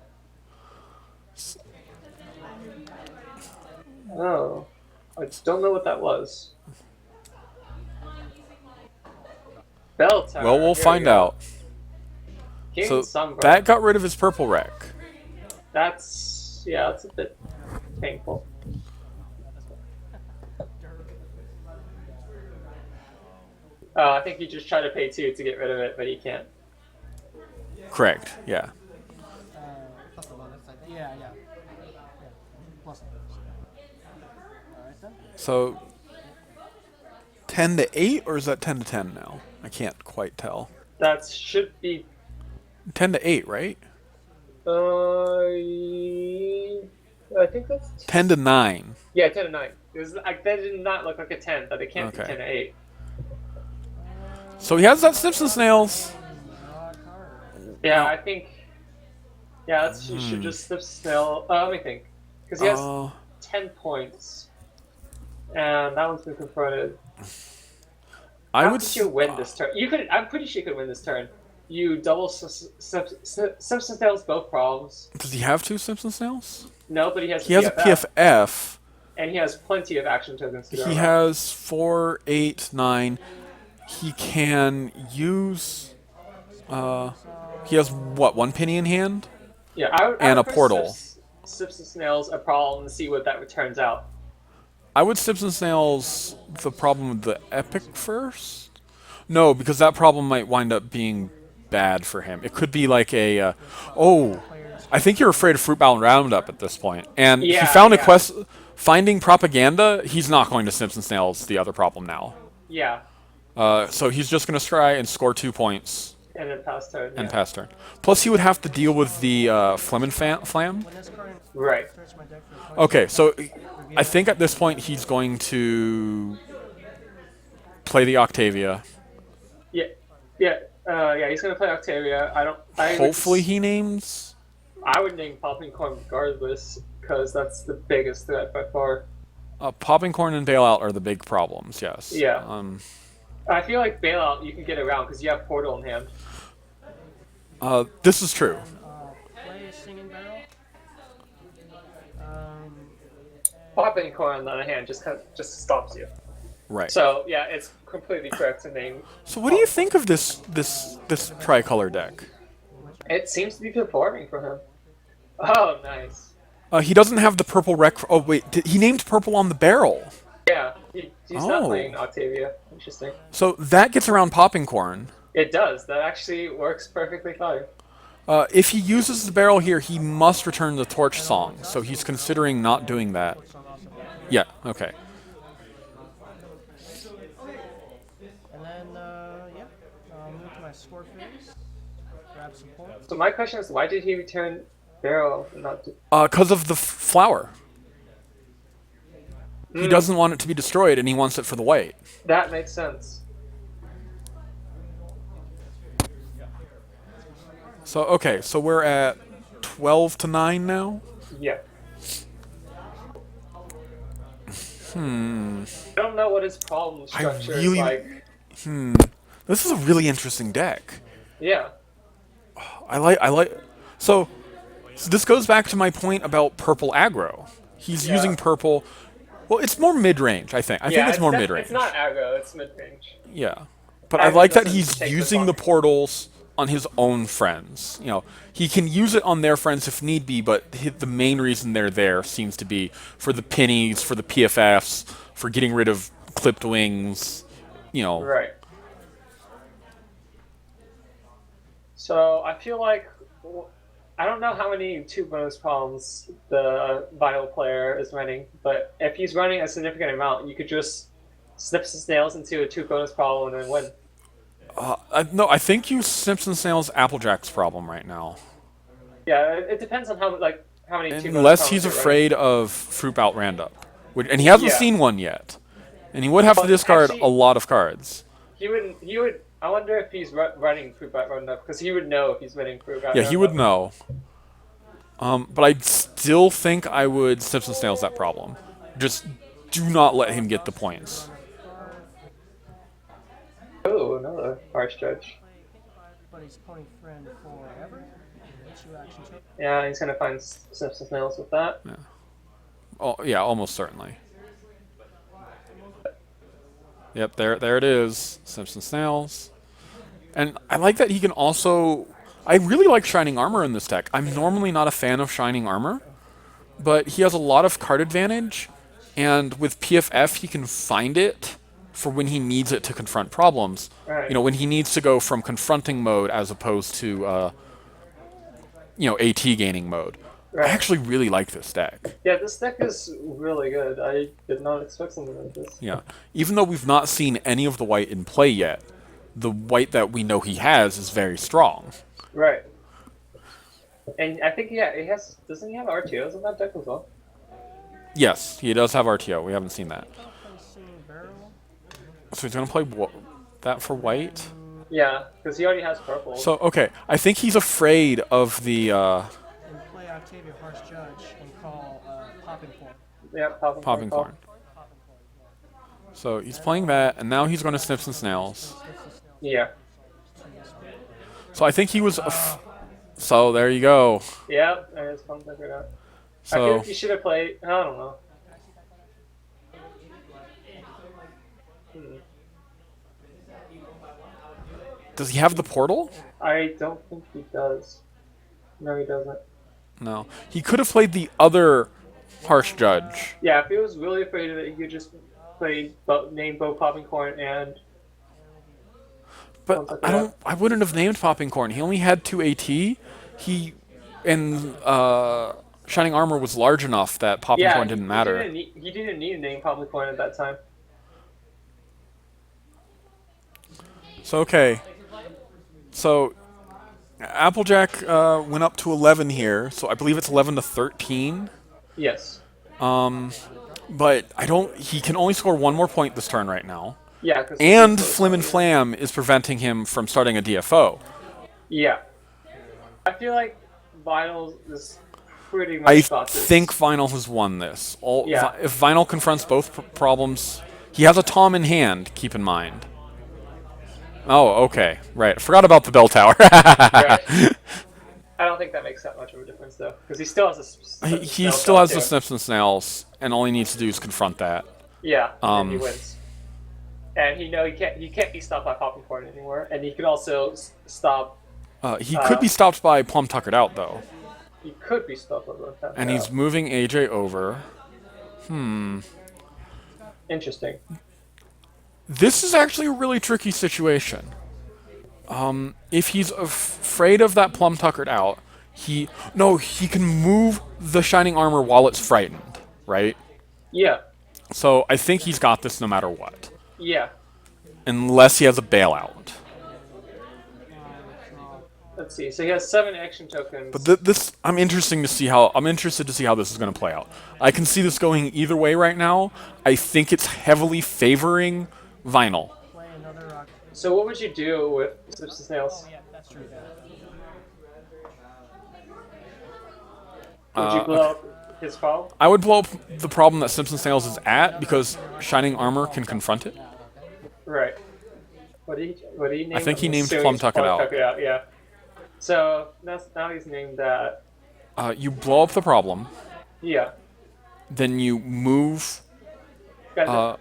Oh, I don't know what that was. Bell Tower. Well, we'll here find we go. out. King So Sunburn. that got rid of his purple wreck. That's a bit painful. I think he just tried to pay 2 to get rid of it, but he can't. Correct, yeah. Yeah. Plus. Alright then. So 10 to 8, or is that 10 to 10 now? I can't quite tell. That should be 10 to 8, right? I think that's 10 to 9. yeah, 10 to 9. It was that did not look like a 10, but it can't be Okay. 10 to 8. So he has that Snips and Snails. Yeah, I think. Yeah, you should just snip snail. Let me think, because he has 10 points. And that one's been confronted. I How would. could you win this turn? You could. I'm pretty sure you could win this turn. You double Simpson Snails both problems. Does he have 2 Simpson Snails? No, but he has. He has a PFF. and he has plenty of action tokens to go He around. has 4, 8, 9. He can use. He has what? 1 penny in hand. Yeah, and I a would portal. Simpson Snails a problem and see what that returns out. I would Simpson Snails the problem with the Epic first. No, because that problem might wind up being bad for him. It could be like a. I think you're afraid of Fruit Bound Roundup at this point. And he found a quest. Finding propaganda, he's not going to Simpson Snails the other problem now. Yeah. So he's just going to try and score 2 points. And then pass turn. And pass turn. Plus, he would have to deal with the Flemin Flam. Right. Okay, so I think at this point he's going to play the Octavia. Yeah. He's gonna play Octavia. Hopefully he names. I would name Popping Corn regardless, because that's the biggest threat by far. Popping Corn and Bailout are the big problems. Yes. Yeah. I feel like Bailout you can get around because you have Portal in hand. This is true. Play a Singing Barrel. Popping Corn on the other hand just stops you. Right. So yeah, it's completely correct to name. So what do you think of this tricolor deck? It seems to be performing for him. Oh, nice. He doesn't have the purple rec. Oh wait, he named purple on the barrel. Yeah, he's not playing Octavia. Interesting. So that gets around Popping Corn. It does. That actually works perfectly fine. If he uses the barrel here, he must return the Torch Song. So he's considering not doing that. Yeah. Okay. And then, I'll move to my score phase. Grab some points. So my question is, why did he return barrel and not? Because of the flower. He doesn't want it to be destroyed, and he wants it for the white. That makes sense. So okay, so we're at 12-9 now. Yeah. I don't know what his problem structure is like. This is a really interesting deck. Yeah. I like. So this goes back to my point about purple aggro. He's using purple. Well, it's more mid-range, I think. I think it's more mid-range. It's not aggro, it's mid-range. Yeah. But I like that he's using the portals on his own friends. You know, he can use it on their friends if need be, but the main reason they're there seems to be for the pennies, for the PFFs, for getting rid of clipped wings, you know. Right. So I feel like I don't know how many 2 bonus problems the Vinyl player is running, but if he's running a significant amount, you could just snip some snails into a 2 bonus problem and then win. No, I think you Simpson Snails Applejack's problem right now. Yeah, it depends on how many 2 bonus Unless he's problems you're afraid of Fruit Bout Roundup. And he hasn't seen one yet. And he would have to discard a lot of cards. He would. I wonder if he's running Fruit Bat Roundup, because he would know if he's winning Fruit Bat Yeah, he would know. But I still think I would Simpson Snails that problem. Just do not let him get the points. Oh, another harsh judge. Buddy's pony friend forever. Yeah, he's gonna find Simpson Snails with that. Yeah. Oh, yeah, almost certainly. Yep, there it is. Simpson Snails. And I like that he can also... I really like Shining Armor in this deck. I'm normally not a fan of Shining Armor, but he has a lot of card advantage, and with PFF he can find it for when he needs it to confront problems. Right. You know, when he needs to go from confronting mode as opposed to, AT gaining mode. Right. I actually really like this deck. Yeah, this deck is really good. I did not expect something like this. Yeah. Even though we've not seen any of the white in play yet, the white that we know he has is very strong. Right. And I think he has. Doesn't he have RTOs in that deck as well? Yes, he does have RTO. We haven't seen that. So he's gonna play that for white. Yeah, because he already has purple. So okay, I think he's afraid of the. And play Octavia Harsh Judge and call Popping Corn. Yeah, Popping Corn. So he's playing that, and now he's going to Snips and Snails. Yeah. So I think he was. So there you go. Yeah, there's one figured out. I feel So like you should have played. I don't know. does he have the portal? I don't think he does. No, he doesn't. No. He could have played the other Harsh Judge. Yeah, if he was really afraid of it, he could just play name both Popping Corn and. But I wouldn't have named Popping Corn. He only had 2 AT. He and Shining Armor was large enough that Popping Corn didn't matter. He didn't need to name Popping Corn at that time. So okay. So Applejack went up to 11 here. So I believe it's 11 to 13. Yes. But I don't. He can only score one more point this turn right now. Yeah. And Flim and Flam is preventing him from starting a DFO. Yeah. I feel like Vinyl is pretty much I got this. think Vinyl has won this. Yeah. If Vinyl confronts both problems, he has a Tom in hand, keep in mind. Oh, okay. Right. I forgot about the bell tower. Right. I don't think that makes that much of a difference, though. Because he still has a... He still has the Snips and Snails, and all he needs to do is confront that. Yeah, and he wins. And he can't be stopped by Popping Corn anymore. And he could also stop... He could be stopped by Plum Tuckered Out, though. He could be stopped by Plum Tuckered And he's moving AJ over. Interesting. This is actually a really tricky situation. If he's afraid of that Plum Tuckered Out, he can move the Shining Armor while it's frightened, right? Yeah. So I think he's got this no matter what. Yeah. Unless he has a bailout. Let's see. So he has 7 action tokens. But this, I'm interested to see how this is going to play out. I can see this going either way right now. I think it's heavily favoring Vinyl. Play another rock. So what would you do with Snips and Snails? Oh, yeah, that's true. Would you blow up his problem? I would blow up the problem that Snips and Snails is at because Shining Armor can confront it. Right. What did he name? I think he I'm named assuming Plum it's Tuckered Out. Tuckered Out. Yeah. So now he's named that. You blow up the problem, Yeah. then you move Yeah. All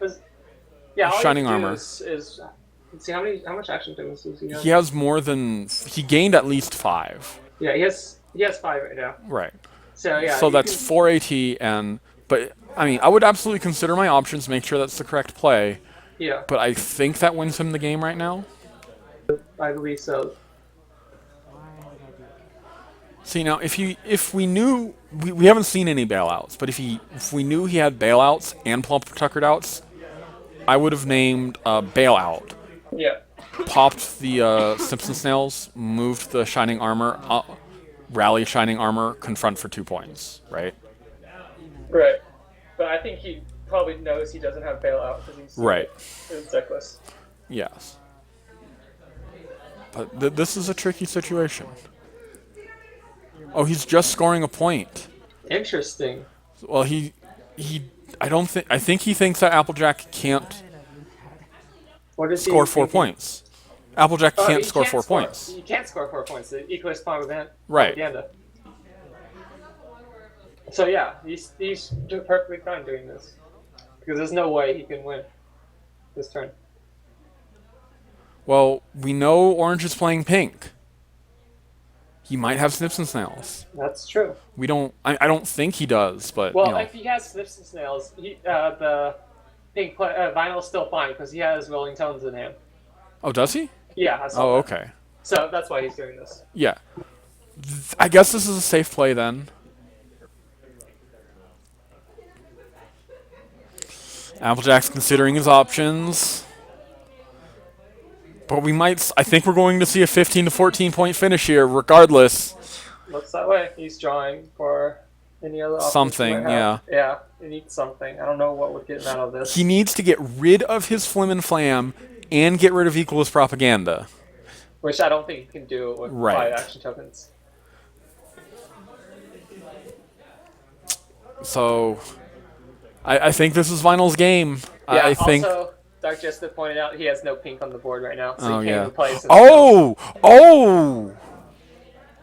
Shining you have to do Armor. is let's see how much action tokens does he have? He has more than he gained at least 5. Yeah, he has 5 right now. Right. So yeah. So you that's can- 4 AT but I mean I would absolutely consider my options, make sure that's the correct play. Yeah, But I think that wins him the game right now. I believe so. See now, if we knew we haven't seen any bailouts, but if we knew he had bailouts and Plum Tuckered Outs, I would have named bailout, Yeah. popped the Simpson Snails, moved the Shining Armor, rally Shining Armor, confront for 2 points, right? Right. But I think he probably knows he doesn't have bailout because he's Right. his deckless. Yes. But this is a tricky situation. Oh, he's just scoring a point. Interesting. Well, I think he thinks that Applejack can't What is score he 4 thinking? points. Applejack Oh, can't he score can't 4 score. points. You can't score 4 points. The equals propaganda. Right. So yeah, he's perfectly fine doing this because there's no way he can win this turn. Well, we know Orange is playing pink. He might have Snips and Snails. That's true. We don't. I don't think he does, but Well, you know. if he has Snips and Snails, the pink Vinyl's still fine because he has Rolling Tones in hand. Oh, does he? Yeah. I saw Oh, that. okay. So that's why he's doing this. Yeah. I guess this is a safe play then. Applejack's considering his options. But I think we're going to see a 15 to 14 point finish here, regardless. Looks that way. He's drawing for any other options Something, he might have. Yeah, he needs something. I don't know what would get him out of this. He needs to get rid of his Flim and Flam and get rid of Equalist Propaganda. Which I don't think he can do with Right. 5 action tokens. So, I think this is Vinyl's game. Yeah. I think. Also, Dark Jester pointed out he has no pink on the board right now, so Oh he can't yeah. even play. Since Oh.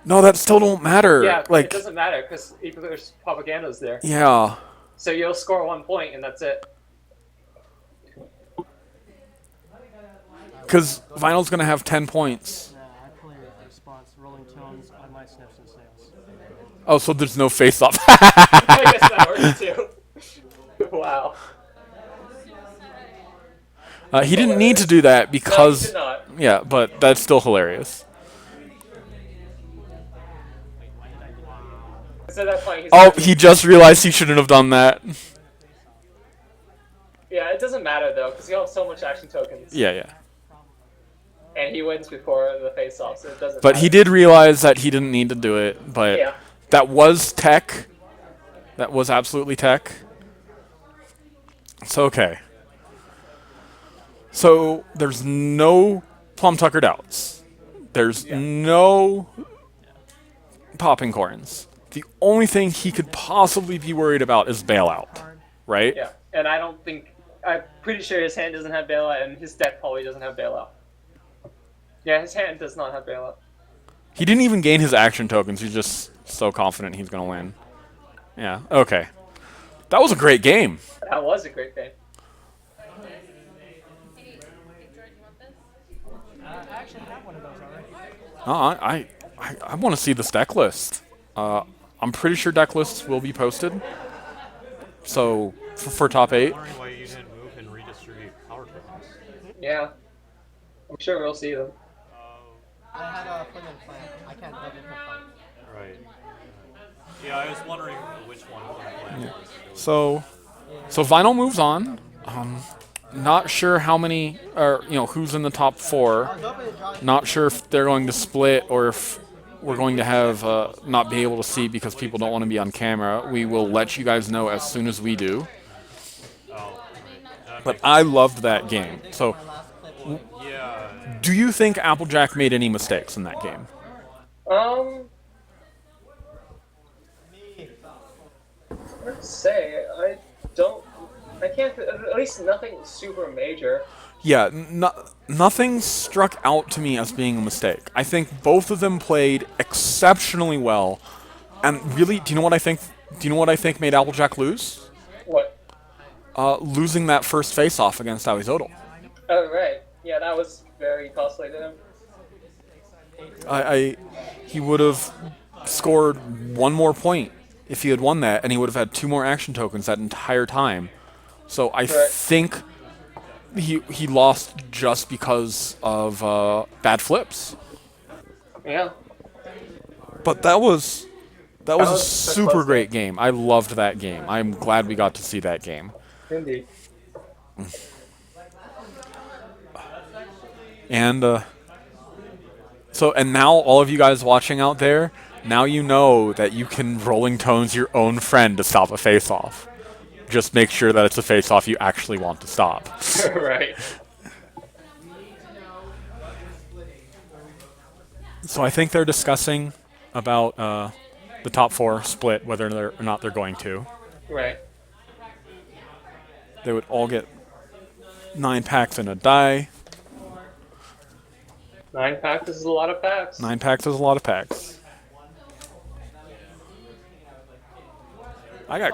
No, that still don't matter. Yeah, it Like, doesn't matter because there's propaganda's there. yeah. So you'll score 1 point and that's it. Because Vinyl's gonna have 10 points. Nah, I play a response, Rolling Tones on my Sniffs and Snails. Oh, so there's no face-off. I guess that works too. Wow. He didn't need to do that No, because. he did not. Yeah, but that's still hilarious. So that point, he's Oh, gonna- he just realized he shouldn't have done that. Yeah, it doesn't matter though, because you have so much action tokens. Yeah, yeah. And he wins before the face-off, so it doesn't But matter. he did realize that he didn't need to do it. But Yeah. that was tech. That was absolutely tech. It's okay. So there's no Plum Tucker doubts. There's no popping corns. The only thing he could possibly be worried about is bailout, right? Yeah, and I don't think... I'm pretty sure his hand doesn't have bailout, and his deck probably doesn't have bailout. Yeah, his hand does not have bailout. He didn't even gain his action tokens. He's just so confident he's going to win. Yeah, okay. That was a great game. That was a great game. I actually have one of those already. I want to see this deck list. I'm pretty sure deck lists will be posted. So, for top 8. Wondering why you didn't move and redistribute power tokens. Yeah. I'm sure we'll see them. I had a put in plan. I didn't have fun. Right. Yeah, I was wondering which one of the plan was. So Vinyl moves on. Not sure how many, or who's in the top 4. Not sure if they're going to split or if we're going to have not be able to see because people don't want to be on camera. We will let you guys know as soon as we do. But I loved that game. So, Yeah. do you think Applejack made any mistakes in that game? Let's say, I can't, at least nothing super major. Yeah, nothing struck out to me as being a mistake. I think both of them played exceptionally well, and really, do you know what I think? Do you know what I think made Applejack lose? What? Losing that first face-off against Alizodal. Oh, right. Yeah, that was very costly to him. He would have scored 1 more point if he had won that, and he would have had 2 more action tokens that entire time. So I think he lost just because of bad flips. Yeah. But that was a was a super close great game. I loved that game. I'm glad we got to see that game. Indeed. And and now all of you guys watching out there, now you know that you can Rolling Tones your own friend to stop a face-off. Just make sure that it's a face-off you actually want to stop. Right. So I think they're discussing about the top 4 split, whether or not they're going to. Right. They would all get 9 packs and a die. 9 packs is a lot of packs. 9 packs is a lot of packs. I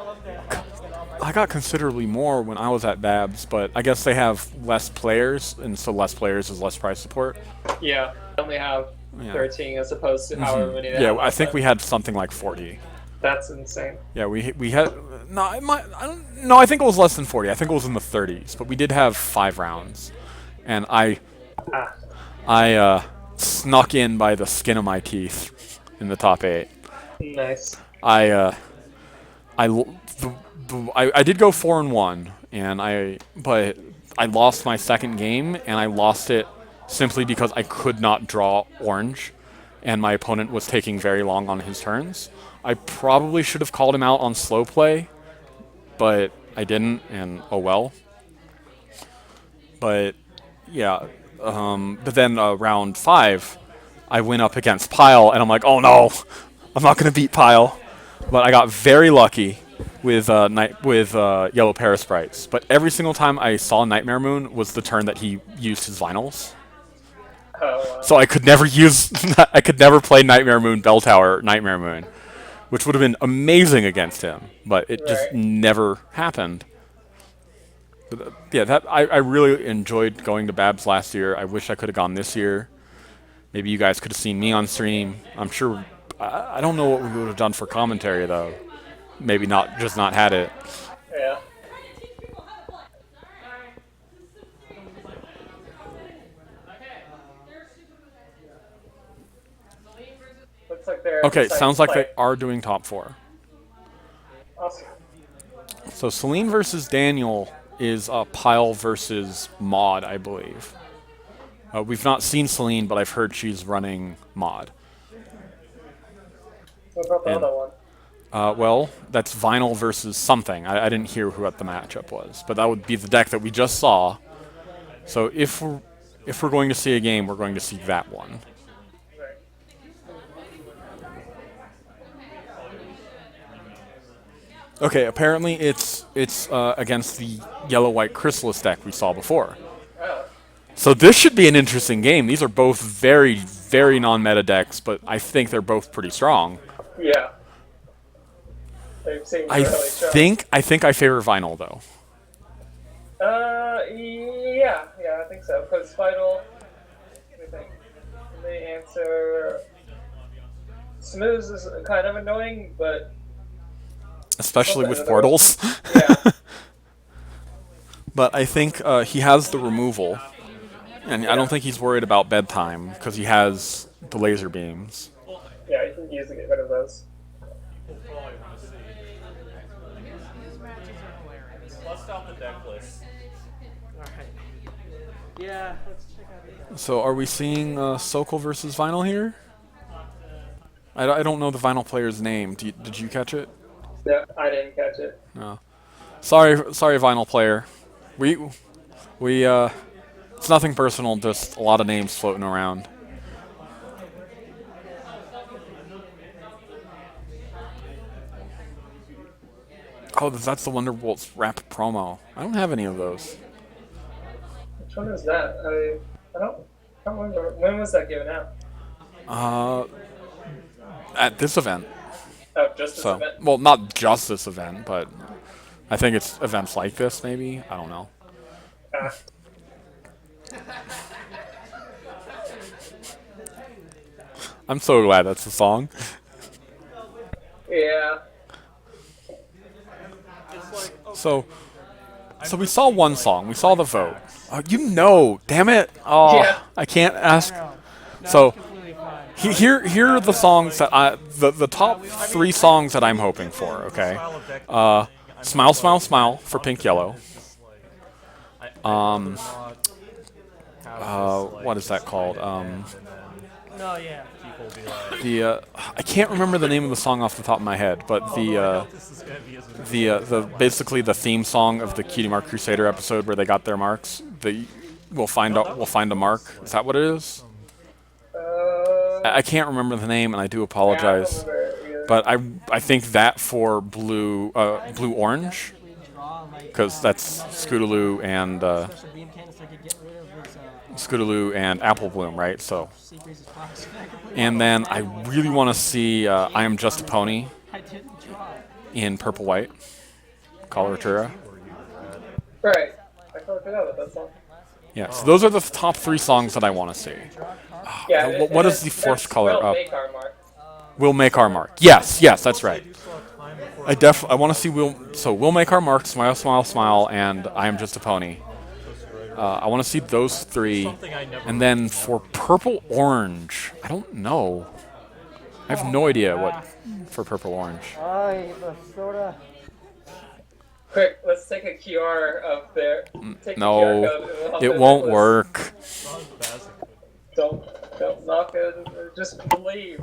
got considerably more when I was at Babs, but I guess they have less players, and so less players is less prize support. Yeah. They only have Yeah. 13 as opposed to however many they Yeah, have. I think we had something like 40. That's insane. Yeah, we had no, I think it was less than 40. I think it was in the 30s, but we did have 5 rounds, and I snuck in by the skin of my teeth in the top 8. Nice. I did go 4-1, but I lost my second game, and I lost it simply because I could not draw orange, and my opponent was taking very long on his turns. I probably should have called him out on slow play, but I didn't, and oh well. But yeah, but then round 5, I went up against Pile, and I'm like, oh no, I'm not gonna beat Pile. But I got very lucky, Yellow Parasprites, but every single time I saw Nightmare Moon was the turn that he used his vinyls. Oh, So I could never use I could never play Nightmare Moon Bell Tower Nightmare Moon, which would have been amazing against him, but it just right. never happened. But, yeah, I really enjoyed going to Babs last year. I wish I could have gone this year. Maybe you guys could have seen me on stream. I'm sure. I don't know what we would have done for commentary though. Maybe not had it. Yeah. Looks like they're Okay, deciding sounds to like play. they are doing top four. Awesome. So Celine versus Daniel is Pile versus Maud, I believe. We've not seen Celine, but I've heard she's running Maud. What about the And- other one? Well, that's Vinyl versus something. I didn't hear what the matchup was, but that would be the deck that we just saw. So if we're going to see a game, we're going to see that one. Right. Okay, apparently it's against the yellow-white Chrysalis deck we saw before. Oh, So this should be an interesting game. These are both very, very non-meta decks, but I think they're both pretty strong. yeah. They seem I really strong. think I favor Vinyl though. Yeah, I think so. Because Final, let me think. The answer. Smooth is kind of annoying, but Especially Okay, with those- portals. yeah. But I think he has the removal, and I don't think he's worried about bedtime because he has the laser beams. Yeah, you can use to get rid of those. People probably want to see. These matches are hilarious. Bust out the deck list. Alright. Yeah, let's check out the deck. So are we seeing Sokol versus Vinyl here? I don't know the Vinyl player's name. Did you catch it? Yeah, I didn't catch it. No. Sorry, Vinyl player. We it's nothing personal, just a lot of names floating around. Oh, that's the Wonderbolt's rap promo. I don't have any of those. Which one is that? I don't remember. When was that given out? At this event. Oh, just this So, event? well, not just this event, but I think it's events like this, maybe. I don't know. Ah. I'm so glad that's the song. Yeah. So we saw one song. We saw the vote. Damn it. Oh, Yeah. I can't ask. No, So it's completely fine. here are the songs that the top 3 songs that I'm hoping for. Okay, Smile Smile Smile for Pink Yellow. What is that called? No, yeah. I can't remember the name of the song off the top of my head, but the basically the theme song of the Cutie Mark Crusader episode where they got their marks. We'll find a mark. Is that what it is? I can't remember the name, and I do apologize. But I think that for blue orange, because that's Scootaloo and Special beam canister could get rid of his Scootaloo and Apple Bloom, right? So, sea breezes proxy. and then I really want to see I Am Just a Pony I didn't try. in purple white, coloratura. Right. I totally forgot about that song. Yeah, so those are the top 3 songs that I want to see. Yeah. What is the 4th color? We'll make our mark. We'll Make Our Mark. Yes, that's right. I want to see We'll Make Our Mark, Smile Smile Smile, and I Am Just a Pony. I want to see those 3, and then for purple orange, I don't know. I have no idea what for purple orange. Ay, the soda. Quick, let's take a QR of their. Take No, the QR code and we'll have it the won't necklace. work. Don't knock it. Just believe.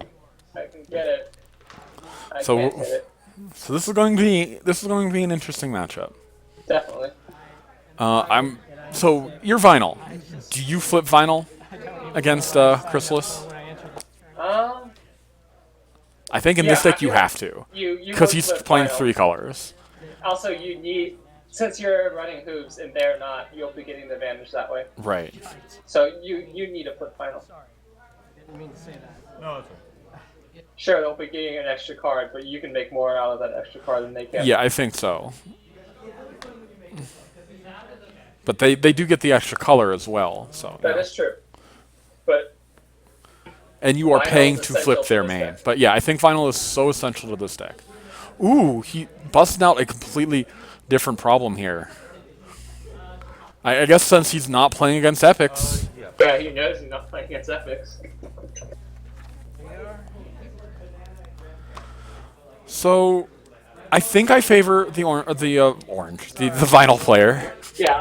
I can get it. I So- can't get it. So this is going to be an interesting matchup. Definitely. So you're Vinyl. Do you flip Vinyl against Chrysalis? Um, I think in this deck you have to, You because would he's flip playing final. 3 colors. Also, you need, since you're running hooves and they're not, you'll be getting the advantage that way. Right. So you need a flip final. Sorry, I didn't mean to say that. No, that's right. Sure, they'll be getting an extra card, but you can make more out of that extra card than they can. Yeah, I think so. But they do get the extra color as well. So That yeah. is true. But And you are Vinyl paying is to essential flip to their this main. deck. But yeah, I think Vinyl is so essential to this deck. Ooh, he busted out a completely different problem here. I guess since he's not playing against Epics. yeah, he knows he's not playing against Epics. So, I think I favor the the Vinyl player. Yeah,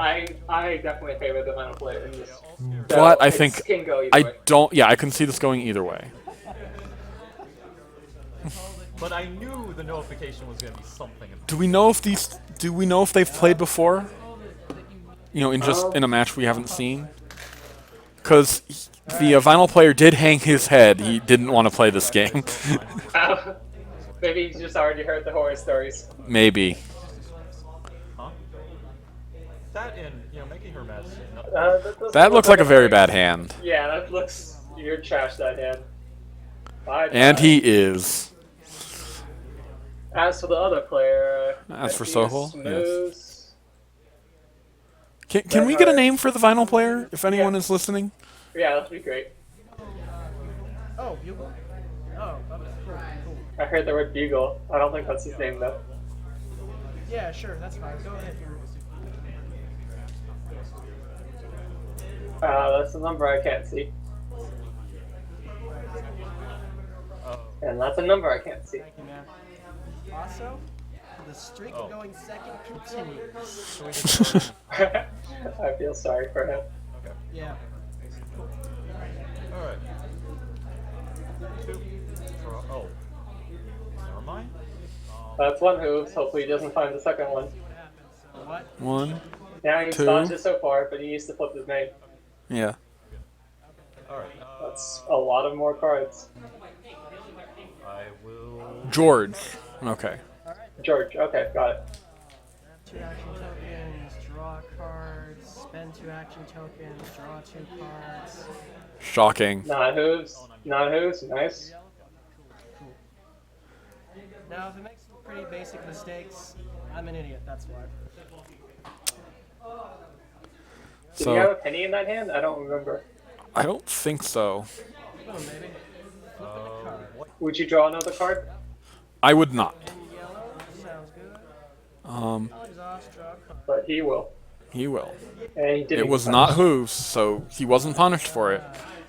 I definitely favor the final player in this. But I it think can go either I way. don't. Yeah, I can see this going either way. But I knew the notification was going to be something. Do we know if they've played before? You know, in a match we haven't seen. Because the Vinyl player did hang his head. He didn't want to play this game. Maybe he's just already heard the horror stories. Maybe. Huh? That and, making her mad. That looks like a very bad hand. Yeah, that looks. You're trash that hand. Bye, And bye. he is. As for the other player, As for he is Sohol, smooth. Can we get a name for the Vinyl player, if anyone is listening? Yeah, that'd be great. Oh, Bugle? Oh, okay, cool, cool. I heard the word bugle. I don't think that's his name though. Yeah, sure, that's fine. Go ahead. That's the number I can't see. And that's a number I can't see. Thank you, man. Also, the streak of going second continues. I feel sorry for him. Yeah. Alright. Oh. Never mind. That's one hooves. Hopefully he doesn't find the second one. What? 1, Yeah, he's 2. dodged it so far, but he needs to flip his name. Yeah. Alright. That's a lot of more cards. I will. George. Okay. George, okay, got it. 2 action tokens, draw cards, spend 2 action tokens, draw 2 cards. Shocking. Not hooves. Not hooves. Nice. Now, if it makes some pretty basic mistakes, I'm an idiot, that's why. Did he have So, a penny in that hand? I don't remember. I don't think so. Oh, maybe. Would you draw another card? I would not. In yellow, sounds good. Um, I'll exhaust, draw a card. But he will. he will. And he didn't. It was not hooves, so he wasn't punished for it.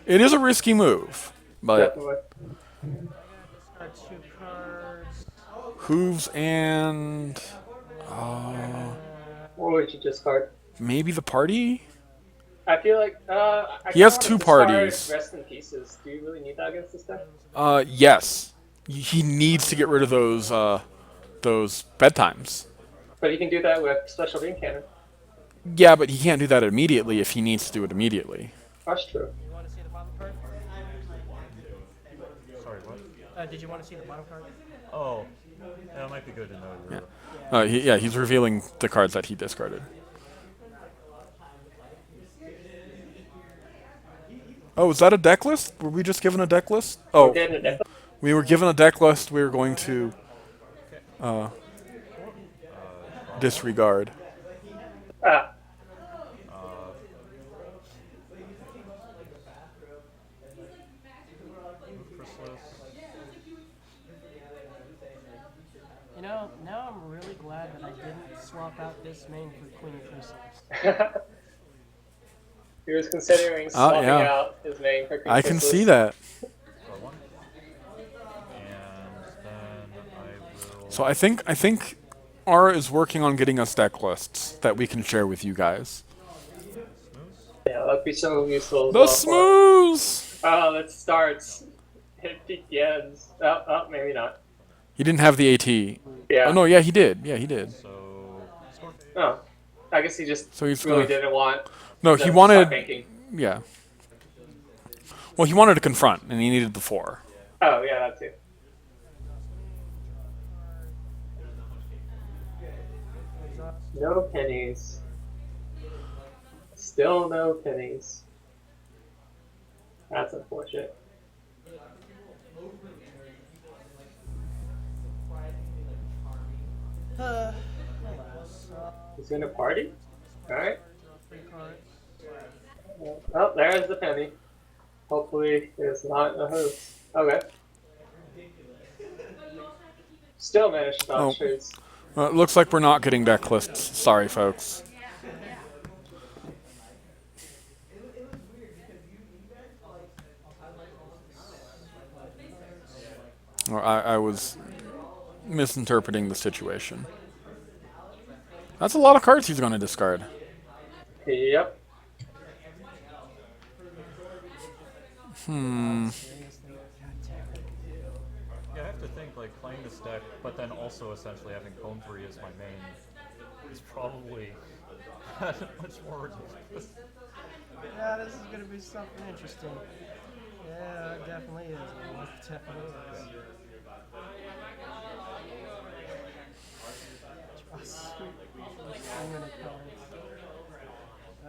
It is a risky move, but Definitely. Discard 2 cards. hooves and What would you discard? maybe the party? I feel like He has kinda 2 discard parties. Rest in pieces. Do you really need that against this deck? Yes. He needs to get rid of those bedtimes. But you can do that with special beam cannon. Yeah, but he can't do that immediately if he needs to do it immediately. That's true. You want to see the bottom card? Sorry, what? Did you want to see the bottom card? Oh. Yeah, it might be good to know your. He's revealing the cards that he discarded. Oh, is that a deck list? Were we just given a deck list? Oh, Did a deck. we were given a deck list. We were going to disregard. Ah, You know, now I'm really glad that I didn't swap out this main for Queen of Chrysalis. he was considering swapping yeah. out his main for Queen I can Chrysalis. see that. One. And then I will. So I think Ara is working on getting us deck lists that we can share with you guys. Yeah, that'd be so useful. as The well for- smooths. Oh, it starts. It begins. Oh, maybe not. He didn't have the AT. Yeah. Oh no, yeah, he did. Yeah, he did. So. Oh, I guess he just So he's really gonna- didn't want. No, them he to wanted. start banking. Yeah. Well, he wanted to confront, and he needed the 4. Oh, yeah, that too. Exhaust. No pennies. Still no pennies. That's unfortunate. Alas. He's gonna party? Alright. Draw 3 cards. Oh, there's the penny. Hopefully it's not a hoax. Okay. Still managed to dodge trades. It looks like we're not getting deck lists. Sorry, folks. Or I was misinterpreting the situation. That's a lot of cards he's going to discard. Yep. Yeah, I have to think, like, playing this deck, but then also essentially having Home 3 as my main is probably much more ridiculous. Yeah, this is gonna be something interesting. Yeah, it definitely is. It definitely is. Trust me. There's so many cards. I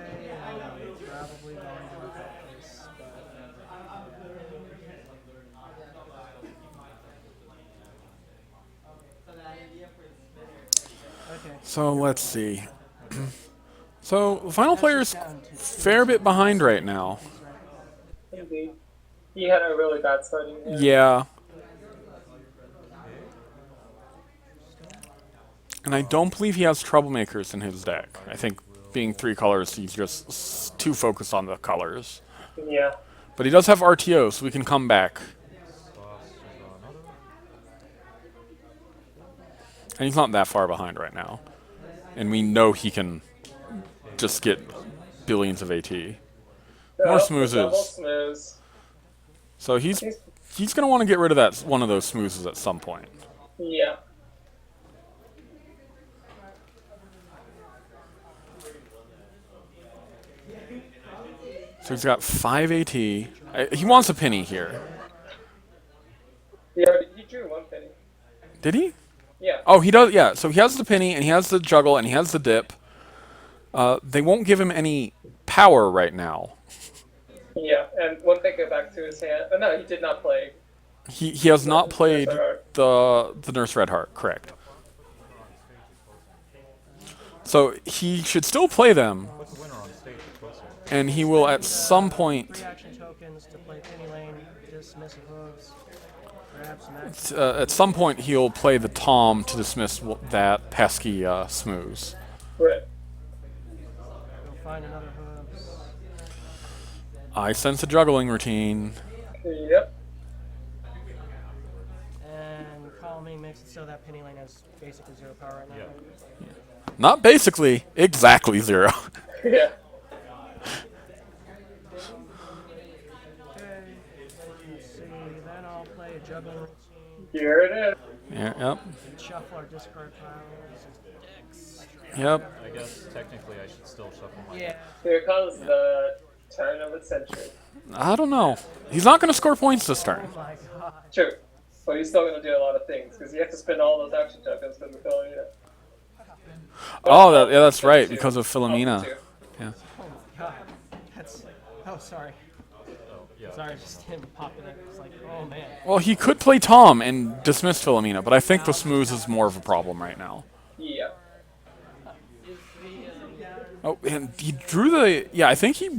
am probably going to look at this, but okay. So let's see. So the final player's fair bit behind right now. Indeed. He had a really bad starting hand. Yeah. And I don't believe he has troublemakers in his deck. I think being 3 colors, he's just too focused on the colors. Yeah. But he does have RTO, so we can come back. And he's not that far behind right now. And we know he can just get billions of AT. More Double smoozes. smooths. So he's going to want to get rid of that one of those smoozes at some point. Yeah. So he's got 5 AT. He wants a penny here. Yeah, he drew 1 penny. Did he? Yeah. Oh, he does. Yeah. So he has the penny, and he has the juggle, and he has the dip. They won't give him any power right now. Yeah, and one thing go back to his hand. Oh no, he did not play. He has not played the Nurse Redheart, correct. So he should still play them, and he will at some point. 3 action tokens to play Penny Lane, dismiss hooves, grab some action. At some point, he'll play the Tom to dismiss that pesky smooze. Right. Go find another hooves. I sense a juggling routine. Yep. And calming makes it so that Penny Lane has basically 0 power right now. Yeah. Not basically, exactly 0. Yeah. Okay. Let's see. Then I'll play a juggling routine. Here it is. Yeah, yep. Shuffle our discard piles. Yep. I guess technically I should still shuffle my Yeah. Here comes the turn of the century. I don't know. He's not going to score points this turn. Oh my god. True. But he's still going to do a lot of things, because you have to spend all those action tokens for the Philomena. Oh, yeah, that's right, because of Philomena. Yeah. Oh my god. That's. Oh, sorry. yeah. Sorry, just him popping it. It's like, oh man. Well, he could play Tom and dismiss Philomena, but I think the smooze is more of a problem right now. Yeah. Oh, and he drew the. Yeah, I think he.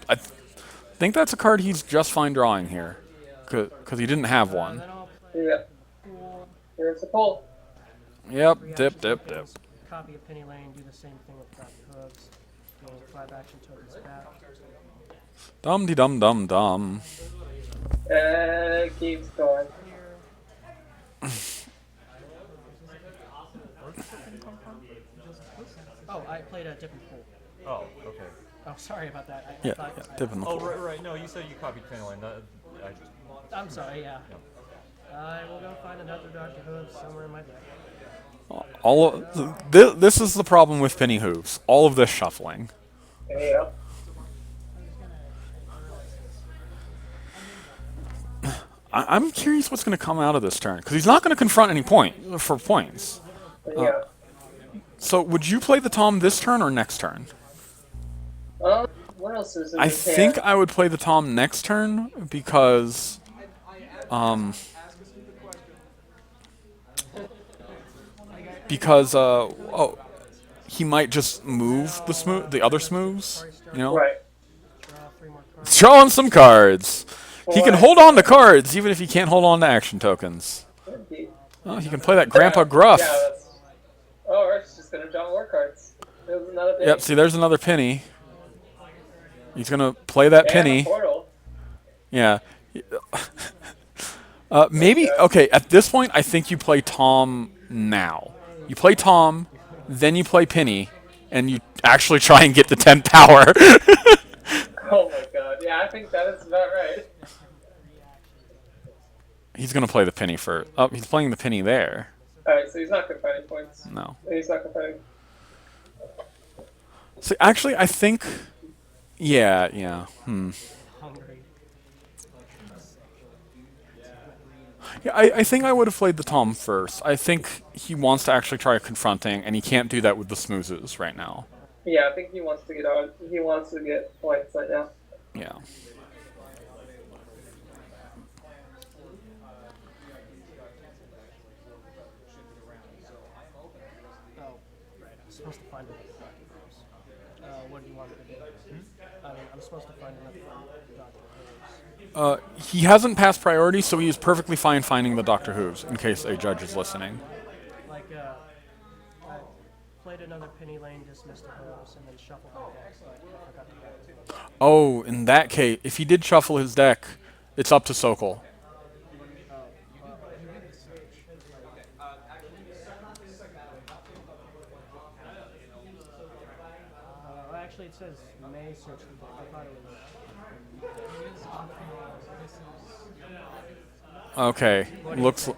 I think that's a card he's just fine drawing here, because he didn't have one. Then I'll play Yeah. Here's the pull. Yep, 3 dip, action dip, dip. tokens, copy of Penny Lane, do the same thing with Crappy Hooves. Gain 5 action tokens back. Dum de dum dum dum. And it keeps going. Here. Oh, I played a dip and pull. Oh, okay. Oh, sorry about that. Yeah, thought yeah, dip in the Oh, pool. right. No, you said you copied Penguin. I'm sorry, yeah. I will go find another Dr. Hooves somewhere in my deck. All of, this is the problem with Penny Hooves. All of this shuffling. Yeah. I'm curious what's going to come out of this turn because he's not going to confront any point for points. Yeah. So would you play the Tom this turn or next turn? What else is in I this think hand? I would play the Tom next turn because oh, he might just move the other smooths, you know? Right. Draw 3 more cards. Draw on some cards. He can Right. hold on to cards even if he can't hold on to action tokens. Indeed. Oh, he can play that Grandpa Gruff. Yeah, that's. Oh, Art's just gonna draw more cards. There's another penny. Yep, see, there's another penny. He's going to play that And penny. a portal. Yeah. Maybe, okay, at this point, I think you play Tom now. You play Tom, then you play Penny, and you actually try and get the 10 power. Oh my god. Yeah, I think that is about right. He's going to play the Penny first. Oh, he's playing the Penny there. Alright, so he's not confining points. No. He's not confining. So actually, I think, yeah. Hungry. Yeah, I think I would have played the Tom first. I think he wants to actually try confronting, and he can't do that with the smoozes right now. Yeah, I think he wants to get on. He wants to get points right now. Yeah. Oh, right. I'm supposed to find another Dr. Who's. What do you want me to do? I mean, I'm supposed to find another Dr. Who's. He hasn't passed priority, so he is perfectly fine finding the Doctor Who's, in case a judge is listening. Like, I played another Penny Lane, dismissed a hose, and then shuffled my deck, but I forgot to do that. Oh, in that case, if he did shuffle his deck, it's up to Sokol. Actually, it says may search the deck. I thought it was. Okay, looks. What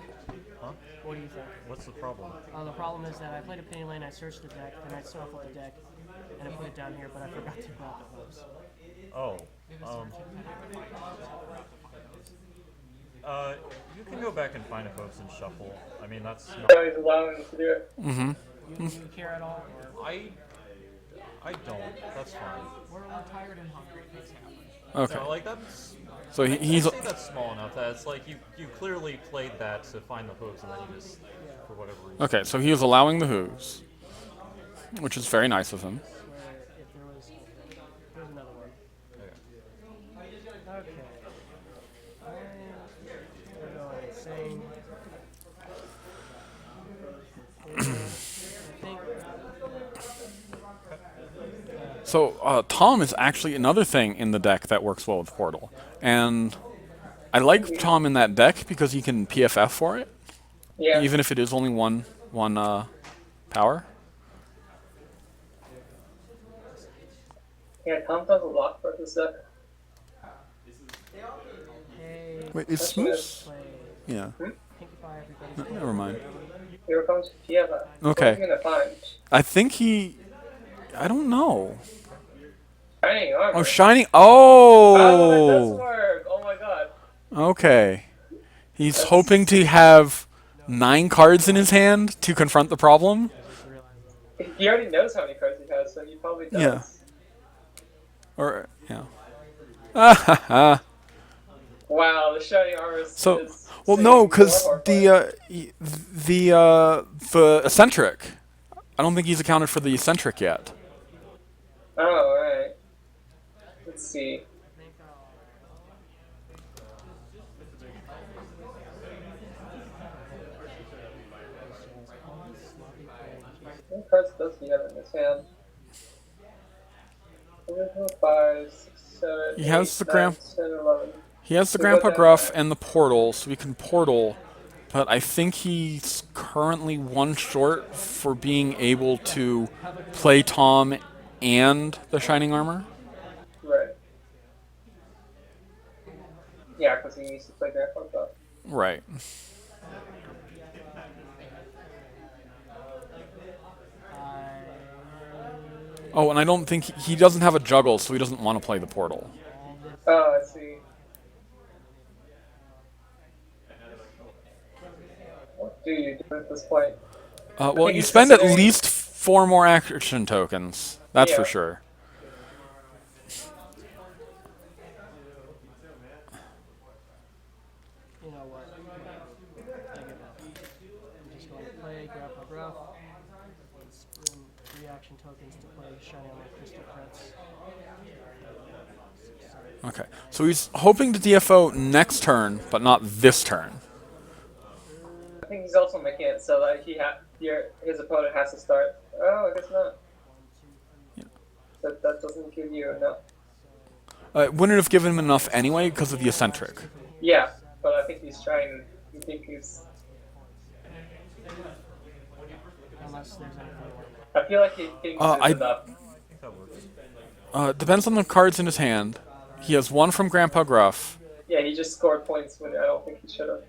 do you think? What's the problem? The problem is that I played a Penny Lane, I searched the deck, then I shuffled the deck, and I put it down here, but I forgot to grab the hose. Oh. You can go back and find a hooks and shuffle. I mean, that's not. So he's allowing him to do it. You care at all? Or? I don't. That's fine. We're tired and hungry. Things happen. Okay. No, like that's. So he's. I say that's small enough that it's like you clearly played that to find the hooks and then you just for whatever reason. Okay, so he is allowing the Who's, which is very nice of him. Where if there was. There's another one. Okay. Okay. I'm going insane. I think. So Tom is actually another thing in the deck that works well with Portal, and I like Tom in that deck because he can PFF for it, Yeah. even if it is only one power. Yeah, Tom does a lot for this deck. Hey, Wait, is That's Smooth? play Yeah. Pinkify everybody's. Never mind. Here comes Pieva. Okay. What's he gonna find? I think he. I don't know. Shining armor. Oh, shiny. Oh, that does Oh. work. Oh my god. Okay. He's hoping to have 9 cards in his hand to confront the problem. He already knows how many cards he has, so he probably does. Yeah. Or yeah. Ah ha ha. Wow, the shining armor is. So, is well, so no, even because more the eccentric. I don't think he's accounted for the eccentric yet. Oh, right. Let's see. What cards does he have in his hand? 5, 6, 7, He has the 9, 10, 11. He has the So Grandpa what Gruff that- and the portal, so we can portal. But I think he's currently one short for being able to play Tom and the Shining Armor. Right. Yeah, because he needs to play Grandpa Gruff. Right. Oh, and I don't think he doesn't have a juggle, so he doesn't want to play the portal. Oh, I see. do you do at this point? Well, think you he's spend at considering- least 4 more action tokens. That's for Yeah. sure. You know what? I give up. I'm just going to play, grab my gruff, spend 3 action tokens to play Shiny on my Crystal Prince. Okay. So he's hoping to DFO next turn, but not this turn. I think he's also making it so that his opponent has to start. Oh, I guess not. That doesn't give you enough. Wouldn't have given him enough anyway because of the eccentric. Yeah, but I think he's trying. I think he's. Unless there's anything like I feel like he thinks it's enough. That works. Depends on the cards in his hand. He has 1 from Grandpa Gruff. Yeah, he just scored points when I don't think he should have.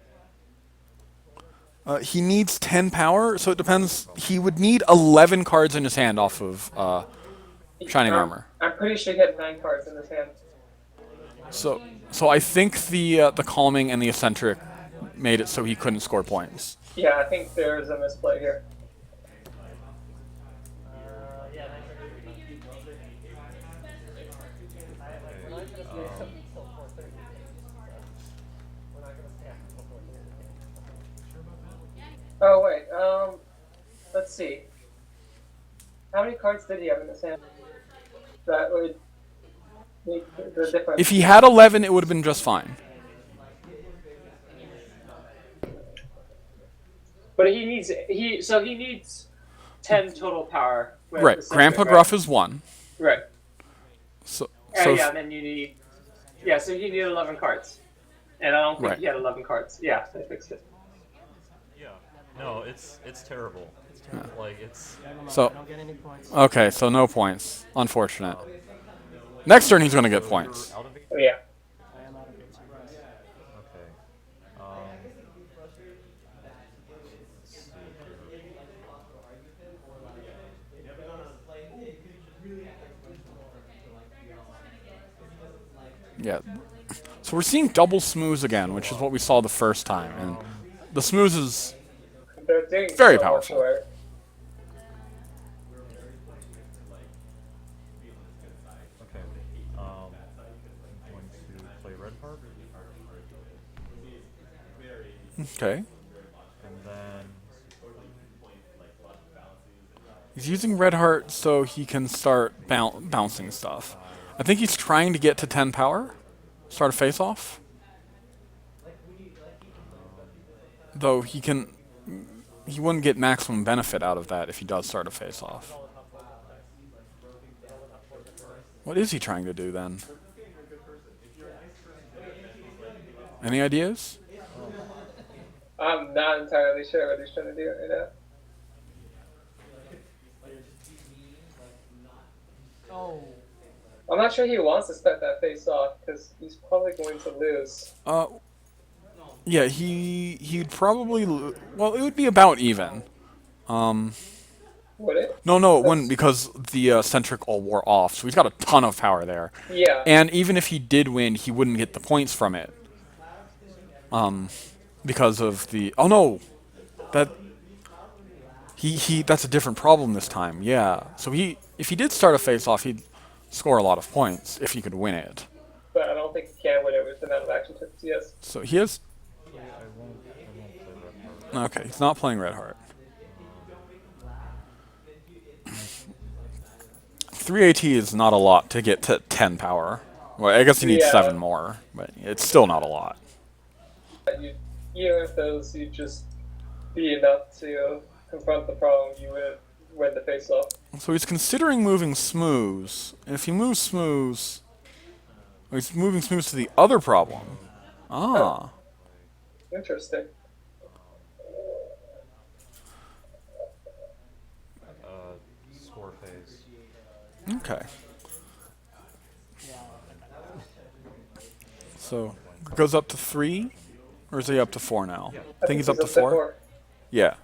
He needs 10 power, so it depends. He would need 11 cards in his hand off of Shining Armor. I'm pretty sure he had 9 cards in his hand. So I think the Calming and the Eccentric made it so he couldn't score points. Yeah, I think there's a misplay here. Yeah, we're not gonna stay until 4:30. We're not gonna stay up until 4:30. Oh wait, let's see. How many cards did he have in his hand? That would make the difference. If he had 11, it would have been just fine. But he needs 10 total power. with Right. the second, Grandpa right? Gruff is 1. Right. So Yeah, and then you need. Yeah, so you need 11 cards. And I don't think Right. he had 11 cards. Yeah, they fixed it. Yeah. No, it's terrible. Like it's. So I don't get any points. okay, so no points. Unfortunate. Next turn he's gonna get points. Out of it? Oh, yeah. I am out of it. Okay. Let's see here. Yeah. So we're seeing double smooths again, which is what we saw the first time, and the smooths is They're doing Very so much powerful. work. Okay. I'm going to play Red Heart, okay. and then He's using Red Heart so he can start bouncing stuff. I think he's trying to get to 10 power. Start a face-off. Though he wouldn't get maximum benefit out of that if he does start a face-off. What is he trying to do then? Any ideas? I'm not entirely sure what he's trying to do right now. Oh, I'm not sure he wants to start that face off because he's probably going to lose. Yeah, he'd probably well, it would be about even. Would it? No, it wouldn't because the eccentric all wore off, so he's got a ton of power there. Yeah. And even if he did win, he wouldn't get the points from it. Because of the that's a different problem this time. Yeah. So if he did start a face off, he'd score a lot of points if he could win it. But I don't think he can win it with the amount of action tokens he has. So he has I won't play Red Heart. okay, he's not playing Red Heart. 3 AT is not a lot to get to 10 power. Well, I guess he needs Yeah. 7 more, but it's still not a lot. Even if those you just be enough to confront the problem, you would win the face off. So he's considering moving Smooths. And if he moves Smooths, he's moving Smooths to the other problem. Ah. Interesting. Score phase. Okay. So it goes up to 3, or is he up to 4 now? I think he's up to 4. Yeah.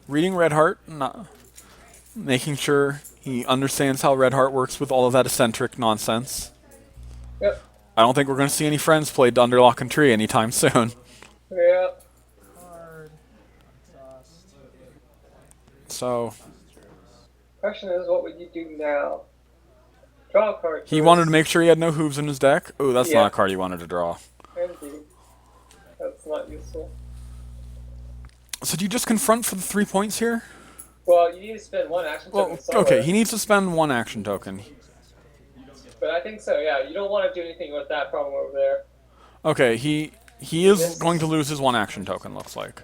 Reading Red Heart, making sure he understands how Red Heart works with all of that eccentric nonsense. Yep. I don't think we're going to see any friends played under lock and tree anytime soon. Yeah. Card. Exhaust. So Question is, what would you do now? Draw a card. he wanted to make sure he had no hooves in his deck. Oh, that's Yeah. not a card he wanted to draw. Indeed. That's not useful. So do you just confront for the 3 points here? Well, you need to spend one action token Well, somewhere. okay, he needs to spend 1 action token. But I think so, yeah. You don't want to do anything with that problem over there. Okay, he is going to lose his 1 action token, looks like.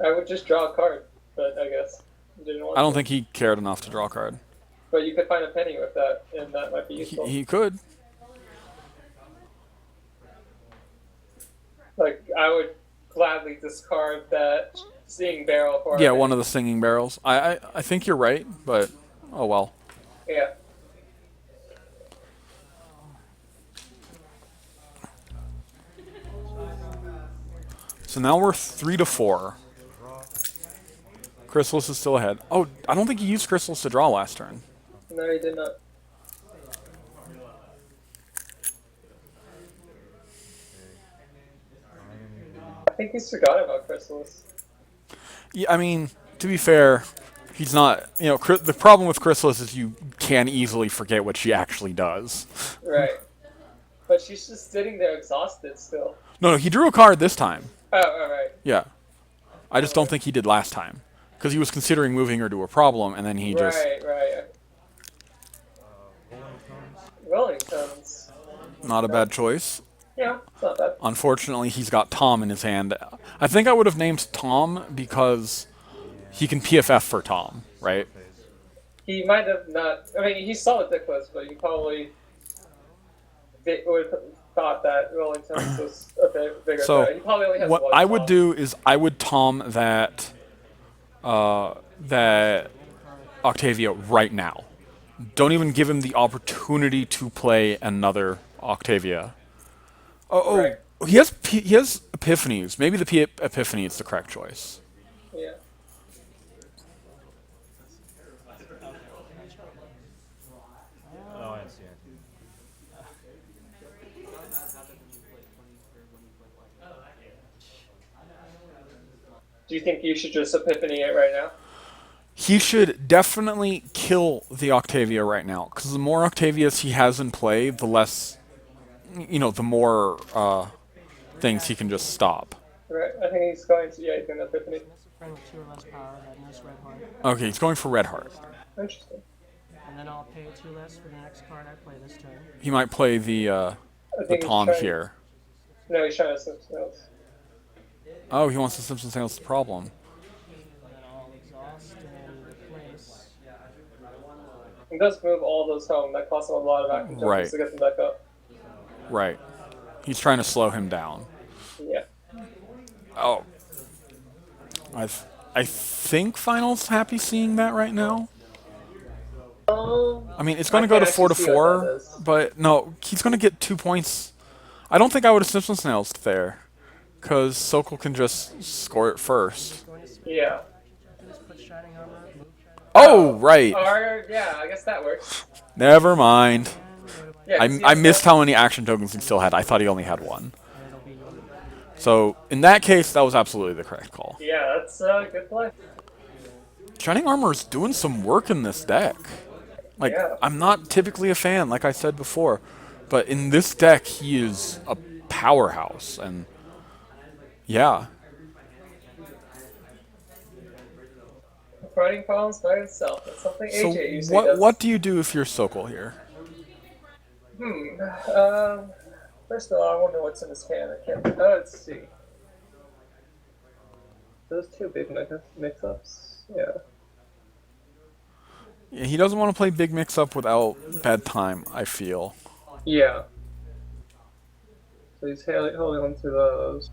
I would just draw a card, but I guess you didn't want I don't to. think he cared enough to draw a card. But you could find a penny with that, and that might be useful. He could. Like, I would gladly discard that Seeing Barrel for Yeah, it. one of the singing barrels. I think you're right, but oh well. Yeah. So now we're 3 to 4. Chrysalis is still ahead. Oh, I don't think he used Chrysalis to draw last turn. No, he did not. I think he's forgot about Chrysalis. Yeah, I mean, to be fair, he's not. You know, the problem with Chrysalis is you can easily forget what she actually does. Right. But she's just sitting there exhausted still. No, he drew a card this time. Oh, alright. Yeah. I just don't think he did last time. Because he was considering moving her to a problem, and then he just... Right. Rolling Stones. Not a bad choice. Yeah, it's not bad. Unfortunately, he's got Tom in his hand. I think I would have named Tom because he can PFF for Tom, right? He might have not. I mean, he saw what Dick was, but he probably would have thought that Rolling Stones was a bit bigger. So, He probably only has what one I would Tom. do is I would Tom that Octavia right now. Don't even give him the opportunity to play another Octavia. Right. He has Epiphanies. Maybe the Epiphany is the correct choice. Yeah. Oh, I see. Do you think you should just Epiphany it right now? He should definitely kill the Octavia right now, because the more Octavias he has in play, the less, the more things he can just stop. Right. I think he's going to. Yeah, he's going to Epiphany. That's a friend with 2 or less power. That knows red heart. Okay, he's going for Red Heart. Interesting. And then I'll pay 2 less for the next card I play this turn. He might play the I think he's Tom trying- here. No, he's trying to something else. Oh, he wants the Simpson Sales the problem. And then I'll exhaust and replace. He does move all those home. That costs him a lot of action tokens Right. to get them back up. Right. He's trying to slow him down. Yeah. Oh. I think Final's happy seeing that right now. I mean, it's going to go to 4 to 4, but no, he's going to get 2 points. I don't think I would have Simpson Snails there, because Sokol can just score it first. Yeah. Just put Shining Armor, move Shining Oh, right. Or, yeah, I guess that works. Never mind. Yeah, 'cause I he's missed got- how many action tokens he still had. I thought he only had 1. and it'll be So, in that case, that was absolutely the correct call. Yeah, that's a good play. Shining Armor is doing some work in this deck. Like, Yeah. I'm not typically a fan, like I said before, but in this deck, he is a powerhouse, and yeah. Fighting problems by itself. That's something So, AJ usually does. what do you do if you're Sokol here? First of all, I wonder what's in his hand. I can't. Let's see. Those 2 big mix-ups. Yeah. Yeah, he doesn't want to play big mix-up without bad time, I feel. Yeah. So he's holding on to those.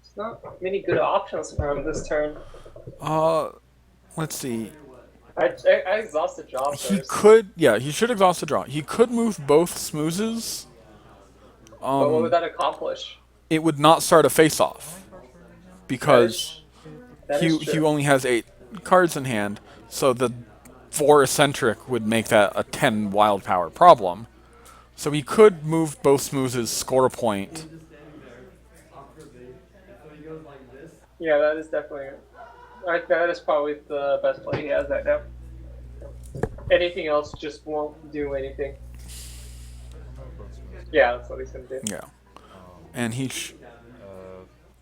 It's not many good options for him this turn. Let's see. I exhausted Jaw He first. he should exhaust the draw. He could move both smoozes. But what would that accomplish? It would not start a face-off, because That is he true. only has 8 cards in hand, so 4 eccentric would make that a 10 wild power problem. So he could move both Smoozes, score a point. Yeah, that is definitely. That is probably the best play he has right now. Anything else just won't do anything. Yeah, that's what he's gonna do. Yeah. And he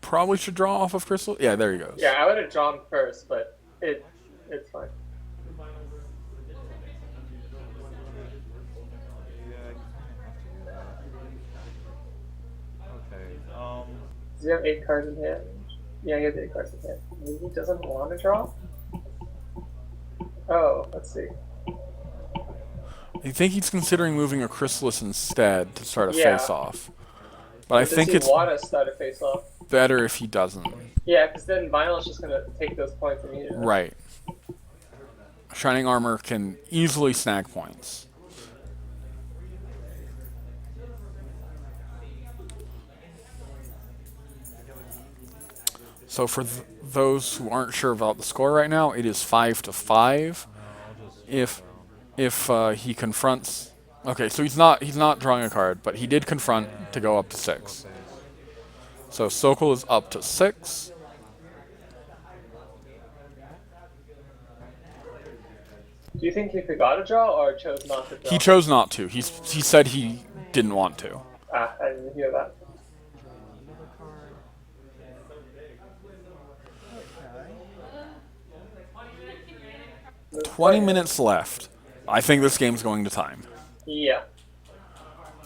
probably should draw off of Crystal. Yeah, there he goes. Yeah, I would have drawn first, but it's fine. Okay. Does he have 8 cards in hand? Yeah, he has 8 cards in hand. Maybe he doesn't want to draw? Oh, let's see. I think he's considering moving a Chrysalis instead to start a Yeah. face-off. But I Does think he it's want to start a face-off? better if he doesn't. Yeah, because then Vinyl's just going to take those points immediately. Right. Shining Armor can easily snag points. So for those who aren't sure about the score right now, it is 5-5. If he confronts, okay, so he's not drawing a card, but he did confront to go up to 6. So Sokol is up to 6. Do you think he forgot to draw or chose not to draw? He chose not to. He said he didn't want to. Ah, I didn't hear that. Another card. Okay. 20 minutes left. I think this game's going to time. Yeah.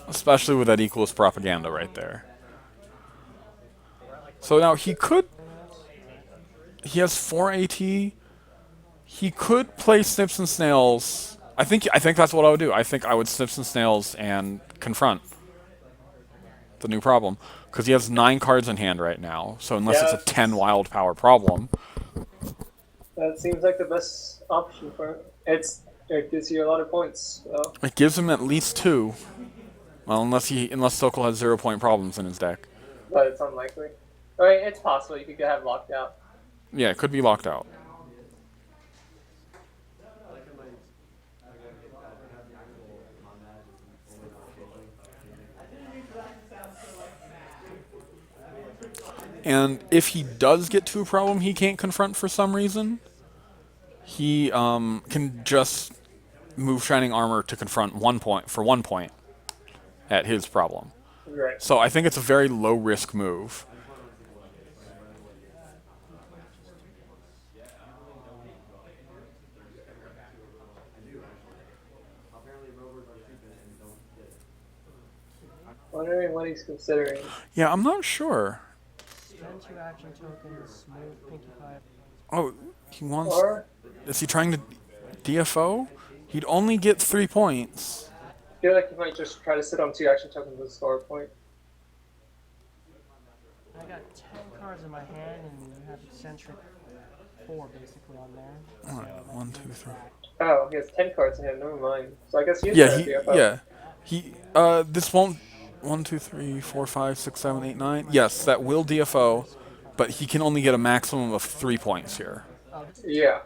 Especially with that equals propaganda right there. So now he has 4 AT. He could play Snips and Snails. I think that's what I would do. I think I would Snips and Snails and confront the new problem. Because he has 9 cards in hand right now. So unless it's a 10 wild power problem. That seems like the best option for him. It gives you a lot of points. So. It gives him at least 2. Well, unless Sokol has 0-point problems in his deck. But it's unlikely. I mean, it's possible you could have locked out. Yeah, it could be locked out. And if he does get to a problem he can't confront for some reason, he can just move Shining Armor to confront 1 point for 1 point at his problem. Right. So I think it's a very low risk move. Wondering what he's considering. Yeah, I'm not sure. Spend 2 action tokens, smooth Pinkie Pie. Oh, he wants... Or Is he trying to DFO? He'd only get 3 points. I feel like he might just try to sit on 2 action tokens and score a point. I got 10 cards in my hand, and you have eccentric 4 basically on there. Alright, 1, 2, 3. Oh, he has 10 cards in hand. Never mind. So I guess he is Yeah, trying to DFO. this won't... 1, 2, 3, 4, 5, 6, 7, 8, 9. Yes, that will DFO, but he can only get a maximum of 3 points here. Yeah.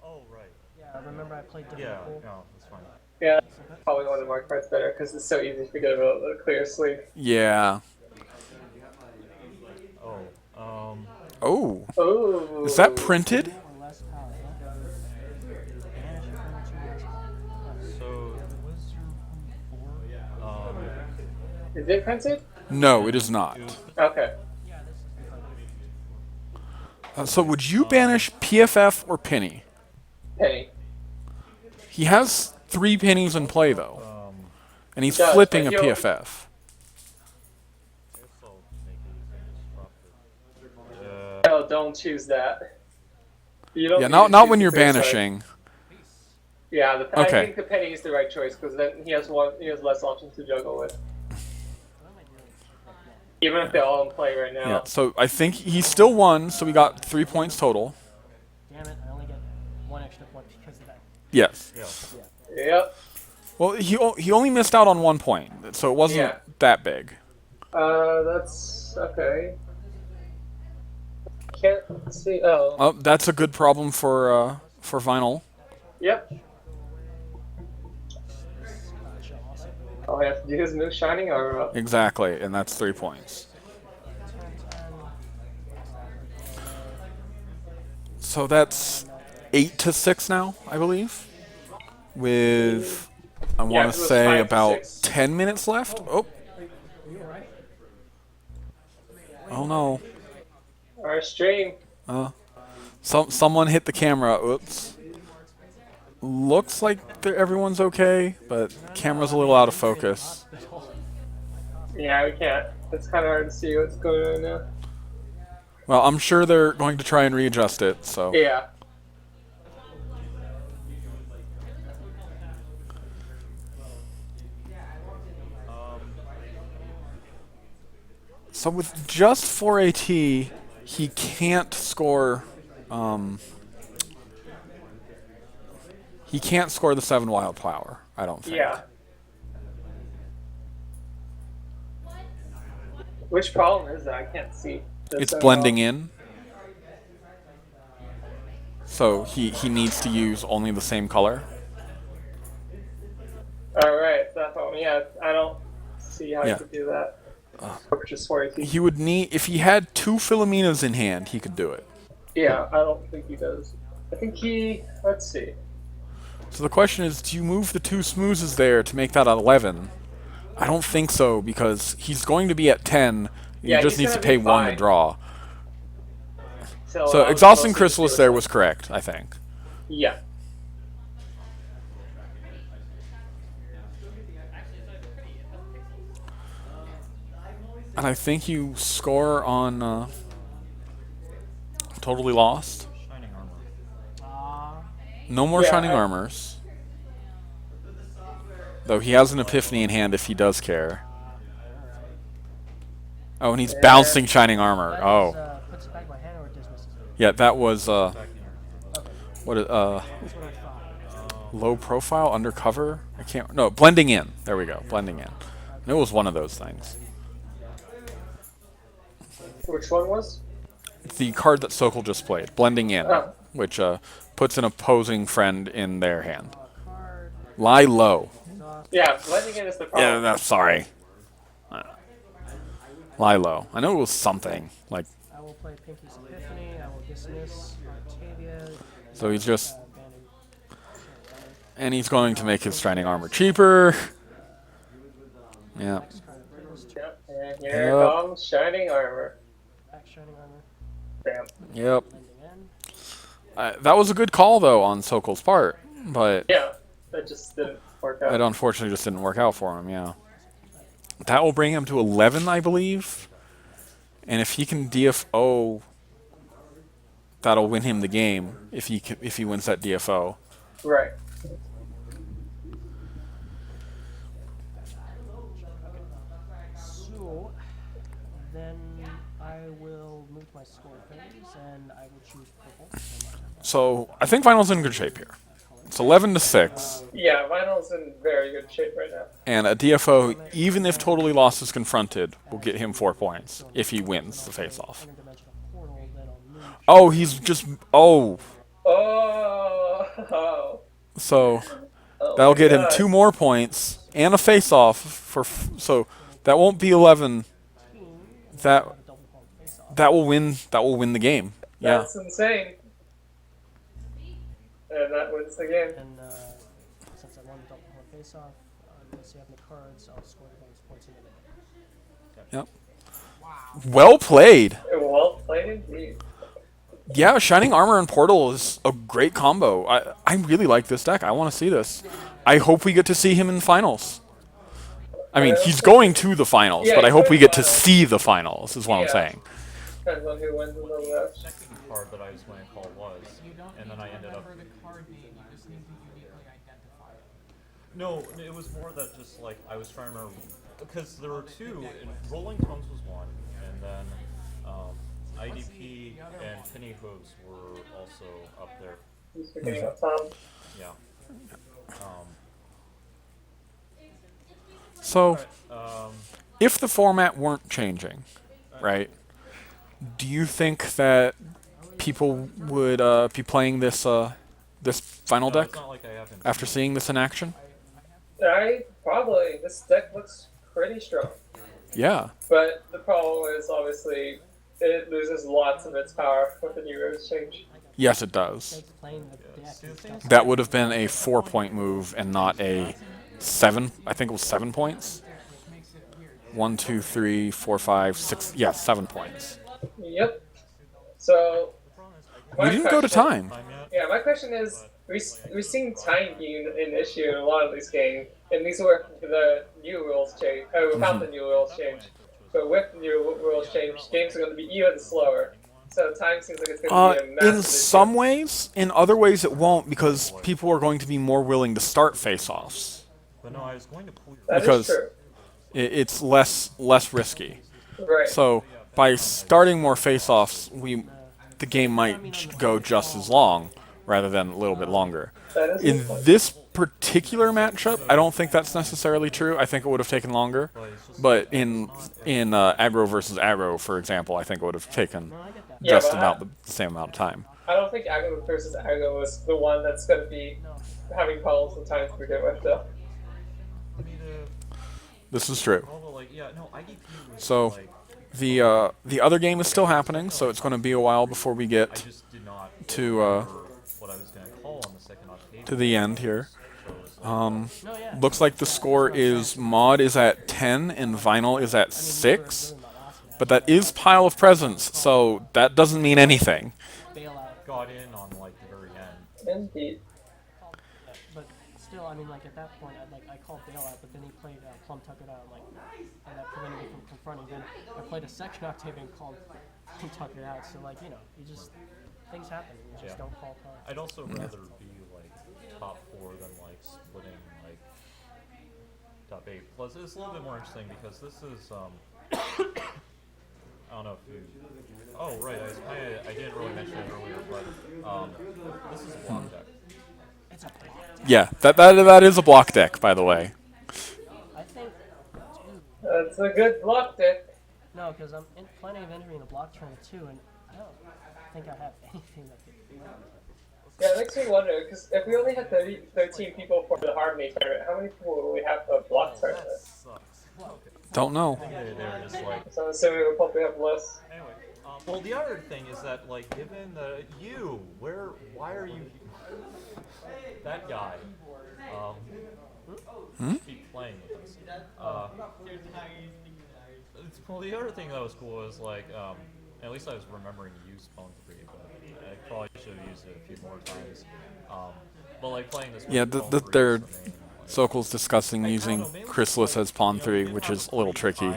Oh, right. Yeah, remember I played different Yeah, pool? no, that's fine. Yeah, that's probably one of my cards better because it's so easy to get a clear sleeve. Yeah. Oh, Oh. Oh. Is that printed? Or less power. Banish it from the 2 action. so, Is it printed? No, it is not. Okay. So would you banish PFF or Penny? Penny. He has 3 pennies in play, though. And he's He does, flipping a but he'll- PFF. No, don't choose that. You don't Yeah, need not to not choose when the you're clear side. banishing. Yeah, I Okay. think the penny is the right choice because then he has less options to juggle with. Even if they're all in play right now. Yeah, so I think he still won, so we got 3 points total. Damn it, I only get 1 extra point because of that. Yes. yeah. Yep. Well, he only missed out on 1 point, so it wasn't Yeah. that big. That's okay. Can't see. Oh. Oh, that's a good problem for Vinyl. Yep. Gotcha, awesome. All I have to do is move Shining Armor up. Exactly, and that's 3 points. 10, 10. So that's 8-6 now, I believe. With, I Yeah, want it to was say 5 to about 6. 10 minutes left. Oh, Are you alright? oh no. Our stream. Someone hit the camera. Oops. Looks like everyone's okay, but camera's a little out of focus. Yeah, we can't. It's kind of hard to see what's going on now. Well, I'm sure they're going to try and readjust it, so. Yeah. So with just 4 AT, he can't score. He can't score the 7 wild power, I don't think. Yeah. Which problem is that? I can't see. It's blending in. So he needs to use only the same color. Alright, that problem. Yeah, I don't see how Yeah. you could do that. Just 4 He would need, if he had 2 Philomenas in hand, he could do it. Yeah, I don't think he does. I think he. Let's see. So the question is, do you move the 2 smoozes there to make that 11? I don't think so, because he's going to be at 10. He Yeah, just he's needs to gonna pay be 1 to fine. draw. So, So I was Exhausting mostly just Chrysalis doing there that. was correct, I think. Yeah. And I think you score on Totally Lost. Shining armor. No more Yeah, Shining I- Armors. Though he has an Epiphany in hand if he does care. Oh, and he's bouncing Shining Armor. That Oh. is, puts it back in my hand or dismisses it? Yeah, that was, Back in your hand. what, That's what I thought. low profile, undercover? I can't, no, blending in. There we go, blending in. And it was one of those things. Which one was? The card that Sokol just played, blending in, Oh. which puts an opposing friend in their hand. Card, Lie low. Yeah, blending in is the Yeah, problem. that's sorry. Lie low. I know it was something like. I will play Pinky's Epiphany. I will dismiss Octavia. So he's just, Banding. and he's going to make his Shining Armor cheaper. Yeah. Yep, and here Yep. comes Shining Armor. Back Shining Armor. Bam. Yep. Blending in. That was a good call though on Sokol's part, but Yeah, that just didn't work out. it unfortunately just didn't work out for him. Yeah. That will bring him to 11, I believe. And if he can DFO, that'll win him the game. If he wins that DFO. Right. So, then I will move my score phase and I will choose purple. So I think Final's in good shape here. It's 11-6, Yeah, Vinyl's in very good shape right now. and a DFO, even if Totally Lost is confronted, will get him 4 points if he wins the face-off. Interdimensional portal, then I'll move. Oh, he's just Oh. so Oh that'll my get him God. 2 more points and a face-off for so that won't be 11. That Double pump face off. that will win the game. Yeah. That's insane. And that wins the game. And since I won the double pump face off, unless you have any cards, I'll score the bonus points into the game. Yep. Well played. Well played indeed. Yeah, Shining Armor and Portal is a great combo. I really like this deck. I want to see this. I hope we get to see him in finals. I mean, he's going to the finals, Yeah, but I he's hope going we to get to finals. see the finals, is what I'm Yeah. saying. Depends on who wins in the left. Second card that I was going to call was, You don't and need then I to ended up. remember the card name, you just need to uniquely identify it. No, it was more that just like I was trying to remember because there were two. And Rolling Tones was one, and then IDP and Penny Hooves were also up there. Who's forgetting about Tom? Yeah. So, Um, if the format weren't changing, right, do you think that people would be playing this this final No, deck it's not like I haven't. after seeing this in action? This deck looks pretty strong. Yeah. But the problem is obviously it loses lots of its power with the new rules change. Yes, it does. Like playing the deck See, the and thing stuff. is, That would have been a 4-point move and not a 7. I think it was 7 points. 1, 2, 3, 4, 5, 6. Yeah, 7 points. Yep. So We my didn't go to question- time. time yet. Yeah, my question is, we've seen time being an issue in a lot of these games, and these were the new rules change, without the new rules change. But with the new rules change, games are going to be even slower. So time seems like it's going to be a massive In issue. some ways, in other ways it won't because people are going to be more willing to start face-offs. But no, I was going to pull your. That is because- true. It's less risky. Right. So by starting more face-offs, the game might go just as long rather than a little bit longer. That is a In good point. this particular matchup, I don't think that's necessarily true. I think it would have taken longer. But in aggro versus aggro, for example, I think it would have taken No, I get that. Yeah, just but about the same amount of time. I don't think Aggro versus Aggro is the one that's going to be having problems with time to begin with, though. I mean, This is true. although, like, yeah, no, IDP was So like, the other game is still happening, so it's going to be a while before we I get just did not to remember what I was going to call on the second Octave. to the end here. No, yeah. Looks like the score is Mod is at 10 and Vinyl is at 6. But that is Pile of Presents, so that doesn't mean anything. Bailout. Got in on like the very end. Indeed. But still, I mean, like at that point, I called bailout, but then he played Plum Tuck It Out, and that prevented me from confronting. Then I played a second Octave and called Plum Tuck It Out. So like, you know, you just things happen. You just Yeah. don't call cards. I'd also rather be like top 4 than like splitting like top 8. Plus, it's a little bit more interesting because this is I don't know if you. Oh right, I didn't really mention it earlier, but this is a block deck. It's a block. Yeah, that is a block deck, by the way. I think That's a good block deck. no, because I'm planning of entering the block tournament too, and I don't think I have anything that could. Yeah, it makes me wonder, because if we only had 13 people for the Harmony tournament, how many people will we have for the block tournament? That sucks. Okay. Don't know. They were just like. So I'm assuming we'll probably have less. Anyway, well, the other thing is that, like, given the why are you that guy? Keep playing with us. Well, the other thing that was cool was like, at least I was remembering to use Phone 3, but I probably should have used it a few more times. But like playing this. Yeah, with Phone 3 they're was the main, like, Sokol's discussing using Chrysalis as pawn 3, which is a little tricky.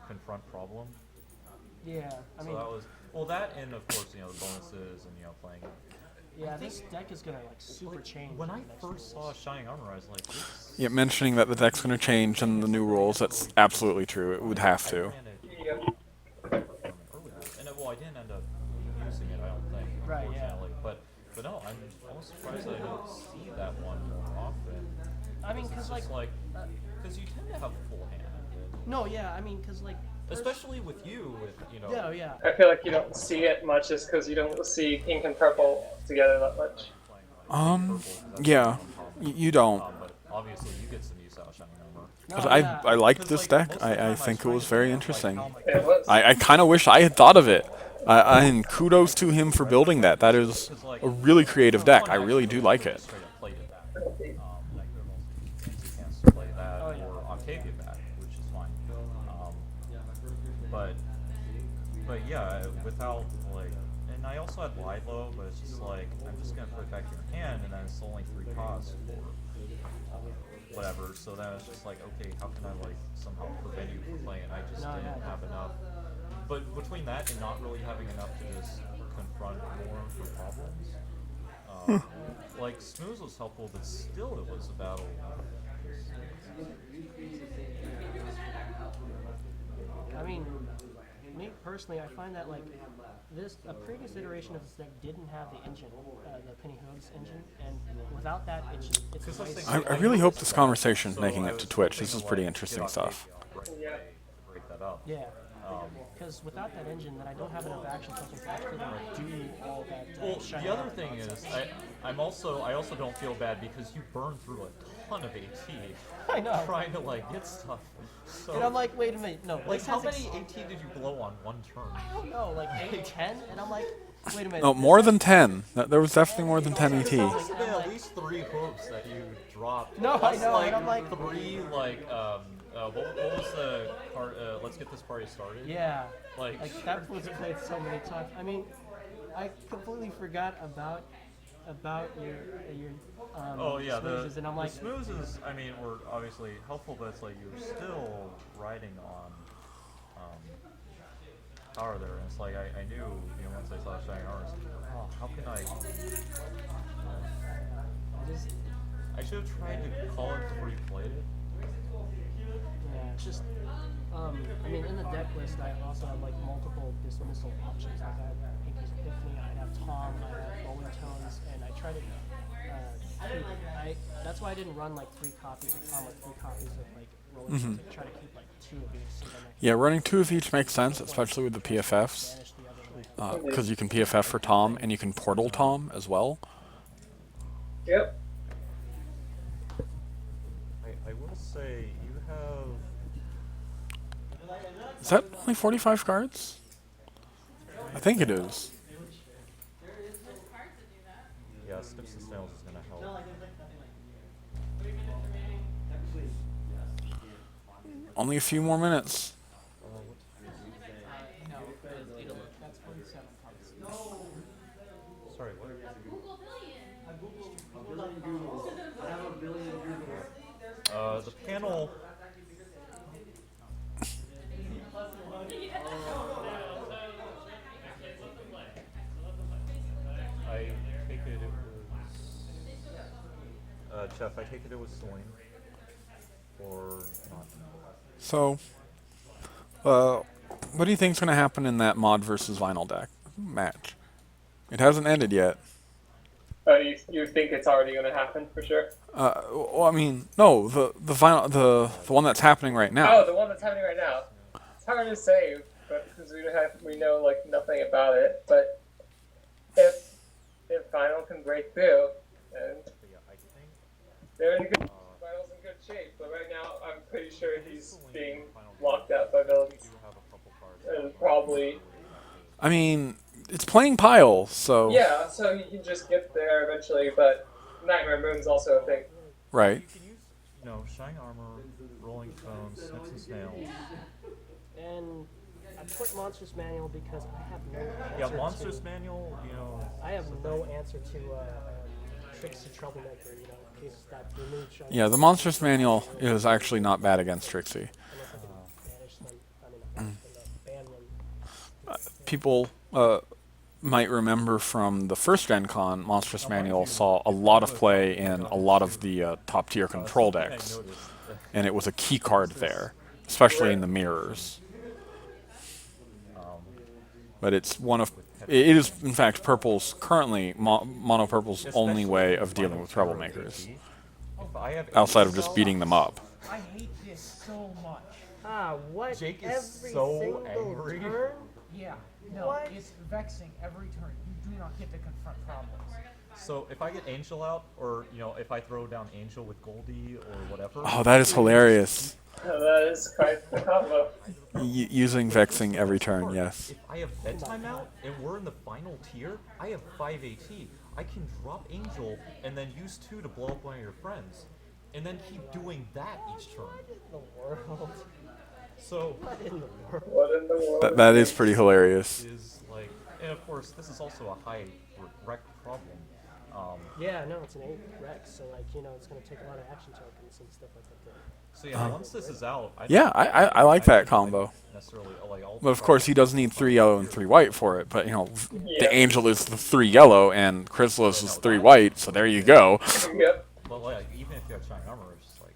Confront problem. Yeah, I So mean, that was that, and of course the bonuses and playing. yeah, this deck is gonna like super change. When in I the next first rules. saw Shining Armor, I was like, this. Yeah, mentioning that the deck's going to change and the new rules, that's absolutely true. It would have to. Ran it Yeah. earlier, and I didn't end up using it. I don't think. Right, yeah. Unfortunately, but no, I'm almost surprised that I don't see that one more often. I mean, cause like, Just like, because you tend to have a full hand, no, yeah, I mean, cause like, especially with you, yeah, yeah. I feel like you don't see it much just because you don't see pink and purple together that much. playing, like, purple, 'cause that's Yeah, not uncommon. you don't. But obviously you get some use out of Shining Armor. But No, I yeah. liked this deck. I think it was very interesting. It was. I kind of wish I had thought of it. And kudos to him for building that. That is a really creative deck. I really do like it. Straight up played it back. Like there was fancy chance to play that Oh, yeah. or Octavia back, which is fine. But yeah, without like, and I also had Lilo, but it's just like I'm just gonna put it back in your hand, and then it's only 3 costs for whatever. So then it's just like, okay, how can I like somehow prevent you from playing? I just No, didn't yeah. have enough. But between that and not really having enough to just confront more of the problems, like Smooth was helpful, but still it was a battle. I mean, me personally, I find that like a previous iteration of this deck didn't have the engine, the Penny Hoods engine, and without that, it's Because way that's I, I really hope this conversation's making it to Twitch. This is pretty interesting stuff. Yeah. To break that up. yeah. Because without that engine, then I don't have enough action tokens to actually do all that. Well, shiny the other armor thing is, nonsense. I also don't feel bad because you burn through a ton of AT I know. trying to like get stuff. So, And I'm like, wait a minute, no. like this how has many AT did you blow on one turn? I don't know, like 8, 10? And I'm like, wait a minute. No, more than 10. There was definitely more than 10 There must ET. have been at least 3 hoops that you dropped. No, I plus, know, like, and I'm like- 3 like what was the card? Let's get this party started. Yeah. Like That was played so many times. I mean, I completely forgot about your oh yeah, smoozes, and I'm like, the smoozes. I mean, were obviously helpful, but it's like you're still riding on power there, and it's like I knew, once I saw Shining Armor, it's like, oh, how can I? I should have tried to call it before you played it. yeah, it's just. I mean, in the deck list, I also have like multiple dismissal options. Like I have Pinky's Epiphany, I have Tom, I have Bowling Tones, and I try to keep. That's why I didn't run like 3 copies of Tom with 3 copies of like Rolling Tones. I try to keep like 2 of each. So then I can Yeah, running 2 of each makes sense, especially with the PFFs, banish the other way. because you can PFF for Tom and you can Portal Tom as well. Yep. I will say you have. Is that only 45 cards? I think it is. Yeah, Snips and Snails is gonna help. Only a few more minutes. No, that's 47 cards. Sorry, what? The panel. I take it was. Jeff, I take it was Celine. Or not. So, what do you think's going to happen in that mod versus vinyl deck match? It hasn't ended yet. You think it's already going to happen for sure? Well, I mean, no, the vinyl, the one that's happening right now. Oh, the one that's happening right now. It's hard to say, but because we know like nothing about it. But if Final can break through, then Yeah, I think. they're in good. Final's in good shape. But right now, I'm pretty sure he's being locked up by villains. You have a couple cards. And probably. I mean, it's playing pile, so Yeah, so he can just get there eventually. But Nightmare Moon's also a thing. right. You can use, Shine Armor, Rolling Tones, Snips and Snails. And I put Monsters Manual because I have no answer Yeah, Monsters to, Manual, I have no answer to Tricks to Troublemaker, he's that renewed shiny. Yeah, the Monstrous Manual is actually not bad against Trixie. Unless I can banish them, ban them. People might remember from the first Gen Con, Monstrous Manual saw a lot of play in a lot of the top tier control decks, and it was a key card there, especially in the mirrors. But it's it is in fact Purple's currently Mono Purple's only way of dealing with troublemakers, outside of just beating them up. I hate this so much. What? Jake is Every so single angry. turn? Yeah, no, What? it's vexing every turn. You do not get to confront problems. So if I get Angel out, or if I throw down Angel with Goldie or whatever. Oh, that is hilarious. That is quite the combo. Using Vexing every turn, yes. If I have Bedtime out and we're in the final tier, I have 5 AT. I can drop Angel and then use 2 to blow up one of your friends, and then keep doing that each turn. The world. So What in the world? What in the world? That is pretty hilarious. is like, and of course this is also a high wreck problem. Yeah, no, it's an 8 Rex, so it's gonna take a lot of action tokens and stuff like that. So yeah, once this is out, Yeah, I like that combo. necessarily like all. But of course, he does need 3 yellow and 3 white for it. But Yeah. the Angel is the 3 yellow and Chrysalis is 3 white, so there you go. Yep. But like, even if you have Shining Armor, it's just like,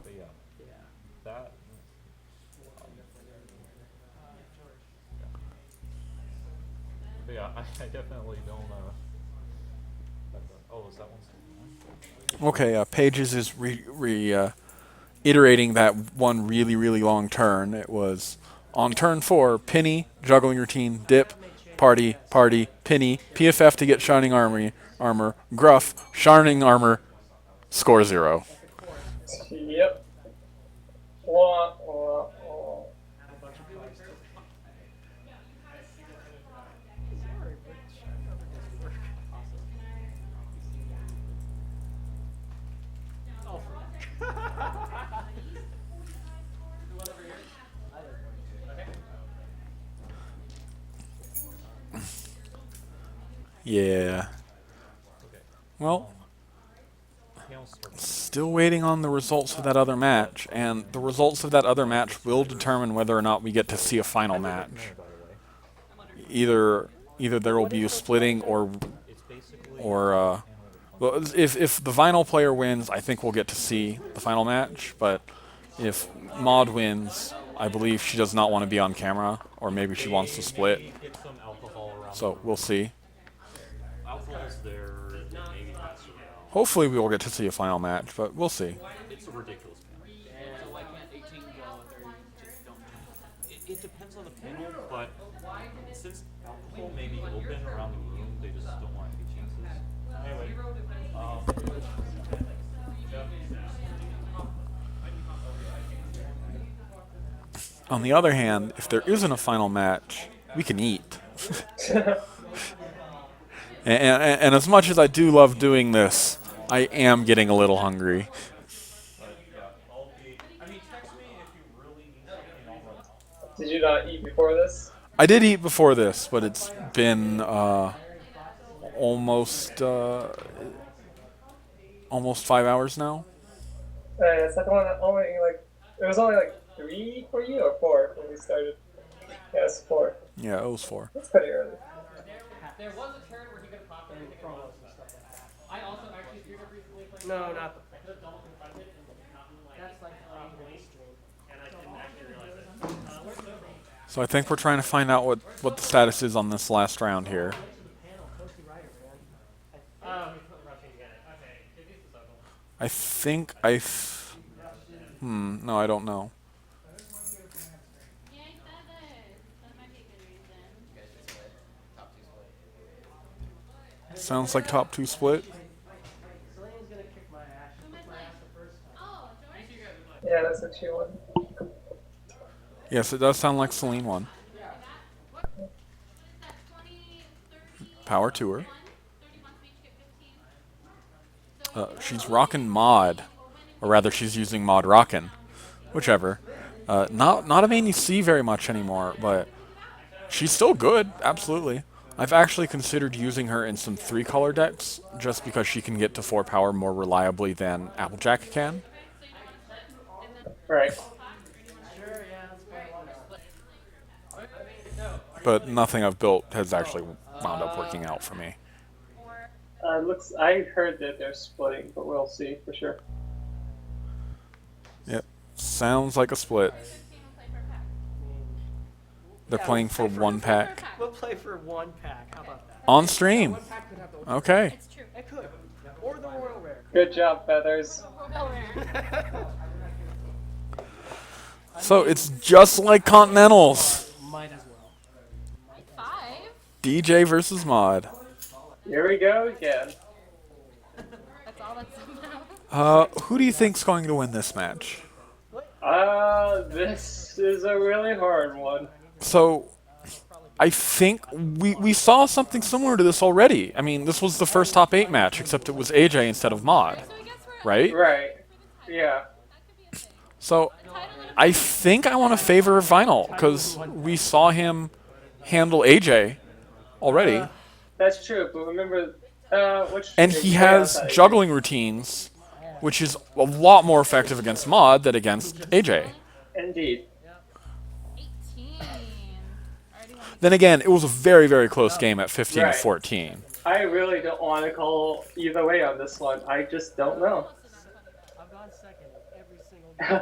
but yeah, Yeah. that. But yeah, I definitely don't. Oh, is that one? Okay, Pages is iterating that one really, really long turn. It was on turn 4, Penny, juggling routine, dip, party, party, Penny, PFF to get Shining armor, Gruff, Shining armor, score 0. Yep. Wah, wah, wah. Yeah. Well, Panel start. still waiting on the results of that other match, and the results of that other match will determine whether or not we get to see a final match. By the way, Either there will be a splitting it's basically or well, if the vinyl player wins, I think we'll get to see the final match. But if Maud wins, I believe she does not want to be on camera, or maybe she wants to split. maybe get some alcohol around. So we'll see. Alcohol's there, maybe pass around. Hopefully we will get to see a final match, but we'll see. It's a ridiculous panel. So why can't 18 go if they're just don't? It depends on the panel, but since alcohol may be open around the room, they just don't want to take chances. Anyway, On the other hand, if there isn't a final match, we can eat. And as much as I do love doing this, I am getting a little hungry. I mean, text me if you really need something. I'll run. Did you not eat before this? I did eat before this, but it's been almost 5 hours now. Is that the one that only it was only like 3 for you or 4 when we started? Yeah, it's 4. Yeah, it was 4. That's pretty early. There was a turn where he could have popped everything at once. I also actually screwed up recently playing. No, not I could have double confronted and gotten like that's like mainstream. and I didn't actually realize it. Where's the So I think we're trying to find out what the status is on this last round here. Panel, Toasty Rider, man. he's rushing again. Okay, give these to Circle. I think no, I don't know. Yeah, I said it. That might be a good reason. Sounds like top 2 split. Celine's gonna kick my ass. She Who am I kicked my playing? ass the first time. Oh, George? Yeah, that's what you want. Yes, it does sound like Celine won. What is that? 20, 30, Power to her. 31 for each, get 15. She's rocking Mod, or rather, she's using Mod Rockin', whichever. Not a main you see very much anymore, but she's still good, absolutely. I've actually considered using her in some 3-color decks, just because she can get to 4 power more reliably than Applejack can. Right. But nothing I've built has actually wound up working out for me. I heard that they're splitting, but we'll see for sure. Yep, sounds like a split. They're playing for 1 pack. We'll play for 1 pack. How about that? On stream. 1 pack could have the Okay. It's true. It could. Or the Royal Rare. Good job, Feathers. Oh, rare. So it's just like Continentals. Might as well. Like 5? DJ versus Mod. Here we go again. That's all that's now. Who do you think's going to win this match? This is a really hard one. So, I think we saw something similar to this already. I mean, this was the first top 8 match, except it was AJ instead of Mod, So I guess we're right? Right. Yeah. That could be a thing. So, I think I want to favor Vinyl, because we saw him handle AJ already. That's true, but remember, And he has juggling routines, which is a lot more effective against Mod than against AJ. Indeed. 18. Already won. Then again, it was a very, very close game at 15 to Right. 14. I really don't want to call either way on this one. I just don't know. I've gone second in every single game.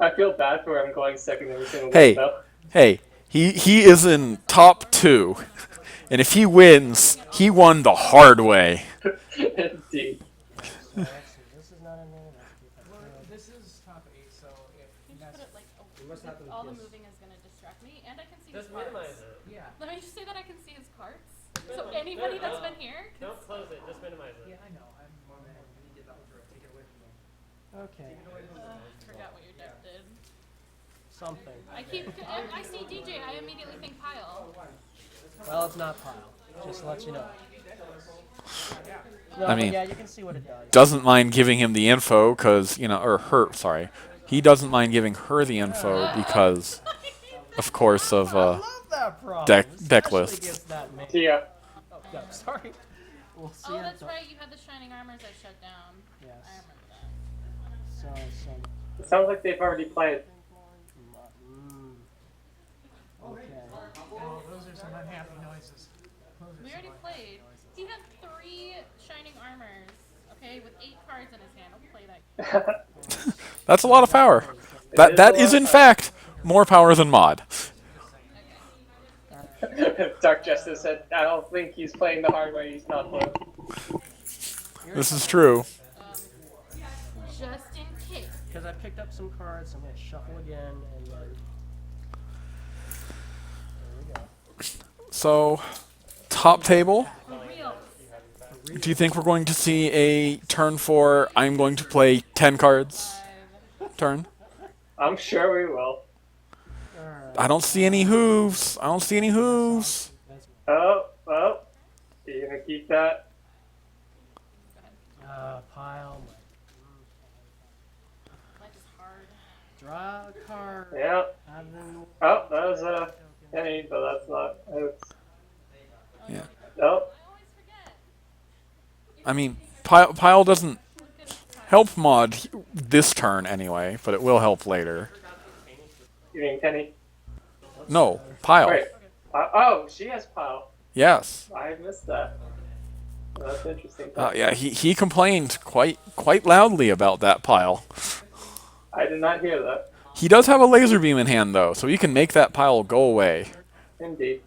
I feel bad for him going second every single Hey. game, though. Hey, he is in top 2. And if he wins, he won the hard way. Indeed. This is not a name. Well, this is top 8, so Okay. Forgot what your deck did. Something. I see DJ, I immediately think pile. Well, it's not pile. Just to let you know. No, I but mean, yeah, you can see what it does. doesn't mind giving him the info because, or her, sorry. He doesn't mind giving her the info because, of course, of I love that problem. deck especially lists. against that main. See ya. Oh, no, sorry. We'll see Oh, it that's though. right, you had the Shining Armors I shut down. Yes. I remember that. So, It sounds like they've already played. okay. Oh, those are some unhappy noises. We already played. He had 3 Shining Armors, okay, with 8 cards in his hand. I'll play that. That's a lot of power. That is, in fact, more power than Mod. Dark Justice said, I don't think he's playing the hard way, he's not playing. This is true. Just in case. Because I picked up some cards, I'm going to shuffle again, and then... There we go. So, top table. For real. Do you think we're going to see a turn 4, I'm going to play 10 cards turn? I'm sure we will. Alright. I don't see any hooves. I don't see any hooves. Oh, you gonna keep that? Pile. Life is hard. Draw a card. Yeah. And then... Oh, that was a penny, but that's not. Oops. Yeah. Nope. I always forget. I mean, pile doesn't help Mod this turn anyway, but it will help later. You mean penny? No, pile. Wait. Oh, she has pile. Yes. I missed that. That's interesting. Yeah, he complained quite loudly about that pile. I did not hear that. He does have a laser beam in hand though, so he can make that pile go away. Indeed.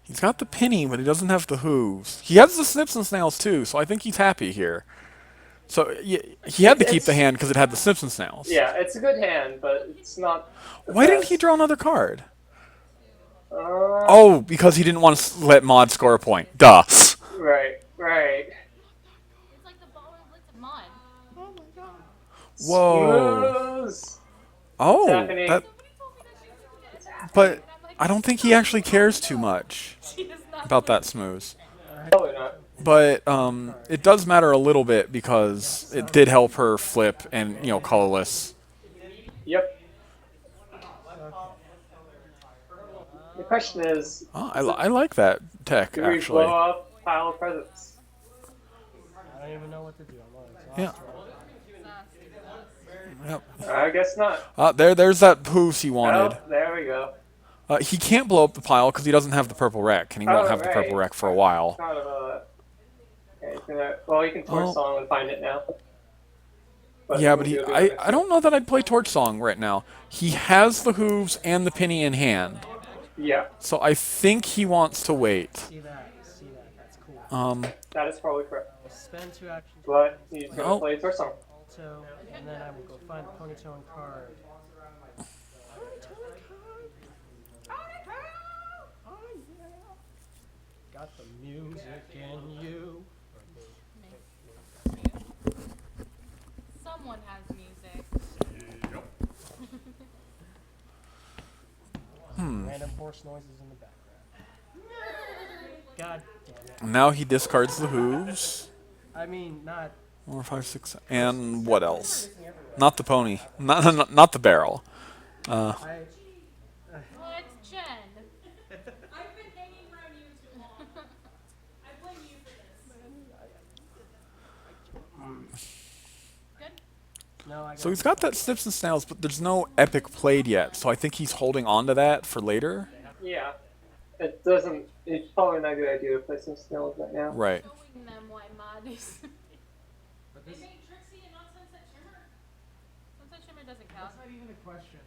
He's got the penny, but he doesn't have the hooves. He has the snips and snails too, so I think he's happy here. So he had to keep the hand because it had the snips and snails. Yeah, it's a good hand, but it's not. Why didn't he draw another card? Uh, Oh, because he didn't want to let Mod score a point. Duh. Right. It's like the ball and blitz of Mod. Oh my god. Whoa. Smooth. Oh, happening. that, Somebody told me that she was gonna but I don't think he actually cares too much She does not about that smooth. Probably not. But it does matter a little bit because it did help her flip and colorless. Yep. The question is, Oh, I like that tech do we actually. blow up pile of presents? I don't even know what to do. I'm all Yeah. exhausted. Yep. I guess not. There's that hooves he wanted. Oh, there we go. He can't blow up the pile because he doesn't have the purple wreck, and he won't Oh, have the purple right. wreck for a while. Thought about that. Okay, you can torch Oh. song and find it now. Yeah, we but can do it I next don't know that I'd play Torch Song right now. He has the hooves and the penny in hand, time. Yeah, so I think he wants to wait. See that? That's cool. that is probably correct. I'll spend 2 actions. But he's gonna Oh. play torch song. Alto, and then I will go find the Ponytone card. Got the music in you. Someone has music. Random horse noises in the background. God damn it. Now he discards the hooves. I mean, not. 4, 5, 6, and what else? Not the pony. Not the barrel. I. Well, it's Jen. I've been hanging around you too long. I blame you for this. Good? No, I So he's got that snips and snails, but there's no epic played yet. So I think he's holding on to that for later. Yeah. It doesn't. It's probably not a good idea to play some snails right now. Right. Showing them why Mod is. They made Trixie and not Sunset Shimmer. Sunset Shimmer doesn't count. That's not even a question.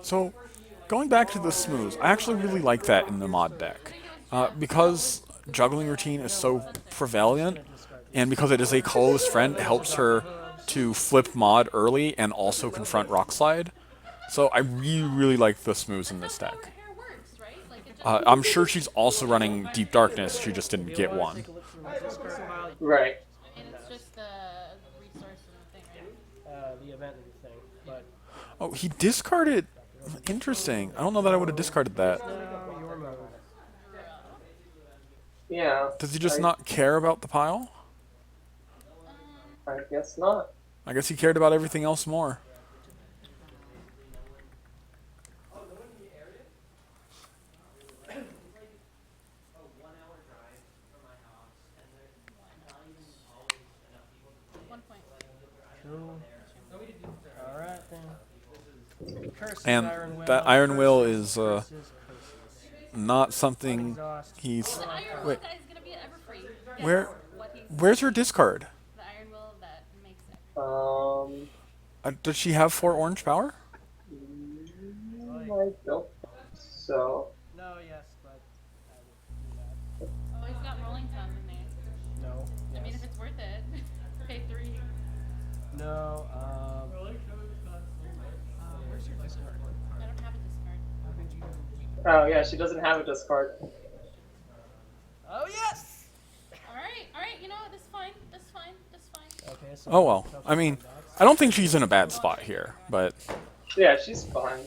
So going back to the smooths, I actually really like that in the Mod deck. Because juggling routine is so prevalent, and because it is a colorless friend, it helps her to flip Mod early and also confront Rock Slide. So I really like the smooths in this That's deck. how hair works, right? Like I'm sure she's also running Deep Darkness. She just didn't get one. Take a look through my discard file. Right. And it's just the resource and the thing, right? The event thing, but Oh, he discarded. Interesting. I don't know that I would have discarded that. no, your mode. Yeah. Does he just not care about the pile? I guess not. I guess he cared about everything else more. One point. True. All right then. Curses, And Iron Will. that Iron Will is Curses. not something Exhaust. he's. The Iron Will Wait, guy is gonna be Everfree. Guess where? what he's Where's her discard? the Iron Will that makes it. Does she have 4 orange power? I don't think so. No, yes, but I would do that. Oh, he's got Rolling Thunder in there. No. I mean, Yes. if it's worth it, pay 3. No. Where's your discard? I don't have a discard. How did you? Oh yeah, she doesn't have a discard. Oh yes. All right. You know what? That's fine. That's fine. Okay. So Oh well. I mean, I don't think she's in a bad spot here, but Yeah, she's fine.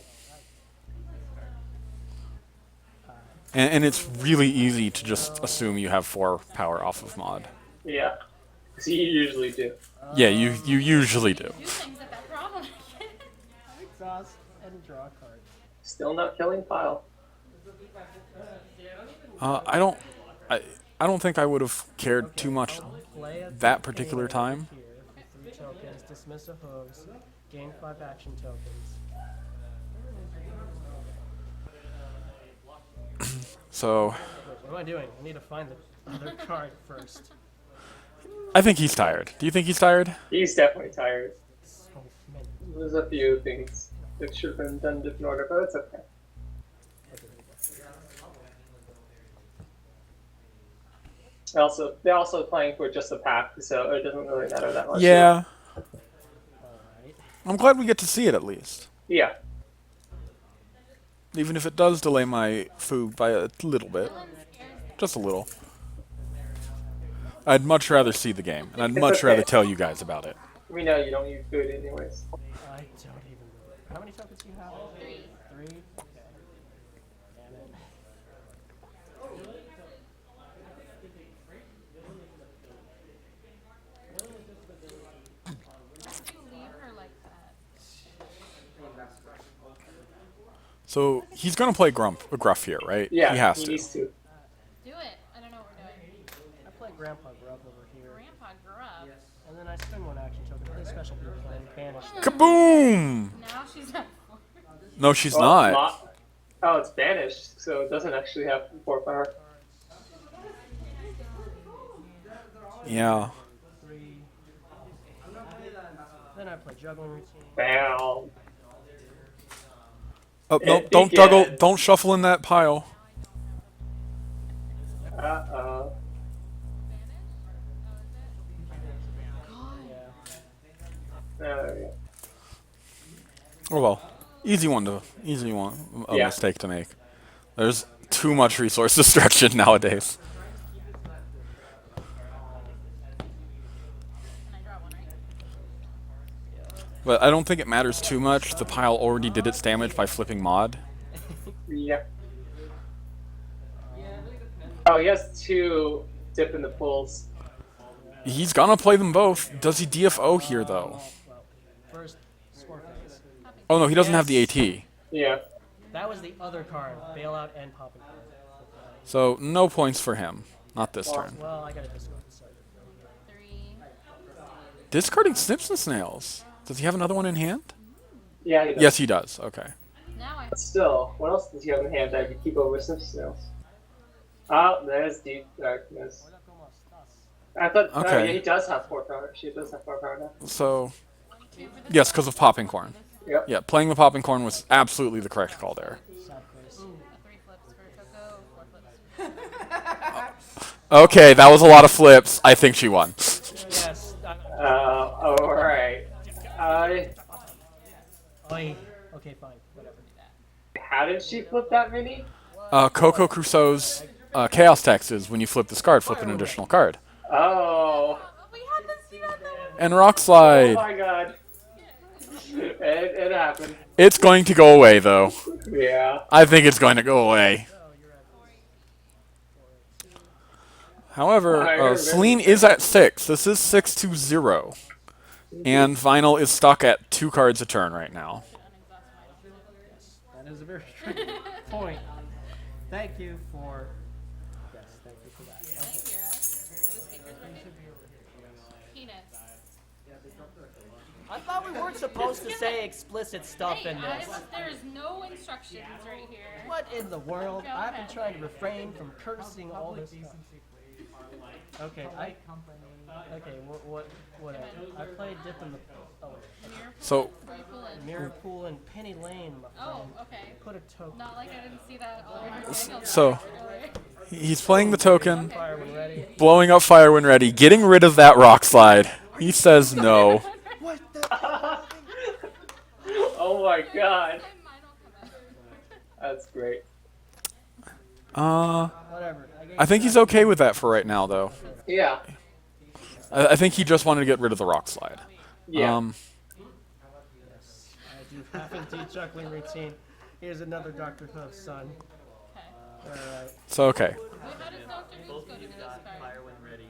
and it's really easy to just assume you have 4 power off of mod. Yeah. 'Cause you usually do. Yeah, you usually do. Do things at that problem. exhaust and draw a card. Still not killing pile. I don't think I would have cared too much Play a that particular time. here for 3 tokens. Dismiss a hooves. Gain 5 action tokens. So Wait, what am I doing? I need to find the other card first. I think he's tired. Do you think he's tired? He's definitely tired. So many. There's a few things that should have been done in different order, but it's okay. They're also playing for just a pack, so it doesn't really matter that much. Yeah. Alright. I'm glad we get to see it at least. Yeah. Even if it does delay my food by a little bit. Just a little. I'd much rather see the game, and I'd It's much okay. rather tell you guys about it. We know you don't use food anyways. I don't even know. How many tokens do you have? 3. 3? Okay. Damn it. Why did you leave her like that? So he's gonna play Gruff here, right? Yeah, he has to. needs to. Do it. I don't know what we're doing. I play Grandpa Grub over here. Grandpa grew up. And then I spend 1 action token. Really special people playing Banish. Kaboom! Now she's at 4. No, she's Oh, not. Oh, it's banished, so it doesn't actually have 4 power. Yeah. 3. Then I play Juggling Routine. Bam. Oh no! It Don't began. juggle. Don't shuffle in that pile. Uh-oh. Yeah. There we go. Oh well. Easy one. A Yeah. mistake to make. There's too much resource destruction nowadays. And I draw 1, right? But I don't think it matters too much. The pile already did its damage by flipping mod. Yeah. Oh, he has 2 dip in the pools. He's gonna play them both. Does he DFO here though? Well, first, score phase. Oh no, he doesn't have the AT. Yeah. That was the other card. Bailout and Popping Card. So no points for him. Not this turn. Well, I gotta discard the side. 3. Discarding Snips and Snails. Does he have another one in hand? Yeah, he does. Yes, he does. Okay. Now I. But still, what else does he have in hand that I could keep over some snails? Oh, there's Deep Darkness. I thought, oh, Okay. yeah, he does have 4 power. She does have 4 power now. So yes, because of Popping Corn. Yep. Yeah, playing the Popping Corn was absolutely the correct call there. Side phase. 3 flips for Choco, 4 flips. Okay, that was a lot of flips. I think she won. Yes. Alright. Oi. Okay, fine. Whatever. How did she flip that many? Coco Crusoe's Chaos Text is when you flip this card, flip an additional card. Oh. We had to see that. And Rock Oh Slide. my god. It happened. It's going to go away, though. Yeah. I think it's going to go away. However, Celine is at 6. This is 6-0. And Vinyl is stuck at 2 cards a turn right now. That is a very strange point. Thank you for. Yes, thank you for that. Can you hear us? The speakers working? Penis. I thought we weren't supposed to say explicit stuff Hey, in this. there's no instructions right here. What in the world? Go I've been ahead. trying to refrain from cursing all this stuff. Okay, whatever. I played Dip in the. Oh, So, Mirror Pool and Penny Lane. Oh, okay. Put a token. Not like I didn't see that all over the video. so he's playing the token, Fire when ready. blowing up Fire when ready, getting rid of that Rock Slide. He says no. What the? Oh my god. That's great. Whatever. I think he's okay with that for right now, though. Yeah. I think he just wanted to get rid of the Rock Slide. Yeah. I do have indeed chuckling routine. Here's another Dr. Who son. Alright. So, okay. Wait, how does Dr. Who's go to this card? Fire when ready,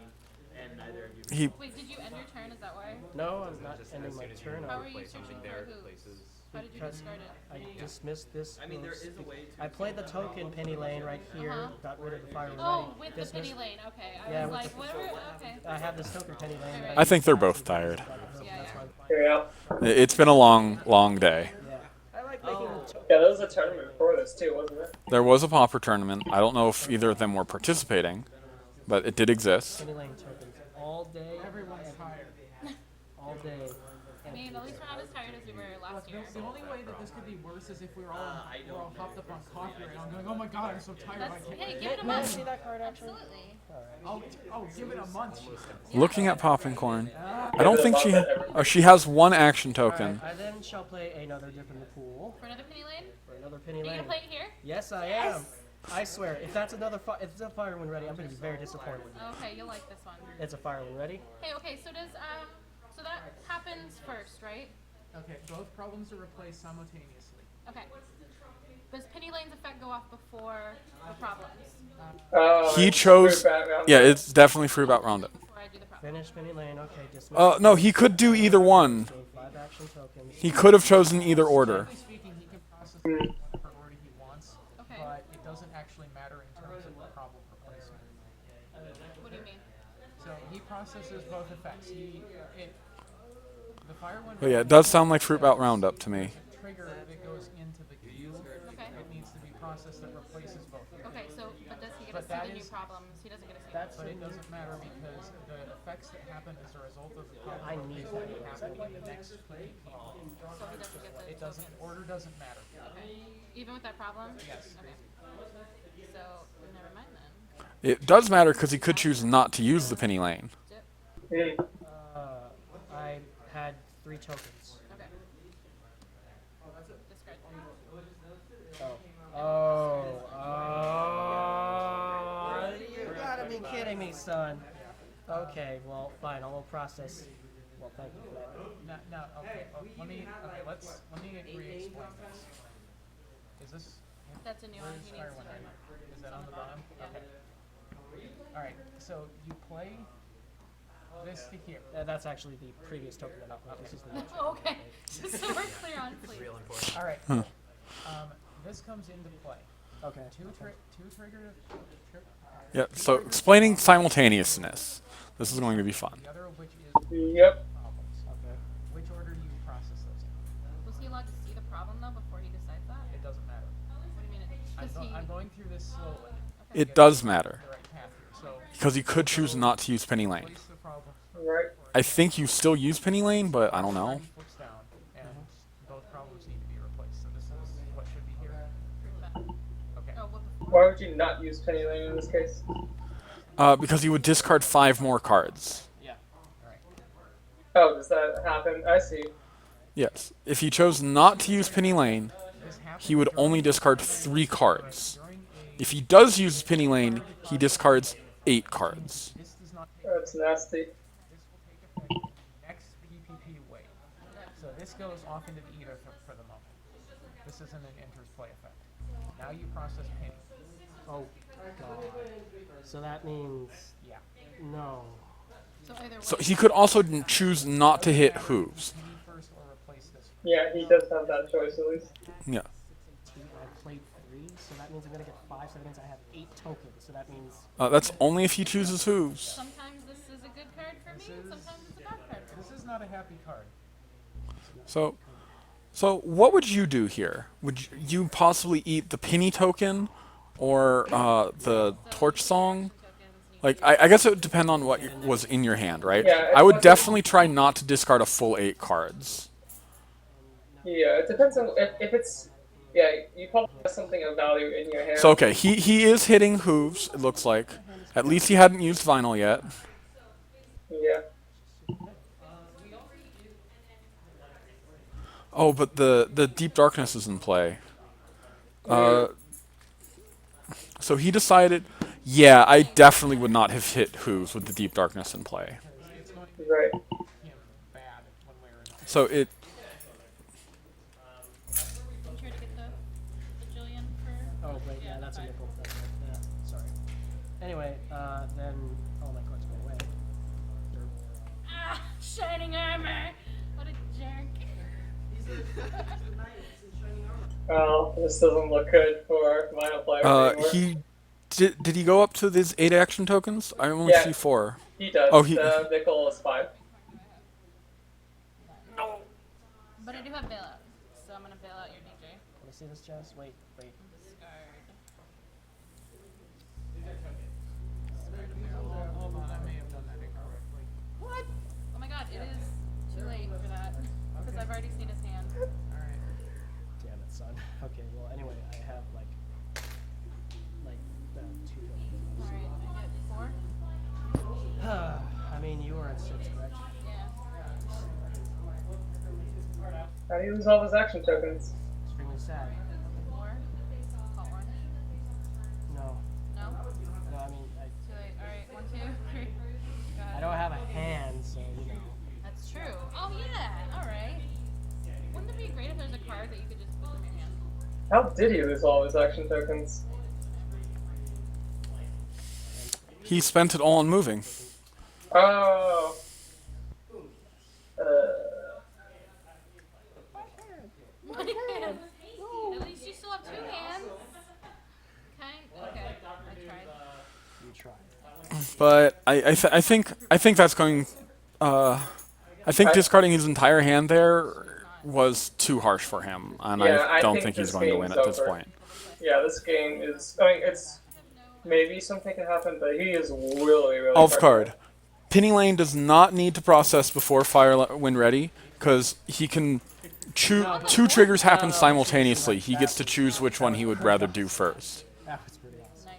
and neither of you. He Wait, did you end your turn? Is that why? No, I'm not ending my turn. How are you searching for who? How did you discard it? I dismissed this. I mean, there is a way to. I played the token Penny Lane right here. Got rid of the Fire when Oh, ready. with the Dismissed. Penny Lane. Okay. I Yeah, was with like, the- whatever. Okay. I have this token Penny Lane. that I think they're both tired. Yeah, That's yeah. fine. Yeah. It's been a long, long day. Yeah. I like making Yeah, there was a tournament before this too, wasn't it? There was a Pauper tournament. I don't know if either of them were participating, but it did exist. Penny Lane tokens all day. Everyone's tired. All day. I mean, at least we're not as tired as we were last year. The only way that this could be worse is if we're all hopped up on coffee right now, going, "Oh my god, I'm so tired. I That's, can't." hey, give it a Can I month. see that card actually? Absolutely. Give it a month. Looking at Popping Corn, I don't think she has one action token. I then shall play another Dip in the Pool. For another Penny Lane? For another Penny Are you Lane. gonna play it here? Yes, I am. I swear, if that's another if it's a Fire when ready, I'm gonna be very disappointed. Okay, you'll like this one. It's a Fire when ready. Hey, okay, so does, so that happens first, right? Okay, both problems are replaced simultaneously. Okay. Does Penny Lane's effect go off before the problems? He chose. Yeah, it's definitely Free About Roundup. Before I do the problem? Finish Penny Lane. Okay, dismiss. No, he could do either one. Gain 5 action tokens. He could have chosen either order. Technically speaking, he can process the whatever order he wants, Okay. but it doesn't actually matter in terms of the problem replacement. What do you mean? So he processes both effects. The fire one. But yeah, it does sound like Fruit Bout Roundup to me. Trigger that goes into the queue. Okay. It needs to be processed that replaces both. Okay, so, but does he get But to that see the new is- problems? He doesn't get to see But it doesn't matter because the effects that happen as a result of the problem I need happen in the next PvP. so he doesn't get the It doesn't. Order doesn't matter. Okay. Even with that problem? Yes. Okay. So, never mind then. It does matter because he could choose not to use the Penny Lane. Dip. I had 3 tokens. Okay. Discard. Oh, you gotta be kidding me, son. Okay, well, fine. I will process. Well, thank you for that. Now, okay. Let me re-explain this. Is this? That's a new one. He needs to Is that on the bottom? Okay. All right. So you play this to here. That's actually the previous token that I This is the next one. Okay. Just so we're clear on, please. All right. This comes into play. Okay. Two trigger. Yeah, so explaining simultaneousness. This is going to be fun. The other of which is Yep. problems. Okay. Which order do you process those in? Was he allowed to see the problem though before he decides that? It doesn't matter. What do you mean? Because he. I'm going through this slowly. It does matter The right path here. So because he could choose not to use Penny Lane. place the problem. Right. I think you still use Penny Lane, but I don't know. Flips down, and both problems need to be replaced. So this is what should be here. Okay. Oh, what the. Why would you not use Penny Lane in this case? Because he would discard 5 more cards. Yeah. All right. Oh, does that happen? I see. Yes. If he chose not to use Penny Lane, This happens he would during- only discard 3 cards. during If he does use Penny Lane, he discards 8 cards. This does not take That's nasty. This will take effect next PPP wave. So this goes off into the ether for the moment. This isn't an enters play effect. Now you process penny. Oh god. So that means Yeah. no. So either way. So he could also choose not to hit hooves. Penny first or replace this. Yeah, he does have that choice at least. Yeah. I played 3, so that means I'm gonna get 5. So that means I have 8 tokens. So that means That's only if he chooses hooves. Sometimes this is a good card for me, and sometimes it's a bad card for me. This is not a happy card. So what would you do here? Would you possibly eat the penny token or the torch song? Like, I guess it would depend on what was in your hand, right? Yeah, I would it's- definitely try not to discard a full 8 cards. Yeah, it depends on if it's. Yeah, you probably have something of value in your hand. So, okay, he is hitting hooves, it looks like. At least he hadn't used vinyl yet. Yeah. Oh, but the Deep Darkness is in play. So he decided, yeah, I definitely would not have hit hooves with the Deep Darkness in play. It's going to Right. make him bad one way or another. So it... I'm sure to get the Jillian for. oh wait, yeah, that's a nickel. That's right. Yeah, sorry. Anyway, then all my cards go away. Ah, shining armor. What a jerk. Well, this doesn't look good for vinyl players anymore. he... Did he go up to his 8 action tokens? I only Yeah. see 4. He does. Oh, he- The nickel is 5. But I do have bailout, so I'm gonna bail out your DJ. Can I see this, Jess? Wait. Discard. Hold on, I may have done that incorrectly. What? Oh my god, it is too late for that. Because I've already seen his hand. Alright. Damn it, son. Okay, well, anyway, I have like 2 Alright, I get 4. tokens. I mean, you were at 6, correct? Yeah. How do you lose all his action tokens? Extremely sad. 4. Call orange. No. No? No, I mean, Too late. Alright, 1, 2, 3. Go I ahead. don't have a hand, so, you know. That's true. Oh yeah, alright. Wouldn't it be great if there's a card that you could just put from your hand? How did he lose all his action tokens? He spent it all on moving. Oh. One hand. At least you still have 2 hands. Okay, I tried. You tried. But I think that's going... I think discarding his entire hand there was too harsh for him, and Yeah, I I don't think think he's this going to game win is at this over. point. Yeah, this game is. I mean, it's maybe something can happen, but he is really Off hard. card. Penny Lane does not need to process before when ready, because he can choose... 2 triggers happen simultaneously. He gets to choose which one he would rather do first. That was pretty awesome.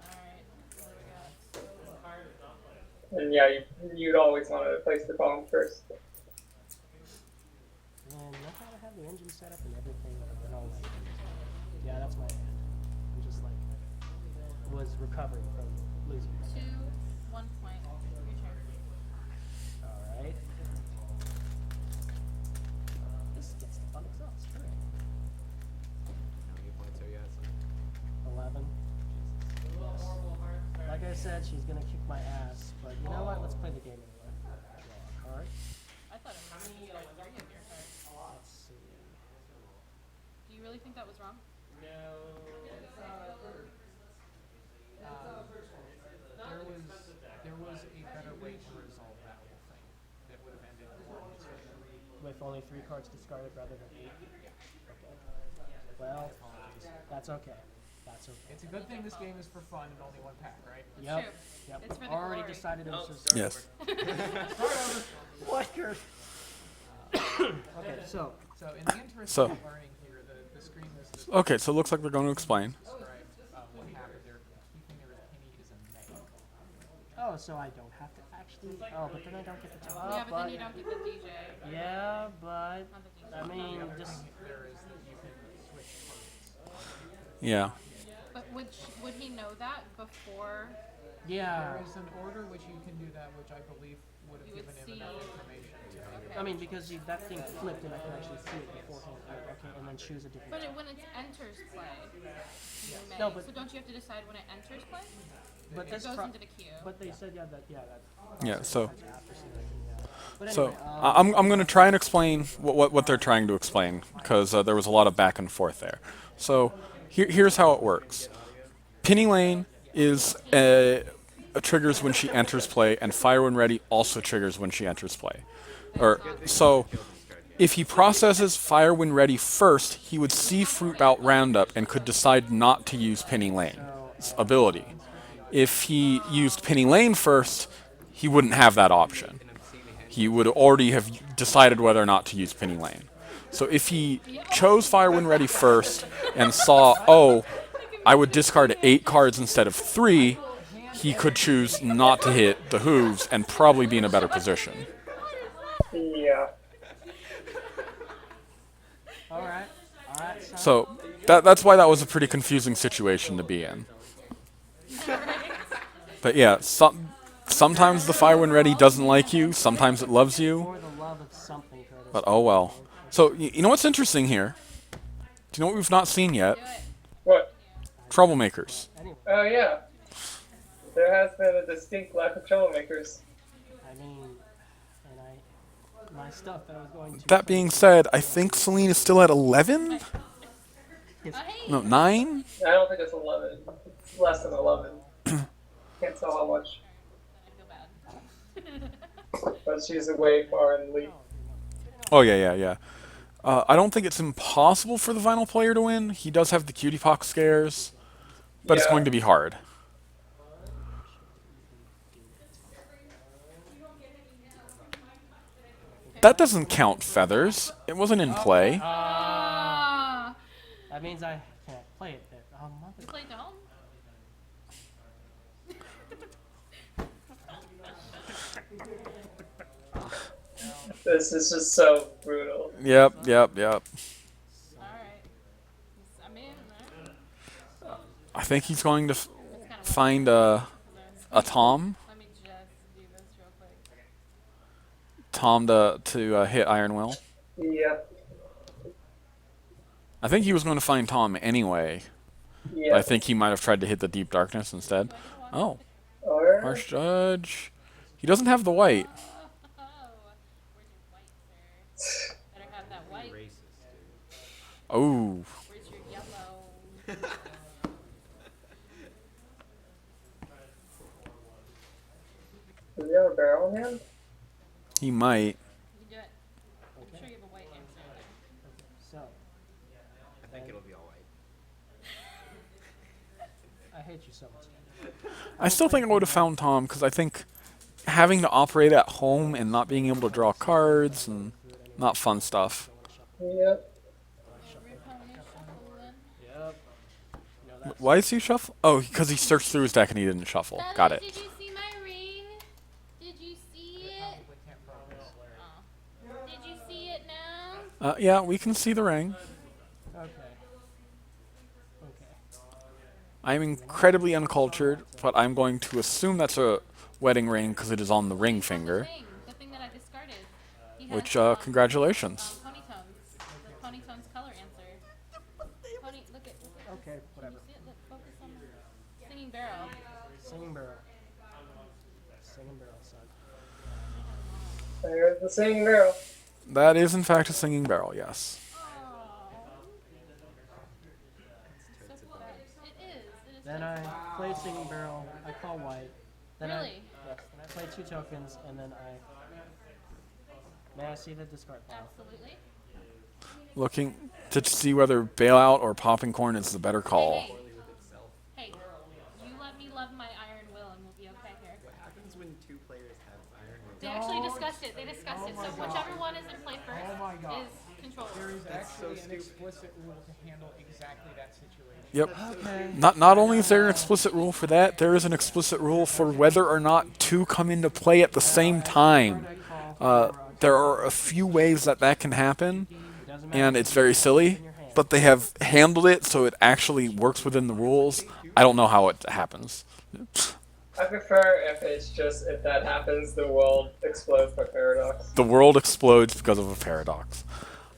Nice. Alright. And yeah, you'd always want to place the bomb first. Man, look how I have the engine set up and everything. And all that. Yeah, that's my hand. I'm just like, was recovering from losing. 2, 1 point. Your turn. Alright. This gets the fun exhaust. Alright. How many points are you at, son? 11. Like I said, she's gonna kick my ass, but you know what? Let's play the game anyway. Draw a card. I thought it was 3 of your cards. Let's see. Do you really think that was wrong? There was a better way to resolve that whole thing that would have ended more peacefully. With only 3 cards discarded rather than 8. Okay. Well, that's okay. That's okay. It's a good thing this game is for fun and only 1 pack, right? Yep. True. Yep. It's for the Already glory. decided it was just Yes. what? Okay, so So in the interest So- of learning here, the screen is just Okay, so it looks like they're going to explain. describe what happened there. The key thing there is Penny is a May. oh, so I don't have to actually. Oh, but then I don't get the top. Yeah, but then you don't get the DJ. Yeah, but Not the DJ. I mean, The other just thing there is that you can switch cards. Yeah. But which know that before Yeah. There is an order which you can do that, which I believe would have you would given him see. enough information to make it. I mean, because that thing flipped and I could actually see it beforehand. Okay, and then choose a different. But when it enters play, you may. No, but- so don't you have to decide when it enters play? But It this goes pro- into the queue. But they said that Yeah, so after selecting, yeah. But so anyway, I'm going to try and explain what they're trying to explain, because there was a lot of back and forth there. So here's how it works. Penny Lane is triggers when she enters play, and Fire When Ready also triggers when she enters play. So if he processes Fire When Ready first, he would see Fruit Bout Roundup and could decide not to use Penny Lane's ability. If he used Penny Lane first, he wouldn't have that option. He would already have decided whether or not to use Penny Lane. So if he chose Fire When Ready first and saw, oh, I would discard 8 cards instead of 3, he could choose not to hit the hooves and probably be in a better position. Yeah. all right. So that's why that was a pretty confusing situation to be in. But yeah, sometimes the Fire When Ready doesn't like you, sometimes it loves you, For the love of something, Curtis. but oh well. So you know what's interesting here? Do you know what we've not seen yet? Do it. What? Troublemakers. Anyway, Oh yeah. There has been a distinct lack of troublemakers. I mean, and my stuff that I was going to. That being said, I think Celine is still at 11? Oh, hey. No, 9? I don't think it's 11. It's less than 11. Can't tell how much. I feel bad. But she's away far in league. Oh, yeah. I don't think it's impossible for the Vinyl player to win. He does have the cutie pox scares, but it's Yeah. going to be hard. That doesn't count feathers. It wasn't in play. Ah, That means I can't play it there. Oh, you mother. played home? This is just so brutal. Yep. Alright. I'm in, right? I think he's going to That's kind of find a Tom. Let me just do this real quick. Tom to hit Iron Will. Yeah. I think he was going to find Tom anyway. Yeah. But I think he might have tried to hit the Deep Darkness instead. Oh, Or Harsh Judge. He doesn't have the white. Oh, where's your white, sir? Better have that white. Oh, Where's your yellow? does he have a barrel in hand? he might. You can do it. I'm sure you have a white answer there. So, I think it'll be all right. I hate you so much. I still think I would have found Tom because I think having to operate at home and not being able to draw cards and not fun stuff. Yep. Yep. No, that's Why is he shuffle? Oh, because he searched through his deck and he didn't shuffle. Got it. Did you see my ring? Did you see it? Oh. Did you see it now? Yeah, we can see the ring. okay. Okay. I'm incredibly uncultured, but I'm going to assume that's a wedding ring because it is on the ring finger. The thing that I discarded. He had, Which, congratulations. Ponytones. The Ponytones color answer. Pony, look at. Okay, whatever. See it? Look, focus on the singing barrel. Singing barrel. Singing barrel, son. There's the singing barrel. That is, in fact, a singing barrel, yes. It is. Then I played singing barrel. I call white. Then Really? Yes. Then I played 2 tokens, and then I. May I see the discard pile? Absolutely. Looking to see whether bailout or popping corn is the better call. Hey, you let me love my Iron Will and we'll be okay here. What happens when 2 players have Iron Will? They actually discussed it. They discussed it. So whichever one is in play first Oh my God. is controlled. There is That's so actually an stupid. explicit rule to handle exactly that situation. Yep. Okay. Not only is there an explicit rule for that, there is an explicit rule for whether or not 2 come into play at the same time. There are a few ways that can happen, and it's very silly, but they have handled it so it actually works within the rules. I don't know how it happens. I prefer if that happens, the world explodes by paradox. The world explodes because of a paradox.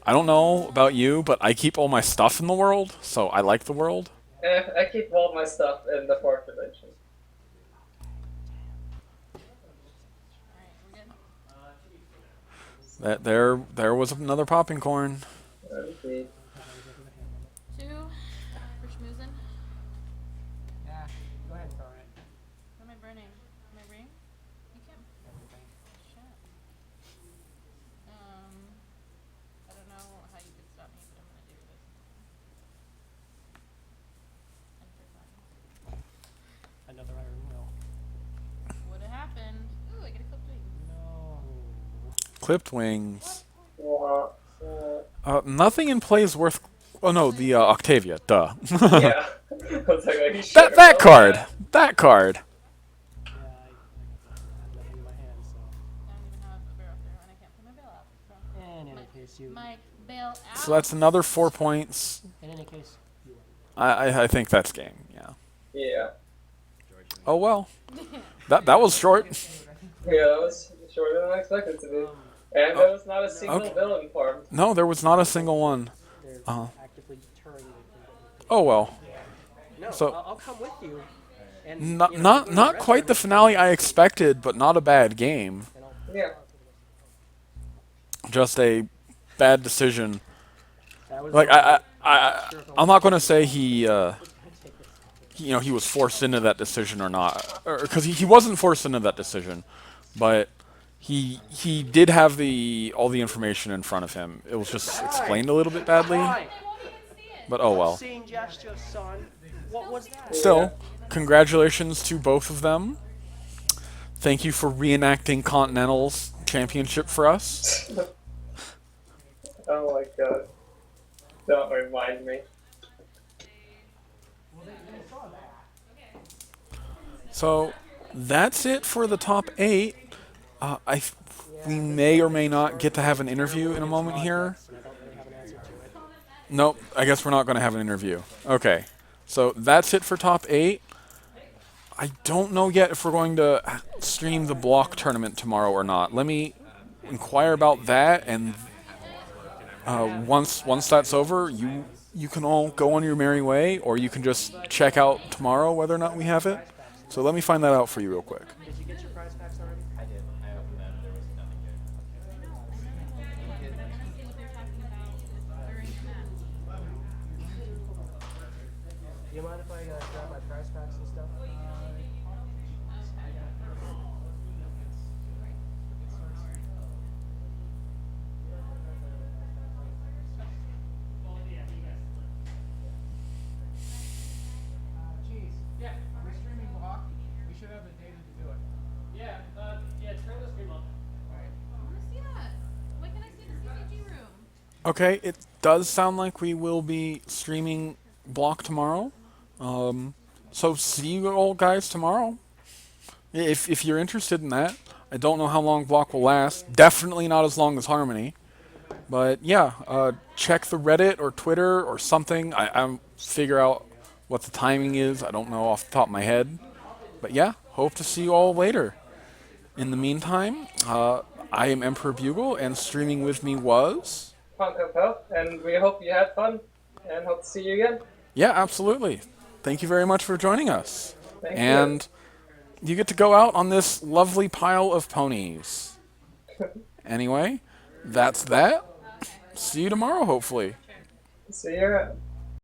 I don't know about you, but I keep all my stuff in the world, so I like the world. I keep all my stuff in the fourth dimension. Alright, we're good. There was another popping corn. Okay. 2 for schmoozin'. Yeah, go ahead and throw it. What am I burning? My ring? You can't. Shit. I don't know how you could stop me, but I'm gonna do this. Enter button. Another iron will. Would have happened. Ooh, I get a clipped wing. No. Clipped wings. Uh, Nothing in play is worth. Oh no, the Octavia. Duh. yeah. I was like, are you sure that about card. that? That card. Yeah, I have nothing in my hand, so. I don't even have a barrel through, and I can't put my bail out. So. And in any case, you. My bail out. So that's another 4 points. In any case, you win. I think that's game. Yeah. Yeah. Oh well. That was short. Yeah, that was shorter than I expected it to be. And there was not a single Okay. villain formed. No, there was not a single one. They're actively deterring me from Oh well. No, So- I'll come with you. And, Not you know, not quite the finale I expected, but not a bad game. And I'll Yeah. Just a bad decision. That was Like I'm not going to say he he was forced into that decision or not, because he wasn't forced into that decision, but he did have all the information in front of him. It was just explained a little bit badly, Right. but oh well. Scene gesture, son. What was that? Still, congratulations to both of them. Thank you for reenacting Continental's championship for us. Oh my god. Don't remind me. So that's it for the top 8. We may or may not get to have an interview in a moment here. And I don't really have an answer to it. Nope, I guess we're not going to have an interview. Okay, so that's it for top 8. I don't know yet if we're going to stream the block tournament tomorrow or not. Let me inquire about that, and once that's over, you can all go on your merry way, or you can just check out tomorrow whether or not we have it. So let me find that out for you real quick. Did you get your prize packs already? I did. I opened them. There was nothing good. See what they're talking about during the match. Do you mind if I grab my prize packs and stuff? Jeez. Yeah. We're streaming hockey. We should have the data to do it. Yeah, turn the stream on. I want to see that. When can I see the CCG room? Okay, it does sound like we will be streaming block tomorrow. So see you all guys tomorrow. If you're interested in that. I don't know how long block will last. Definitely not as long as Harmony. But yeah, check the Reddit or Twitter or something. I figure out what the timing is. I don't know off the top of my head. But yeah, hope to see you all later. In the meantime, I am Emperor Bugle, and streaming with me was... Punk Up Health, and we hope you had fun, and hope to see you again. Yeah, absolutely. Thank you very much for joining us. Thank And you get to go out on this lovely pile of ponies. Anyway, that's that. See you tomorrow, hopefully. you. See you around.